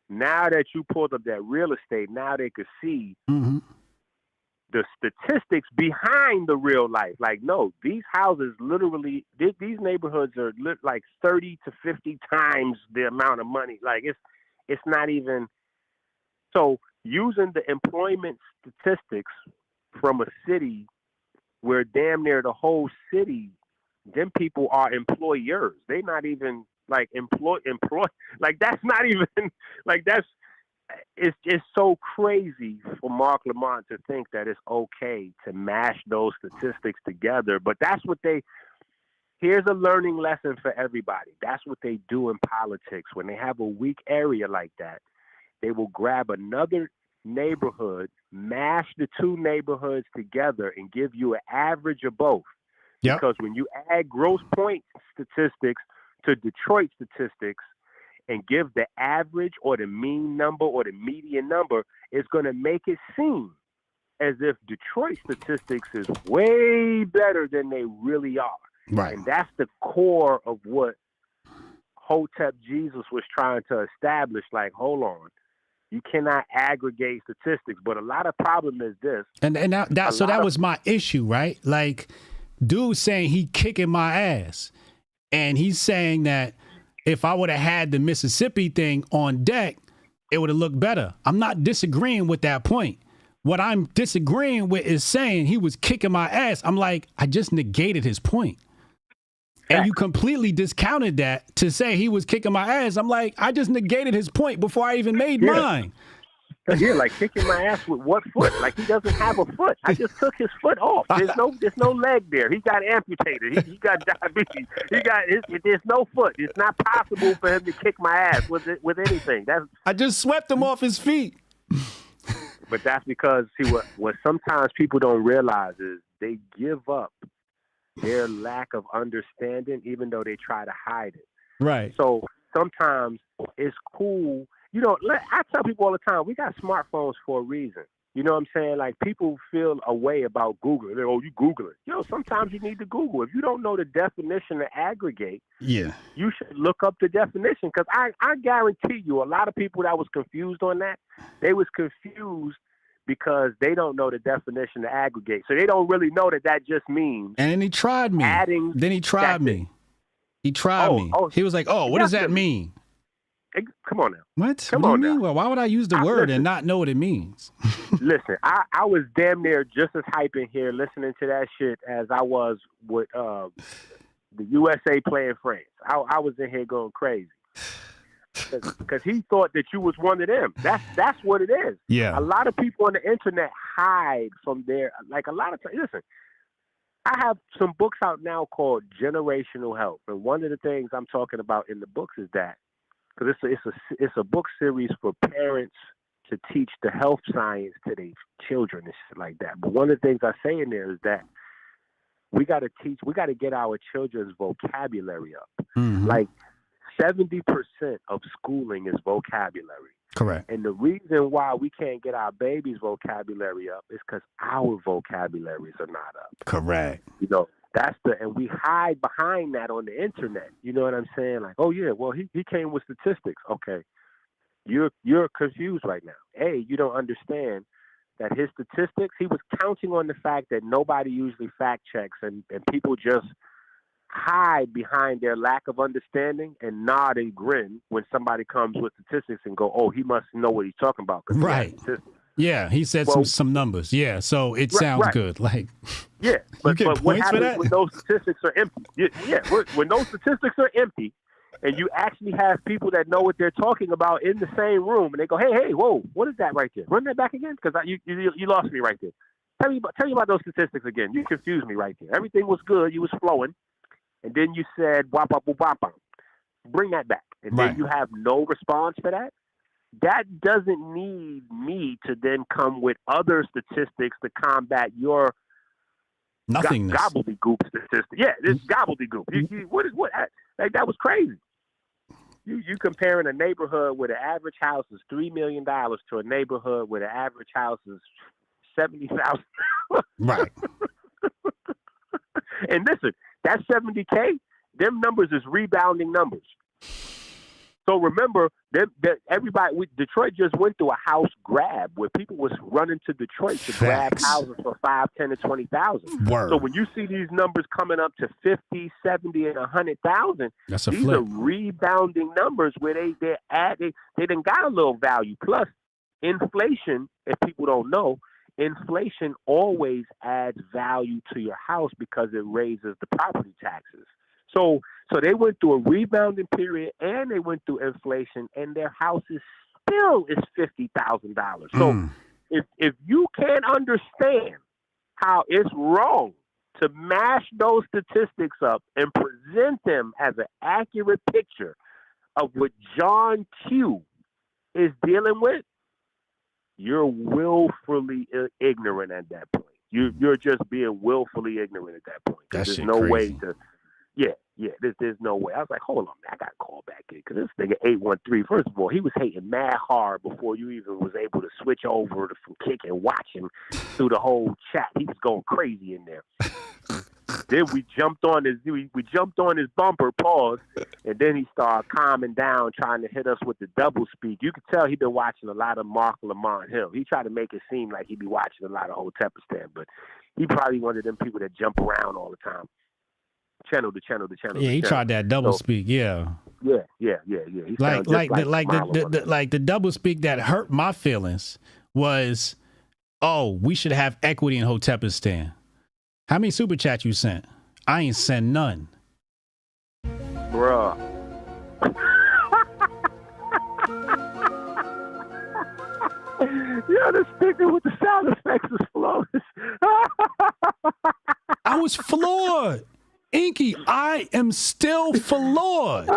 P: now that you pulled up that real estate, now they could see the statistics behind the real life. Like, no, these houses literally, these neighborhoods are like 30 to 50 times the amount of money. Like, it's not even. So using the employment statistics from a city where damn near the whole city, them people are employers. They not even like employ. Like, that's not even like, it's so crazy for Marc Lamont to think that it's okay to mash those statistics together. But that's what here's a learning lesson for everybody. That's what they do in politics. When they have a weak area like that, they will grab another neighborhood, mash the two neighborhoods together, and give you an average of both.
C: Yep.
P: Because when you add Grosse Point statistics to Detroit statistics and give the average or the mean number or the median number, it's going to make it seem as if Detroit statistics is way better than they really are.
C: Right.
P: And that's the core of what Hotep Jesus was trying to establish. Like, hold on. You cannot aggregate statistics, but a lot of problem is this.
C: And that was my issue, right? Like, dude saying he kicking my ass, and he's saying that if I would have had the Mississippi thing on deck, it would have looked better. I'm not disagreeing with that point. What I'm disagreeing with is saying he was kicking my ass. I'm like, I just negated his point. And you completely discounted that to say he was kicking my ass. I'm like, I just negated his point before I even made mine.
P: Yeah, like kicking my ass with what foot? Like, he doesn't have a foot. I just took his foot off. There's no leg there. He got amputated. He got diabetes. There's no foot. It's not possible for him to kick my ass with anything.
C: I just swept him off his feet.
P: But that's because, see, what sometimes people don't realize is they give up their lack of understanding, even though they try to hide it.
C: Right.
P: So sometimes it's cool. I tell people all the time, we got smartphones for a reason. You know what I'm saying? Like, people feel a way about Google. They're, oh, you Google it. Sometimes you need to Google. If you don't know the definition to aggregate,
C: yeah,
P: you should look up the definition. Because I guarantee you, a lot of people that was confused on that, they was confused because they don't know the definition to aggregate. So they don't really know that just means.
C: And then he tried me. Then he tried me. He tried me. He was like, oh, what does that mean?
P: Hey, come on now.
C: What do you mean? Well, why would I use the word and not know what it means?
P: Listen, I was damn near just as hype in here listening to that shit as I was with the USA playing France. I was in here going crazy. Because he thought that you was one of them. That's what it is.
C: Yeah.
P: A lot of people on the internet hide from their, like, a lot of times. Listen, I have some books out now called Generational Health, and one of the things I'm talking about in the books is that, because it's a book series for parents to teach the health science to their children and shit like that. But one of the things I say in there is that we got to get our children's vocabulary up.
C: Mm-hmm.
P: Like, 70% of schooling is vocabulary.
C: Correct.
P: And the reason why we can't get our babies' vocabulary up is because our vocabularies are not up.
C: Correct.
P: You know, and we hide behind that on the internet. You know what I'm saying? Like, oh yeah, well he came with statistics. Okay, you're confused right now. You don't understand that his statistics. He was counting on the fact that nobody usually fact checks, and people just hide behind their lack of understanding and nod and grin when somebody comes with statistics and go, oh, he must know what he's talking about.
C: Right. Yeah, he said some numbers. Yeah, so it sounds good. Like,
P: yeah, but what happens when those statistics are empty? When those statistics are empty, and you actually have people that know what they're talking about in the same room, and they go, hey, whoa, what is that right there? Run that back again, because you lost me right there. Tell me about those statistics again. You confused me right there. Everything was good, you was flowing, and then you said wop wop wop wop. Bring that back, and then you have no response for that. That doesn't need me to then come with other statistics to combat your
C: nothingness.
P: Gobbledygook statistics. Yeah, this gobbledygook. Like, that was crazy. You comparing a neighborhood where the average house is $3 million to a neighborhood where the average house is $70,000.
C: Right.
P: And listen, that $70K, them numbers is rebounding numbers. So remember that Detroit just went through a house grab where people was running to Detroit to grab houses for 5, 10, and 20,000. So when you see these numbers coming up to 50, 70, and 100,000, these are rebounding numbers where they done got a little value. Plus, inflation, if people don't know, inflation always adds value to your house because it raises the property taxes. So they went through a rebounding period and they went through inflation, and their house is $50,000. So if you can't understand how it's wrong to mash those statistics up and present them as an accurate picture of what John Q is dealing with, you're willfully ignorant at that point. You're just being willfully ignorant at that point. There's no way to. Yeah, there's no way. I was like, hold on, man, I got to call back in because this nigga 813, first of all, he was hating mad hard before you even was able to switch over from Kick and watch him through the whole chat. He was going crazy in there. Then we jumped on his bumper, pause, and then he started calming down, trying to hit us with the double speak. You could tell he'd been watching a lot of Marc Lamont Hill. He tried to make it seem like he'd be watching a lot of Hotepistan, but he probably one of them people that jump around all the time. Channel to channel.
C: Yeah, he tried that double speak. Yeah.
P: Yeah.
C: Like the double speak that hurt my feelings was, oh, we should have equity in Hotepistan. How many super chats you sent? I ain't sent none.
P: Bruh. Yeah, the speaker with the sound effects is flawless.
C: I was floored. Inky, I am still floored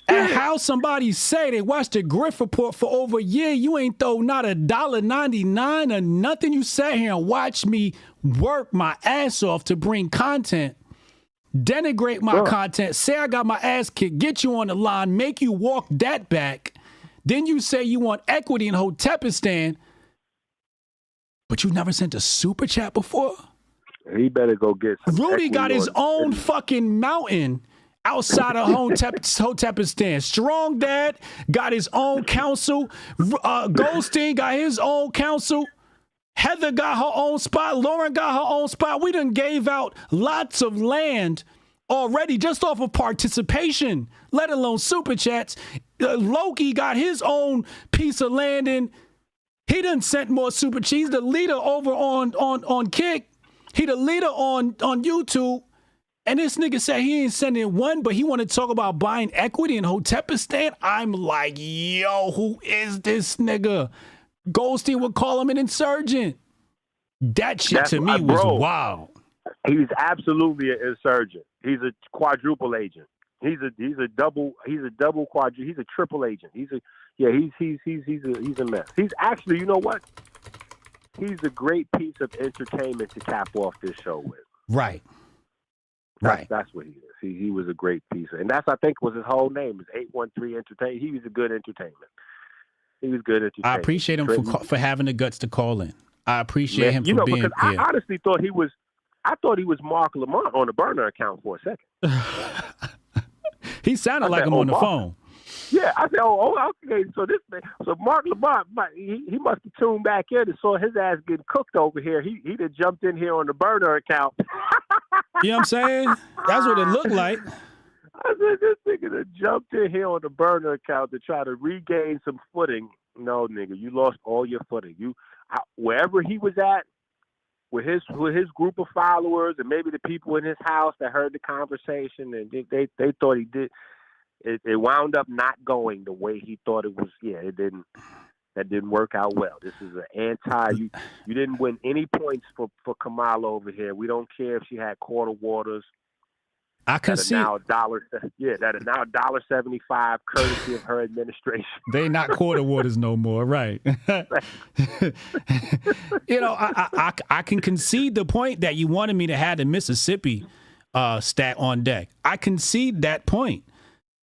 C: at how somebody say they watched the Griff report for over a year. You ain't throw not $1.99 or nothing. You sat here and watched me work my ass off to bring content, denigrate my content, say I got my ass kicked, get you on the line, make you walk that back. Then you say you want equity in Hotepistan, but you never sent a super chat before?
P: He better go get some.
C: Rudy got his own fucking mountain outside of Hotepistan. Strong Dad got his own council. Goldstein got his own council. Heather got her own spot. Lauren got her own spot. We done gave out lots of land already just off of participation, let alone super chats. Loki got his own piece of land, and he done sent more super chats. He's the leader over on Kick. He the leader on YouTube, and this nigga said he ain't sending one, but he want to talk about buying equity in Hotepistan. I'm like, yo, who is this nigga? Goldstein would call him an insurgent. That shit to me was wild.
P: He's absolutely an insurgent. He's a quadruple agent. He's a triple agent. He's a mess. He's actually, you know what? He's a great piece of entertainment to cap off this show with.
C: Right.
P: That's what he is. He was a great piece. And that's, I think, was his whole name, is 813 Entertainment. He was a good entertainment. He was good entertainment.
C: I appreciate him for having the guts to call in. I appreciate him for being here.
P: I honestly thought he was Marc Lamont on the burner account for a second.
C: He sounded like him on the phone.
P: Yeah, I said, okay. So Marc Lamont, he must have tuned back in and saw his ass getting cooked over here. He'd have jumped in here on the burner account.
C: You know what I'm saying? That's what it looked like.
P: I said, this nigga that jumped in here on the burner account to try to regain some footing. No, nigga, you lost all your footing. Wherever he was at, with his group of followers and maybe the people in his house that heard the conversation and they thought he did. It wound up not going the way he thought it was. Yeah, it didn't. That didn't work out well. This is an anti. You didn't win any points for Kamala over here. We don't care if she had quarter waters.
C: I can see
P: now that are now $1.75 courtesy of her administration.
C: They not quarter waters no more, right? You know, I can concede the point that you wanted me to have the Mississippi stat on deck. I concede that point.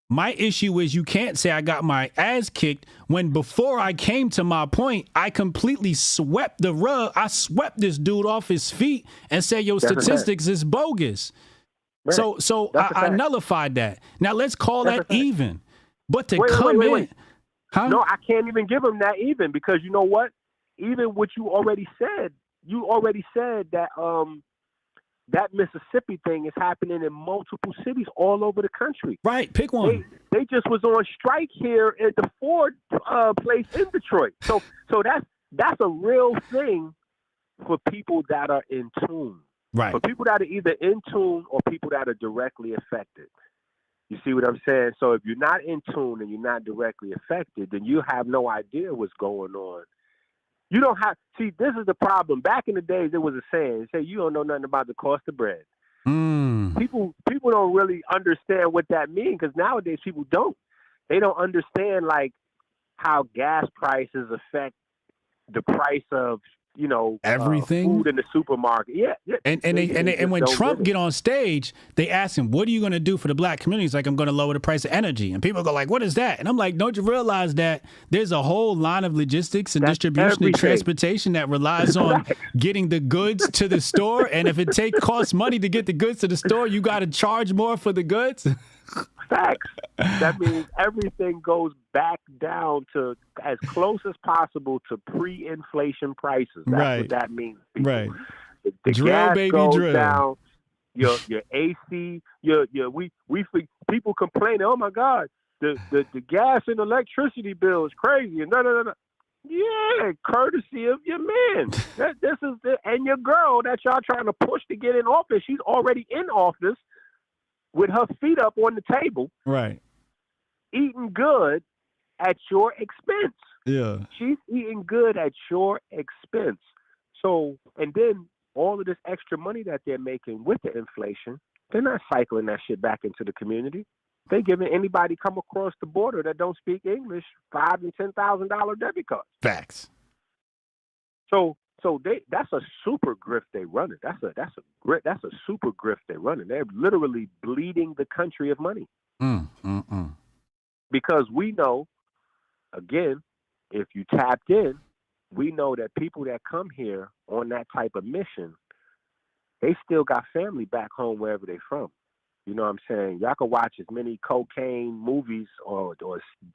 C: My issue is you can't say I got my ass kicked when before I came to my point, I completely swept the rug. I swept this dude off his feet and said, your statistics is bogus. Right. So I nullified that. Now let's call that even. But to come in. Huh?
P: No, I can't even give him that even because you know what? Even what you already said that that Mississippi thing is happening in multiple cities all over the country.
C: Right, pick one.
P: They just was on strike here at the Ford place in Detroit. So that's a real thing for people that are in tune.
C: Right.
P: For people that are either in tune or people that are directly affected. You see what I'm saying? So if you're not in tune and you're not directly affected, then you have no idea what's going on. You don't have, see, this is the problem. Back in the days, there was a saying, say, you don't know nothing about the cost of bread. People don't really understand what that means because nowadays people don't. They don't understand, like, how gas prices affect the price of, you know,
C: everything,
P: food in the supermarket. Yeah.
C: And when Trump get on stage, they ask him, "What are you going to do for the black community?" He's like, "I'm going to lower the price of energy." And people go like, "What is that?" And I'm like, "Don't you realize that there's a whole line of logistics and distribution and transportation that relies on getting the goods to the store? And if it costs money to get the goods to the store, you got to charge more for the goods."
P: Facts. That means everything goes back down to as close as possible to pre-inflation prices. That's what that means. People.
C: Right.
P: The
C: drill,
P: gas
C: baby,
P: goes
C: drill.
P: down. Your AC. People complaining. Oh my God, the gas and electricity bill is crazy. No. Yeah, courtesy of your man. And your girl that y'all trying to push to get in office. She's already in office. With her feet up on the table,
C: right,
P: eating good at your expense.
C: Yeah,
P: she's eating good at your expense. So, and then all of this extra money that they're making with the inflation, they're not cycling that shit back into the community. They're giving anybody come across the border that don't speak English $5,000 and $10,000 debit cards.
C: Facts.
P: So that's a super grift they running. That's a super grift they running. They're literally bleeding the country of money. Because we know, again, if you tapped in, we know that people that come here on that type of mission, they still got family back home wherever they're from. You know what I'm saying? Y'all can watch as many cocaine movies or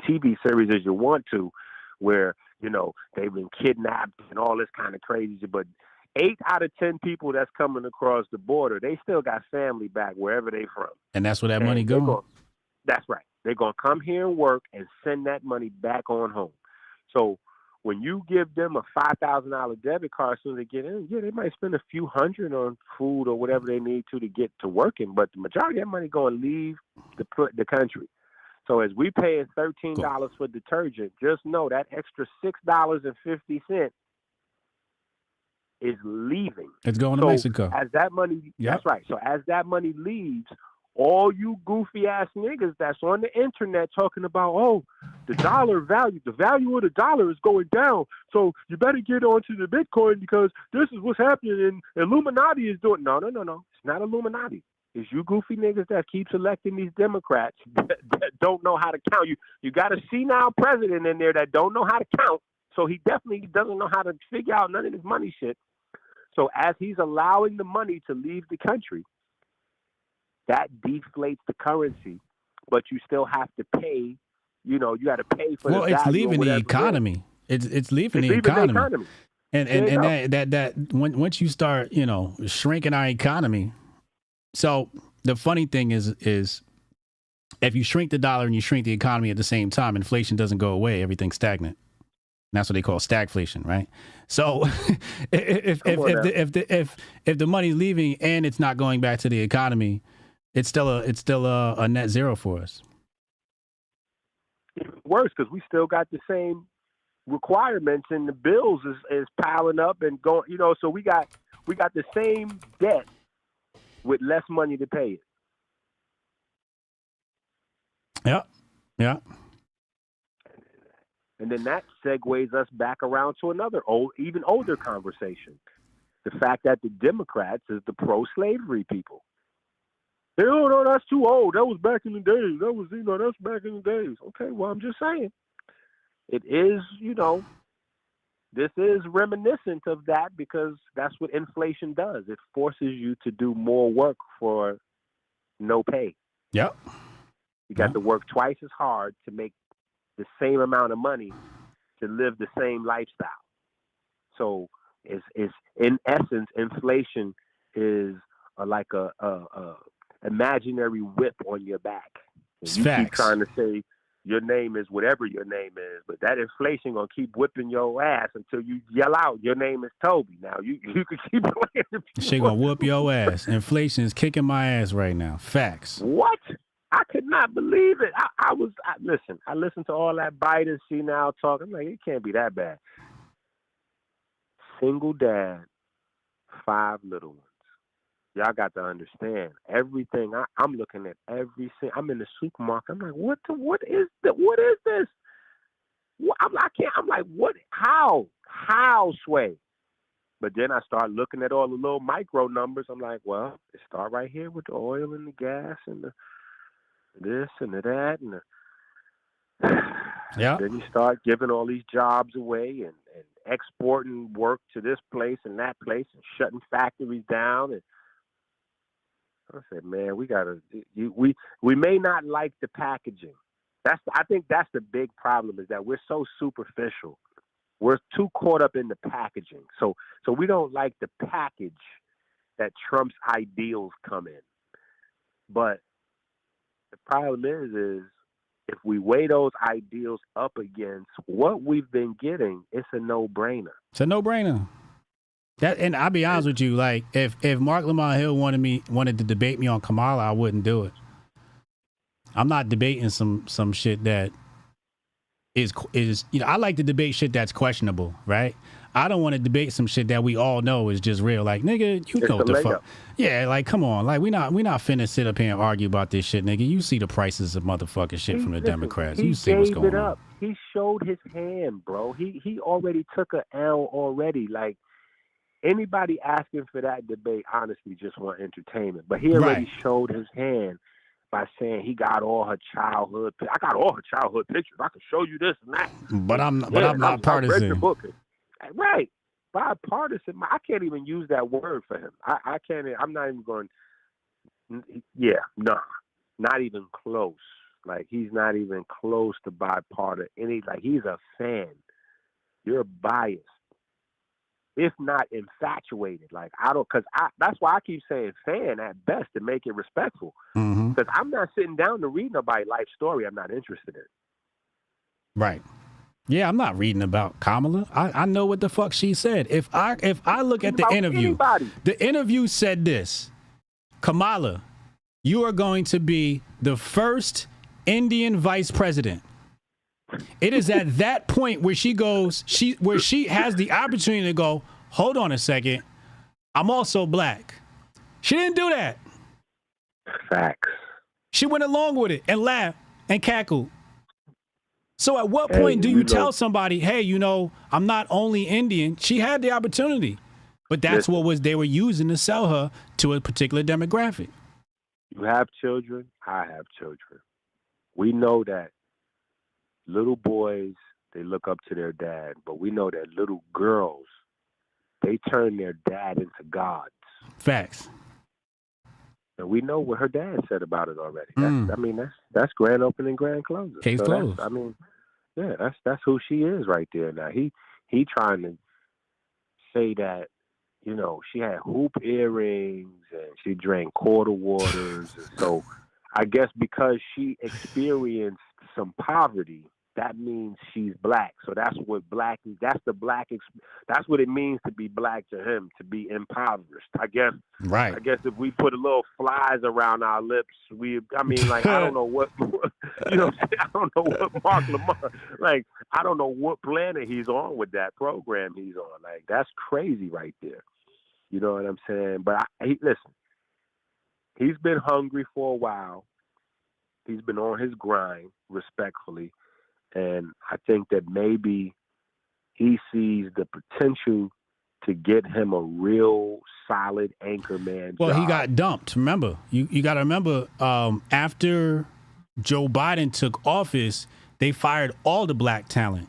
P: TV series as you want to, where, you know, they've been kidnapped and all this kind of crazy, but 8 out of 10 people that's coming across the border, they still got family back wherever they from.
C: And that's where that money goes.
P: That's right. They're going to come here and work and send that money back on home. So when you give them a $5,000 debit card as soon as they get in, yeah, they might spend a few hundred on food or whatever they need to get to working, but the majority of that money going to leave the country. So as we paying $13 for detergent, just know that extra $6.50 is leaving.
C: It's going to Mexico.
P: As that money, that's right. So as that money leaves, all you goofy ass niggas that's on the internet talking about, oh, the value of the dollar is going down. So you better get onto the Bitcoin because this is what's happening and Illuminati is doing. No. It's not Illuminati. It's you goofy niggas that keeps electing these Democrats don't know how to count. You got a senile president in there that don't know how to count. So he definitely doesn't know how to figure out none of this money shit. So as he's allowing the money to leave the country, that deflates the currency, but you still have to pay. You know, you got to pay for.
C: Well,
P: the
C: it's
P: value
C: leaving the economy. It's leaving the economy. And that once you start, you know, shrinking our economy. So the funny thing is if you shrink the dollar and you shrink the economy at the same time, inflation doesn't go away. Everything's stagnant. And that's what they call stagflation, right? So if the money's leaving and it's not going back to the economy, it's still a net zero for us.
P: Even worse, because we still got the same requirements and the bills is piling up and going. You know, so we got the same debt with less money to pay it.
C: Yeah.
P: And then that segues us back around to another even older conversation. The fact that the Democrats is the pro-slavery people. They, oh, no, that's too old. That was back in the days. That's back in the days. Okay, well, I'm just saying. It is, you know, this is reminiscent of that because that's what inflation does. It forces you to do more work for no pay.
C: Yep.
P: You got to work twice as hard to make the same amount of money to live the same lifestyle. So it's in essence, inflation is like a imaginary whip on your back. And you keep trying to say your name is whatever your name is, but that inflation gonna keep whipping your ass until you yell out your name is Toby. Now you can keep playing.
C: She gonna whoop your ass. Inflation is kicking my ass right now. Facts.
P: What? I could not believe it. I listened to all that Biden senile talk. I'm like, it can't be that bad. Single dad, 5 little ones. Y'all got to understand everything. I'm looking at everything. I'm in the supermarket. I'm like, what is this? I'm like, what? How, Sway? But then I start looking at all the little micro numbers. I'm like, well, it start right here with the oil and the gas and the this and the that and then you start giving all these jobs away and exporting work to this place and that place and shutting factories down. And I said, man, we may not like the packaging. I think that's the big problem, is that we're so superficial. We're too caught up in the packaging. So we don't like the package that Trump's ideals come in. But the problem is if we weigh those ideals up against what we've been getting, it's a no-brainer.
C: It's a no-brainer. And I'll be honest with you, like if Marc Lamont Hill wanted to debate me on Kamala, I wouldn't do it. I'm not debating some shit that is I like to debate shit that's questionable, right? I don't want to debate some shit that we all know is just real. Like, nigga, you know what the fuck. Yeah, like, come on. Like, we not finna sit up here and argue about this shit, nigga. You see the prices of motherfucking shit from the Democrats. You see what's going on.
P: He showed his hand, bro. He already took a L already. Like, anybody asking for that debate, honestly, just want entertainment. But he already showed his hand by saying he got all her childhood. I got all her childhood pictures. I can show you this and that.
C: But I'm not partisan.
P: I read the book. Right. Bipartisan. I can't even use that word for him. I can't. I'm not even going. Yeah, no, not even close. Like, he's not even close to bipartisan. Like, he's a fan. You're biased, if not infatuated. Like, that's why I keep saying fan at best to make it respectful. Because I'm not sitting down to read nobody's life story I'm not interested in.
C: Right. Yeah, I'm not reading about Kamala. I know what the fuck she said. If I look at the interview, the interview said this: Kamala, you are going to be the first Indian vice president. It is at that point where she has the opportunity to go, hold on a second, I'm also black. She didn't do that.
P: Facts.
C: She went along with it and laughed and cackled. So at what point do you tell somebody, hey, I'm not only Indian? She had the opportunity, but that's what they were using to sell her to a particular demographic.
P: You have children. I have children. we know that little boys, they look up to their dad, but we know that little girls, they turn their dad into gods.
C: Facts.
P: And we know what her dad said about it already. That's grand opening, grand closing.
C: Case closed.
P: That's who she is right there. Now he trying to say that, she had hoop earrings and she drank quarter waters. And so I guess because she experienced some poverty, that means she's black. So that's what that's what it means to be black to him, to be impoverished. I guess.
C: Right.
P: I guess if we put a little flies around our lips, I don't know what, I don't know what Marc Lamont, I don't know what planet he's on with that program he's on. That's crazy right there. You know what I'm saying? But listen, he's been hungry for a while. He's been on his grind, respectfully. And I think that maybe he sees the potential to get him a real solid anchor man.
C: Well, he got dumped. Remember, you got to remember, after Joe Biden took office, they fired all the black talent.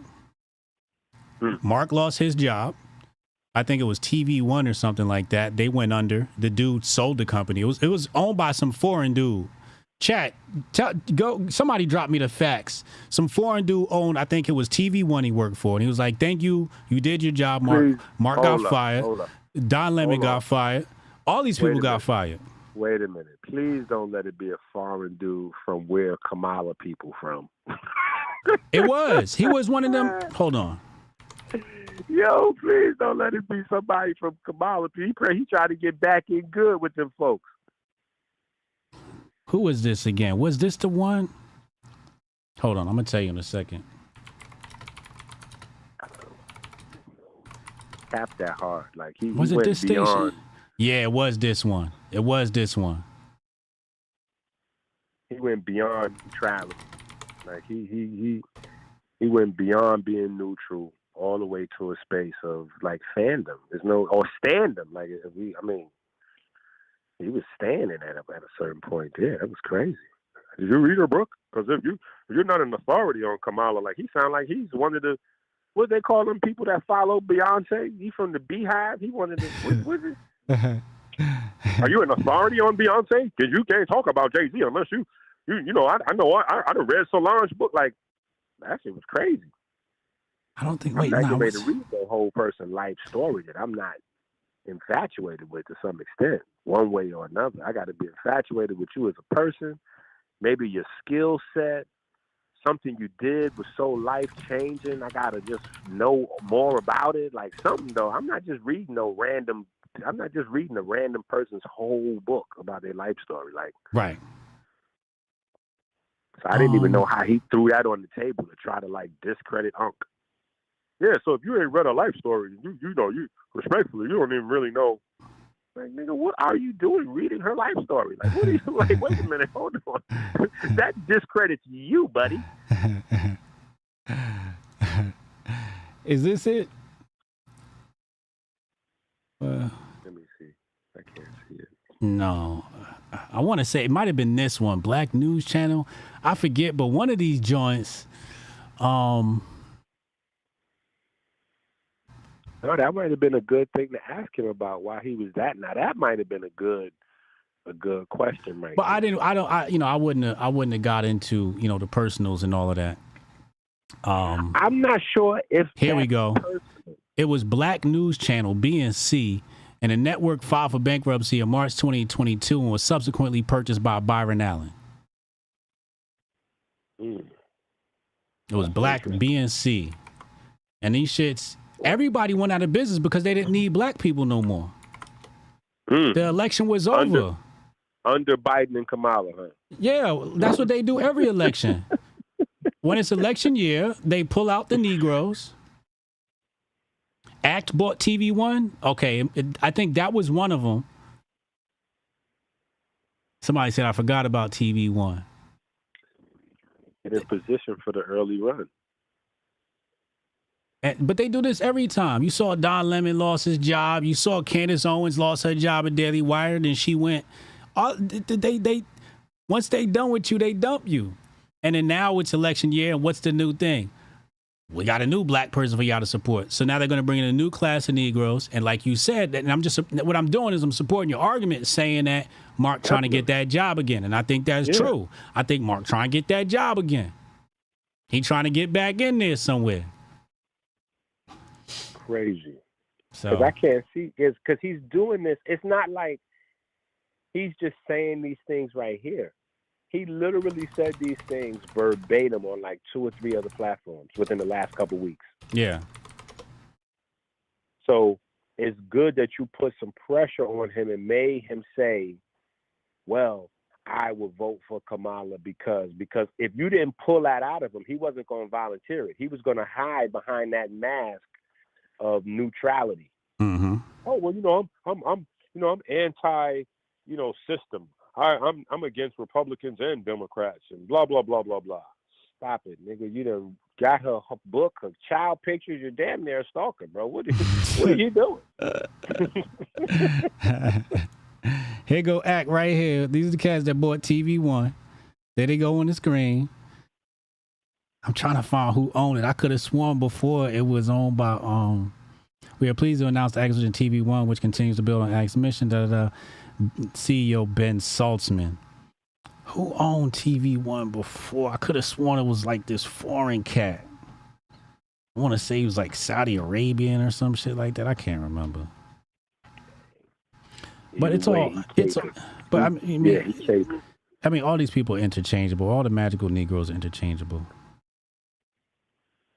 C: Mark lost his job. I think it was TV One or something like that. They went under. The dude sold the company. It was owned by some foreign dude. Chat, somebody dropped me the facts. Some foreign dude owned, I think it was TV One he worked for. And he was like, thank you. You did your job, Mark.
P: Please,
C: Mark got fired. Don Lemon got fired. All these people got fired.
P: Wait a minute. Please don't let it be a foreign dude from where Kamala people from.
C: It was. He was one of them. Hold on.
P: Yo, please don't let it be somebody from Kamala people. He tried to get back in good with them folks.
C: Who was this again? Was this the one? Hold on, I'm gonna tell you in a second.
P: Tap that hard, he
C: was
P: went
C: it this
P: beyond.
C: Station? Yeah, it was this one. It was this one.
P: He went beyond traveling. He went beyond being neutral all the way to a space of fandom. There's no or standom. He was standing at a certain point there. That was crazy. Did you read her book? Because if you're not an authority on Kamala, he sound like he's one of the, what they call them people that follow Beyonce. He from the Beehive. He one of the, what is it? Are you an authority on Beyonce? Because you can't talk about Jay-Z unless I done read Solange's book. That shit was crazy.
C: I don't think.
P: I'm not ready to read the whole person's life story that I'm not infatuated with to some extent, one way or another. I got to be infatuated with you as a person, maybe your skill set, something you did was so life-changing. I got to just know more about it. Something, though. I'm not just reading a random person's whole book about their life story.
C: Right.
P: So I didn't even know how he threw that on the table to try to discredit Unc. Yeah, so if you ain't read a life story, you respectfully, you don't even really know. Nigga, what are you doing reading her life story? What are you wait a minute, hold on. That discredits you, buddy.
C: Is this it?
P: Let me see. I can't see it.
C: No. I want to say it might have been this one, Black News Channel. I forget, but one of these joints,
P: No, that might have been a good thing to ask him about why he was that. Now that might have been a good question, right?
C: But I wouldn't have got into, the personals and all of that.
P: I'm not sure if
C: here we go. It was Black News Channel, BNC, and the network filed for bankruptcy in March 2022 and was subsequently purchased by Byron Allen. It was Black BNC. And these shits, everybody went out of business because they didn't need black people no more. The election was over.
P: Under Biden and Kamala, huh?
C: Yeah, that's what they do every election. When it's election year, they pull out the Negroes. ACT bought TV One. Okay, I think that was one of them. Somebody said, I forgot about TV One.
P: In position for the early run.
C: But they do this every time. You saw Don Lemon lost his job. You saw Candace Owens lost her job at Daily Wire. Then she went. Once they done with you, they dump you. And then now it's election year, and what's the new thing? We got a new black person for y'all to support. So now they're going to bring in a new class of Negroes. And like you said, and what I'm doing is I'm supporting your argument, saying that Mark trying to get that job again. And I think that's true. I think Mark trying to get that job again. He trying to get back in there somewhere.
P: Crazy.
C: So
P: because I can't see, because he's doing this. It's not like he's just saying these things right here. He literally said these things verbatim on like 2 or 3 other platforms within the last couple of weeks.
C: Yeah.
P: So it's good that you put some pressure on him and made him say, well, I will vote for Kamala because if you didn't pull that out of him, he wasn't going to volunteer it. He was going to hide behind that mask of neutrality.
C: Mm-hmm.
P: Oh, well, I'm anti, system. I'm against Republicans and Democrats and blah, blah, blah, blah, blah. Stop it, nigga. You done got her book of child pictures. You're damn near a stalker, bro. What are you doing?
C: Here go Act right here. These are the cats that bought TV One. There they go on the screen. I'm trying to find who owned it. I could have sworn before it was owned by we are pleased to announce the acquisition of TV One, which continues to build on Act's mission. CEO Ben Saltzman. Who owned TV One before? I could have sworn it was like this foreign cat. I want to say he was like Saudi Arabian or some shit like that. I can't remember. But but I mean, all these people are interchangeable. All the magical Negroes are interchangeable.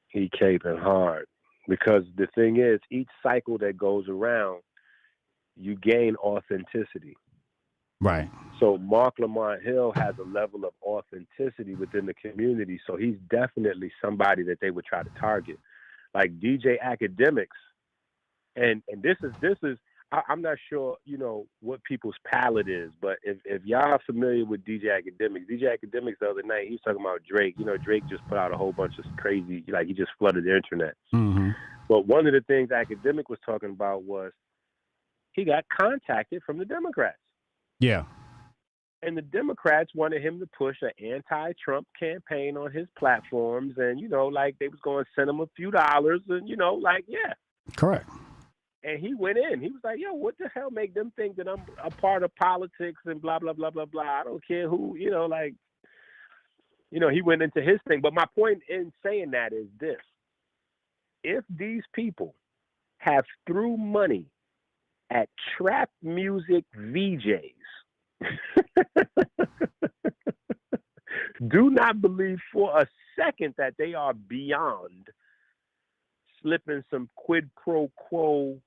P: He caping hard because the thing is, each cycle that goes around, you gain authenticity.
C: Right.
P: So Marc Lamont Hill has a level of authenticity within the community. So he's definitely somebody that they would try to target, like DJ Academics. And this is. I'm not sure, what people's palate is, but if y'all are familiar with DJ Academics the other night, he was talking about Drake. Drake just put out a whole bunch of crazy, like he just flooded the internet.
C: Mm-hmm.
P: But one of the things Academic was talking about was he got contacted from the Democrats.
C: Yeah.
P: And the Democrats wanted him to push an anti-Trump campaign on his platforms. And, like they was going to send him a few dollars and, yeah.
C: Correct.
P: And he went in. He was like, yo, what the hell make them think that I'm a part of politics and blah, blah, blah, blah, blah. I don't care who, he went into his thing. But my point in saying that is this. If these people have threw money at trap music VJs, do not believe for a second that they are beyond slipping some quid pro quo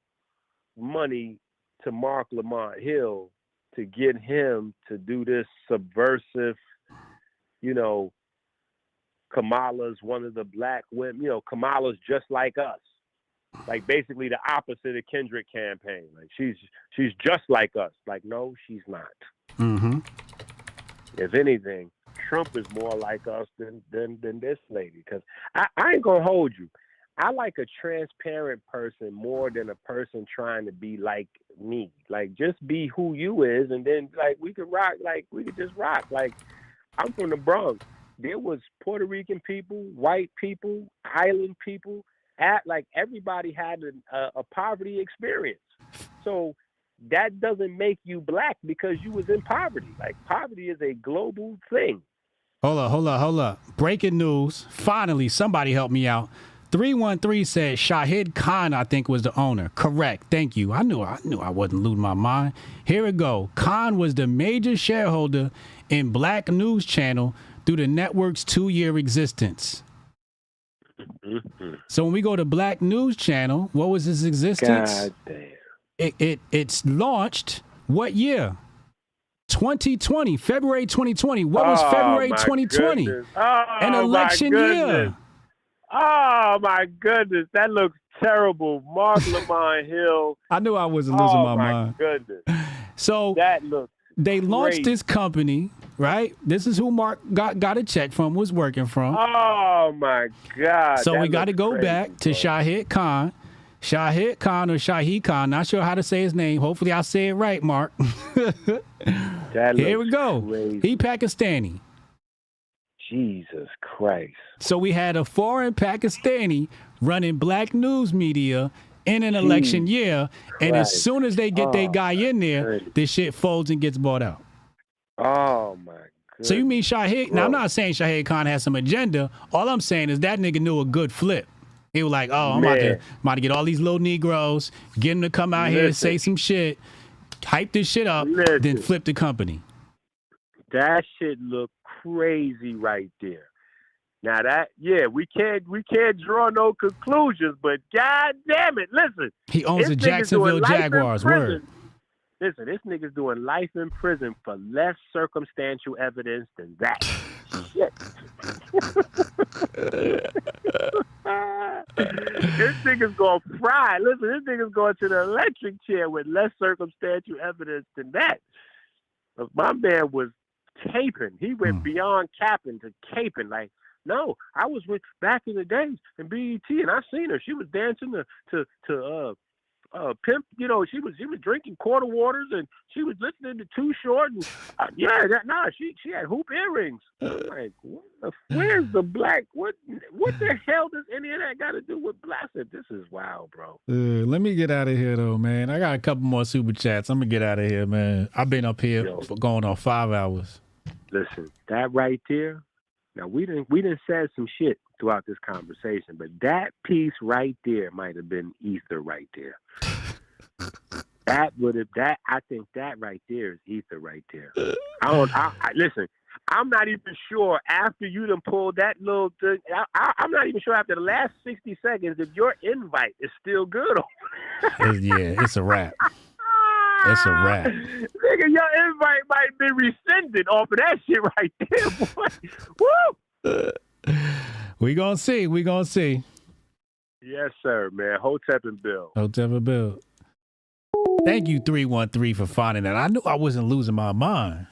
P: money to Marc Lamont Hill to get him to do this subversive, Kamala's one of the black women, Kamala's just like us. Like basically the opposite of Kendrick campaign. Like she's just like us. Like, no, she's not.
C: Mm-hmm.
P: If anything, Trump is more like us than this lady. Because I ain't gonna hold you. I like a transparent person more than a person trying to be like me. Like, just be who you is, and then, like, we could rock. Like, we could just rock. Like, I'm from the Bronx. There was Puerto Rican people, white people, island people. Like, everybody had a poverty experience. So that doesn't make you black because you was in poverty. Like, poverty is a global thing.
C: Hold up. Breaking news. Finally, somebody help me out. 313 said Shahid Khan, I think, was the owner. Correct. Thank you. I knew I wasn't losing my mind. Here we go. Khan was the major shareholder in Black News Channel through the network's 2-year existence.
P: Mm-hmm.
C: So when we go to Black News Channel, what was its existence?
P: God damn.
C: It's launched what year? 2020, February 2020. What was February 2020? An election year.
P: Oh my goodness, that looks terrible. Marc Lamont Hill.
C: I knew I wasn't losing my mind.
P: Oh my goodness.
C: So
P: that looks
C: they launched
P: crazy.
C: this company, right? This is who Mark got a check from, was working from.
P: Oh my God.
C: So we got to go back to Shahid Khan. Shahid Khan or Shahid Khan, not sure how to say his name. Hopefully I say it right, Mark. Here we go.
P: Crazy.
C: He Pakistani.
J: Jesus Christ.
C: So we had a foreign Pakistani running black news media in an election year, and as soon as they get their guy in there, this shit folds and gets bought out.
J: Oh my goodness.
C: So you mean Shahid? Now I'm not saying Shahid Khan has some agenda. All I'm saying is that nigga knew a good flip. He was like, oh, I'm about to get all these little Negroes, get them to come out here and say some shit, hype this shit up, then flip the company.
P: That shit look crazy right there. Now we can't draw no conclusions, but god damn it, listen.
C: He owns the Jacksonville Jaguars, word.
P: Listen, this nigga's doing life in prison for less circumstantial evidence than that. Shit. This nigga's gonna fry. Listen, this nigga's going to the electric chair with less circumstantial evidence than that. My man was caping. He went beyond capping to caping. Like, no, I was with back in the days in BET, and I seen her. She was dancing to Pimp. You know, she was drinking quarter waters, and she was listening to Too Short, and she had hoop earrings. I'm like, where's the black? What the hell does any of that got to do with black? This is wild, bro.
C: Let me get out of here though, man. I got a couple more super chats. I'm gonna get out of here, man. I've been up here for going on 5 hours.
P: Listen, that right there. Now we didn't said some shit throughout this conversation, but that piece right there might have been ether right there. I think that right there is ether right there. Listen, I'm not even sure after you done pulled that little thing. I'm not even sure after the last 60 seconds if your invite is still good.
C: It's a wrap. It's a wrap.
P: Nigga, your invite might be rescinded off of that shit right there, boy. Woo!
C: We gonna see.
P: Yes, sir, man. Hotep and Bill.
C: Thank you, 313, for finding that. I knew I wasn't losing my mind.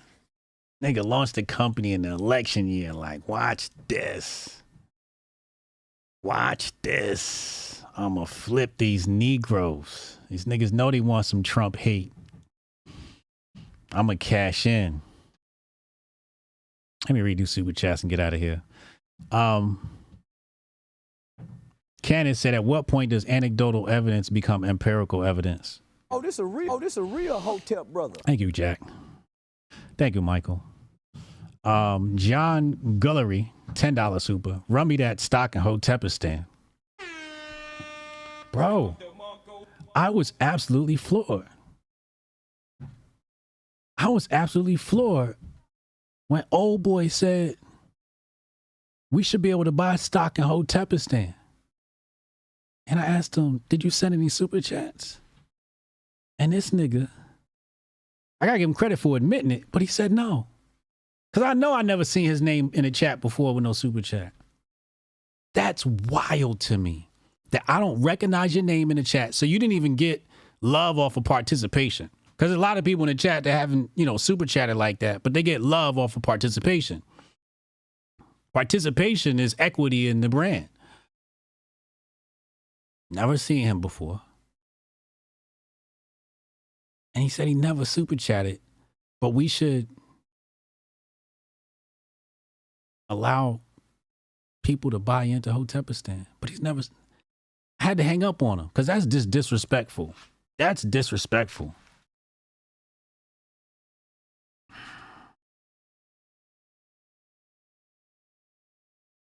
C: Nigga launched a company in the election year. Like, watch this. I'ma flip these Negroes. These niggas know they want some Trump hate. I'ma cash in. Let me read these super chats and get out of here. Cannon said, at what point does anecdotal evidence become empirical evidence?
Q: Oh, this a real Hotep brother.
C: Thank you, Jack. Thank you, Michael. John Gullery, $10 super. Run me that stock in Hotepistan. Bro, I was absolutely floored. When old boy said we should be able to buy stock in Hotepistan. And I asked him, did you send any super chats? And this nigga, I gotta give him credit for admitting it, but he said no. Because I know I never seen his name in a chat before with no super chat. That's wild to me. That I don't recognize your name in the chat. So you didn't even get love off of participation. Because a lot of people in the chat that haven't, super chatted like that, but they get love off of participation. Participation is equity in the brand. Never seen him before. And he said he never super chatted, but we should allow people to buy into Hotepistan. But he's never. I had to hang up on him because that's just disrespectful. That's disrespectful.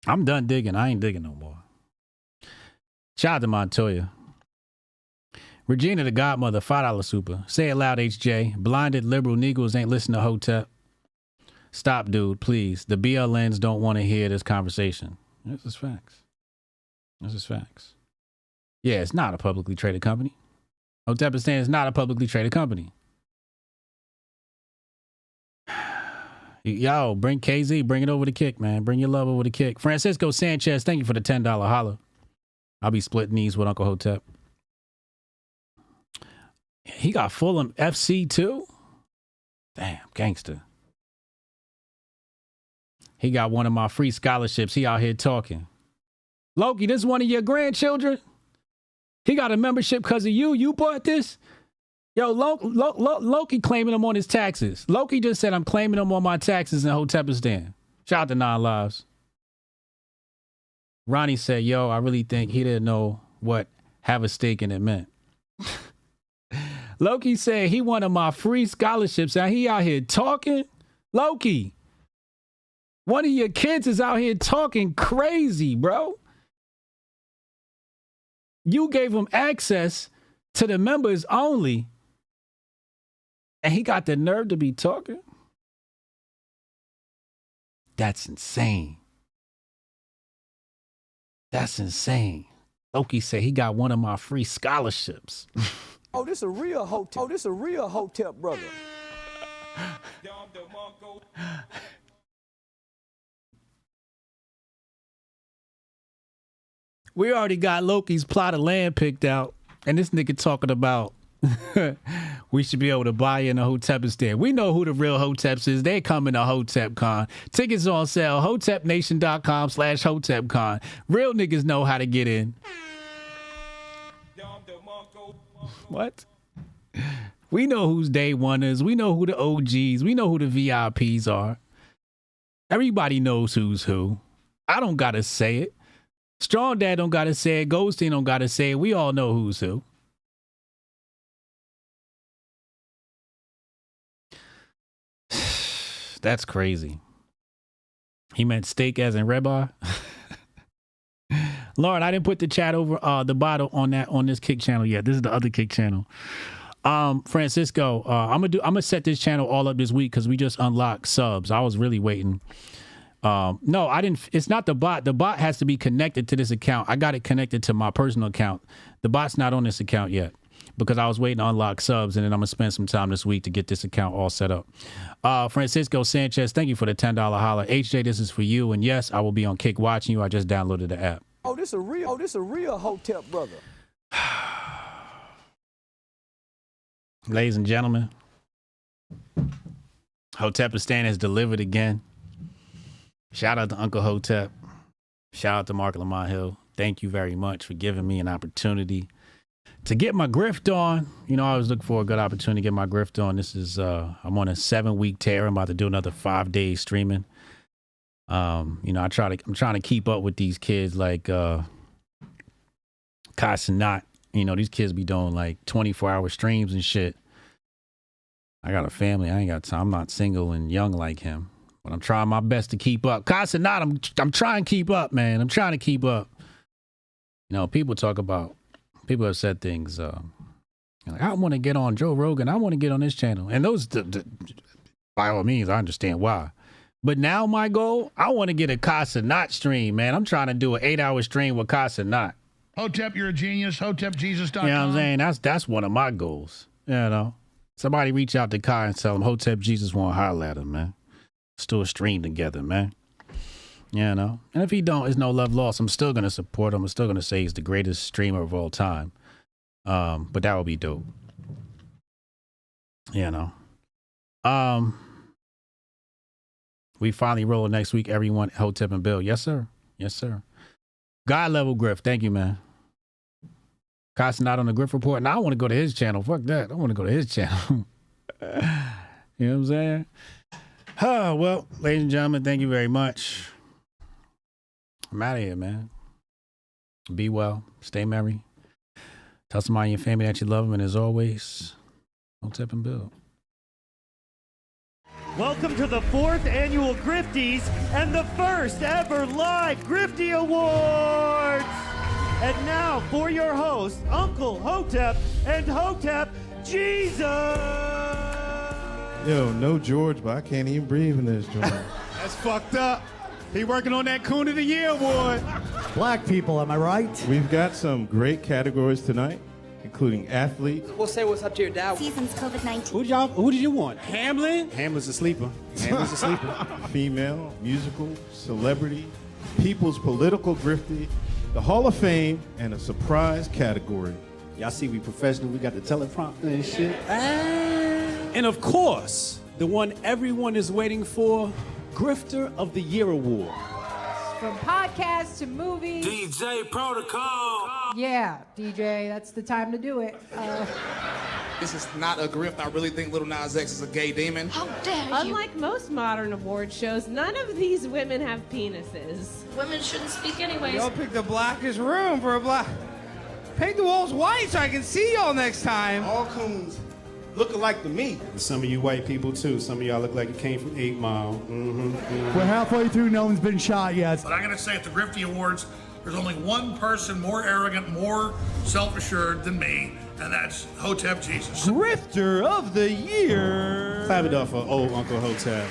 C: I'm done digging. I ain't digging no more. Shout out to Montoya. Regina the Godmother, $5 super. Say it loud, HJ. Blinded liberal Negroes ain't listening to Hotep. Stop, dude, please. The BLNs don't want to hear this conversation. This is facts. Yeah, it's not a publicly traded company. Hotepistan is not a publicly traded company. Yo, bring KZ, bring it over the kick, man. Bring your love over the kick. Francisco Sanchez, thank you for the $10 holla. I'll be splitting these with Uncle Hotep. He got Fulham FC too? Damn, gangster. He got one of my free scholarships. He out here talking. Loki, this is one of your grandchildren? He got a membership because of you? You bought this? Yo, Loki claiming him on his taxes. Loki just said, I'm claiming him on my taxes in Hotepistan. Shout out to 9 Lives. Ronnie said, yo, I really think he didn't know what have a stake in it meant. Loki said he wanted my free scholarships. Now he out here talking. Loki, one of your kids is out here talking crazy, bro. You gave him access to the members only, and he got the nerve to be talking? That's insane. That's insane. Loki said he got one of my free scholarships.
Q: Oh, this a real Hotep. Oh, this a real Hotep brother.
C: We already got Loki's plot of land picked out, and this nigga talking about we should be able to buy in a Hotepistan. We know who the real Hoteps is. They coming to HotepCon. Tickets on sale, hotepnation.com/HotepCon. Real niggas know how to get in. What? We know who's day oneers. We know who the OGs. We know who the VIPs are. Everybody knows who's who. I don't gotta say it. Strong Dad don't gotta say it. Goldstein don't gotta say it. We all know who's who. That's crazy. He meant steak as in ribeye. Lauren, I didn't put the chat over the bottle on this Kick channel yet. This is the other Kick channel. Francisco, I'm gonna set this channel all up this week because we just unlocked subs. I was really waiting. No, I didn't. It's not the bot. The bot has to be connected to this account. I got it connected to my personal account. The bot's not on this account yet because I was waiting to unlock subs, and then I'm gonna spend some time this week to get this account all set up. Francisco Sanchez, thank you for the $10 holler. HJ, this is for you, and yes, I will be on Kick watching you. I just downloaded the app.
Q: Oh, this a real Hotep brother.
C: Ladies and gentlemen, Hotepistan has delivered again. Shout out to Uncle Hotep. Shout out to Marc Lamont Hill. Thank you very much for giving me an opportunity to get my grift on. You know, I always look for a good opportunity to get my grift on. This is, I'm on a 7-week tear. I'm about to do another 5 days streaming. You know, I'm trying to keep up with these kids like Casanat. You know, these kids be doing like 24-hour streams and shit. I got a family. I ain't got time. I'm not single and young like him. But I'm trying my best to keep up. Casanat, I'm trying to keep up, man. I'm trying to keep up. You know, people have said things like, I want to get on Joe Rogan. I want to get on this channel. And those, by all means, I understand why. But now my goal, I want to get a Casanat stream, man. I'm trying to do an 8-hour stream with Casanat.
H: Hotep, you're a genius. HotepJesus.com.
C: You know what I'm saying? That's one of my goals. You know, somebody reach out to Kai and tell him Hotep Jesus want to holler at him, man. Let's do a stream together, man. You know, and if he don't, it's no love lost. I'm still gonna support him. I'm still gonna say he's the greatest streamer of all time. But that would be dope. You know. We finally roll next week. Everyone, Hotep and Bill. Yes, sir. Yes, sir. God level Griff. Thank you, man. Casanat on the Griff Report. Now I want to go to his channel. Fuck that. I want to go to his channel. You know what I'm saying? Well, ladies and gentlemen, thank you very much. I'm out of here, man. Be well. Stay merry. Tell somebody in your family that you love them. And as always, Hotep and Bill.
E: Welcome to the 4th annual Grifties and the first ever live Grifty Awards. And now for your hosts, Uncle Hotep and Hotep Jesus.
B: Yo, no George, but I can't even breathe in this joint.
C: That's fucked up. He working on that Coon of the Year award.
I: Black people, am I right?
B: We've got some great categories tonight, including athletes.
W: We'll say what's up to your dad.
F: Season's COVID-19.
C: Who did you want? Hamlin? Hamlin's a sleeper. Hamlin's a sleeper.
B: Female, musical, celebrity, people's political grifty, the Hall of Fame, and a surprise category.
I: Y'all see we professional, we got the teleprompter and shit.
Q: And of course, the one everyone is waiting for, Grifter of the Year Award.
X: From podcasts to movies.
Q: DJ Protocol.
X: Yeah, DJ, that's the time to do it.
K: This is not a grift. I really think Lil Nas X is a gay demon.
F: How dare you?
L: Unlike most modern award shows, none of these women have penises.
F: Women shouldn't speak anyways.
M: Y'all picked the blackest room for a black. Paint the walls white so I can see y'all next time.
I: All coons look alike to me. Some of you white people too. Some of y'all look like you came from 8 Mile.
W: We're halfway through. No one's been shot yet.
H: But I gotta say, at the Grifty Awards, there's only one person more arrogant, more self-assured than me, and that's Hotep Jesus.
M: Grifter of the year.
I: Clap it up for old Uncle Hotep.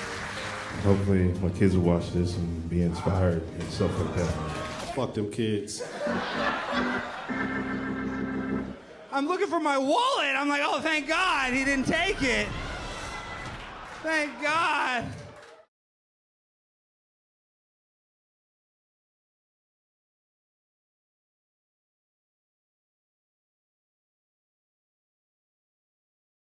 Y: Hopefully my kids will watch this and be inspired and stuff like that.
I: Fuck them kids.
M: I'm looking for my wallet. I'm like, oh, thank God he didn't take it. Thank God.